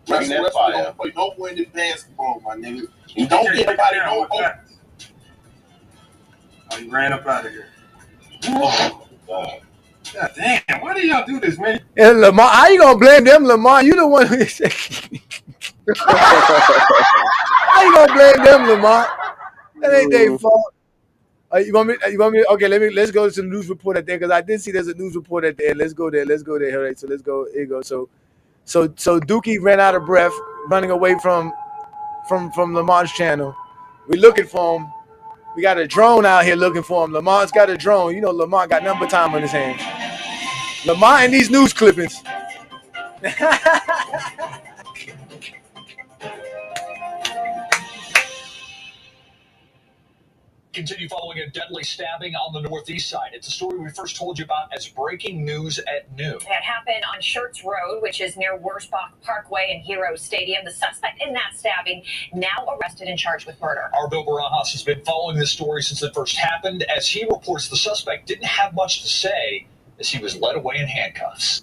Russell Westbrook don't play no winning basketball, my nigga. He don't get nobody no goal. Oh, he ran up out of here. Oh, God damn, why do y'all do this, man? Yeah, Lamar, how you gonna blame them, Lamar? You the one who how you gonna blame them, Lamar? That ain't their fault. You want me? Okay, let's go to the news report at the end, because I did see there's a news report at the end. Let's go there. All right, so let's go. Here you go. So Dookie ran out of breath, running away from Lamar's channel. We're looking for him. We got a drone out here looking for him. Lamar's got a drone. You know Lamar got number time on his hands. Lamar and these news clippings. Continue following a deadly stabbing on the northeast side. It's a story we first told you about as breaking news at noon. That happened on Schertz Road, which is near Wurzbach Parkway and Heroes Stadium. The suspect in that stabbing now arrested and charged with murder. Our Bill Barajas has been following this story since it first happened. As he reports, the suspect didn't have much to say as he was led away in handcuffs.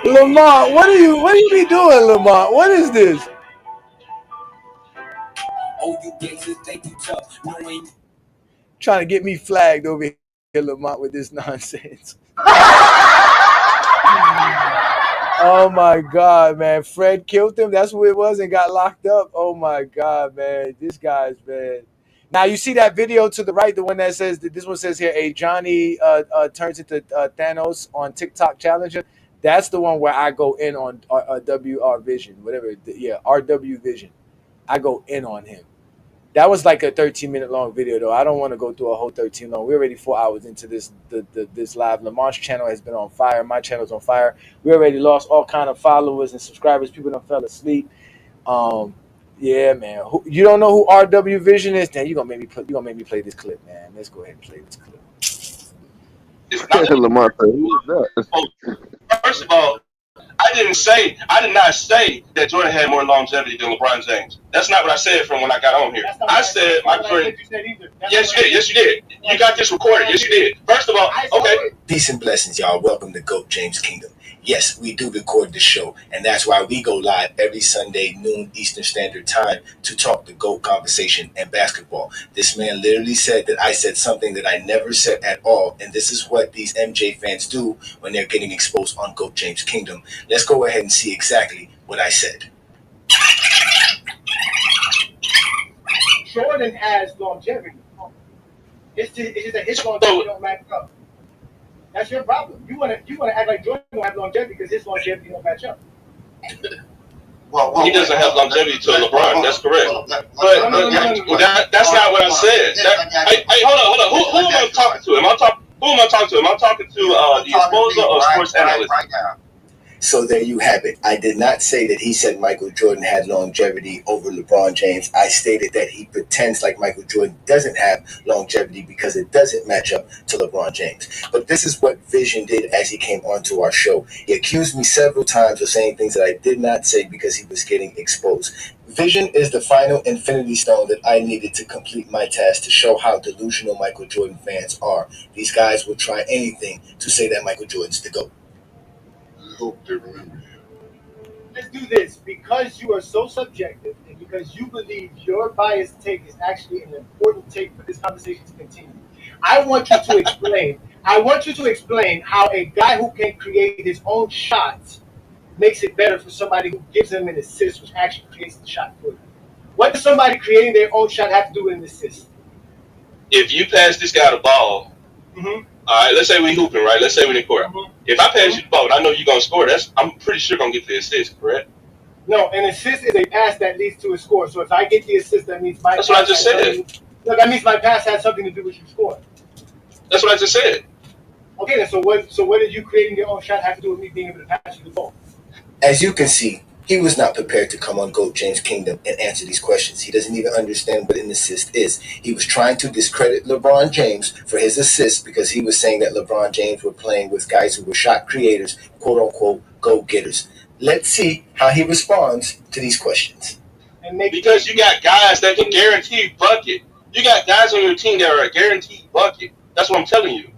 Lamar, what are you be doing, Lamar? What is this? Trying to get me flagged over here, Lamar, with this nonsense. Oh my God, man. Fred killed him. That's who it was, and got locked up. Oh my God, man. This guy's bad. Now you see that video to the right, the one that says that this one says here, Ajani turns into Thanos on TikTok Challenger. That's the one where I go in on WR Vision, whatever. Yeah, RW Vision. I go in on him. That was like a 13-minute long video, though. I don't want to go through a whole 13 long. We're already 4 hours into this live. Lamar's channel has been on fire. My channel's on fire. We already lost all kind of followers and subscribers. People done fell asleep. Yeah, man. You don't know who RW Vision is? Then you gonna make me play this clip, man. Let's go ahead and play this clip. Lamar, first of all, I I did not say that Jordan had more longevity than LeBron James. That's not what I said from when I got on here. I said Michael Jordan. Yes, you did. Yes, you did. You got this recorded. Yes, you did. First of all, okay. Peace and blessings, y'all. Welcome to GOAT James Kingdom. Yes, we do record the show, and that's why we go live every Sunday, noon Eastern Standard Time, to talk the GOAT conversation and basketball. This man literally said that I said something that I never said at all, and this is what these MJ fans do when they're getting exposed on GOAT James Kingdom. Let's go ahead and see exactly what I said. Jordan has longevity. It's just that his longevity don't match up. That's your problem. You wanna act like Jordan don't have longevity because his longevity don't match up. He doesn't have longevity to LeBron. That's correct. But that's not what I said. Hey, hold on. Who am I talking to? Who am I talking to? Am I talking to the exposer or sports analyst? Right now. So there you have it. I did not say that he said Michael Jordan had longevity over LeBron James. I stated that he pretends like Michael Jordan doesn't have longevity because it doesn't match up to LeBron James. But this is what Vision did as he came onto our show. He accused me several times of saying things that I did not say because he was getting exposed. Vision is the final infinity stone that I needed to complete my task to show how delusional Michael Jordan fans are. These guys will try anything to say that Michael Jordan's the GOAT. Hope they remember you. Let's do this. Because you are so subjective and because you believe your biased take is actually an important take for this conversation to continue, I want you to explain how a guy who can create his own shots makes it better for somebody who gives him an assist, which actually creates the shot for you. What does somebody creating their own shot have to do with an assist? If you pass this guy the ball, all right, let's say we hooping, right? Let's say we in the court. If I pass you the ball and I know you're going to score, I'm pretty sure going to get the assist, correct? No, an assist is a pass that leads to a score. So if I get the assist, that means my That's what I just said. No, that means my pass had something to do with you scoring. That's what I just said. Okay, then so what did you creating your own shot have to do with me being able to pass you the ball? As you can see, he was not prepared to come on GOAT James Kingdom and answer these questions. He doesn't even understand what an assist is. He was trying to discredit LeBron James for his assist because he was saying that LeBron James were playing with guys who were shot creators, quote-unquote, go-getters. Let's see how he responds to these questions. Because you got guys that can guarantee bucket. You got guys on your team that are a guaranteed bucket. That's what I'm telling you.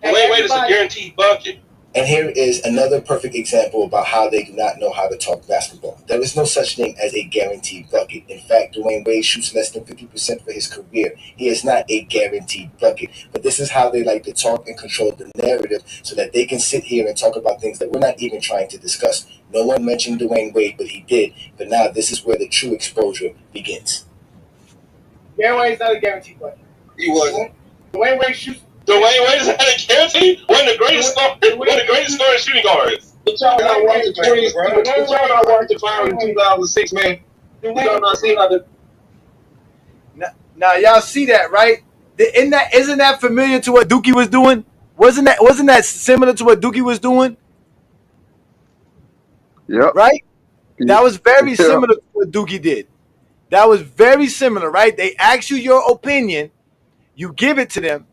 Wait, is a guaranteed bucket. And here is another perfect example about how they do not know how to talk basketball. There is no such thing as a guaranteed bucket. In fact, Dwayne Wade shoots less than 50% for his career. He is not a guaranteed bucket. But this is how they like to talk and control the narrative so that they can sit here and talk about things that we're not even trying to discuss. No one mentioned Dwayne Wade, but he did. But now this is where the true exposure begins. Dwayne Wade's not a guaranteed bucket. He wasn't. Dwayne Wade shoots. Dwayne Wade is not a guarantee. One of the greatest scoring shooting guards. But y'all not watch the 20s. But y'all not watch the final in 2006, man. Y'all not seen how the. Now y'all see that, right? Isn't that familiar to what Dookie was doing? Wasn't that similar to what Dookie was doing? Yep. Right? That was very similar to what Dookie did. That was very similar, right? They ask you your opinion, you give it to them.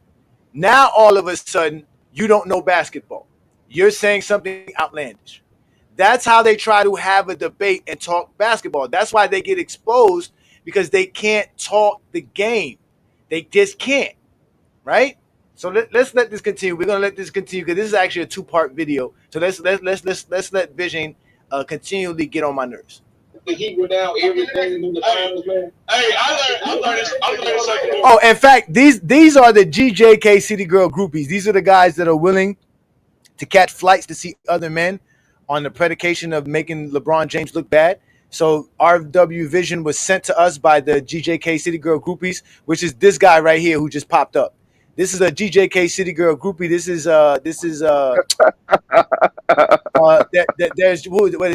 Now all of a sudden, you don't know basketball. You're saying something outlandish. That's how they try to have a debate and talk basketball. That's why they get exposed, because they can't talk the game. They just can't, right? So let's let this continue. We're gonna let this continue because this is actually a 2-part video. So let's let Vision continually get on my nerves. The Heat were down everything in the finals, man. Hey, I learned something. Oh, in fact, these are the GJK City Girl groupies. These are the guys that are willing to catch flights to see other men on the predication of making LeBron James look bad. So RW Vision was sent to us by the GJK City Girl groupies, which is this guy right here who just popped up. This is a GJK City Girl groupie.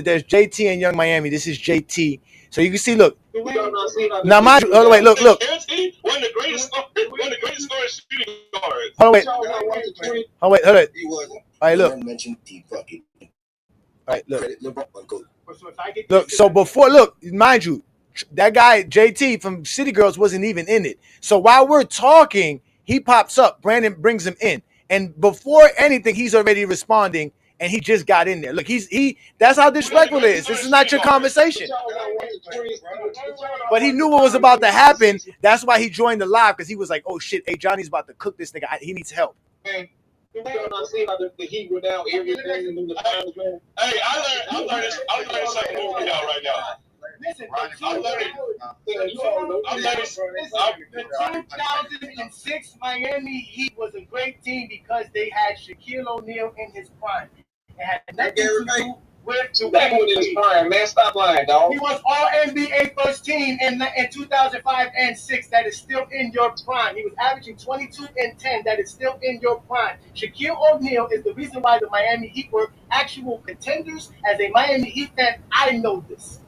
There's JT and Young Miami. This is JT. So you can see, look. Now, mind you, oh, wait, look. One of the greatest scoring shooting guards. Hold on, wait. He wasn't. All right, look. All right, look. Look, so before, look, mind you, that guy, JT from City Girls, wasn't even in it. So while we're talking, he pops up. Brandon brings him in. And before anything, he's already responding and he just got in there. Look, that's how disrespectful it is. This is not your conversation. But he knew what was about to happen. That's why he joined the live, because he was like, oh shit, Ajani's about to cook this nigga. He needs help. Man, you know, I seen how the Heat were down everything in the finals, man. Hey, I'm learning something new from y'all right now. Listen, I'm learning. The 2006 Miami Heat was a great team because they had Shaquille O'Neal in his prime. It had nothing to do with the Back with his prime, man. Stop lying, dog. He was all NBA first team in 2005 and 6. That is still in your prime. He was averaging 22 and 10. That is still in your prime. Shaquille O'Neal is the reason why the Miami Heat were actual contenders. As a Miami Heat fan, I know this.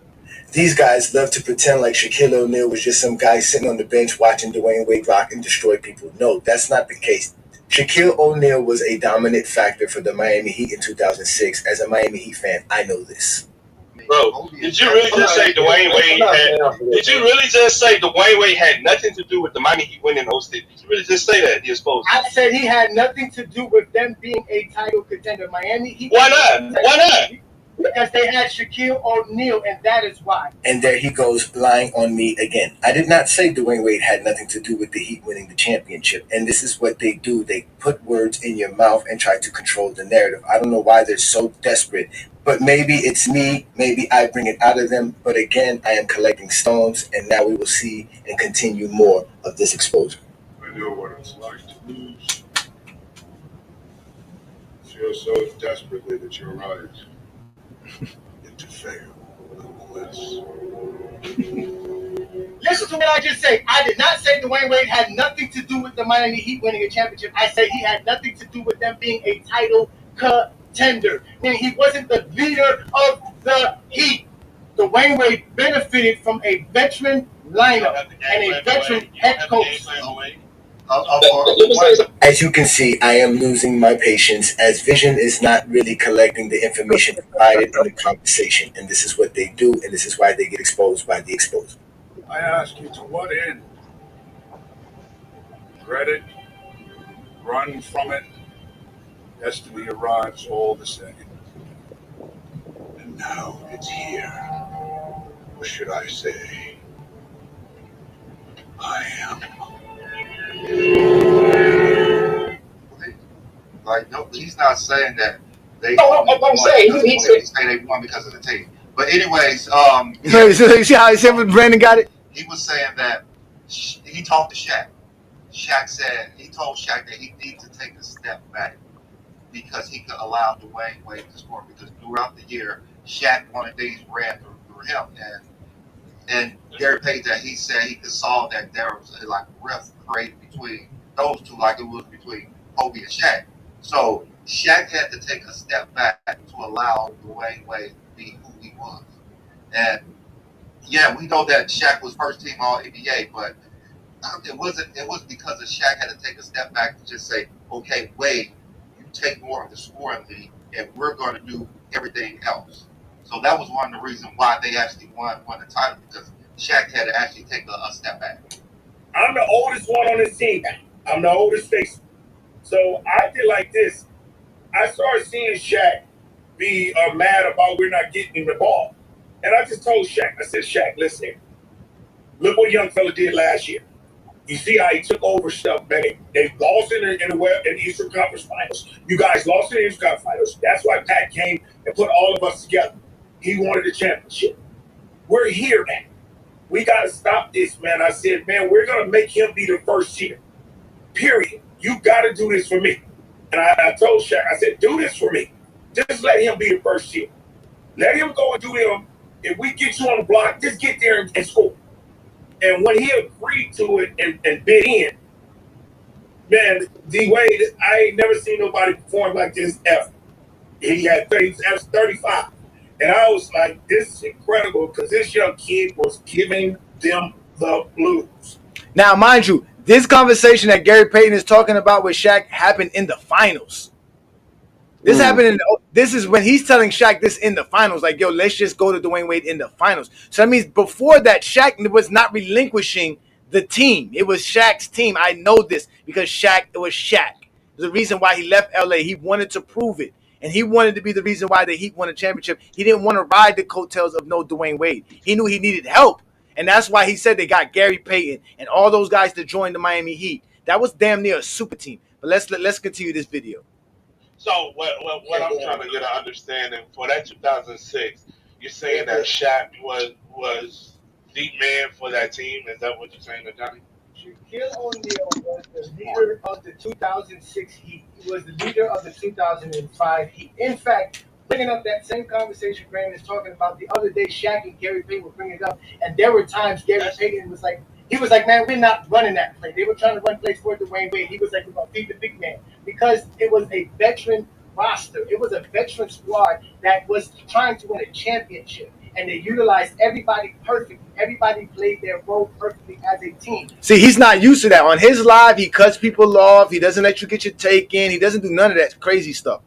These guys love to pretend like Shaquille O'Neal was just some guy sitting on the bench watching Dwayne Wade rock and destroy people. No, that's not the case. Shaquille O'Neal was a dominant factor for the Miami Heat in 2006. As a Miami Heat fan, I know this. Bro, did you really just say Dwayne Wade had nothing to do with the Miami Heat winning those things? Did you really just say that? He exposed. I said he had nothing to do with them being a title contender. Miami Heat. Why not? Why not? Because they had Shaquille O'Neal, and that is why. And there he goes, lying on me again. I did not say Dwayne Wade had nothing to do with the Heat winning the championship. And this is what they do. They put words in your mouth and try to control the narrative. I don't know why they're so desperate. But maybe it's me. Maybe I bring it out of them. But again, I am collecting stones. And now we will see and continue more of this exposure. I know what it's like to lose. Feel so desperately that you're right. And to fail, nonetheless. Listen to what I just said. I did not say Dwayne Wade had nothing to do with the Miami Heat winning a championship. I said he had nothing to do with them being a title contender. And he wasn't the leader of the Heat. Dwayne Wade benefited from a veteran lineup and a veteran head coach. As you can see, I am losing my patience as Vision is not really collecting the information provided in the conversation. And this is what they do, and this is why they get exposed by the exposer. I ask you, to what end? Dread it, run from it, destiny arrives all the same. And now it's here. Or should I say, I am. Like, no, he's not saying that they. I'm saying he's saying they won because of the team. But anyways, you see how Brandon got it? He was saying that he talked to Shaq. He told Shaq that he needs to take a step back because he could allow Dwayne Wade to score. Because throughout the year, Shaq wanted things ran through him, and Gary Payton that he said he could solve that there was like a rift created between those two, like it was between Kobe and Shaq. So Shaq had to take a step back to allow Dwayne Wade to be who he was. And yeah, we know that Shaq was first team All NBA, but it wasn't because of Shaq had to take a step back to just say, okay, Wade, you take more of the scoring lead, and we're going to do everything else. So that was one of the reasons why they actually won the title, because Shaq had to actually take a step back. I'm the oldest one on this team. I'm the oldest face. So I did like this. I started seeing Shaq be mad about we're not getting him the ball. And I just told Shaq, I said, Shaq, listen, look what young fella did last year. You see how he took over stuff, man. They lost in the Eastern Conference Finals. You guys lost in the Eastern Conference Finals. That's why Pat came and put all of us together. He wanted the championship. We're here now. We got to stop this, man. I said, man, we're going to make him be the first year. Period. You got to do this for me. And I told Shaq, I said, do this for me. Just let him be the first year. Let him go and do him. If we get you on the block, just get there and score. And when he agreed to it and bid in, man, D-Wade, I ain't never seen nobody perform like this ever. He had 35. And I was like, this is incredible because this young kid was giving them the blues. Now, mind you, this conversation that Gary Payton is talking about with Shaq happened in the finals. This happened this is when he's telling Shaq this in the finals, like, yo, let's just go to Dwayne Wade in the finals. So that means before that, Shaq was not relinquishing the team. It was Shaq's team. I know this because it was Shaq. There's a reason why he left LA. He wanted to prove it. And he wanted to be the reason why the Heat won a championship. He didn't want to ride the coattails of no Dwayne Wade. He knew he needed help. And that's why he said they got Gary Payton and all those guys to join the Miami Heat. That was damn near a super team. But let's continue this video. So what I'm trying to get an understanding for that 2006, you're saying that Shaq was the man for that team. Is that what you're saying, Ajani? Shaquille O'Neal was the leader of the 2006 Heat. He was the leader of the 2005 Heat. In fact, bringing up that same conversation Brandon is talking about the other day, Shaq and Gary Payton were bringing it up, and there were times Gary Payton was like, man, we're not running that play. They were trying to run plays for Dwayne Wade. He was like, we're going to beat the big man, because it was a veteran roster. It was a veteran squad that was trying to win a championship. And they utilized everybody perfectly. Everybody played their role perfectly as a team. See, he's not used to that. On his live, he cuts people off. He doesn't let you get your take in. He doesn't do none of that crazy stuff.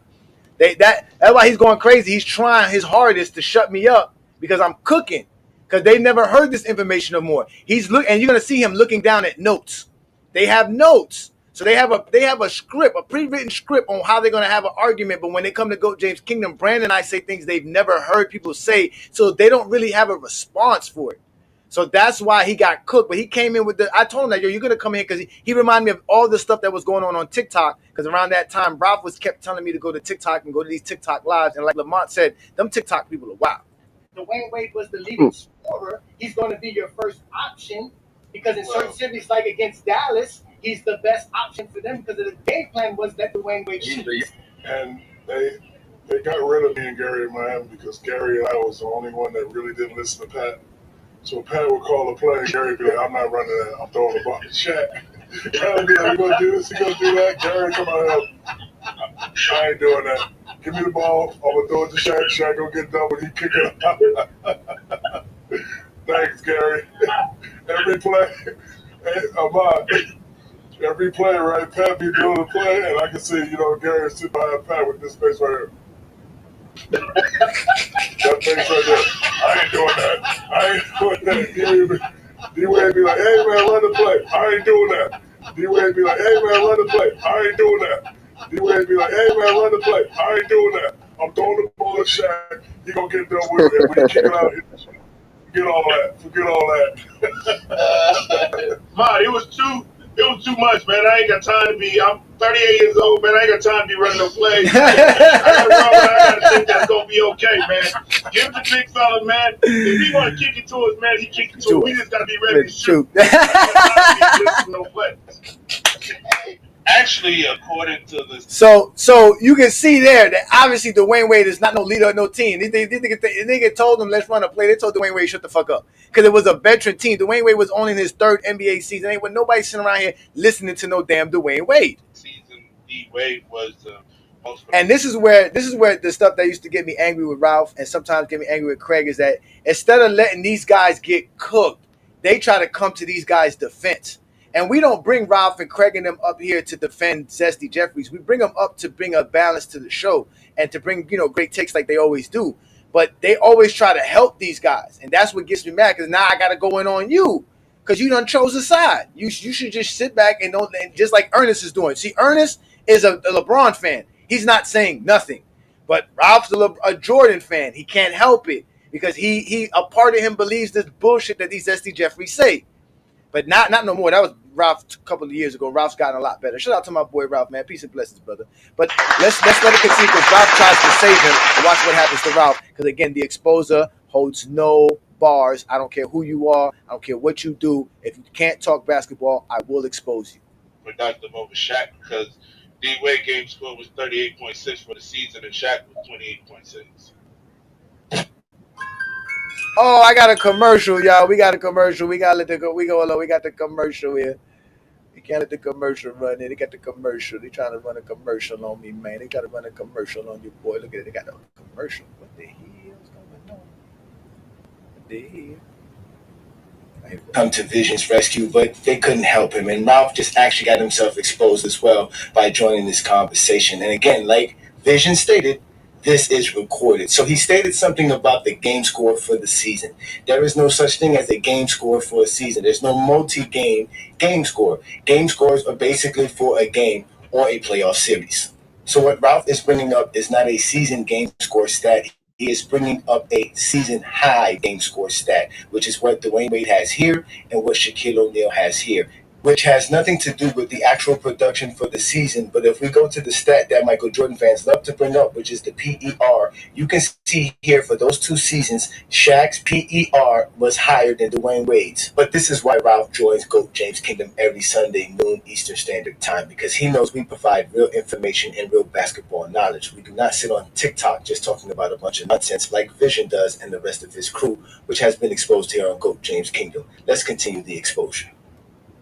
That's why he's going crazy. He's trying his hardest to shut me up because I'm cooking. Because they never heard this information no more. And you're gonna see him looking down at notes. They have notes. So they have a script, a pre-written script on how they're going to have an argument. But when they come to GOAT James Kingdom, Brandon and I say things they've never heard people say. So they don't really have a response for it. So that's why he got cooked. But he came in with I told him that, you're going to come in because he reminded me of all the stuff that was going on TikTok. Because around that time, Ralph kept telling me to go to TikTok and go to these TikTok lives. And like Lamont said, them TikTok people are wild. Dwayne Wade was the leading scorer. He's going to be your first option because in certain series, like against Dallas, he's the best option for them because of the game plan was that Dwayne Wade shoot. And they got rid of me and Gary in Miami because Gary and I was the only one that really didn't listen to Pat. So Pat would call a play and Gary would be like, I'm not running that. I'm throwing the ball to Shaq. Pat would be like, you going to do this? You going to do that? Gary, come on help. I ain't doing that. Give me the ball. I'm going to throw it to Shaq. Shaq going to get double. He kick it out. Thanks, Gary. Every play. Hey, Ahmad. Every play, right? Pat be doing the play, and I can see, Gary sit behind Pat with this face right here. That face right there. I ain't doing that. I ain't doing that. D-Wade be like, hey, man, run the play. I ain't doing that. D-Wade be like, hey, man, run the play. I ain't doing that. D-Wade be like, hey, man, run the play. I ain't doing that. I'm throwing the ball at Shaq. He gonna get done with it. When he kick it out, forget all that. Forget all that. Man, it was too much, man. I ain't got time to be. I'm 38 years old, man. I ain't got time to be running no plays. I gotta think that's gonna be okay, man. Give the big fella, man. If he want to kick it to us, man, he kick it to us. We just gotta be ready to shoot. No plays. Actually, according to the so you can see there that obviously Dwayne Wade is not no leader of no team. They told him let's run a play. They told Dwayne Wade shut the fuck up because it was a veteran team. Dwayne Wade was only in his third NBA season. Ain't with nobody sitting around here listening to no damn Dwayne Wade. Season D Wade was the most. And this is where the stuff that used to get me angry with Ralph and sometimes get me angry with Craig is that instead of letting these guys get cooked, they try to come to these guys' defense. And we don't bring Ralph and Craig and them up here to defend Zesty Jeffries. We bring them up to bring a balance to the show and to bring, great takes like they always do. But they always try to help these guys. And that's what gets me mad because now I got to go in on you because you done chose a side. You should just sit back and just like Ernest is doing. See, Ernest is a LeBron fan. He's not saying nothing. But Ralph's a Jordan fan. He can't help it because he a part of him believes this bullshit that these Zesty Jeffries say. But not no more. That was Ralph a couple of years ago. Ralph's gotten a lot better. Shout out to my boy Ralph, man. Peace and blessings, brother. But let's let it continue because Ralph tries to save him. And watch what happens to Ralph. Because again, the exposer holds no bars. I don't care who you are. I don't care what you do. If you can't talk basketball, I will expose you. Productive over Shaq because D-Wade game score was 38.6 for the season and Shaq was 28.6. Oh, I got a commercial, y'all. We got a commercial. We got the commercial here. We can't let the commercial run in. They got the commercial. They trying to run a commercial on me, man. They got to run a commercial on you, boy. Look at it. They got a commercial. What the hell is going on? What the hell? Come to Vision's rescue, but they couldn't help him. And Ralph just actually got himself exposed as well by joining this conversation. And again, like Vision stated, this is recorded. So he stated something about the game score for the season. There is no such thing as a game score for a season. There's no multi-game game score. Game scores are basically for a game or a playoff series. So what Ralph is bringing up is not a season game score stat. He is bringing up a season high game score stat, which is what Dwayne Wade has here and what Shaquille O'Neal has here, which has nothing to do with the actual production for the season. But if we go to the stat that Michael Jordan fans love to bring up, which is the PER, you can see here for those 2 seasons, Shaq's PER was higher than Dwayne Wade's. But this is why Ralph joins GOAT James Kingdom every Sunday, noon Eastern Standard Time, because he knows we provide real information and real basketball knowledge. We do not sit on TikTok just talking about a bunch of nonsense like Vision does and the rest of his crew, which has been exposed here on GOAT James Kingdom. Let's continue the exposure.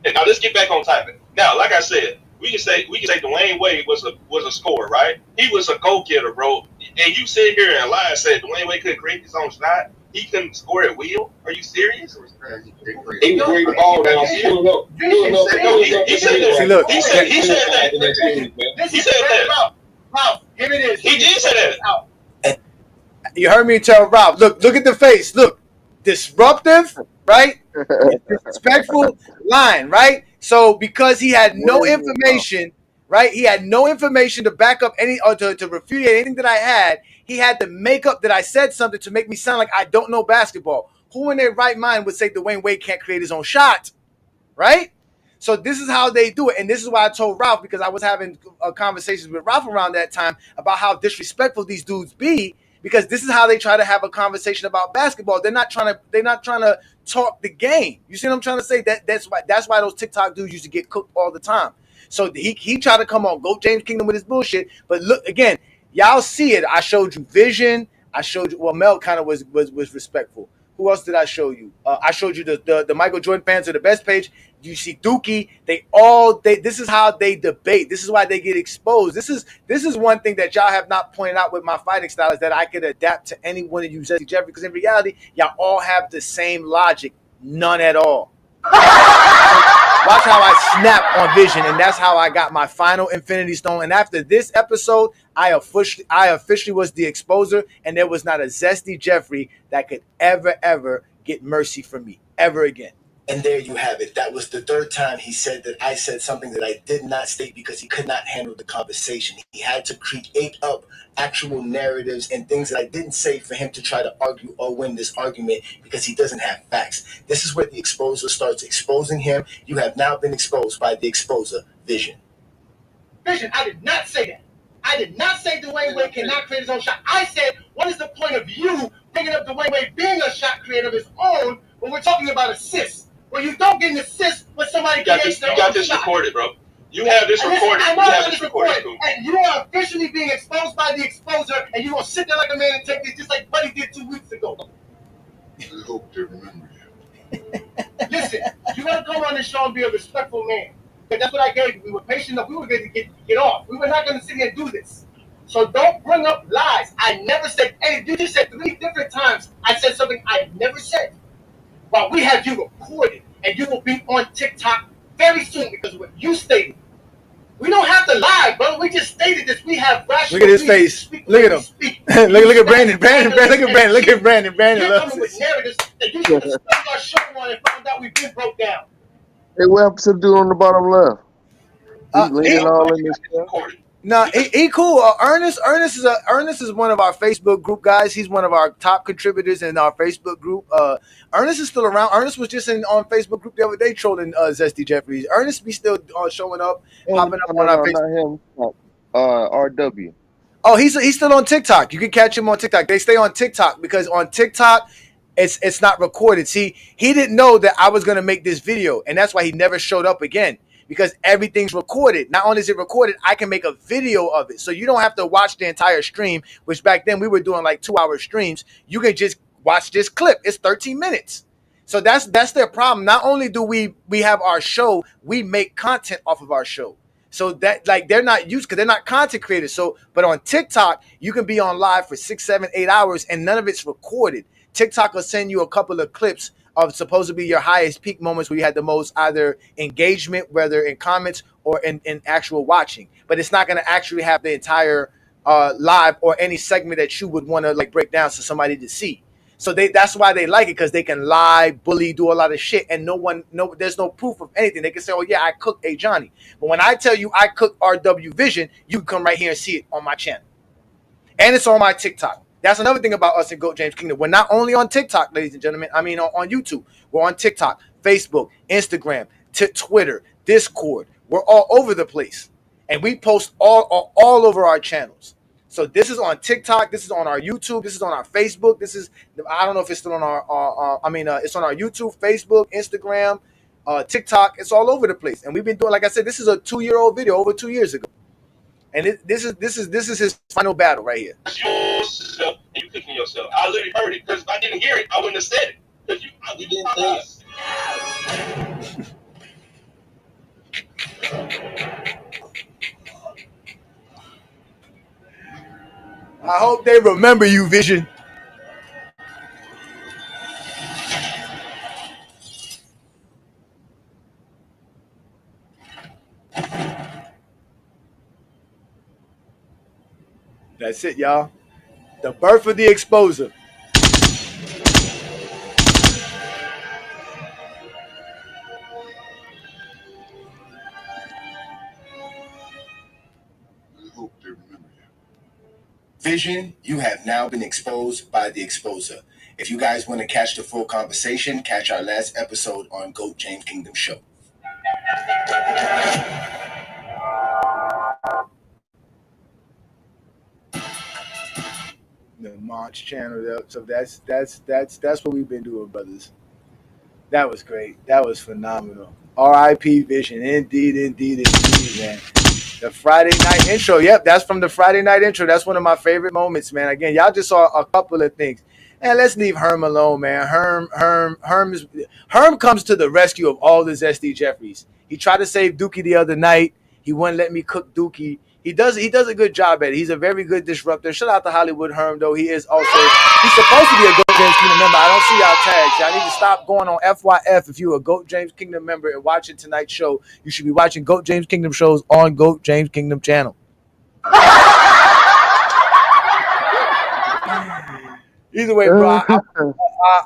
And now let's get back on topic. Now, like I said, we can say Dwayne Wade was a scorer, right? He was a go getter, bro. And you sit here and lie and say Dwayne Wade couldn't create his own shot. He couldn't score at will. Are you serious? He was bringing the ball down. He said that. See, look. He said that. He said that. Ralph, give it is. He did say that. You heard me tell Ralph, look at the face. Look, disruptive, right? Disrespectful line, right? So because he had no information, right? He had no information to back up any or to refute anything that I had. He had to make up that I said something to make me sound like I don't know basketball. Who in their right mind would say Dwayne Wade can't create his own shot, right? So this is how they do it. And this is why I told Ralph, because I was having conversations with Ralph around that time about how disrespectful these dudes be, because this is how they try to have a conversation about basketball. They're not trying to talk the game. You see what I'm trying to say? That's why those TikTok dudes used to get cooked all the time. So he tried to come on GOAT James Kingdom with his bullshit. But look again, y'all see it. I showed you Vision. I showed you. Well, Mel kind of was respectful. Who else did I show you? I showed you the Michael Jordan fans are the best page. You see Dookie. This is how they debate. This is why they get exposed. This is one thing that y'all have not pointed out with my fighting style, is that I could adapt to any one of you, Jesse Jeffrey, because in reality, y'all all have the same logic. None at all. Watch how I snap on Vision, and that's how I got my final Infinity Stone. And after this episode, I officially was the exposer, and there was not a Zesty Jeffrey that could ever get mercy from me ever again. And there you have it. That was the 3rd time he said that I said something that I did not state because he could not handle the conversation. He had to create up actual narratives and things that I didn't say for him to try to argue or win this argument because he doesn't have facts. This is where the exposer starts exposing him. You have now been exposed by the exposer, Vision. Vision, I did not say that. I did not say Dwayne Wade cannot create his own shot. I said, what is the point of you bringing up Dwayne Wade being a shot creator of his own when we're talking about assists? Well, you don't get an assist when somebody creates their own shot. You got this recorded, bro. You have this recorded. I know I have this recorded. And you are officially being exposed by the exposer, and you're going to sit there like a man and take this just like Buddy did 2 weeks ago. I hope they remember you. Listen, you got to come on this show and be a respectful man. Because that's what I gave you. We were patient enough. We were going to get off. We were not going to sit here and do this. So don't bring up lies. I never said anything. You just said 3 different times I said something I never said. Well, we have you recorded, and you will be on TikTok very soon because of what you stated. We don't have to lie, brother. We just stated this. We have rational. Look at his face. Look at him. look at Brandon. Look at Brandon. Brandon You're loves coming with it. narratives that you should have spent our show on and found out we've been broke down. Hey, what happened to the dude on the bottom left? He's leaning all in this stuff. No, he cool. Ernest is one of our Facebook group guys. He's one of our top contributors in our Facebook group. Ernest is still around. Ernest was just on Facebook group the other day trolling Zesty Jeffries. Ernest be still showing up, popping up on our Facebook. Not him. RW. Oh, he's still on TikTok. You can catch him on TikTok. They stay on TikTok because on TikTok it's not recorded. See, he didn't know that I was gonna make this video, and that's why he never showed up again. Because everything's recorded. Not only is it recorded, I can make a video of it. So you don't have to watch the entire stream, which back then we were doing like 2-hour streams. You can just watch this clip. It's 13 minutes. So that's their problem. Not only do we have our show, we make content off of our show. So that like they're not used because they're not content creators. So but on TikTok, you can be on live for 6, 7, 8 hours and none of it's recorded. TikTok will send you a couple of clips of supposedly your highest peak moments where you had the most either engagement, whether in comments or in actual watching. But it's not going to actually have the entire live or any segment that you would want to like break down for somebody to see. So that's why they like it, because they can lie, bully, do a lot of shit, and there's no proof of anything. They can say, "Oh yeah, I cook Ajani," but when I tell you I cook RW Vision, you can come right here and see it on my channel, and it's on my TikTok. That's another thing about us in GOAT James Kingdom. We're not only on TikTok, ladies and gentlemen. I mean, on YouTube. We're on TikTok, Facebook, Instagram, Twitter, Discord. We're all over the place, and we post all over our channels. So this is on TikTok. This is on our YouTube. This is on our Facebook. I don't know if it's still on it's on our YouTube, Facebook, Instagram, TikTok. It's all over the place. And we've been doing, like I said, this is a 2-year-old video, over 2 years ago. And this is his final battle right here. Yourself, and you cooking yourself. I literally heard it, because if I didn't hear it, I wouldn't have said it. Because you didn't say it. I hope they remember you, Vision. That's it, y'all. The birth of the exposer. Vision, you have now been exposed by the exposer. If you guys want to catch the full conversation, catch our last episode on GOAT James Kingdom Show. The March channel. So that's what we've been doing, brothers. That was great. That was phenomenal. R.I.P. Vision. Indeed, man. The Friday night intro. Yep, that's from the Friday night intro. That's one of my favorite moments, man. Again, y'all just saw a couple of things. And let's leave Herm alone, man. Herm comes to the rescue of all the Zesty Jeffries. He tried to save Dookie the other night. He wouldn't let me cook Dookie. He does a good job at it. He's a very good disruptor. Shout out to Hollywood Herm, though. He's supposed to be a GOAT James Kingdom member. I don't see y'all tags. Y'all need to stop going on FYF. If you're a GOAT James Kingdom member and watching tonight's show, you should be watching GOAT James Kingdom shows on GOAT James Kingdom channel. Either way, bro,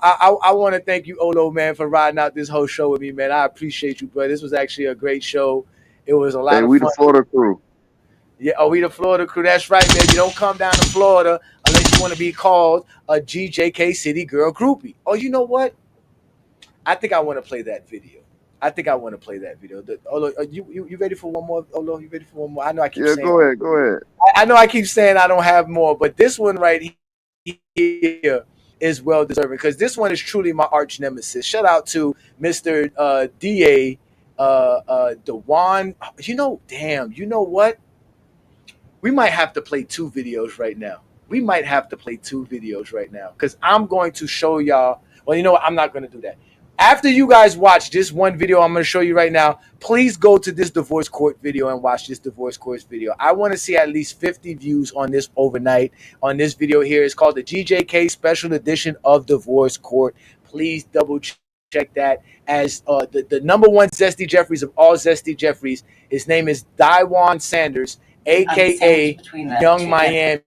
I want to thank you, Olo, man, for riding out this whole show with me, man. I appreciate you, bro. This was actually a great show. It was a lot of fun. We the Florida crew. Yeah, we the Florida crew. That's right, man. You don't come down to Florida unless you want to be called a GJK City Girl groupie. Oh, you know what? I think I want to play that video. Olo, you ready for one more? Olo, you ready for one more? I know I keep saying. Yeah, go ahead. I know I keep saying I don't have more, but this one right here is well deserving, because this one is truly my arch nemesis. Shout out to Mr. DA Dewan. You know what? We might have to play 2 videos right now. Because I'm going to show y'all. Well, you know what? I'm not going to do that. After you guys watch this one video I'm going to show you right now, please go to this divorce court video and watch this divorce court video. I want to see at least 50 views on this overnight on this video here. It's called the GJK Special Edition of Divorce Court. Please double check that. As the number one Zesty Jeffries of all Zesty Jeffries, his name is Daiwan Sanders, a.k.a. Young Miami,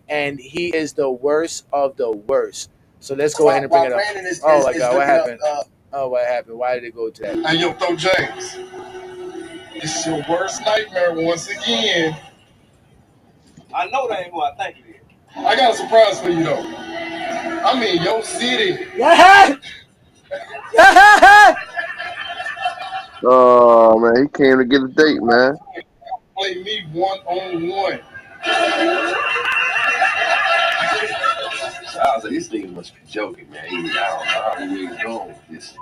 and he is the worst of the worst. So let's go ahead and bring it up. Oh my God, what happened? What happened? Why did it go to that? Hey, yo, Throw James. It's your worst nightmare once again. I know that ain't what I think it is. I got a surprise for you, though. I'm in your city. Oh, man, he came to get a date, man. Play me one-on-one. I was like, this nigga must be joking, man. I don't know how he was going with this.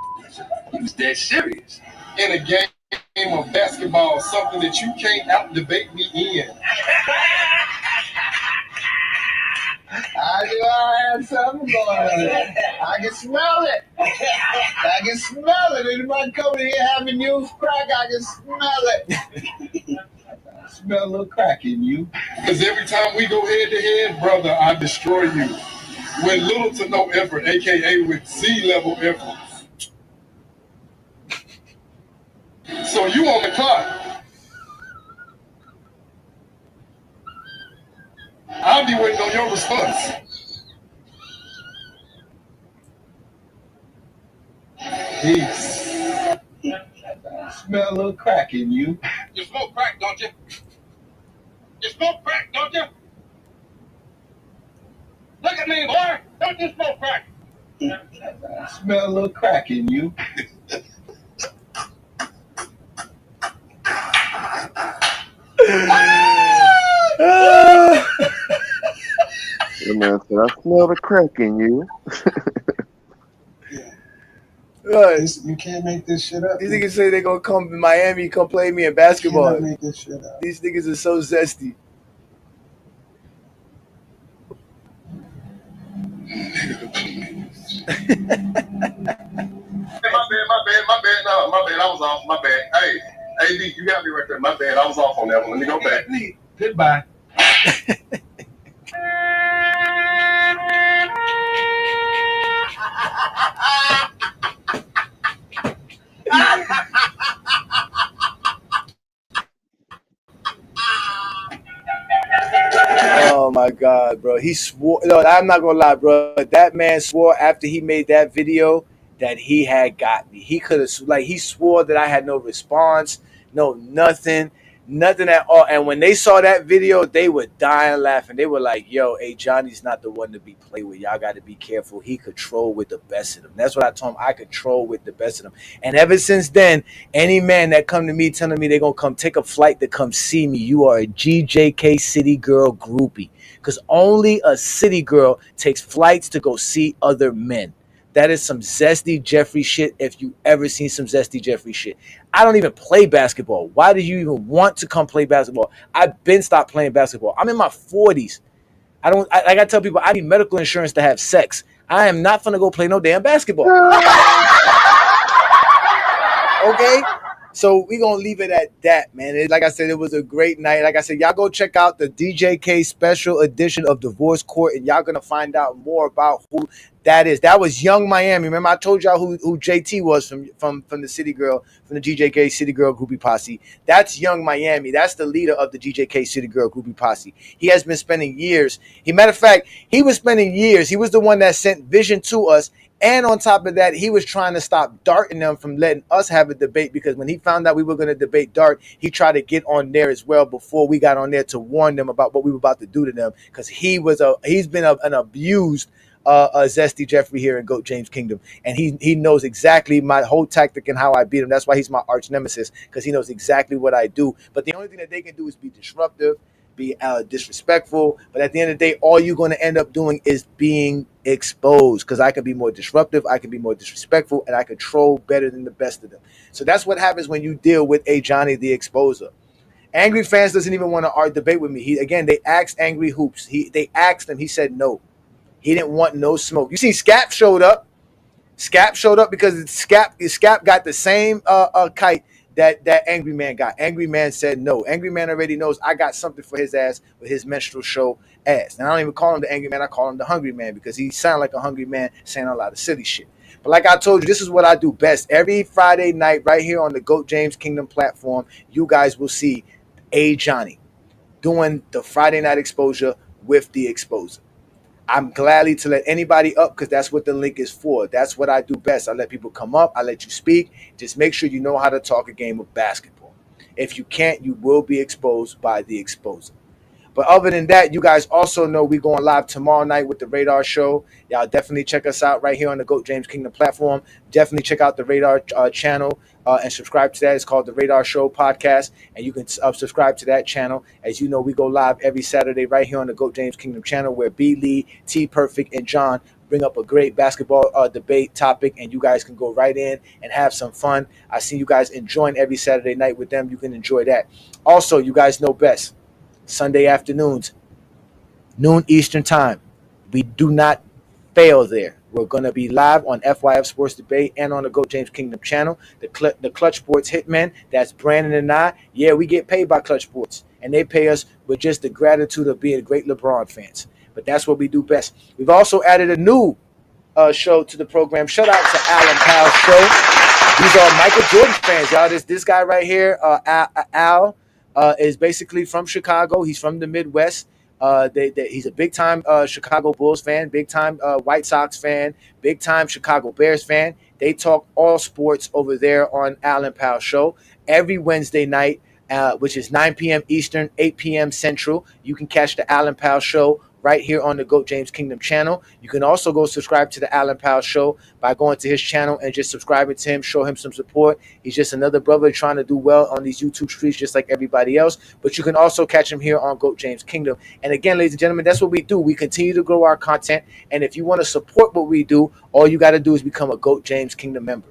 He was dead serious. In a game of basketball, something that you can't out-debate me in. I knew I had something going on. I can smell it. I can smell it. Anybody coming here having used crack, I can smell it. I smell a little crack in you. Because every time we go head-to-head, brother, I destroy you. With little to no effort, a.k.a. with Z-level effort. So you on the clock. I'll be waiting on your response. Peace. Smell a little crack in you. You smoke crack, don't you? You smoke crack, don't you? Look at me, boy. Don't you smoke crack? Smell a little crack in you. The man said, I smell the crack in you. You can't make this shit up. These niggas say they gonna come to Miami, come play me in basketball. You cannot make this shit up. These niggas are so zesty. My bad. No, my bad. I was off. My bad. Hey, AD, you got me right there. My bad. I was off on that one. Let me go back. Goodbye. Oh my God, bro. He swore. No, I'm not gonna lie, bro. That man swore after he made that video that he had got me. He could have, like, he swore that I had no response, no nothing at all. And when they saw that video, they were dying laughing. They were like, yo, Johnny's not the one to be played with. Y'all got to be careful. He control with the best of them. That's what I told him. I control with the best of them. And ever since then, any man that come to me telling me they're going to come take a flight to come see me, you are a GJK City Girl groupie. Because only a city girl takes flights to go see other men. That is some zesty Jeffrey shit if you ever seen some zesty Jeffrey shit. I don't even play basketball. Why do you even want to come play basketball? I've been stopped playing basketball. I'm in my 40s. I gotta tell people I need medical insurance to have sex. I am not gonna go play no damn basketball. Okay? So we gonna leave it at that, man. Like I said, it was a great night. Like I said, y'all go check out the DJK special edition of Divorce Court, and y'all gonna find out more about who that is. That was Young Miami. Remember, I told y'all who JT was from the City Girl, from the GJK City Girl Groupie Posse. That's Young Miami. That's the leader of the GJK City Girl Groupie Posse. He has been spending years. Matter of fact, he was spending years. He was the one that sent Vision to us. And on top of that, he was trying to stop Dart and them from letting us have a debate, because when he found out we were going to debate Dart, he tried to get on there as well before we got on there to warn them about what we were about to do to them, because he's been an abused Zesty Jeffrey here in Goat James Kingdom, and he knows exactly my whole tactic and how I beat him. That's why he's my arch nemesis, because he knows exactly what I do. But the only thing that they can do is be disruptive, be disrespectful, but at the end of the day, all you're going to end up doing is being exposed, because I can be more disruptive, I can be more disrespectful, and I control better than the best of them. So that's what happens when you deal with Ajani the Exposer. Angry Fans doesn't even want to debate with me. They asked Angry Hoops. They asked him. He said no. He didn't want no smoke. You see, Scap showed up. Scap showed up because Scap got the same kite that Angry Man got. Angry Man said no. Angry Man already knows I got something for his ass with his menstrual show ass. And I don't even call him the Angry Man. I call him the Hungry Man, because he sounds like a hungry man saying a lot of silly shit. But like I told you, this is what I do best. Every Friday night right here on the Goat James Kingdom platform, you guys will see Ajani doing the Friday night exposure with the Exposer. I'm gladly to let anybody up, because that's what the link is for. That's what I do best. I let people come up. I let you speak. Just make sure you know how to talk a game of basketball. If you can't, you will be exposed by the Exposer. But other than that, you guys also know we're going live tomorrow night with the Radar Show. Y'all definitely check us out right here on the Goat James Kingdom platform. Definitely check out the Radar channel and subscribe to that. It's called the Radar Show Podcast, and you can subscribe to that channel. As you know, we go live every Saturday right here on the Goat James Kingdom channel, where B. Lee, T. Perfect, and John bring up a great basketball debate topic, and you guys can go right in and have some fun. I see you guys enjoying every Saturday night with them. You can enjoy that. Also, you guys know best. Sunday afternoons, noon Eastern time. We do not fail there. We're going to be live on FYF Sports Debate and on the Goat James Kingdom channel. The Clutch Sports Hitmen, that's Brandon and I. Yeah, we get paid by Clutch Sports, and they pay us with just the gratitude of being great LeBron fans. But that's what we do best. We've also added a new show to the program. Shout out to Alan Powell's show. These are Michael Jordan fans, y'all. This guy right here, Al, is basically from Chicago. He's from the Midwest, He's a big time Chicago Bulls fan, big time White Sox fan, big time Chicago Bears fan. They talk all sports over there on Alan Powell Show every Wednesday night, which is 9 p.m. Eastern, 8 p.m. Central. You can catch the Alan Powell Show right here on the GOAT James Kingdom channel. You can also go subscribe to the Alan Powell Show by going to his channel and just subscribing to him, show him some support. He's just another brother trying to do well on these YouTube streets just like everybody else. But you can also catch him here on GOAT James Kingdom. And again, ladies and gentlemen, that's what we do. We continue to grow our content. And if you want to support what we do, all you got to do is become a GOAT James Kingdom member.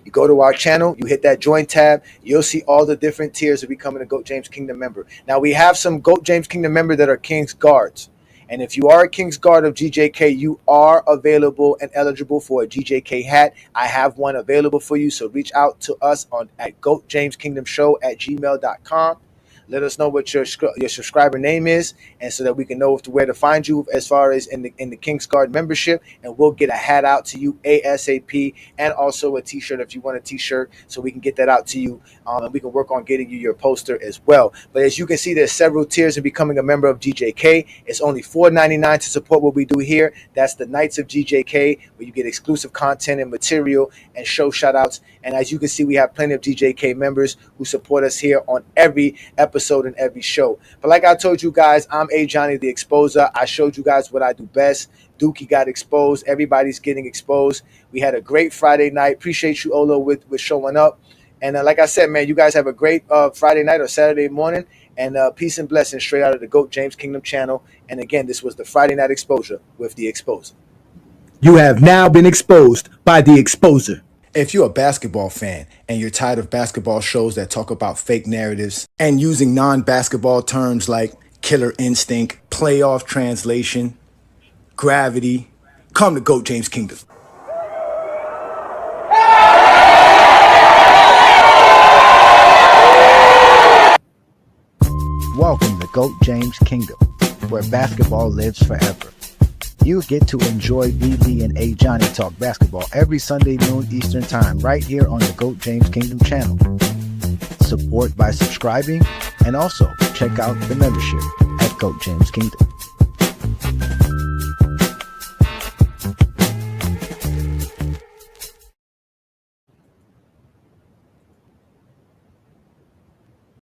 You go to our channel, you hit that join tab, you'll see all the different tiers of becoming a GOAT James Kingdom member. Now, we have some GOAT James Kingdom members that are King's Guards. And if you are a King's Guard of GJK, you are available and eligible for a GJK hat. I have one available for you, so reach out to us at goatjameskingdomshow@gmail.com. Let us know what your subscriber name is, and so that we can know where to find you as far as in the King's Guard membership, and we'll get a hat out to you ASAP, and also a t-shirt if you want a t-shirt, so we can get that out to you, and we can work on getting you your poster as well. But as you can see, there's several tiers in becoming a member of GJK. It's only $4.99 to support what we do here. That's the Nights of GJK, where you get exclusive content and material and show shout outs. And as you can see, we have plenty of GJK members who support us here on every episode and every show. But like I told you guys, I'm Ajani the Exposer. I showed you guys what I do best. Dookie got exposed. Everybody's getting exposed. We had a great Friday night. Appreciate you, Olo, with showing up. And like I said, man, you guys have a great Friday night or Saturday morning. And peace and blessings straight out of the GOAT James Kingdom channel. And again, this was the Friday Night Exposure with the Exposer. You have now been exposed by the Exposer. If you're a basketball fan and you're tired of basketball shows that talk about fake narratives and using non-basketball terms like killer instinct, playoff translation, gravity, come to GOAT James Kingdom. Welcome to GOAT James Kingdom, where basketball lives forever. You get to enjoy BB and Ajani talk basketball every Sunday noon Eastern time right here on the GOAT James Kingdom channel. Support by subscribing, and also check out the membership at GOAT James Kingdom.